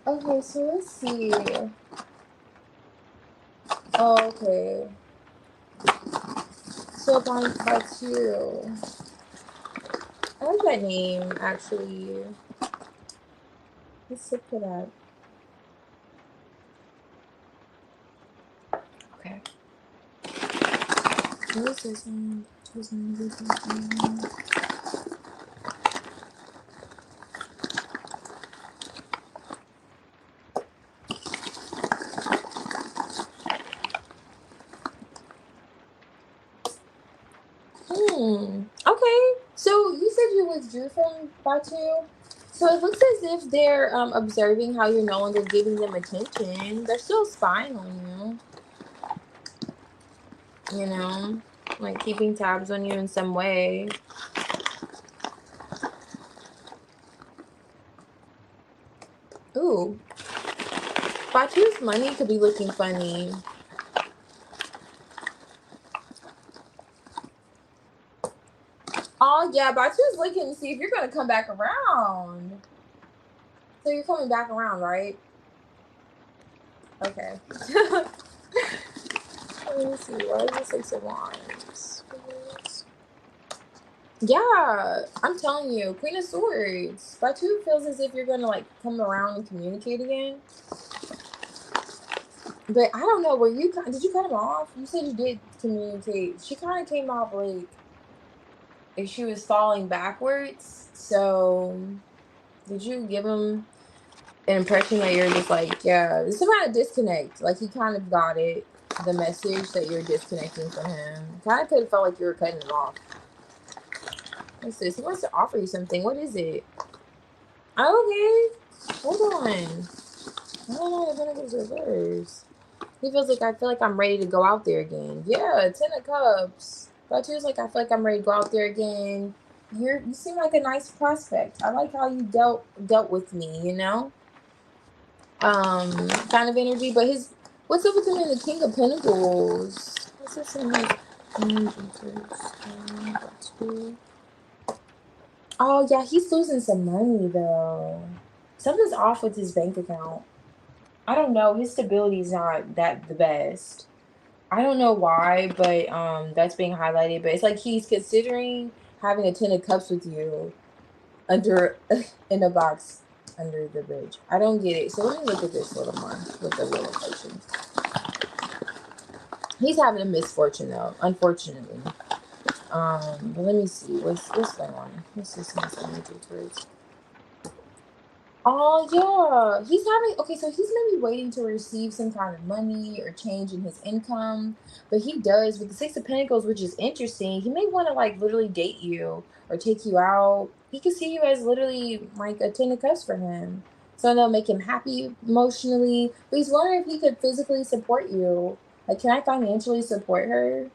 Speaker 1: Okay, so let's see. Oh, okay. So by two. I like that name, actually. Let's look it up. Okay. What is this one? Okay. So you said you withdrew from Batu. So it looks as if they're observing how you're no longer giving them attention. They're still spying on you, you know, like keeping tabs on you in some way. Ooh. Batu's money could be looking funny. Oh, yeah, Batu's looking to see if you're going to come back around. So you're coming back around, right? Okay. Let me see. Why is this 6 of Wands? Yeah, I'm telling you, Queen of Swords. Batu feels as if you're going to, like, come around and communicate again. But I don't know, did you cut him off? You said you did communicate. She kind of came off like if she was falling backwards. So did you give him an impression that you're just like, yeah, there's some kind of disconnect? Like he kind of got it, the message that you're disconnecting from him. Kind of could have felt like you were cutting him off. What's this? He wants to offer you something. What is it? Okay, hold on. I don't know. The Pentacles reverse. He feels like, I feel like I'm ready to go out there again. Yeah, 10 of Cups. Batu's like, I feel like I'm ready to go out there again. You seem like a nice prospect. I like how you dealt with me, you know? Kind of energy. But what's up with him in the King of Pentacles? What's this in his Oh yeah, he's losing some money though. Something's off with his bank account. I don't know. His stability is not the best. I don't know why, but that's being highlighted. But it's like he's considering having a 10 of Cups with you under in a box under the bridge. I don't get it. So let me look at this a little more with the Wheel of Fortune. He's having a misfortune though, unfortunately. But let me see what's going on. What's this energy towards? Oh yeah, he's having so he's maybe waiting to receive some kind of money or change in his income, but he does with the 6 of Pentacles, which is interesting. He may want to like literally date you or take you out. He could see you as literally like a 10 of Cups for him, so that'll make him happy emotionally. But he's wondering if he could physically support you. Like, can I financially support her?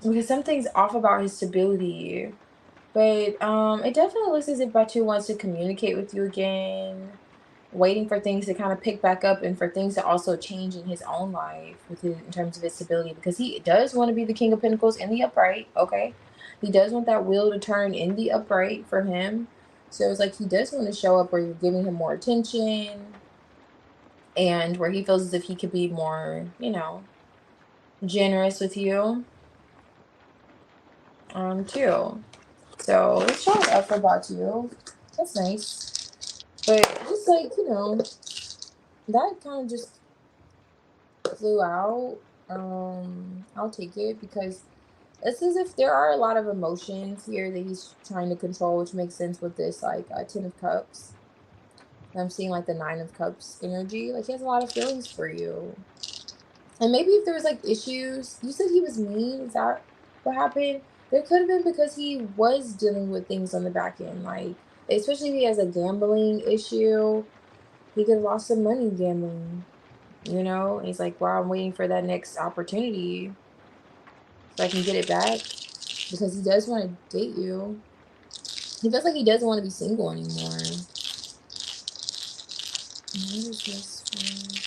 Speaker 1: Because something's off about his stability. But it definitely looks as if Batu wants to communicate with you again, waiting for things to kind of pick back up and for things to also change in his own life in terms of his stability, because he does want to be the King of Pentacles in the upright. Okay, he does want that wheel to turn in the upright for him. So it's like he does want to show up where you're giving him more attention and where he feels as if he could be more, generous with you too. So let's show it up for Batu. That's nice. But just like, that kind of just flew out. I'll take it because it's as if there are a lot of emotions here that he's trying to control, which makes sense with this like 10 of Cups. And I'm seeing like the 9 of Cups energy. Like he has a lot of feelings for you. And maybe if there was like issues, you said he was mean. Is that what happened? There could have been because he was dealing with things on the back end, like especially if he has a gambling issue. He could have lost some money gambling, And he's like, wow, I'm waiting for that next opportunity so I can get it back, because he does want to date you. He feels like he doesn't want to be single anymore. What is this one?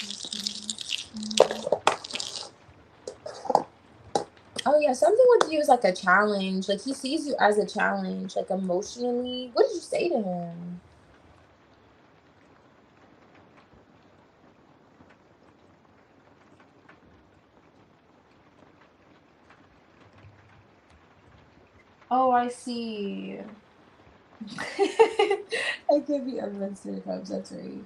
Speaker 1: Oh yeah, something with you is like a challenge. Like he sees you as a challenge, like emotionally. What did you say to him? Oh, I see. I could be unlisted cups. That's right.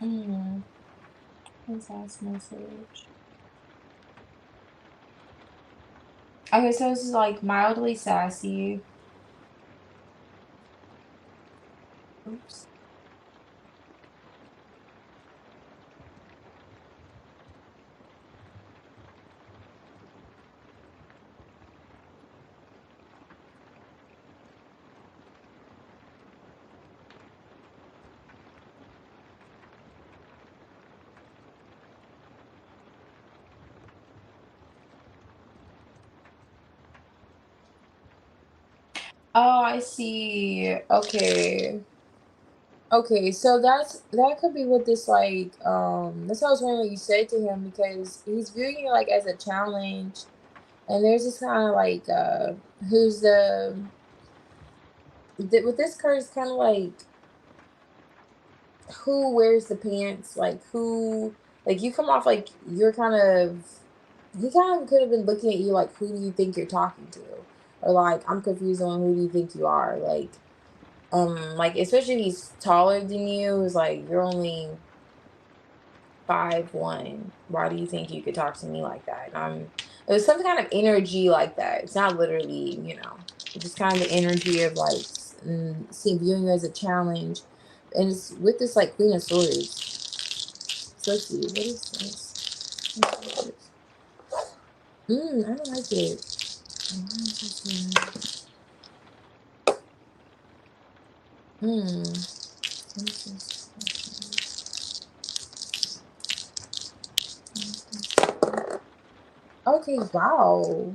Speaker 1: Mm. His last message. Okay, so this is like mildly sassy. Oops. Oh, I see. Okay. Okay, so that could be what this like that's what I was wondering what you said to him because he's viewing it like as a challenge and there's this kind of like who's with this card is kind of like who wears the pants, like who like you come off like you're kind of he kind of could have been looking at you like who do you think you're talking to? Or like I'm confused on who do you think you are? Like especially if he's taller than you, it's like you're only 5'1". Why do you think you could talk to me like that? And it was some kind of energy like that. It's not literally, it's just kind of the energy of like seeing viewing it as a challenge. And it's with this like Queen of Swords. So let's see, what is this? I don't like it. Why is this what is this? Okay, wow.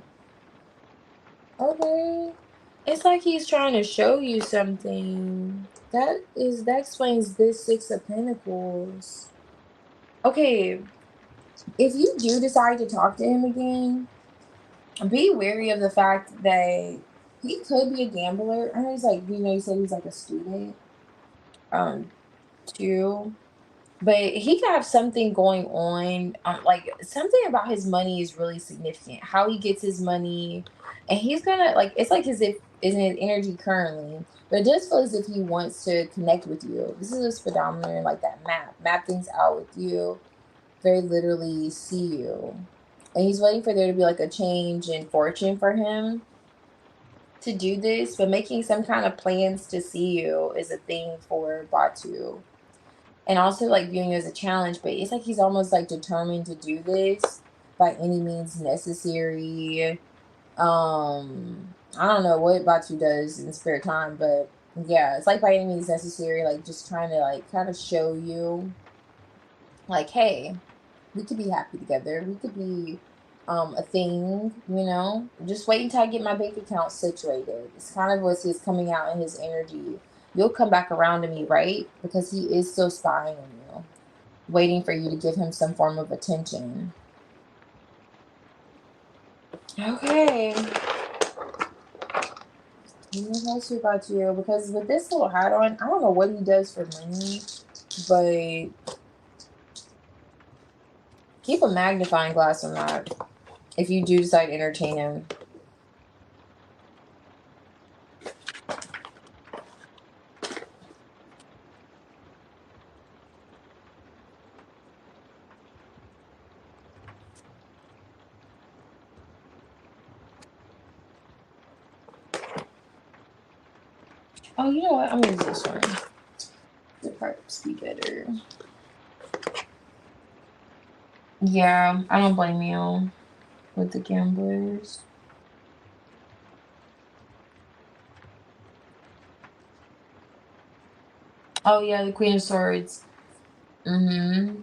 Speaker 1: Okay. It's like he's trying to show you something. That explains this Six of Pentacles. Okay, if you do decide to talk to him again, be wary of the fact that he could be a gambler. I know he's like, you said he's like a student, too. But he could have something going on, like something about his money is really significant. How he gets his money, and he's gonna like it's like as if is in his energy currently, but it does feel as if he wants to connect with you. This is his predominant like that map things out with you, very literally see you, and he's waiting for there to be like a change in fortune for him to do this. But making some kind of plans to see you is a thing for Batu and also like viewing it as a challenge, but it's like he's almost like determined to do this by any means necessary. I don't know what Batu does in spare time, but yeah, it's like by any means necessary, like just trying to like kind of show you like, hey, we could be happy together. We could be a thing, Just wait until I get my bank account situated. It's kind of what's his coming out in his energy. You'll come back around to me, right? Because he is still spying on you, waiting for you to give him some form of attention. Okay. What else about you? Because with this little hat on, I don't know what he does for money, but keep a magnifying glass on that if you do decide to entertain him. Oh, you know what? I'm gonna use this one. The parts be better. Yeah, I don't blame you with the gamblers. Oh yeah, the Queen of Swords. Mm-hmm.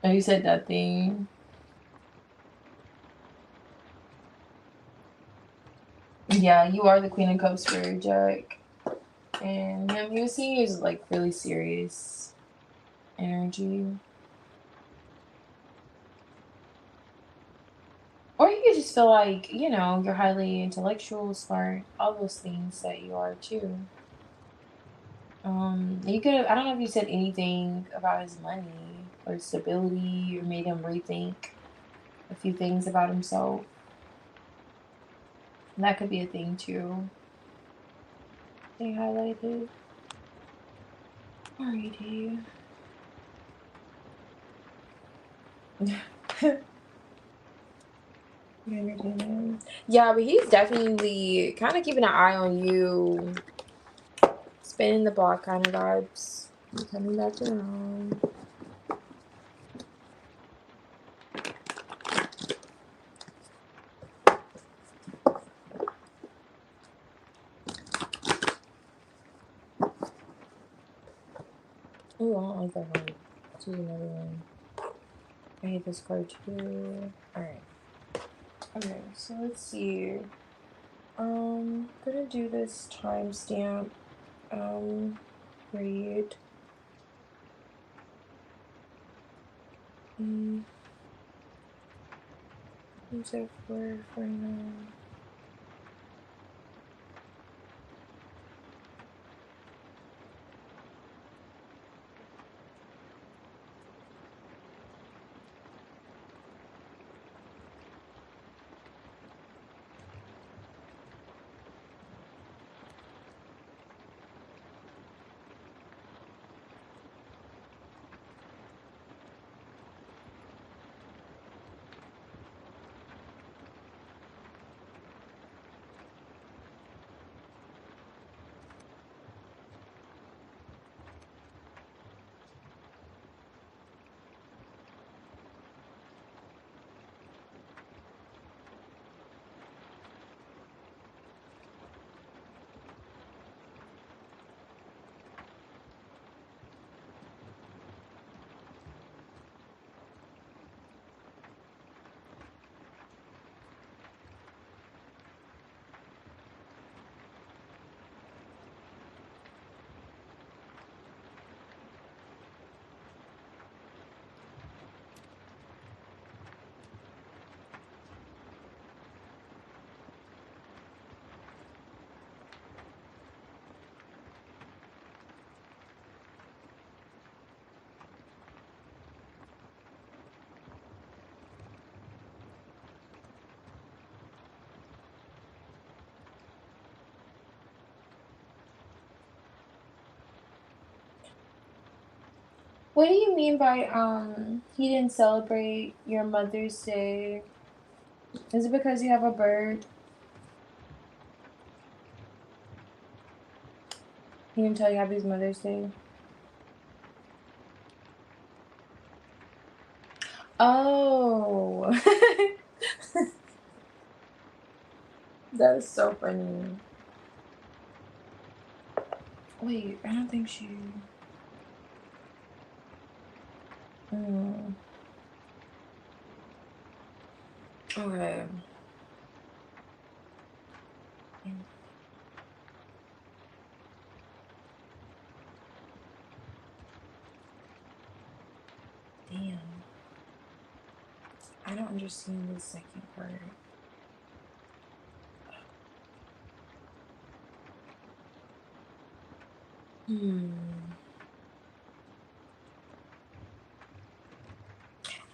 Speaker 1: Oh, you said that thing. Yeah, you are the Queen of Cups for Jack. And he was seeing you as like really serious energy. Or you could just feel like, you're highly intellectual, smart, all those things that you are too. You could have, I don't know if you said anything about his money or stability or made him rethink a few things about himself. That could be a thing too. They highlighted. Alrighty. Yeah, but he's definitely kind of keeping an eye on you. Spinning the block kind of vibes. Coming back around. Oh, I don't like that one. Let's use another one. I hate this card too. Alright. Okay, so let's see. Gonna do this timestamp. Read. Is it 449? What do you mean by he didn't celebrate your Mother's Day? Is it because you have a bird? He didn't tell you Happy Mother's Day? Oh. That is so funny. Wait, I don't think she... Okay. Damn. I don't understand the second part.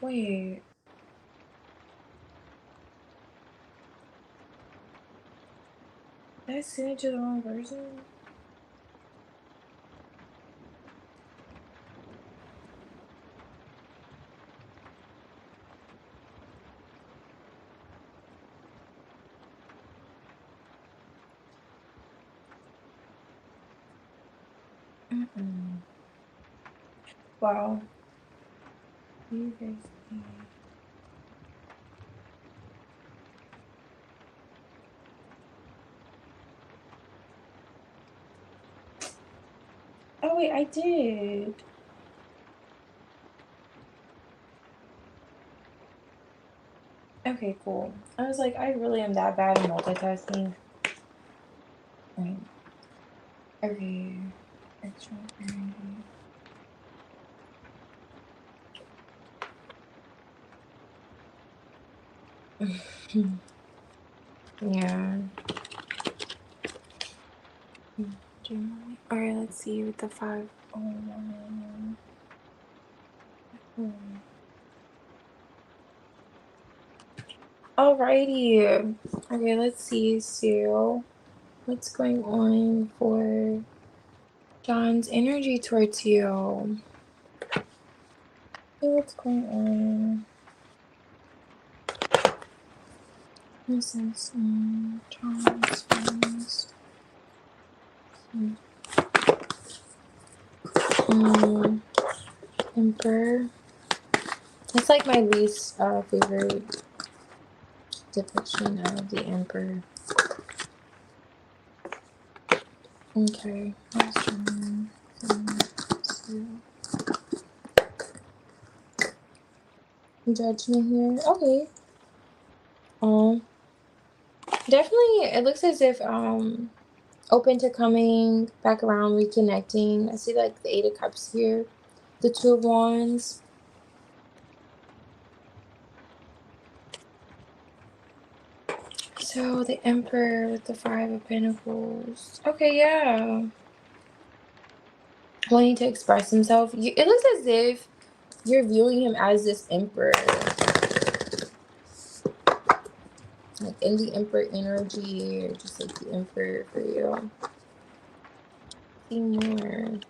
Speaker 1: Wait. Did I send it to the wrong person? Wow. You guys Oh wait, I did. Okay, cool. I was like, I really am that bad at multitasking. Right. Okay. Extra energy. Yeah. Alright, let's see with the 501. Alrighty. Okay, let's see, Sue. What's going on for John's energy towards you? Okay, what's going on? This is John's friends. Emperor. That's like my least favorite depiction of the Emperor. Okay. Judgment here. Okay. Definitely, it looks as if open to coming back around, reconnecting. I see like the Eight of Cups here, the Two of Wands. So the Emperor with the Five of Pentacles. Okay, yeah. Wanting to express himself. It looks as if you're viewing him as this Emperor. Like in the Emperor energy, or just like the Emperor for you. See more.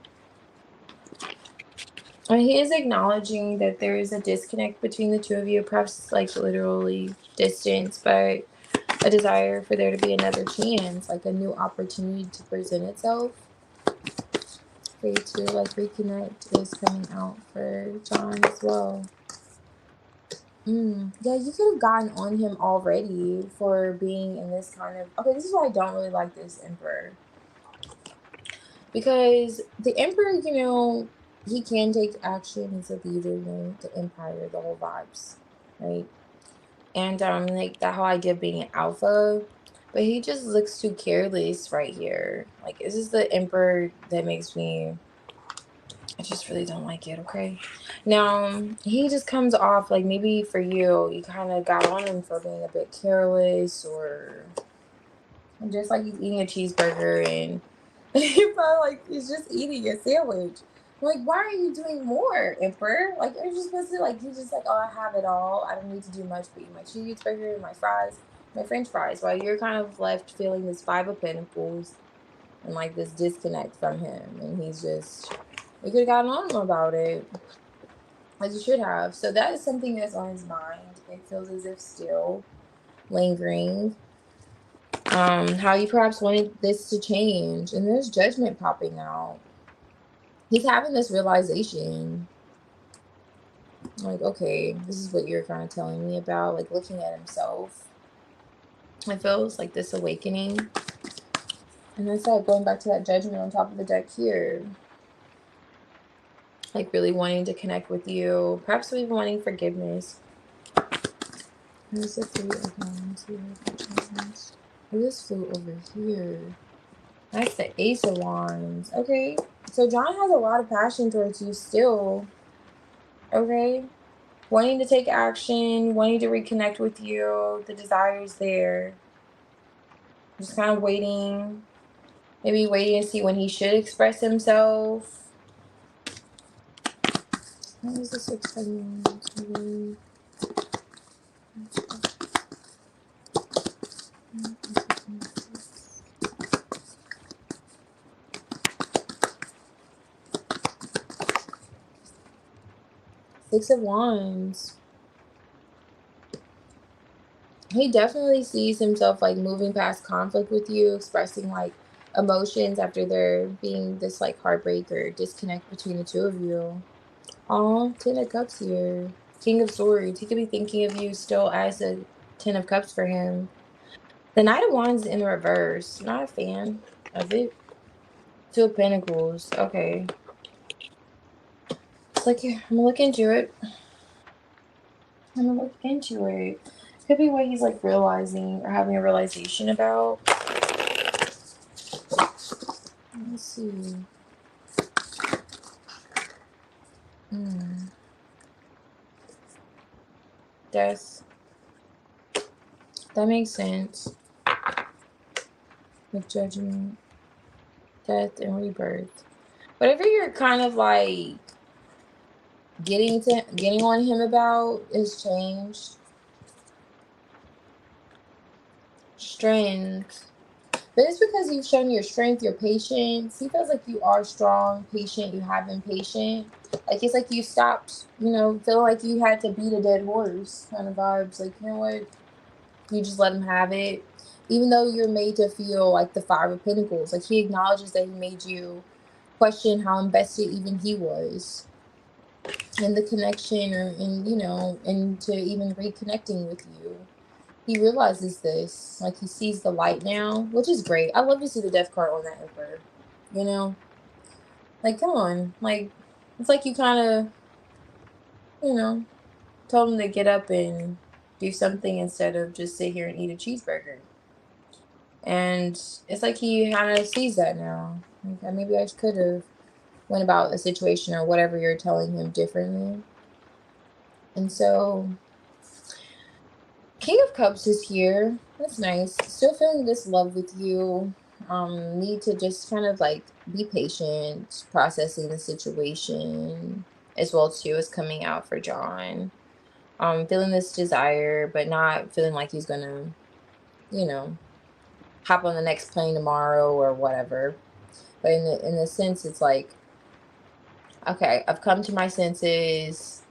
Speaker 1: He is acknowledging that there is a disconnect between the two of you, perhaps like literally distance, but a desire for there to be another chance, like a new opportunity to present itself for you to like reconnect is coming out for John as well. Yeah, you could have gotten on him already for being in this kind of... Okay, this is why I don't really like this Emperor. Because the Emperor, you know, he can take action. He's a leader, you know, the Empire, the whole vibes, right? And like that whole idea of being an alpha, but he just looks too careless right here. Like, this is the Emperor that makes me... I just really don't like it, okay? Now, he just comes off like maybe for you, you kind of got on him for being a bit careless, or just like he's eating a cheeseburger and you probably like he's just eating a sandwich. Like, why are you doing more, Emperor? Like, you're just supposed to, like, you're just like, oh, I have it all. I don't need to do much but eat my cheeseburger and my fries, my French fries. While you're kind of left feeling this Five of Pentacles and like this disconnect from him, and he's just... You could have gotten on him about it, as you should have. So that is something that's on his mind. It feels as if still lingering. How you perhaps wanted this to change. And there's Judgment popping out. He's having this realization. Like, okay, this is what you're kind of telling me about. Like, looking at himself. It feels like this awakening. And that's like going back to that Judgment on top of the deck here. Like, really wanting to connect with you. Perhaps even wanting forgiveness. There's the Three of Wands here. Oh, this flew over here. That's the Ace of Wands. Okay. So John has a lot of passion towards you still. Okay. Wanting to take action. Wanting to reconnect with you. The desire's there. Just kind of waiting. Maybe waiting to see when he should express himself. What is the Six of Wands? Six of Wands. He definitely sees himself like moving past conflict with you, expressing like emotions after there being this like heartbreak or disconnect between the two of you. Oh, Ten of Cups here. King of Swords. He could be thinking of you still as a Ten of Cups for him. The Knight of Wands in reverse. Not a fan of it. Two of Pentacles. Okay. It's like, yeah, I'm gonna look into it. I'm gonna look into it. Could be what he's like realizing or having a realization about. Let's see. Death. That makes sense. With Judgment, Death, and Rebirth. Whatever you're kind of like getting on him about is changed. Strength. But it's because you've shown your strength, your patience. He feels like you are strong, patient, you have been patient. Like, it's like you stopped, you know, feeling like you had to beat a dead horse kind of vibes. Like, you know what? You just let him have it. Even though you're made to feel like the Five of Pentacles. Like, he acknowledges that he made you question how invested even he was in the connection, or in, you know, into even reconnecting with you. He realizes this. Like, he sees the light now, which is great. I love to see the Death card on that Emperor. You know? Like, come on. Like, it's like you kind of, you know, told him to get up and do something instead of just sit here and eat a cheeseburger. And it's like he kind of sees that now. Like, maybe I could have went about a situation or whatever you're telling him differently. And so King of Cups is here. That's nice. Still feeling this love with you. Need to just kind of like be patient, processing the situation as well too as coming out for John. Feeling this desire, but not feeling like he's gonna, you know, hop on the next plane tomorrow or whatever. But in the sense, it's like, okay, I've come to my senses.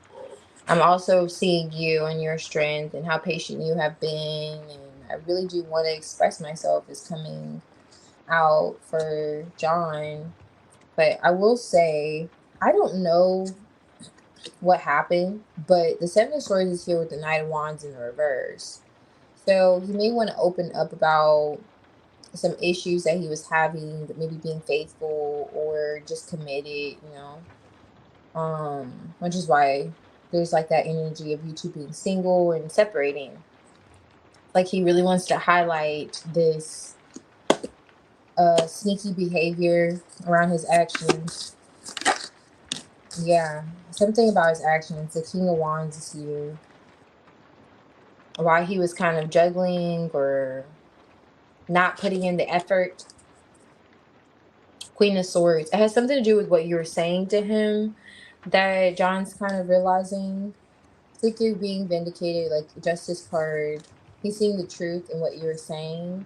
Speaker 1: I'm also seeing you and your strength and how patient you have been, and I really do want to express myself as coming out for John. But I will say, I don't know what happened, but the Seven of Swords is here with the Knight of Wands in the reverse. So he may want to open up about some issues that he was having, maybe being faithful or just committed, you know. Which is why there's like that energy of you two being single and separating. Like he really wants to highlight this sneaky behavior around his actions. Yeah, something about his actions. The King of Wands is here. Why he was kind of juggling or not putting in the effort. Queen of Swords. It has something to do with what you were saying to him that John's kind of realizing. It's like you're being vindicated, like Justice card. He's seeing the truth in what you're saying.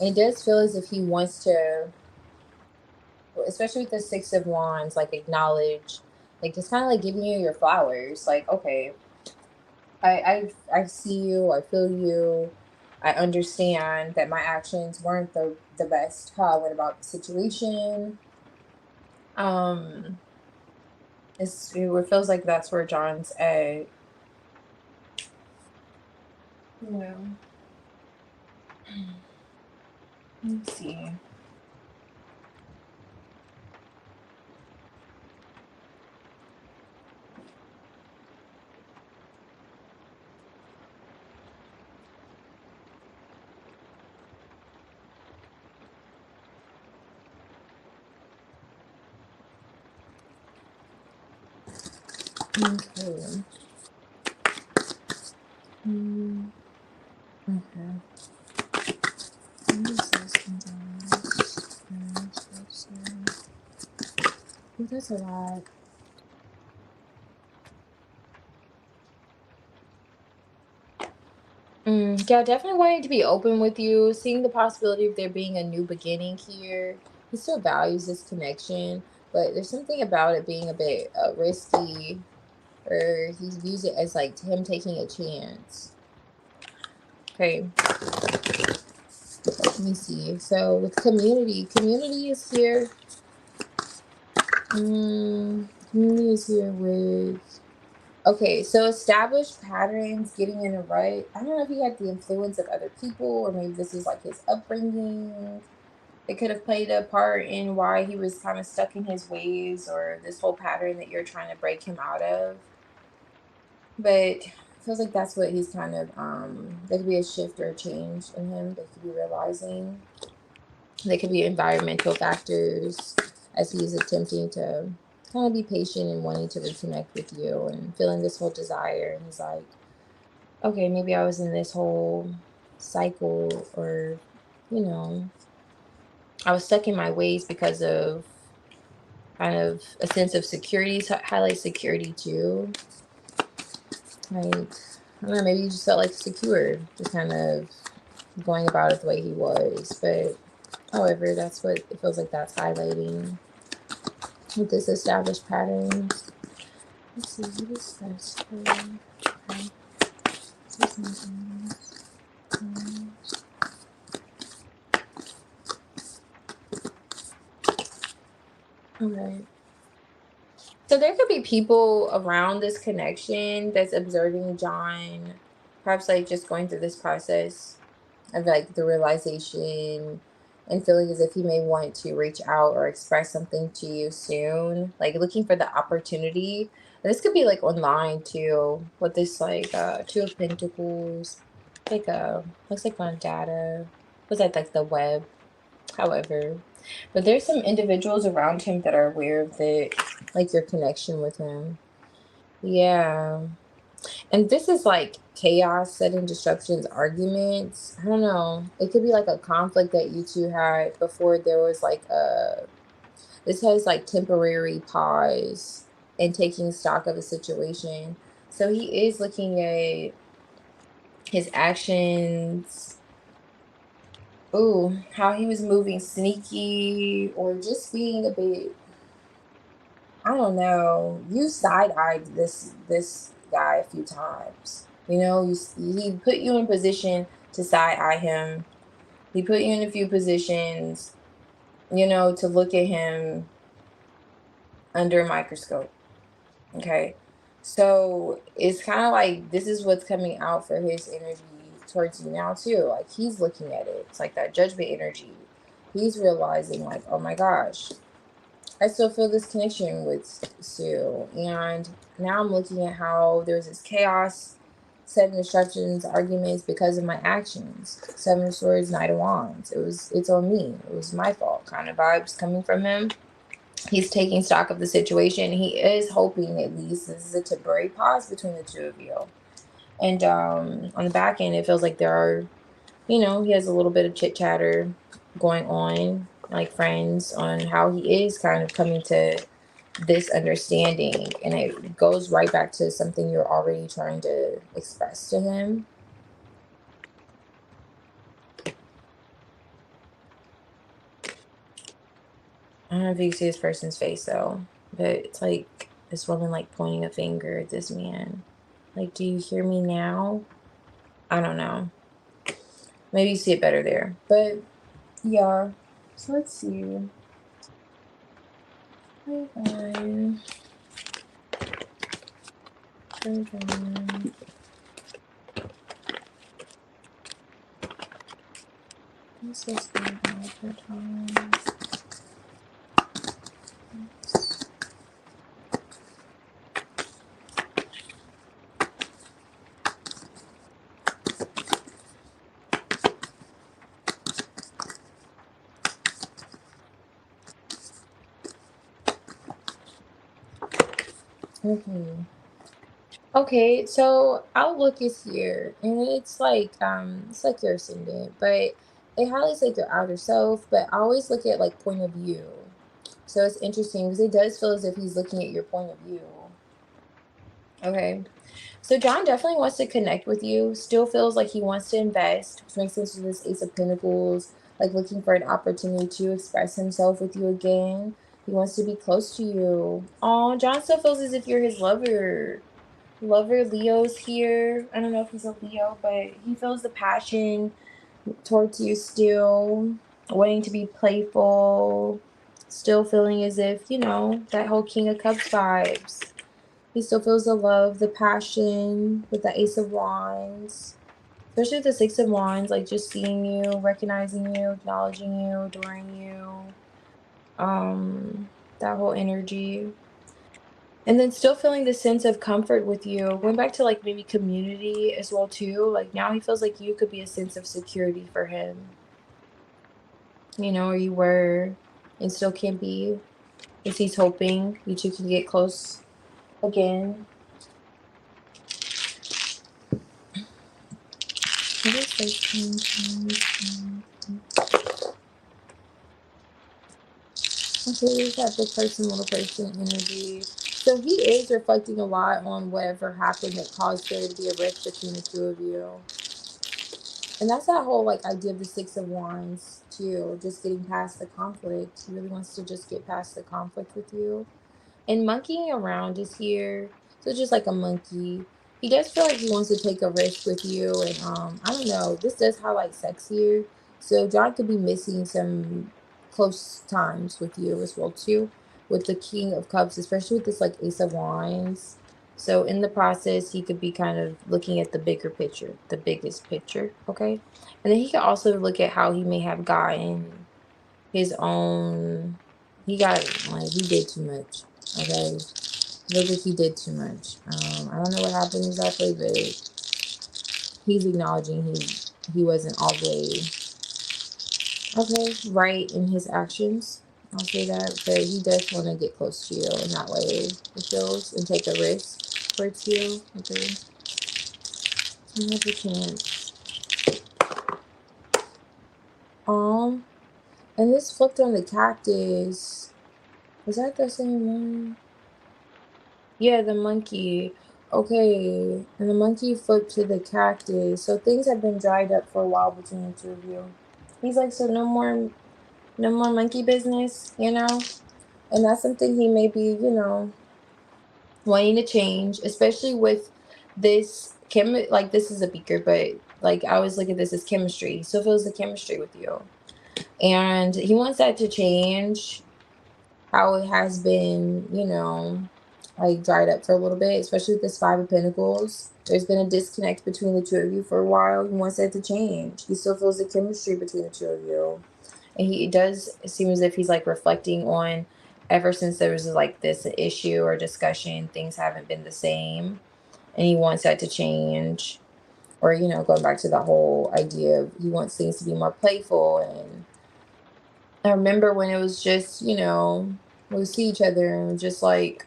Speaker 1: And it does feel as if he wants to, especially with the Six of Wands, like acknowledge, like just kind of like giving you your flowers. Like, okay, I see you, I feel you, I understand that my actions weren't the best how I went about the situation. It feels like that's where John's at. You know. Let's see. Okay. Okay. Ooh, that's a lot. Yeah, definitely wanting to be open with you, seeing the possibility of there being a new beginning here. He still values this connection, but there's something about it being a bit risky, or he views it as like him taking a chance. Okay, let me see. So with community is here. Community is here with. Okay, so established patterns, getting in a rut. I don't know if he had the influence of other people, or maybe this is like his upbringing. It could have played a part in why he was kind of stuck in his ways, or this whole pattern that you're trying to break him out of. But it feels like that's what he's kind of, there could be a shift or a change in him that could be realizing. There could be environmental factors as he's attempting to kind of be patient and wanting to reconnect with you and feeling this whole desire. And he's like, okay, maybe I was in this whole cycle, or, you know, I was stuck in my ways because of kind of a sense of security. Highlight security too. Like, I don't know, maybe you just felt like secure, just kind of going about it the way he was. But however, that's what it feels like that's highlighting with this established patterns. Let's see, what is this? Okay. Okay. So there could be people around this connection that's observing John, perhaps like just going through this process of like the realization and feeling as if he may want to reach out or express something to you soon, like looking for the opportunity. This could be like online too, with this like Two of Pentacles, like looks like on data. Was that like the web? However, but there's some individuals around him that are aware of the like your connection with him. Yeah. And this is like chaos, sudden disruptions, arguments. I don't know. It could be like a conflict that you two had before there was like a. This has like temporary pause and taking stock of a situation. So he is looking at his actions. Ooh, how he was moving sneaky or just being a bit. I don't know. You side-eyed this guy a few times. You know, he put you in position to side-eye him. He put you in a few positions, you know, to look at him under a microscope. Okay. So it's kind of like this is what's coming out for his energy towards you now too. Like he's looking at it. It's like that judgment energy. He's realizing like, oh my gosh, I still feel this connection with Sue. And now I'm looking at how there's this chaos, sudden disruptions, arguments because of my actions. Seven of Swords, Knight of Wands. It's on me. It was my fault kind of vibes coming from him. He's taking stock of the situation. He is hoping at least this is a temporary pause between the two of you. And on the back end, it feels like there are, you know, he has a little bit of chit chatter going on, like friends, on how he is kind of coming to this understanding. And it goes right back to something you're already trying to express to him. I don't know if you can see this person's face though, but it's like this woman like pointing a finger at this man. Like, do you hear me now? I don't know. Maybe you see it better there. But yeah. So let's see. One. This is the time. Okay, so outlook is here, and it's like your ascendant, but it highlights like your outer self. But I always look at like point of view, so it's interesting because it does feel as if he's looking at your point of view. Okay, so John definitely wants to connect with you. Still feels like he wants to invest, which makes sense with this Ace of Pentacles, like looking for an opportunity to express himself with you again. He wants to be close to you. Oh, John still feels as if you're his lover. Lover Leo's here. I don't know if he's a Leo, but he feels the passion towards you still, wanting to be playful, still feeling as if, you know, that whole King of Cups vibes. He still feels the love, the passion with the Ace of Wands. Especially with the Six of Wands, like just seeing you, recognizing you, acknowledging you, adoring you. That whole energy. And then still feeling the sense of comfort with you. Going back to like maybe community as well too. Like now he feels like you could be a sense of security for him. You know, or you were and still can be. Because he's hoping you two can get close again. Okay, we got big person, little person energy. So he is reflecting a lot on whatever happened that caused there to be a rift between the two of you. And that's that whole like idea of the Six of Wands too, just getting past the conflict. He really wants to just get past the conflict with you. And monkeying around is here. So just like a monkey. He does feel like he wants to take a risk with you. And I don't know, this does highlight sex here. So John could be missing some close times with you as well too. With the King of Cups, especially with this like Ace of Wands. So in the process, he could be kind of looking at the bigger picture, the biggest picture, okay? And then he could also look at how he may have gotten his own, he did too much, okay? Look like he did too much. I don't know what happened exactly, but he's acknowledging he wasn't all the way okay, right in his actions. I'll say that, but he does want to get close to you in that way. It feels and take a risk towards you. Okay, you have a chance. And this flipped on the cactus. Was that the same one? Yeah, the monkey. Okay, and the monkey flipped to the cactus. So things have been dried up for a while between the two of you. He's like, so no more monkey business, you know? And that's something he may be, you know, wanting to change, especially with this like this is a beaker, but like I always look at this as chemistry. So feels the chemistry with you. And he wants that to change how it has been, you know, like dried up for a little bit, especially with this Five of Pentacles. There's been a disconnect between the two of you for a while. He wants that to change. He still feels the chemistry between the two of you. And he does seem as if he's like reflecting on ever since there was like this issue or discussion, things haven't been the same. And he wants that to change. Or, you know, going back to the whole idea of he wants things to be more playful. And I remember when it was just, you know, we would see each other and just like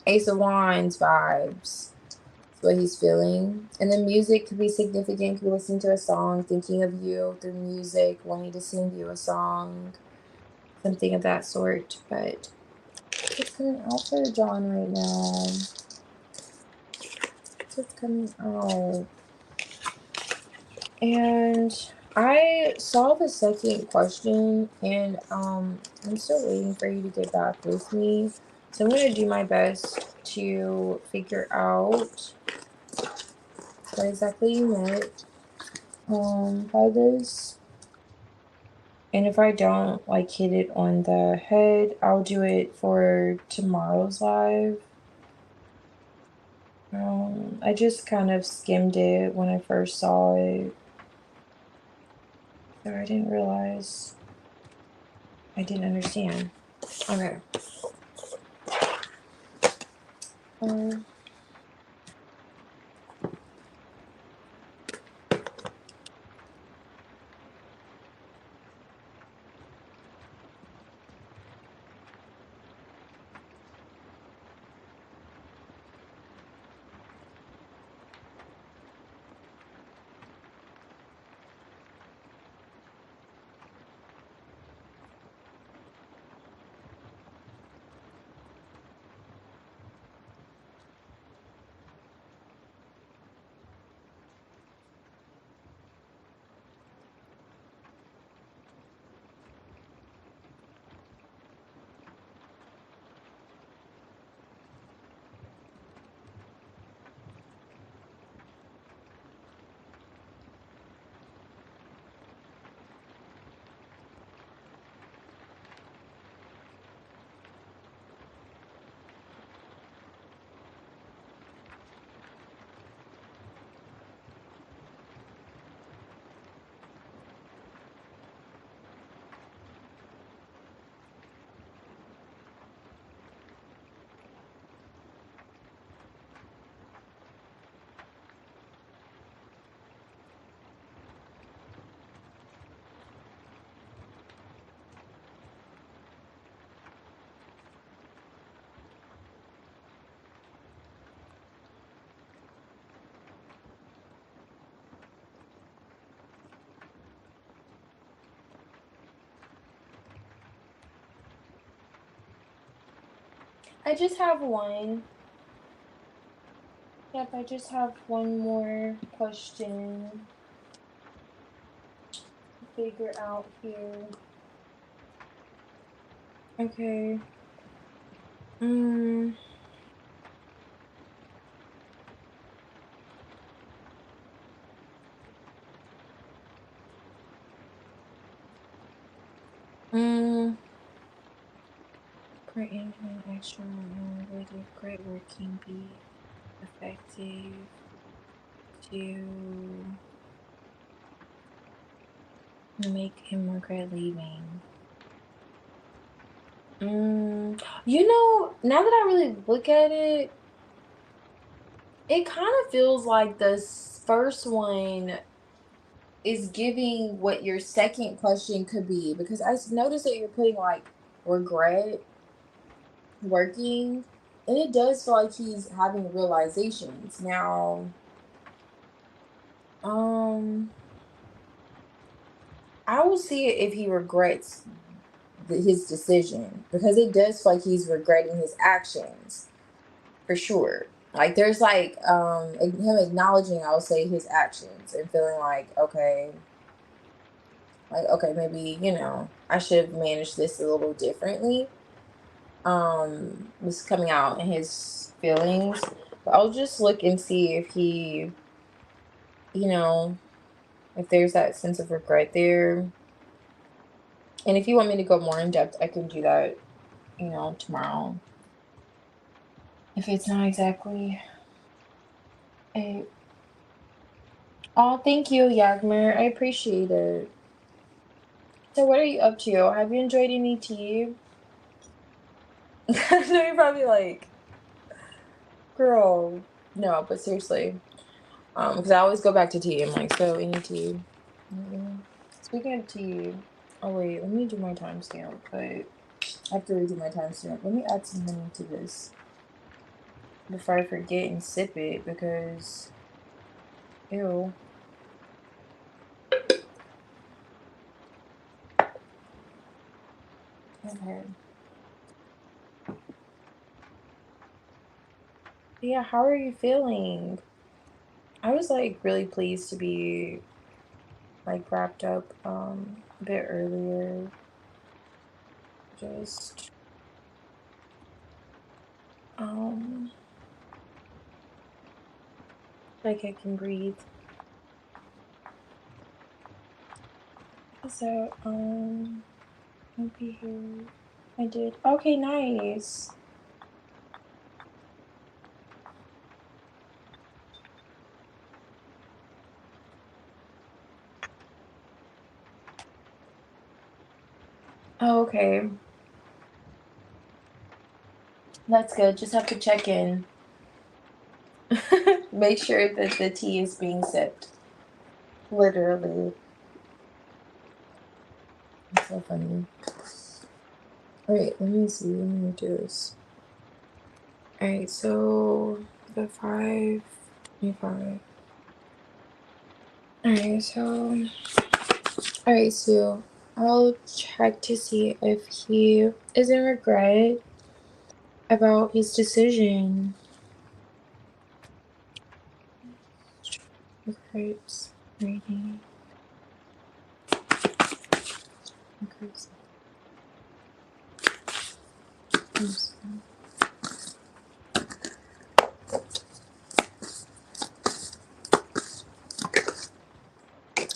Speaker 1: Ace of Wands vibes. That's what he's feeling. And the music could be significant. Could be listening to a song, thinking of you through music, wanting to sing you a song, something of that sort. But it's coming out for John right now. It's coming out. And I saw the second question, and I'm still waiting for you to get back with me. So I'm gonna do my best to figure out what exactly you meant by this. And if I don't like hit it on the head, I'll do it for tomorrow's live. I just kind of skimmed it when I first saw it, so I didn't realize I didn't understand. Okay. Um, I just have one. Yep, I just have one more question to figure out here. Okay. Mm. Mm. Great income, extra, would a great work can be effective to make him regret leaving. You know, now that I really look at it, it kind of feels like the first one is giving what your second question could be, because I noticed that you're putting like regret working, and it does feel like he's having realizations now. um I will see it if he regrets his decision, because it does feel like he's regretting his actions for sure. Like there's like him acknowledging, I would say, his actions and feeling like okay, maybe, I should have managed this a little differently. Was coming out in his feelings. But I'll just look and see if he, you know, if there's that sense of regret there. And if you want me to go more in depth, I can do that, tomorrow. If it's not exactly a. Oh, thank you, Yagmer. I appreciate it. So, what are you up to? Have you enjoyed any tea? I know you're probably like, girl, no, but seriously, because I always go back to tea. I'm like, so any tea? Speaking of tea, oh wait, let me do my timestamp. But I have to redo my timestamp. Let me add some honey to this before I forget and sip it, because ew. Okay. Yeah, how are you feeling? I was like really pleased to be like wrapped up a bit earlier. Just like I can breathe. So I'll be here. I did. Okay, nice. Oh, okay. That's good. Just have to check in. Make sure that the tea is being sipped. Literally. It's so funny. Alright, let me see. Let me do this. Alright, so the 5. Alright, so I'll check to see if he is in regret about his decision. Regrets reading.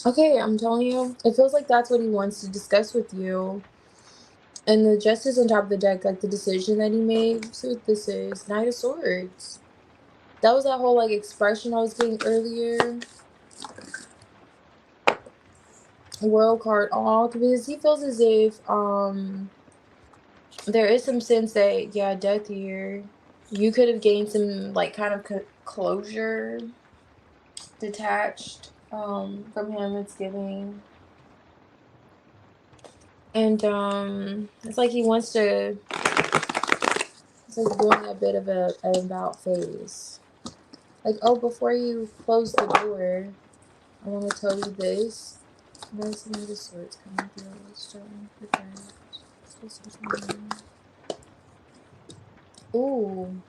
Speaker 1: Okay, I'm telling you, it feels like that's what he wants to discuss with you. And the justice on top of the deck, like the decision that he made. See what this is. Knight of Swords. That was that whole like expression I was getting earlier. World card off, because he feels as if there is some sense that, yeah, death here, you could have gained some like kind of closure, detached from him. It's giving. And it's like he wants to, it's like doing a bit of an about phase. Like, oh, before you close the door, I want to tell you this. There's some of the swords coming through. Starting with that. Ooh.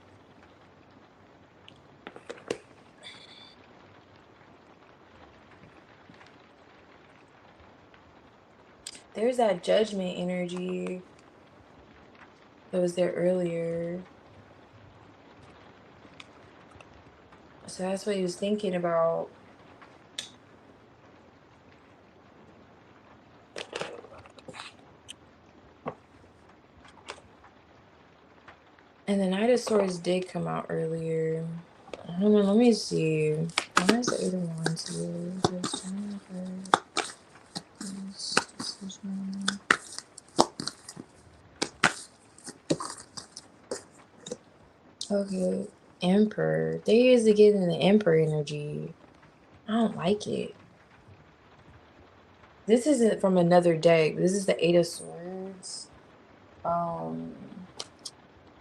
Speaker 1: There's that judgment energy that was there earlier. So that's what he was thinking about. And the Knight of Swords did come out earlier. Hold on, let me see. Why is the 8 of Wands here? Just decision. Okay, Emperor. They is getting the Emperor energy. I don't like it. This isn't from another deck. This is the Eight of Swords.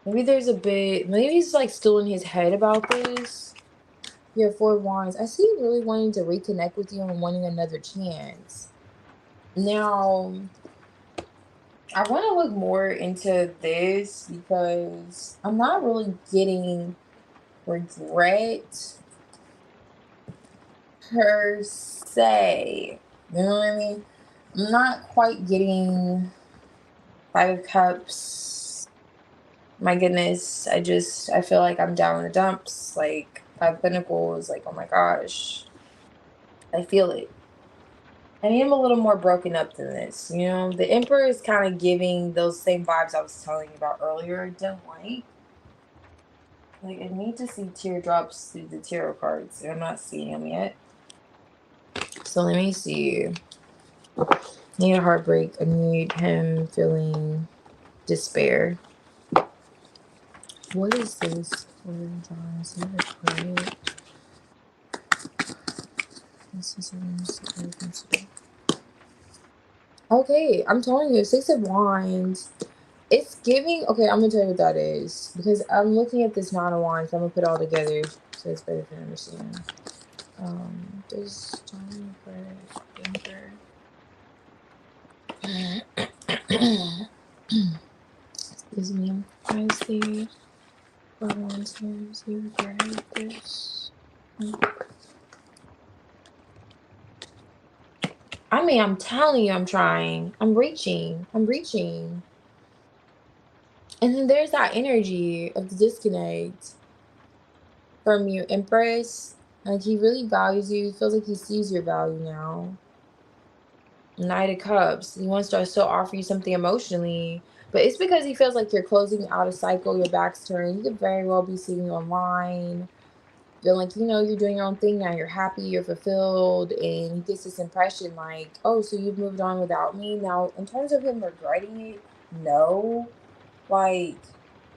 Speaker 1: Maybe there's a bit. Maybe he's like still in his head about this. You have Four of Wands. I see you really wanting to reconnect with you and wanting another chance. Now, I want to look more into this because I'm not really getting regret per se. You know what I mean? I'm not quite getting Five of Cups. My goodness, I feel like I'm down in the dumps. Like Five of Pentacles, like, oh my gosh. I feel it. I am a little more broken up than this. You know, the Emperor is kind of giving those same vibes I was telling you about earlier. I don't like. Like, I need to see teardrops through the tarot cards. I'm not seeing them yet. So let me see. I need a heartbreak. I need him feeling despair. What is this? Okay, I'm telling you, Six of Wands. It's giving. Okay, I'm gonna tell you what that is because I'm looking at this Nine of Wands. I'm gonna put it all together so it's better for you to understand. This time for excuse me. I see. Volunteers, you regret this. I mean, I'm telling you, I'm trying. I'm reaching. I'm reaching. And then there's that energy of the disconnect from you, Empress. Like, he really values you. He feels like he sees your value now. Knight of Cups. He wants to still offer you something emotionally. But it's because he feels like you're closing out a cycle. Your back's turned. You could very well be sitting online. Feel like, you know, you're doing your own thing now. You're happy. You're fulfilled. And he gets this impression like, oh, so you've moved on without me? Now, in terms of him regretting it, no. Like,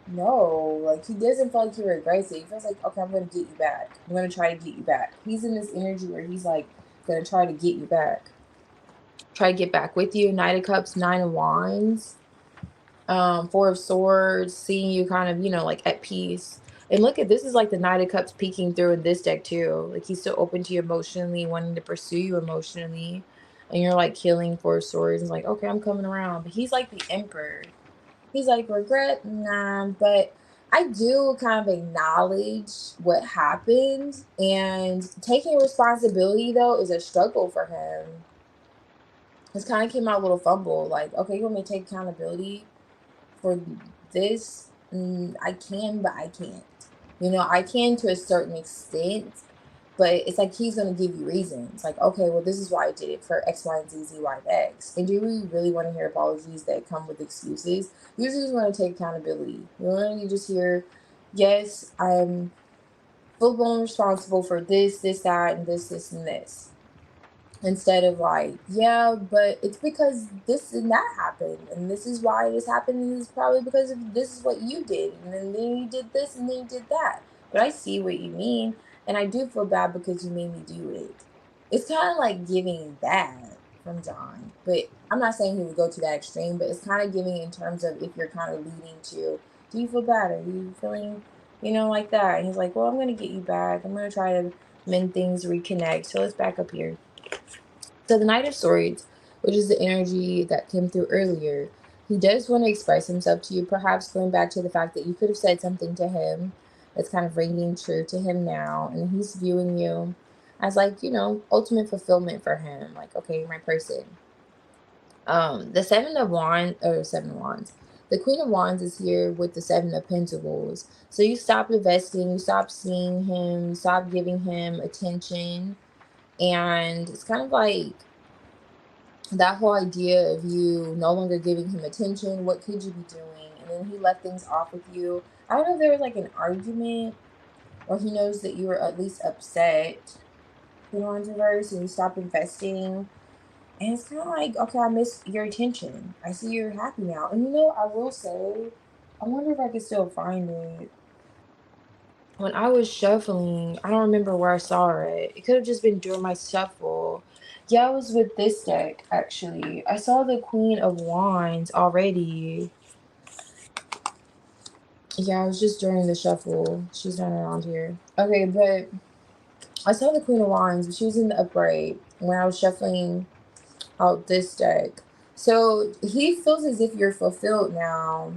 Speaker 1: no, like, he doesn't feel like he regrets it. He feels like, okay, I'm going to get you back. I'm going to try to get you back. He's in this energy where he's like, going to try to get you back. Try to get back with you. Knight of Cups, Nine of Wands, Four of Swords, seeing you kind of, you know, like at peace. And look at this is like the Knight of Cups peeking through in this deck too. Like, he's still open to you emotionally, wanting to pursue you emotionally. And you're like killing Four of Swords. And like, okay, I'm coming around. But he's like the Emperor. He's like, regret? Nah, but I do kind of acknowledge what happened. And taking responsibility, though, is a struggle for him. This kind of came out a little fumble. Like, okay, you want me to take accountability for this? I can, but I can't. You know, I can to a certain extent. But it's like he's going to give you reasons. Like, okay, well, this is why I did it for X, Y, and Z, Z, Y, and X. And do we really want to hear apologies that come with excuses? You just want to take accountability. You want to just hear, yes, I'm full-blown responsible for this, this, that, and this, and this. Instead of like, yeah, but it's because this and that happened. And this is why this happened. And it's probably because of this is what you did. And then you did this and then you did that. But I see what you mean. And I do feel bad because you made me do it. It's kind of like giving that from John. But I'm not saying he would go to that extreme, but it's kind of giving in terms of if you're kind of leading to, do you feel bad? Are you feeling, you know, like that? And he's like, well, I'm going to get you back. I'm going to try to mend things, reconnect. So let's back up here. So the Knight of Swords, which is the energy that came through earlier, he does want to express himself to you, perhaps going back to the fact that you could have said something to him that's kind of ringing true to him now, and he's viewing you as like, you know, ultimate fulfillment for him. Like, okay, you're my person. The Seven of Wands, or Seven of Wands. The Queen of Wands is here with the Seven of Pentacles. So you stop investing, you stop seeing him, you stop giving him attention. And it's kind of like that whole idea of you no longer giving him attention. What could you be doing? And then he left things off with you. I don't know if there was like an argument or he knows that you were at least upset, you know, in reverse, and you stop investing. And it's kind of like, okay, I miss your attention. I see you're happy now. And you know, I will say, I wonder if I could still find it. when I was shuffling, I don't remember where I saw it. It could have just been during my shuffle. Yeah, I was with this deck, actually. I saw the Queen of Wands already. Yeah, I was just during the shuffle. She's not around here. Okay, but I saw the Queen of Wands, but she was in the upright when I was shuffling out this deck. So he feels as if you're fulfilled now,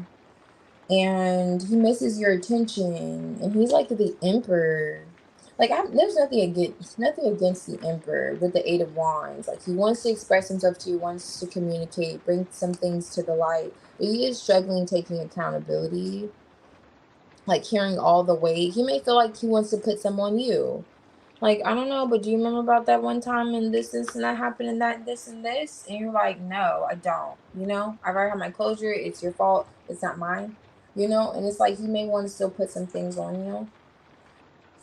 Speaker 1: and he misses your attention, and he's like the Emperor. Like, there's nothing against the Emperor with the Eight of Wands. Like, he wants to express himself to you, wants to communicate, bring some things to the light, but he is struggling taking accountability, like carrying all the weight. He may feel like he wants to put some on you. Like, I don't know, but do you remember about that one time and this and that happened and that, this and this? And you're like, no, I don't. You know, I've already had my closure. It's your fault. It's not mine. You know, and it's like he may want to still put some things on you.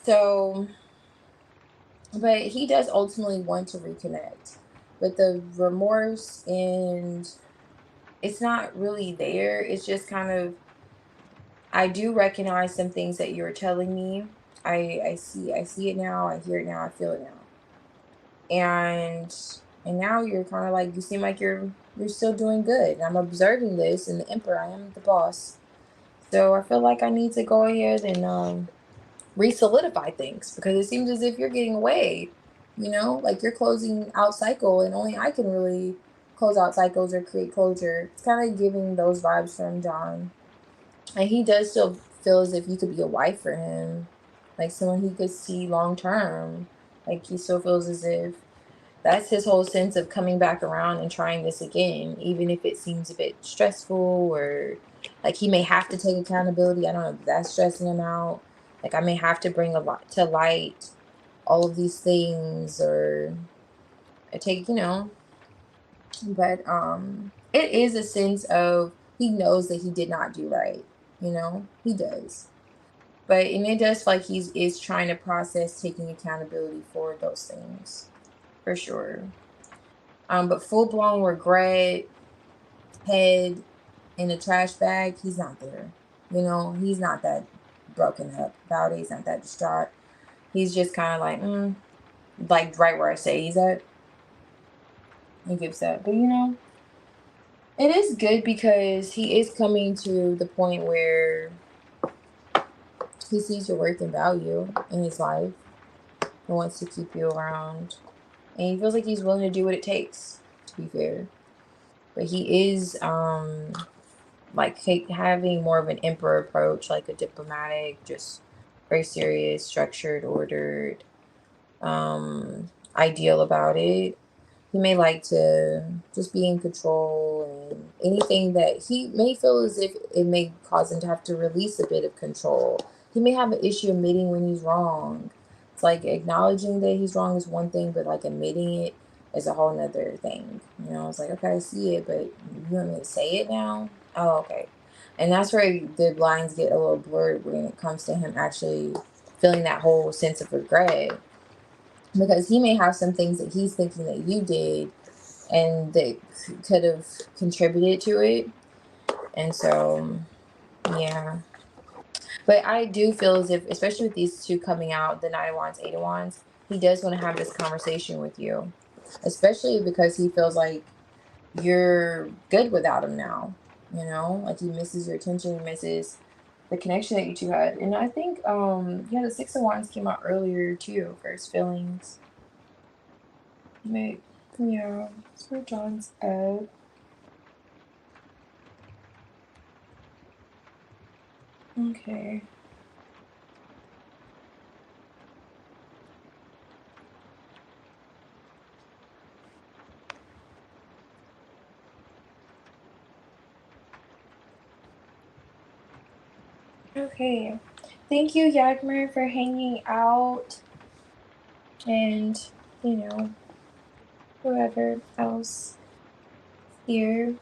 Speaker 1: So, but he does ultimately want to reconnect. But the remorse, and it's not really there. It's just kind of, I do recognize some things that you're telling me. I see it now. I hear it now. I feel it now. And now you're kind of like, you seem like you're still doing good. And I'm observing this, and the Emperor, I am the boss. So I feel like I need to go ahead and re-solidify things, because it seems as if you're getting away. You know, like you're closing out cycle, and only I can really close out cycles or create closure. It's kind of giving those vibes from John. And he does still feel as if you could be a wife for him, like someone he could see long term. Like, he still feels as if that's his whole sense of coming back around and trying this again, even if it seems a bit stressful, or like he may have to take accountability. I don't know if that's stressing him out. Like, I may have to bring a lot to light, all of these things, or I take, but it is a sense of, he knows that he did not do right. He does. But and it does feel like he is trying to process taking accountability for those things, for sure. But full blown regret, head in a trash bag, he's not there. He's not that broken up about it. He's not that distraught. He's just kind of like right where I say he's at. He gives up. But it is good, because he is coming to the point where he sees your worth and value in his life and wants to keep you around. And he feels like he's willing to do what it takes, to be fair. But he is like having more of an emperor approach, like a diplomatic, just very serious, structured, ordered, ideal about it. He may like to just be in control, and anything that he may feel as if it may cause him to have to release a bit of control. He may have an issue admitting when he's wrong. It's like acknowledging that he's wrong is one thing, but like admitting it is a whole nother thing. It's like, okay, I see it, but you want me to say it now? Oh, okay. And that's where the lines get a little blurred when it comes to him actually feeling that whole sense of regret, because he may have some things that he's thinking that you did and that could have contributed to it. And so, yeah. But I do feel as if, especially with these two coming out, the Nine of Wands, Eight of Wands, he does want to have this conversation with you, especially because he feels like you're good without him now. Like he misses your attention, he misses the connection that you two had. And I think the Six of Wands came out earlier too for his feelings. But yeah, that's where John's at. Okay. Okay. Thank you, Yagmer, for hanging out, and whoever else here.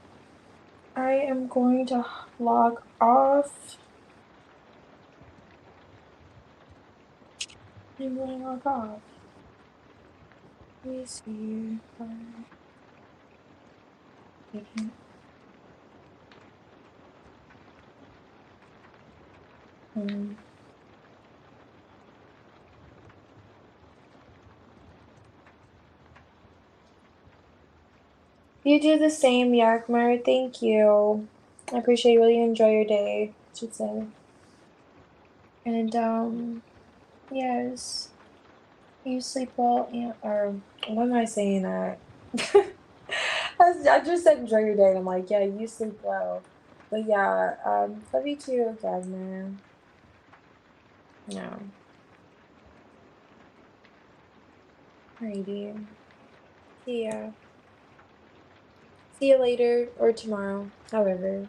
Speaker 1: I am going to log off. I'm going to log off. Let me see for a second. You do the same, Yakmar. Thank you. I appreciate you. Really enjoy your day, I should say. And, yes. You sleep well, and, or, why am I saying that? I just said enjoy your day, and I'm like, yeah, you sleep well. But yeah, love you too, Gagman. Yeah. Alrighty. See ya. See you later or tomorrow. However.